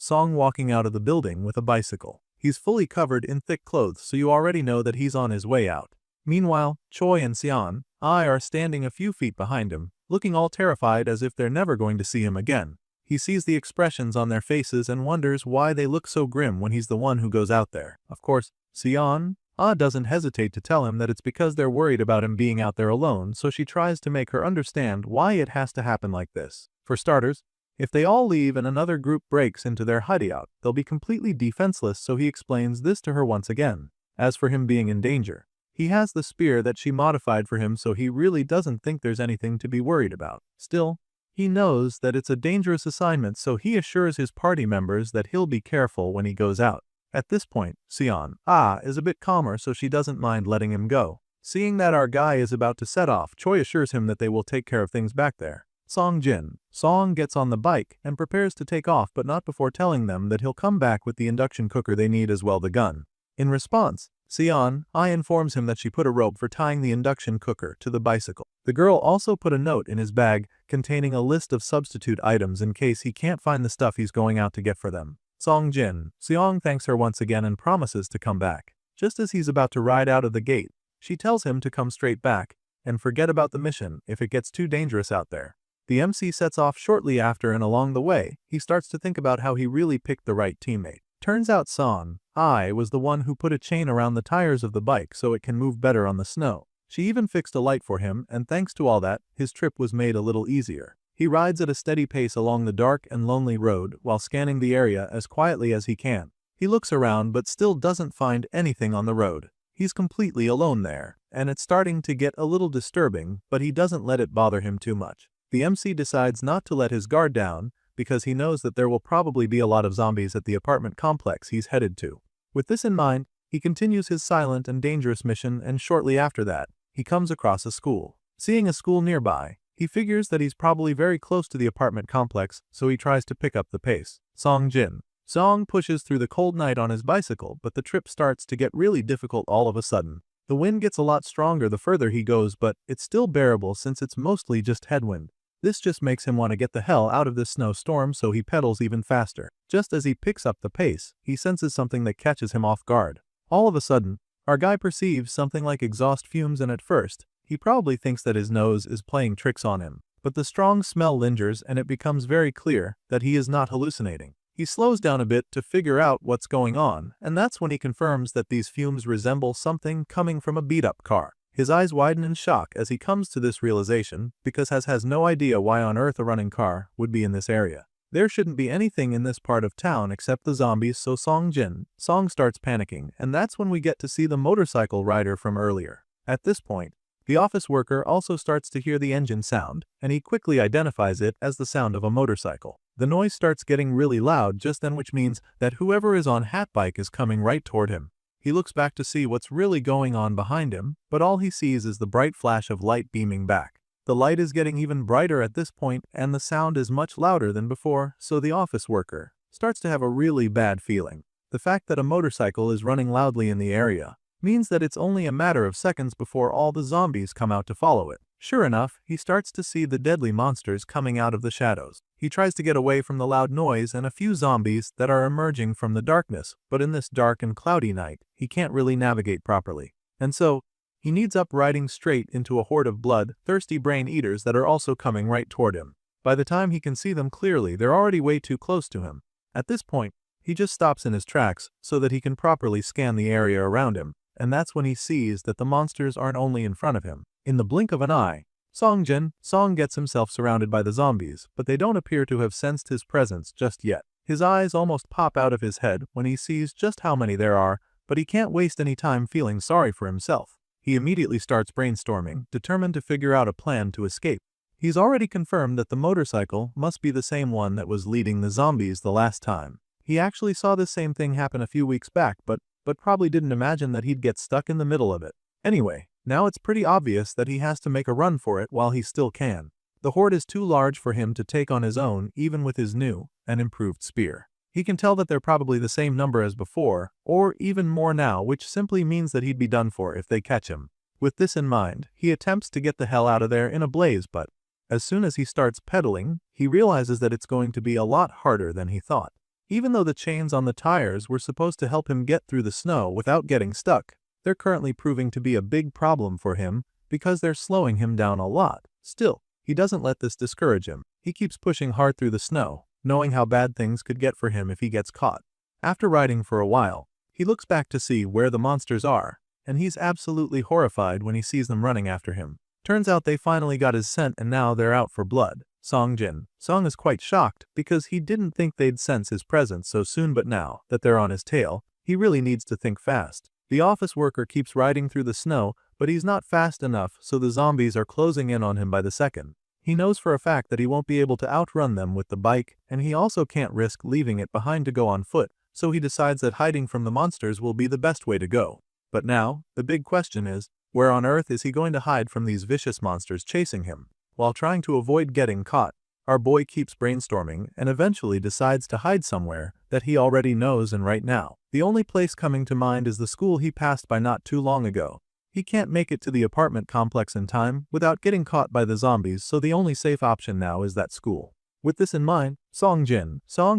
A: walking out of the building with a bicycle. He's fully covered in thick clothes, so you already know that he's on his way out. Meanwhile, Choi and Sion I are standing a few feet behind him, looking all terrified as if they're never going to see him again. He sees the expressions on their faces and wonders why they look so grim when he's the one who goes out there. Of course, Sion doesn't hesitate to tell him that it's because they're worried about him being out there alone, so she tries to make her understand why it has to happen like this. For starters, if they all leave and another group breaks into their hideout, they'll be completely defenseless, so he explains this to her once again. As for him being in danger, he has the spear that she modified for him, so he really doesn't think there's anything to be worried about. Still, he knows that it's a dangerous assignment, so he assures his party members that he'll be careful when he goes out. At this point, Sion is a bit calmer, so she doesn't mind letting him go. Seeing that our guy is about to set off, Choi assures him that they will take care of things back there. Song gets on the bike and prepares to take off, but not before telling them that he'll come back with the induction cooker they need as well, the gun. In response, Sion informs him that she put a rope for tying the induction cooker to the bicycle. The girl also put a note in his bag containing a list of substitute items in case he can't find the stuff he's going out to get for them. Seong thanks her once again and promises to come back. Just as he's about to ride out of the gate, she tells him to come straight back and forget about the mission if it gets too dangerous out there. The MC sets off shortly after, and along the way, he starts to think about how he really picked the right teammate. Turns out Song was the one who put a chain around the tires of the bike so it can move better on the snow. She even fixed a light for him, and thanks to all that, his trip was made a little easier. He rides at a steady pace along the dark and lonely road while scanning the area as quietly as he can. He looks around but still doesn't find anything on the road. He's completely alone there, and it's starting to get a little disturbing, but he doesn't let it bother him too much. The MC decides not to let his guard down because he knows that there will probably be a lot of zombies at the apartment complex he's headed to. With this in mind, he continues his silent and dangerous mission, and shortly after that, he comes across a school. Seeing a school nearby, he figures that he's probably very close to the apartment complex, so he tries to pick up the pace. Song pushes through the cold night on his bicycle, but the trip starts to get really difficult all of a sudden. The wind gets a lot stronger the further he goes, but it's still bearable since it's mostly just headwind. This just makes him want to get the hell out of this snowstorm, so he pedals even faster. Just as he picks up the pace, he senses something that catches him off guard. All of a sudden, our guy perceives something like exhaust fumes, and at first, he probably thinks that his nose is playing tricks on him. But the strong smell lingers and it becomes very clear that he is not hallucinating. He slows down a bit to figure out what's going on, and that's when he confirms that these fumes resemble something coming from a beat-up car. His eyes widen in shock as he comes to this realization, because has no idea why on earth a running car would be in this area. There shouldn't be anything in this part of town except the zombies, so Song starts panicking, and that's when we get to see the motorcycle rider from earlier. At this point, the office worker also starts to hear the engine sound, and he quickly identifies it as the sound of a motorcycle. The noise starts getting really loud just then, which means that whoever is on Hatbike is coming right toward him. He looks back to see what's really going on behind him, but all he sees is the bright flash of light beaming back. The light is getting even brighter at this point, and the sound is much louder than before, so the office worker starts to have a really bad feeling. The fact that a motorcycle is running loudly in the area means that it's only a matter of seconds before all the zombies come out to follow it. Sure enough, he starts to see the deadly monsters coming out of the shadows. He tries to get away from the loud noise and a few zombies that are emerging from the darkness, but in this dark and cloudy night, he can't really navigate properly. And so, he needs up riding straight into a horde of blood-thirsty brain eaters that are also coming right toward him. By the time he can see them clearly, they're already way too close to him. At this point, he just stops in his tracks so that he can properly scan the area around him, and that's when he sees that the monsters aren't only in front of him. In the blink of an eye, Song gets himself surrounded by the zombies, but they don't appear to have sensed his presence just yet. His eyes almost pop out of his head when he sees just how many there are, but he can't waste any time feeling sorry for himself. He immediately starts brainstorming, determined to figure out a plan to escape. He's already confirmed that the motorcycle must be the same one that was leading the zombies the last time. He actually saw this same thing happen a few weeks back, but probably didn't imagine that he'd get stuck in the middle of it. Anyway, now it's pretty obvious that he has to make a run for it while he still can. The horde is too large for him to take on his own, even with his new and improved spear. He can tell that they're probably the same number as before, or even more now, which simply means that he'd be done for if they catch him. With this in mind, he attempts to get the hell out of there in a blaze, but as soon as he starts pedaling, he realizes that it's going to be a lot harder than he thought. Even though the chains on the tires were supposed to help him get through the snow without getting stuck, they're currently proving to be a big problem for him because they're slowing him down a lot. Still, he doesn't let this discourage him. He keeps pushing hard through the snow, knowing how bad things could get for him if he gets caught. After riding for a while, he looks back to see where the monsters are, and he's absolutely horrified when he sees them running after him. Turns out they finally got his scent and now they're out for blood. Song is quite shocked because he didn't think they'd sense his presence so soon, but now that they're on his tail, he really needs to think fast. The office worker keeps riding through the snow, but he's not fast enough, so the zombies are closing in on him by the second. He knows for a fact that he won't be able to outrun them with the bike, and he also can't risk leaving it behind to go on foot, so he decides that hiding from the monsters will be the best way to go. But now, the big question is, where on earth is he going to hide from these vicious monsters chasing him? While trying to avoid getting caught, our boy keeps brainstorming and eventually decides to hide somewhere that he already knows, and right now, the only place coming to mind is the school he passed by not too long ago. He can't make it to the apartment complex in time without getting caught by the zombies, so the only safe option now is that school. With this in mind, Song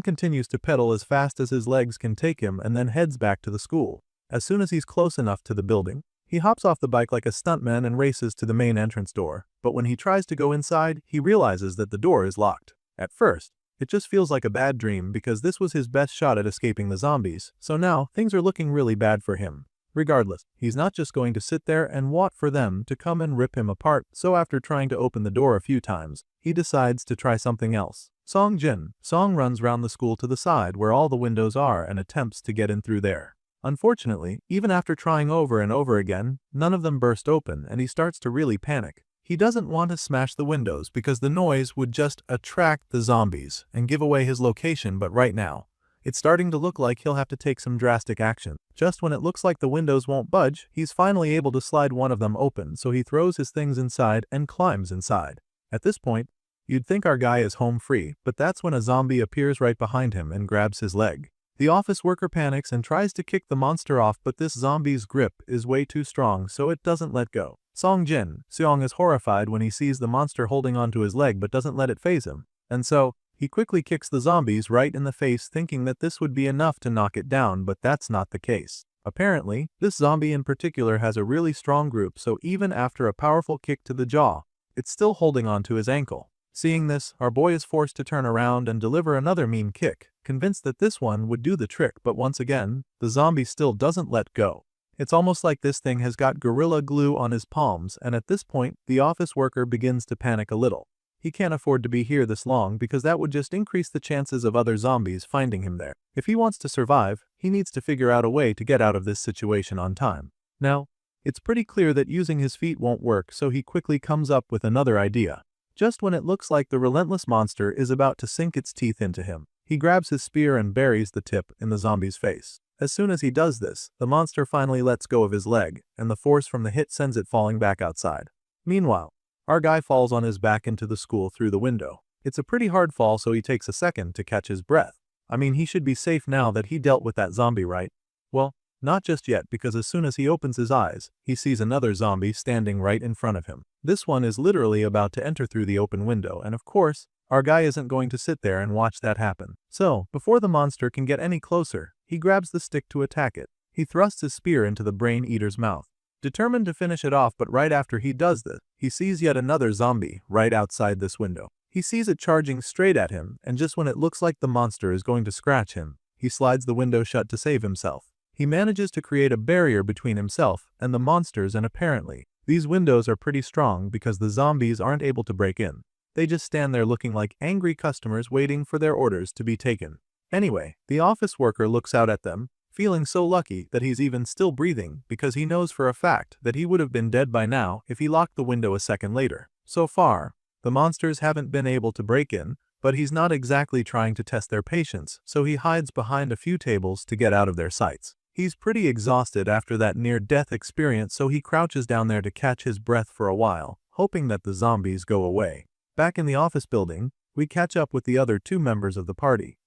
A: continues to pedal as fast as his legs can take him and then heads back to the school. As soon as he's close enough to the building, he hops off the bike like a stuntman and races to the main entrance door, but when he tries to go inside, he realizes that the door is locked. At first, it just feels like a bad dream because this was his best shot at escaping the zombies, so now things are looking really bad for him. Regardless, he's not just going to sit there and wait for them to come and rip him apart, so after trying to open the door a few times, he decides to try something else. Song runs round the school to the side where all the windows are and attempts to get in through there. Unfortunately, even after trying over and over again, none of them burst open and he starts to really panic. He doesn't want to smash the windows because the noise would just attract the zombies and give away his location, but right now, it's starting to look like he'll have to take some drastic action. Just when it looks like the windows won't budge, he's finally able to slide one of them open, so he throws his things inside and climbs inside. At this point, you'd think our guy is home free, but that's when a zombie appears right behind him and grabs his leg. The office worker panics and tries to kick the monster off, but this zombie's grip is way too strong, so it doesn't let go. Song is horrified when he sees the monster holding onto his leg but doesn't let it faze him, and so he quickly kicks the zombies right in the face, thinking that this would be enough to knock it down, but that's not the case. Apparently, this zombie in particular has a really strong grip, so even after a powerful kick to the jaw, it's still holding onto his ankle. Seeing this, our boy is forced to turn around and deliver another mean kick, convinced that this one would do the trick, but once again, the zombie still doesn't let go. It's almost like this thing has got gorilla glue on his palms, and at this point, the office worker begins to panic a little. He can't afford to be here this long because that would just increase the chances of other zombies finding him there. If he wants to survive, he needs to figure out a way to get out of this situation on time. Now, it's pretty clear that using his feet won't work, so he quickly comes up with another idea. Just when it looks like the relentless monster is about to sink its teeth into him, he grabs his spear and buries the tip in the zombie's face. As soon as he does this, the monster finally lets go of his leg, and the force from the hit sends it falling back outside. Meanwhile, our guy falls on his back into the school through the window. It's a pretty hard fall, so he takes a second to catch his breath. I mean, he should be safe now that he dealt with that zombie, right? Well, not just yet, because as soon as he opens his eyes, he sees another zombie standing right in front of him. This one is literally about to enter through the open window, and of course, our guy isn't going to sit there and watch that happen. So, before the monster can get any closer, he grabs the stick to attack it. He thrusts his spear into the brain eater's mouth, determined to finish it off, but right after he does this, he sees yet another zombie right outside this window. He sees it charging straight at him, and just when it looks like the monster is going to scratch him, he slides the window shut to save himself. He manages to create a barrier between himself and the monsters, and apparently, these windows are pretty strong because the zombies aren't able to break in. They just stand there looking like angry customers waiting for their orders to be taken. Anyway, the office worker looks out at them, feeling so lucky that he's even still breathing because he knows for a fact that he would have been dead by now if he locked the window a second later. So far, the monsters haven't been able to break in, but he's not exactly trying to test their patience, so he hides behind a few tables to get out of their sights. He's pretty exhausted after that near-death experience, so he crouches down there to catch his breath for a while, hoping that the zombies go away. Back in the office building, we catch up with the other two members of the party.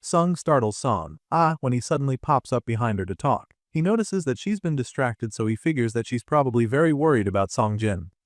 A: Sung startles Son when he suddenly pops up behind her to talk. He notices that she's been distracted, so he figures that she's probably very worried about Song.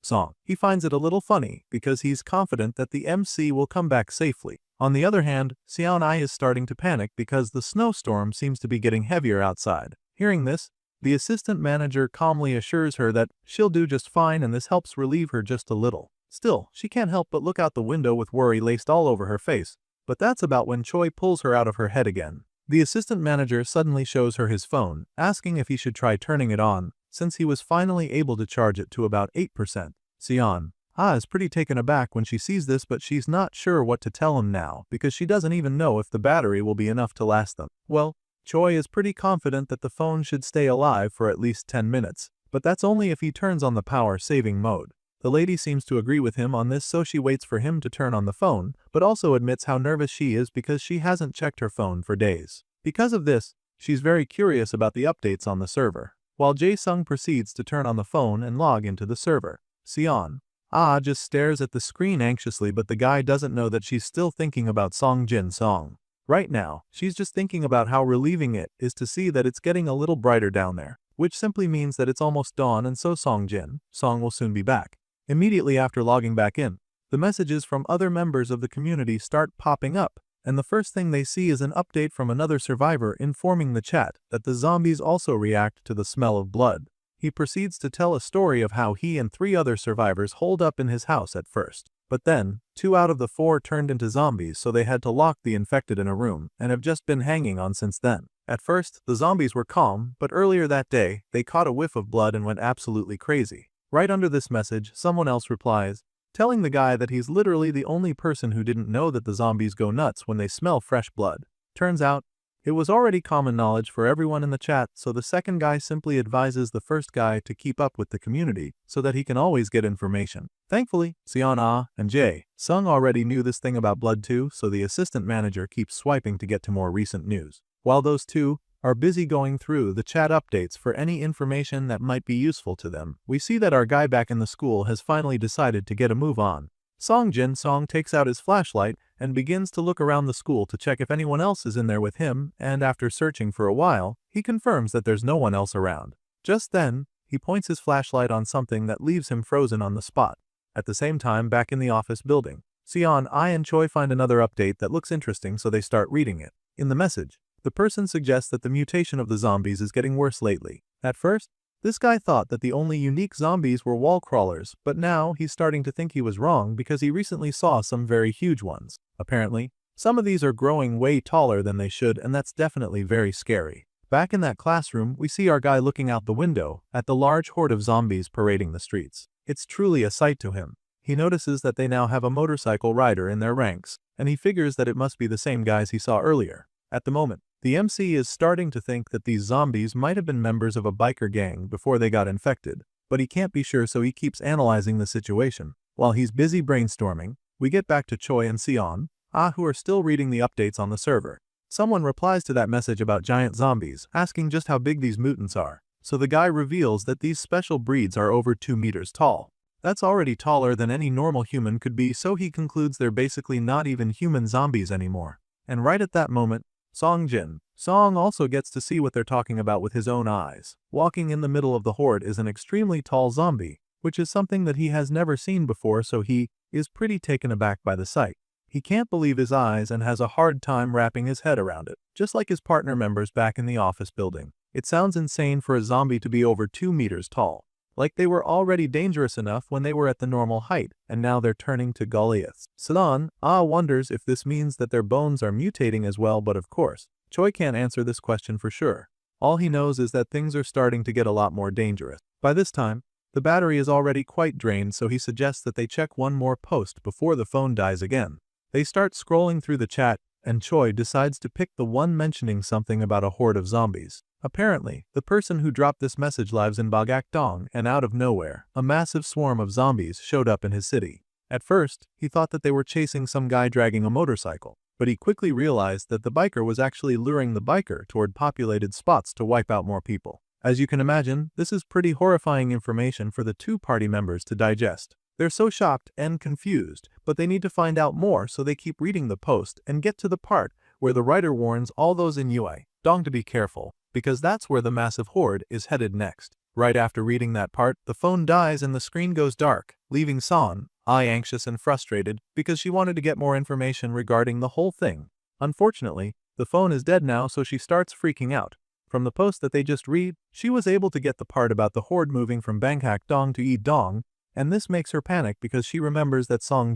A: song. He finds it a little funny because he's confident that the MC will come back safely. On the other hand, Seon-ai is starting to panic because the snowstorm seems to be getting heavier outside. Hearing this, the assistant manager calmly assures her that she'll do just fine and this helps relieve her just a little. Still, she can't help but look out the window with worry laced all over her face. But that's about when Choi pulls her out of her head again. The assistant manager suddenly shows her his phone, asking if he should try turning it on, since he was finally able to charge it to about 8%. Seon-ai is pretty taken aback when she sees this, but she's not sure what to tell him now because she doesn't even know if the battery will be enough to last them. Well, Choi is pretty confident that the phone should stay alive for at least 10 minutes, but that's only if he turns on the power-saving mode. The lady seems to agree with him on this, so she waits for him to turn on the phone, but also admits how nervous she is because she hasn't checked her phone for days. Because of this, she's very curious about the updates on the server. While Jae-sung proceeds to turn on the phone and log into the server, Seon-ai just stares at the screen anxiously, but the guy doesn't know that she's still thinking about Song-jin's song. Right now, she's just thinking about how relieving it is to see that it's getting a little brighter down there, which simply means that it's almost dawn and so Song-jin will soon be back. Immediately after logging back in, the messages from other members of the community start popping up, and the first thing they see is an update from another survivor informing the chat that the zombies also react to the smell of blood. He proceeds to tell a story of how he and 3 other survivors holed up in his house at first. But then, 2 out of the 4 turned into zombies, so they had to lock the infected in a room and have just been hanging on since then. At first, the zombies were calm, but earlier that day, they caught a whiff of blood and went absolutely crazy. Right under this message, someone else replies, telling the guy that he's literally the only person who didn't know that the zombies go nuts when they smell fresh blood. Turns out, it was already common knowledge for everyone in the chat, so the second guy simply advises the first guy to keep up with the community so that he can always get information. Thankfully, Seon-ai and Jae-sung already knew this thing about blood too, so the assistant manager keeps swiping to get to more recent news. While those two are busy going through the chat updates for any information that might be useful to them, we see that our guy back in the school has finally decided to get a move on. Song-jin takes out his flashlight and begins to look around the school to check if anyone else is in there with him, and after searching for a while, he confirms that there's no one else around. Just then, he points his flashlight on something that leaves him frozen on the spot. At the same time, back in the office building, Seon-ai and Choi find another update that looks interesting, so they start reading it. In the message, the person suggests that the mutation of the zombies is getting worse lately. At first, this guy thought that the only unique zombies were wall crawlers, but now he's starting to think he was wrong because he recently saw some very huge ones. Apparently, some of these are growing way taller than they should, and that's definitely very scary. Back in that classroom, we see our guy looking out the window at the large horde of zombies parading the streets. It's truly a sight to him. He notices that they now have a motorcycle rider in their ranks, and he figures that it must be the same guys he saw earlier. At the moment, the MC is starting to think that these zombies might have been members of a biker gang before they got infected, but he can't be sure, so he keeps analyzing the situation. While he's busy brainstorming, we get back to Choi and Seon-ai, who are still reading the updates on the server. Someone replies to that message about giant zombies, asking just how big these mutants are. So the guy reveals that these special breeds are over 2 meters tall. That's already taller than any normal human could be, so he concludes they're basically not even human zombies anymore. And right at that moment, Song-jin also gets to see what they're talking about with his own eyes. Walking in the middle of the horde is an extremely tall zombie, which is something that he has never seen before, so he is pretty taken aback by the sight. He can't believe his eyes and has a hard time wrapping his head around it, just like his partner members back in the office building. It sounds insane for a zombie to be over 2 meters tall. Like they were already dangerous enough when they were at the normal height, and now they're turning to Goliaths. Seon-ai wonders if this means that their bones are mutating as well, but of course, Choi can't answer this question for sure. All he knows is that things are starting to get a lot more dangerous. By this time, the battery is already quite drained, so he suggests that they check one more post before the phone dies again. They start scrolling through the chat, and Choi decides to pick the one mentioning something about a horde of zombies. Apparently, the person who dropped this message lives in Bagakdong, and out of nowhere, a massive swarm of zombies showed up in his city. At first, he thought that they were chasing some guy dragging a motorcycle, but he quickly realized that the biker was actually luring the biker toward populated spots to wipe out more people. As you can imagine, this is pretty horrifying information for the 2 party members to digest. They're so shocked and confused, but they need to find out more, so they keep reading the post and get to the part where the writer warns all those in Dong to be careful, because that's where the massive horde is headed next. Right after reading that part, the phone dies and the screen goes dark, leaving Son, anxious and frustrated because she wanted to get more information regarding the whole thing. Unfortunately, the phone is dead now, so she starts freaking out. From the post that they just read, she was able to get the part about the horde moving from Bangkok-dong to Yi-dong, and this makes her panic because she remembers that Song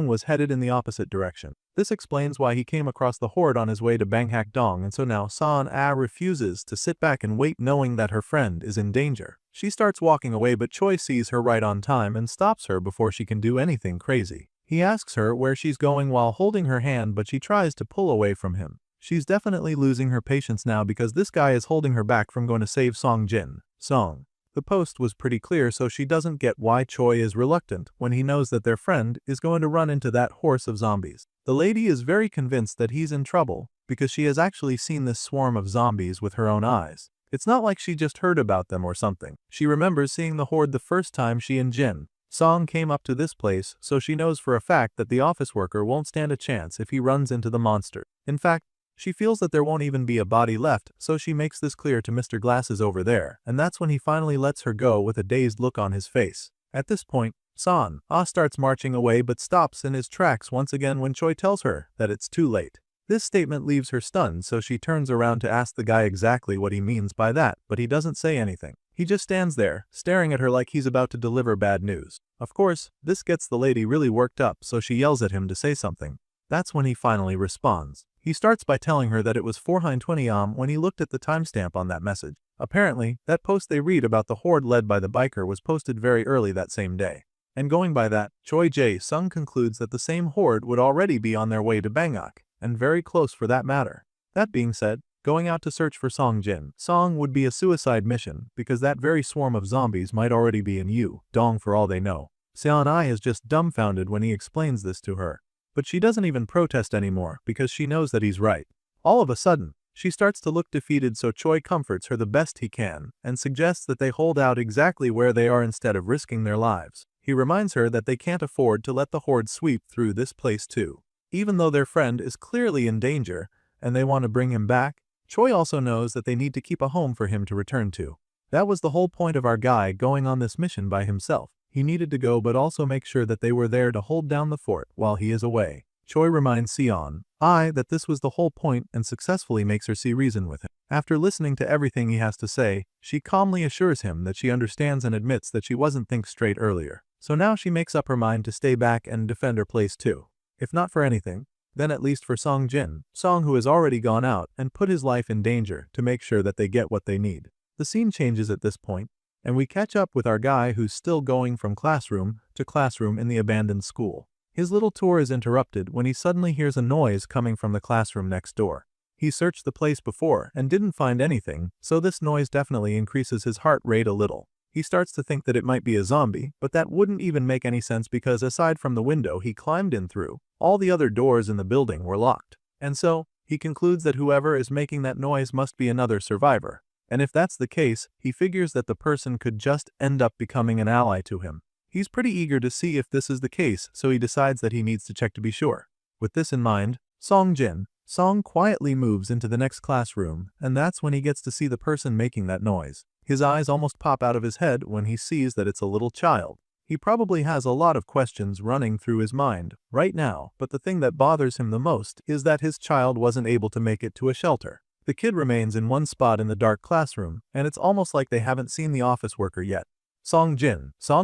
A: was headed in the opposite direction. This explains why he came across the horde on his way to Bangkok-dong, and so now Son refuses to sit back and wait, knowing that her friend is in danger. She starts walking away, but Choi sees her right on time and stops her before she can do anything crazy. He asks her where she's going while holding her hand, but she tries to pull away from him. She's definitely losing her patience now because this guy is holding her back from going to save Song. The post was pretty clear, so she doesn't get why Choi is reluctant when he knows that their friend is going to run into that horse of zombies. The lady is very convinced that he's in trouble because she has actually seen this swarm of zombies with her own eyes. It's not like she just heard about them or something. She remembers seeing the horde the first time she and Song came up to this place, so she knows for a fact that the office worker won't stand a chance if he runs into the monster. In fact, she feels that there won't even be a body left, so she makes this clear to Mr. Glasses over there, and that's when he finally lets her go with a dazed look on his face. At this point, Son starts marching away but stops in his tracks once again when Choi tells her that it's too late. This statement leaves her stunned, so she turns around to ask the guy exactly what he means by that, but he doesn't say anything. He just stands there, staring at her like he's about to deliver bad news. Of course, this gets the lady really worked up, so she yells at him to say something. That's when he finally responds. He starts by telling her that it was 4:20 am when he looked at the timestamp on that message. Apparently, that post they read about the horde led by the biker was posted very early that same day. And going by that, Choi Jae-sung concludes that the same horde would already be on their way to Bangkok, and very close for that matter. That being said, going out to search for Song would be a suicide mission because that very swarm of zombies might already be in Dong for all they know. Seon-ai is just dumbfounded when he explains this to her. But she doesn't even protest anymore because she knows that he's right. All of a sudden, she starts to look defeated, so Choi comforts her the best he can and suggests that they hold out exactly where they are instead of risking their lives. He reminds her that they can't afford to let the horde sweep through this place too. Even though their friend is clearly in danger and they want to bring him back, Choi also knows that they need to keep a home for him to return to. That was the whole point of our guy going on this mission by himself. He needed to go but also make sure that they were there to hold down the fort while he is away. Choi reminds Seon-ai that this was the whole point and successfully makes her see reason with him. After listening to everything he has to say, she calmly assures him that she understands and admits that she wasn't think straight earlier. So now she makes up her mind to stay back and defend her place too. If not for anything, then at least for Song, who has already gone out and put his life in danger to make sure that they get what they need. The scene changes at this point, and we catch up with our guy who's still going from classroom to classroom in the abandoned school. His little tour is interrupted when he suddenly hears a noise coming from the classroom next door. He searched the place before and didn't find anything, so this noise definitely increases his heart rate a little. He starts to think that it might be a zombie, but that wouldn't even make any sense because aside from the window he climbed in through, all the other doors in the building were locked. And so, he concludes that whoever is making that noise must be another survivor. And if that's the case, he figures that the person could just end up becoming an ally to him. He's pretty eager to see if this is the case, so he decides that he needs to check to be sure. With this in mind, Song quietly moves into the next classroom, and that's when he gets to see the person making that noise. His eyes almost pop out of his head when he sees that it's a little child. He probably has a lot of questions running through his mind right now, but the thing that bothers him the most is that his child wasn't able to make it to a shelter. The kid remains in one spot in the dark classroom, and it's almost like they haven't seen the office worker yet. Song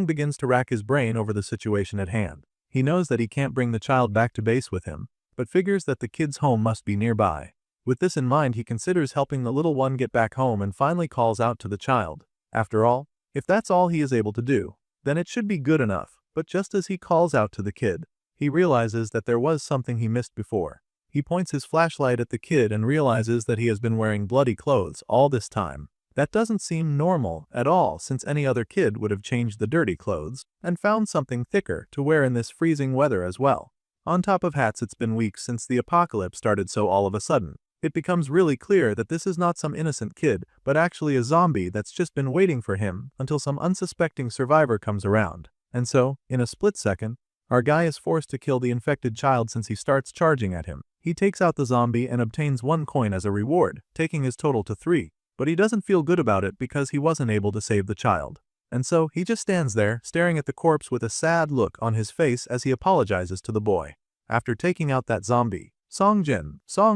A: begins to rack his brain over the situation at hand. He knows that he can't bring the child back to base with him, but figures that the kid's home must be nearby. With this in mind, he considers helping the little one get back home and finally calls out to the child. After all, if that's all he is able to do, then it should be good enough. But just as he calls out to the kid, he realizes that there was something he missed before. He points his flashlight at the kid and realizes that he has been wearing bloody clothes all this time. That doesn't seem normal at all, since any other kid would have changed the dirty clothes and found something thicker to wear in this freezing weather as well. On top of hats, it's been weeks since the apocalypse started, so all of a sudden, it becomes really clear that this is not some innocent kid, but actually a zombie that's just been waiting for him until some unsuspecting survivor comes around. And so, in a split second, our guy is forced to kill the infected child since he starts charging at him. He takes out the zombie and obtains 1 coin as a reward, taking his total to 3. but he doesn't feel good about it because he wasn't able to save the child. And so he just stands there, staring at the corpse with a sad look on his face as he apologizes to the boy. After taking out that zombie, Song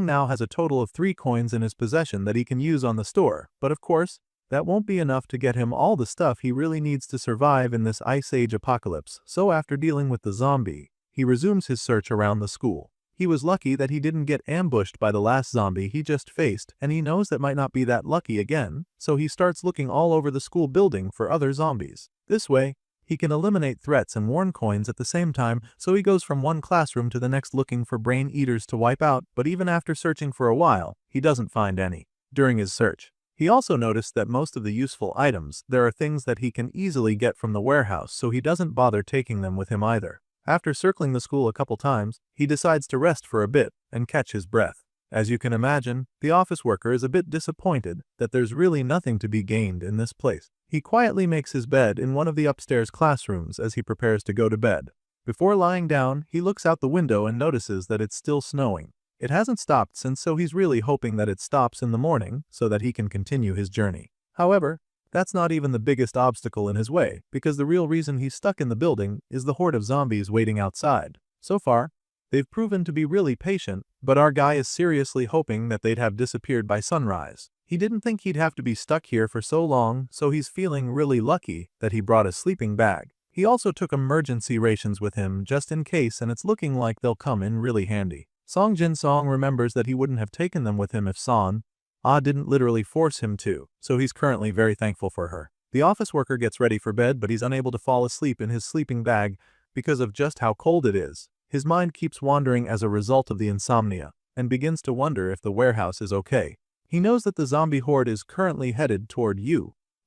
A: now has a total of 3 coins in his possession that he can use on the store, but of course, that won't be enough to get him all the stuff he really needs to survive in this Ice Age apocalypse, so after dealing with the zombie, he resumes his search around the school. He was lucky that he didn't get ambushed by the last zombie he just faced, and he knows that might not be that lucky again, so he starts looking all over the school building for other zombies. This way, he can eliminate threats and warn coins at the same time, so he goes from one classroom to the next looking for brain eaters to wipe out, but even after searching for a while, he doesn't find any. During his search, he also noticed that most of the useful items, there are things that he can easily get from the warehouse, so he doesn't bother taking them with him either. After circling the school a couple times, he decides to rest for a bit and catch his breath. As you can imagine, the office worker is a bit disappointed that there's really nothing to be gained in this place. He quietly makes his bed in one of the upstairs classrooms as he prepares to go to bed. Before lying down, he looks out the window and notices that it's still snowing. It hasn't stopped since, so he's really hoping that it stops in the morning so that he can continue his journey. However, that's not even the biggest obstacle in his way, because the real reason he's stuck in the building is the horde of zombies waiting outside. So far, they've proven to be really patient, but our guy is seriously hoping that they'd have disappeared by sunrise. He didn't think he'd have to be stuck here for so long, so he's feeling really lucky that he brought a sleeping bag. He also took emergency rations with him just in case, and it's looking like they'll come in really handy. Song remembers that he wouldn't have taken them with him if didn't literally force him to, so he's currently very thankful for her. The office worker gets ready for bed, but he's unable to fall asleep in his sleeping bag because of just how cold it is. His mind keeps wandering as a result of the insomnia, and begins to wonder if the warehouse is okay. He knows that the zombie horde is currently headed toward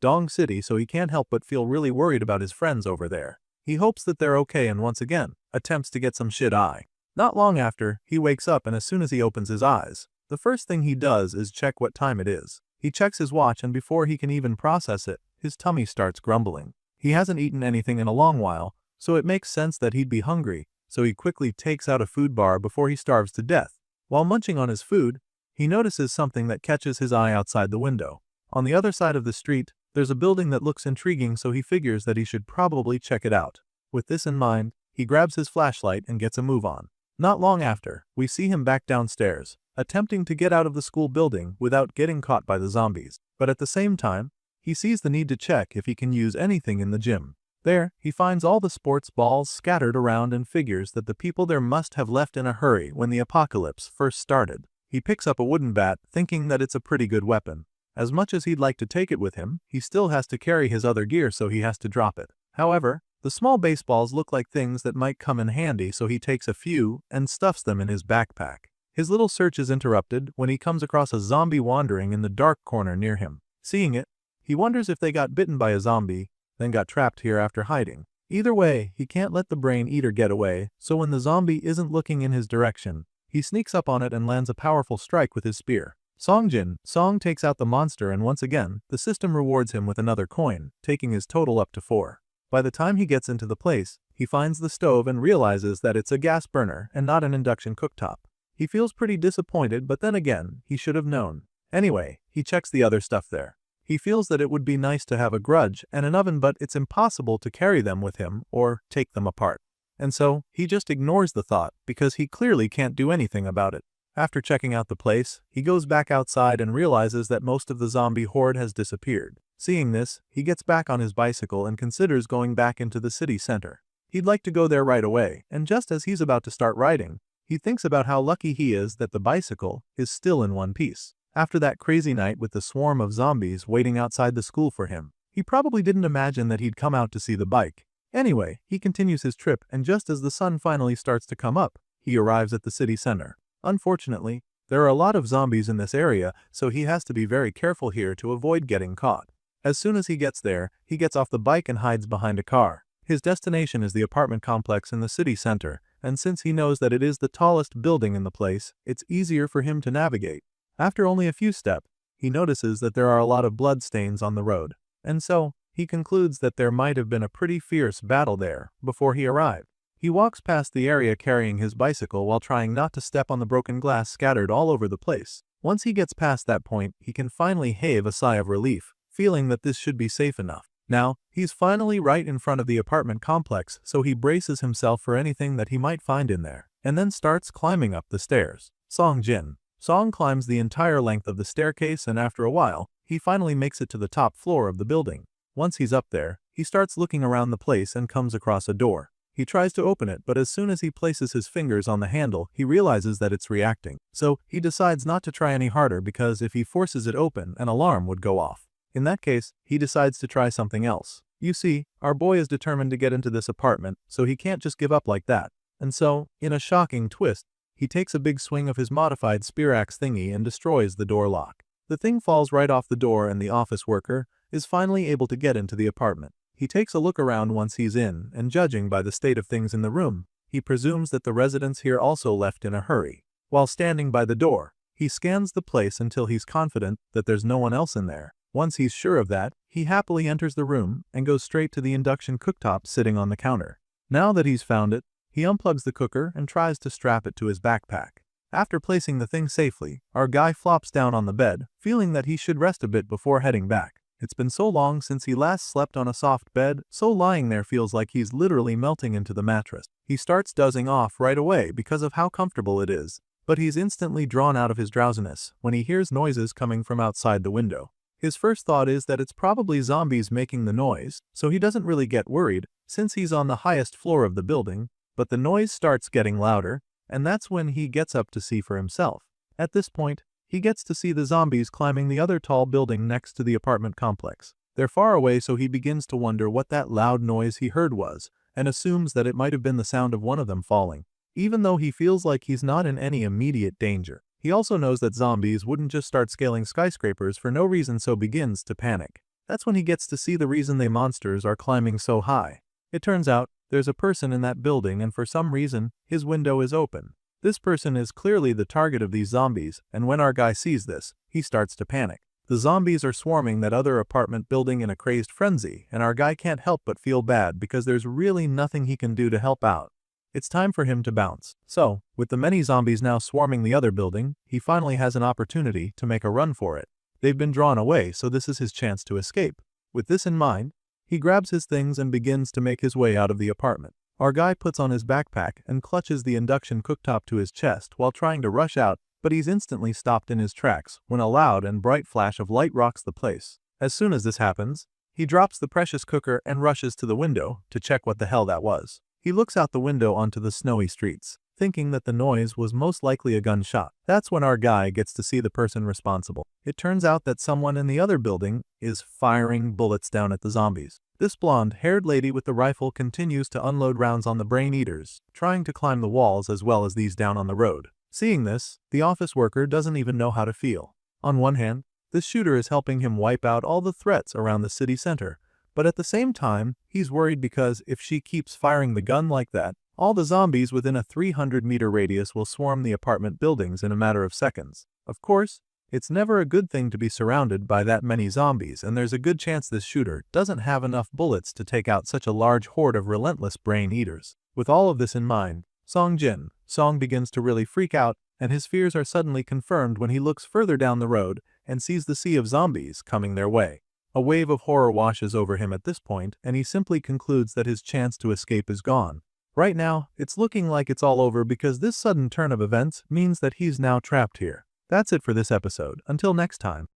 A: Dong City, so he can't help but feel really worried about his friends over there. He hopes that they're okay and once again, attempts to get some shit-eye. Not long after, he wakes up, and as soon as he opens his eyes, the first thing he does is check what time it is. He checks his watch, and before he can even process it, his tummy starts grumbling. He hasn't eaten anything in a long while, so it makes sense that he'd be hungry, so he quickly takes out a food bar before he starves to death. While munching on his food, he notices something that catches his eye outside the window. On the other side of the street, there's a building that looks intriguing, so he figures that he should probably check it out. With this in mind, he grabs his flashlight and gets a move on. Not long after, we see him back downstairs, attempting to get out of the school building without getting caught by the zombies. But at the same time, he sees the need to check if he can use anything in the gym. There, he finds all the sports balls scattered around and figures that the people there must have left in a hurry when the apocalypse first started. He picks up a wooden bat, thinking that it's a pretty good weapon. As much as he'd like to take it with him, he still has to carry his other gear, so he has to drop it. However, the small baseballs look like things that might come in handy, so he takes a few and stuffs them in his backpack. His little search is interrupted when he comes across a zombie wandering in the dark corner near him. Seeing it, he wonders if they got bitten by a zombie, then got trapped here after hiding. Either way, he can't let the brain eater get away, so when the zombie isn't looking in his direction, he sneaks up on it and lands a powerful strike with his spear. Song takes out the monster, and once again, the system rewards him with another coin, taking his total up to 4. By the time he gets into the place, he finds the stove and realizes that it's a gas burner and not an induction cooktop. He feels pretty disappointed, but then again, he should have known. Anyway, he checks the other stuff there. He feels that it would be nice to have a grudge and an oven, but it's impossible to carry them with him or take them apart. And so, he just ignores the thought because he clearly can't do anything about it. After checking out the place, he goes back outside and realizes that most of the zombie horde has disappeared. Seeing this, he gets back on his bicycle and considers going back into the city center. He'd like to go there right away, and just as he's about to start riding, he thinks about how lucky he is that the bicycle is still in one piece. After that crazy night with the swarm of zombies waiting outside the school for him, he probably didn't imagine that he'd come out to see the bike. Anyway, he continues his trip, and just as the sun finally starts to come up, he arrives at the city center. Unfortunately, there are a lot of zombies in this area, so he has to be very careful here to avoid getting caught. As soon as he gets there, he gets off the bike and hides behind a car. His destination is the apartment complex in the city center, and since he knows that it is the tallest building in the place, it's easier for him to navigate. After only a few steps, he notices that there are a lot of blood stains on the road, and so, he concludes that there might have been a pretty fierce battle there before he arrived. He walks past the area carrying his bicycle while trying not to step on the broken glass scattered all over the place. Once he gets past that point, he can finally heave a sigh of relief, feeling that this should be safe enough. Now, he's finally right in front of the apartment complex, so he braces himself for anything that he might find in there, and then starts climbing up the stairs. Song climbs the entire length of the staircase, and after a while, he finally makes it to the top floor of the building. Once he's up there, he starts looking around the place and comes across a door. He tries to open it, but as soon as he places his fingers on the handle, he realizes that it's reacting. So, he decides not to try any harder because if he forces it open, an alarm would go off. In that case, he decides to try something else. You see, our boy is determined to get into this apartment, so he can't just give up like that. And so, in a shocking twist, he takes a big swing of his modified spear axe thingy and destroys the door lock. The thing falls right off the door and the office worker is finally able to get into the apartment. He takes a look around once he's in, and judging by the state of things in the room, he presumes that the residents here also left in a hurry. While standing by the door, he scans the place until he's confident that there's no one else in there. Once he's sure of that, he happily enters the room and goes straight to the induction cooktop sitting on the counter. Now that he's found it, he unplugs the cooker and tries to strap it to his backpack. After placing the thing safely, our guy flops down on the bed, feeling that he should rest a bit before heading back. It's been so long since he last slept on a soft bed, so lying there feels like he's literally melting into the mattress. He starts dozing off right away because of how comfortable it is, but he's instantly drawn out of his drowsiness when he hears noises coming from outside the window. His first thought is that it's probably zombies making the noise, so he doesn't really get worried since he's on the highest floor of the building, but the noise starts getting louder, and that's when he gets up to see for himself. At this point, he gets to see the zombies climbing the other tall building next to the apartment complex. They're far away, so he begins to wonder what that loud noise he heard was, and assumes that it might have been the sound of one of them falling. Even though he feels like he's not in any immediate danger, he also knows that zombies wouldn't just start scaling skyscrapers for no reason, so begins to panic. That's when he gets to see the reason they monsters are climbing so high. It turns out, there's a person in that building, and for some reason, his window is open. This person is clearly the target of these zombies, and when our guy sees this, he starts to panic. The zombies are swarming that other apartment building in a crazed frenzy, and our guy can't help but feel bad because there's really nothing he can do to help out. It's time for him to bounce. So, with the many zombies now swarming the other building, he finally has an opportunity to make a run for it. They've been drawn away, so this is his chance to escape. With this in mind, he grabs his things and begins to make his way out of the apartment. Our guy puts on his backpack and clutches the induction cooktop to his chest while trying to rush out, but he's instantly stopped in his tracks when a loud and bright flash of light rocks the place. As soon as this happens, he drops the precious cooker and rushes to the window to check what the hell that was. He looks out the window onto the snowy streets, thinking that the noise was most likely a gunshot. That's when our guy gets to see the person responsible. It turns out that someone in the other building is firing bullets down at the zombies. This blonde-haired lady with the rifle continues to unload rounds on the brain eaters, trying to climb the walls as well as these down on the road. Seeing this, the office worker doesn't even know how to feel. On one hand, this shooter is helping him wipe out all the threats around the city center, but at the same time, he's worried because if she keeps firing the gun like that, all the zombies within a 300-meter radius will swarm the apartment buildings in a matter of seconds. Of course, it's never a good thing to be surrounded by that many zombies, and there's a good chance this shooter doesn't have enough bullets to take out such a large horde of relentless brain eaters. With all of this in mind, Song begins to really freak out, and his fears are suddenly confirmed when he looks further down the road and sees the sea of zombies coming their way. A wave of horror washes over him at this point, and he simply concludes that his chance to escape is gone. Right now, it's looking like it's all over because this sudden turn of events means that he's now trapped here. That's it for this episode. Until next time.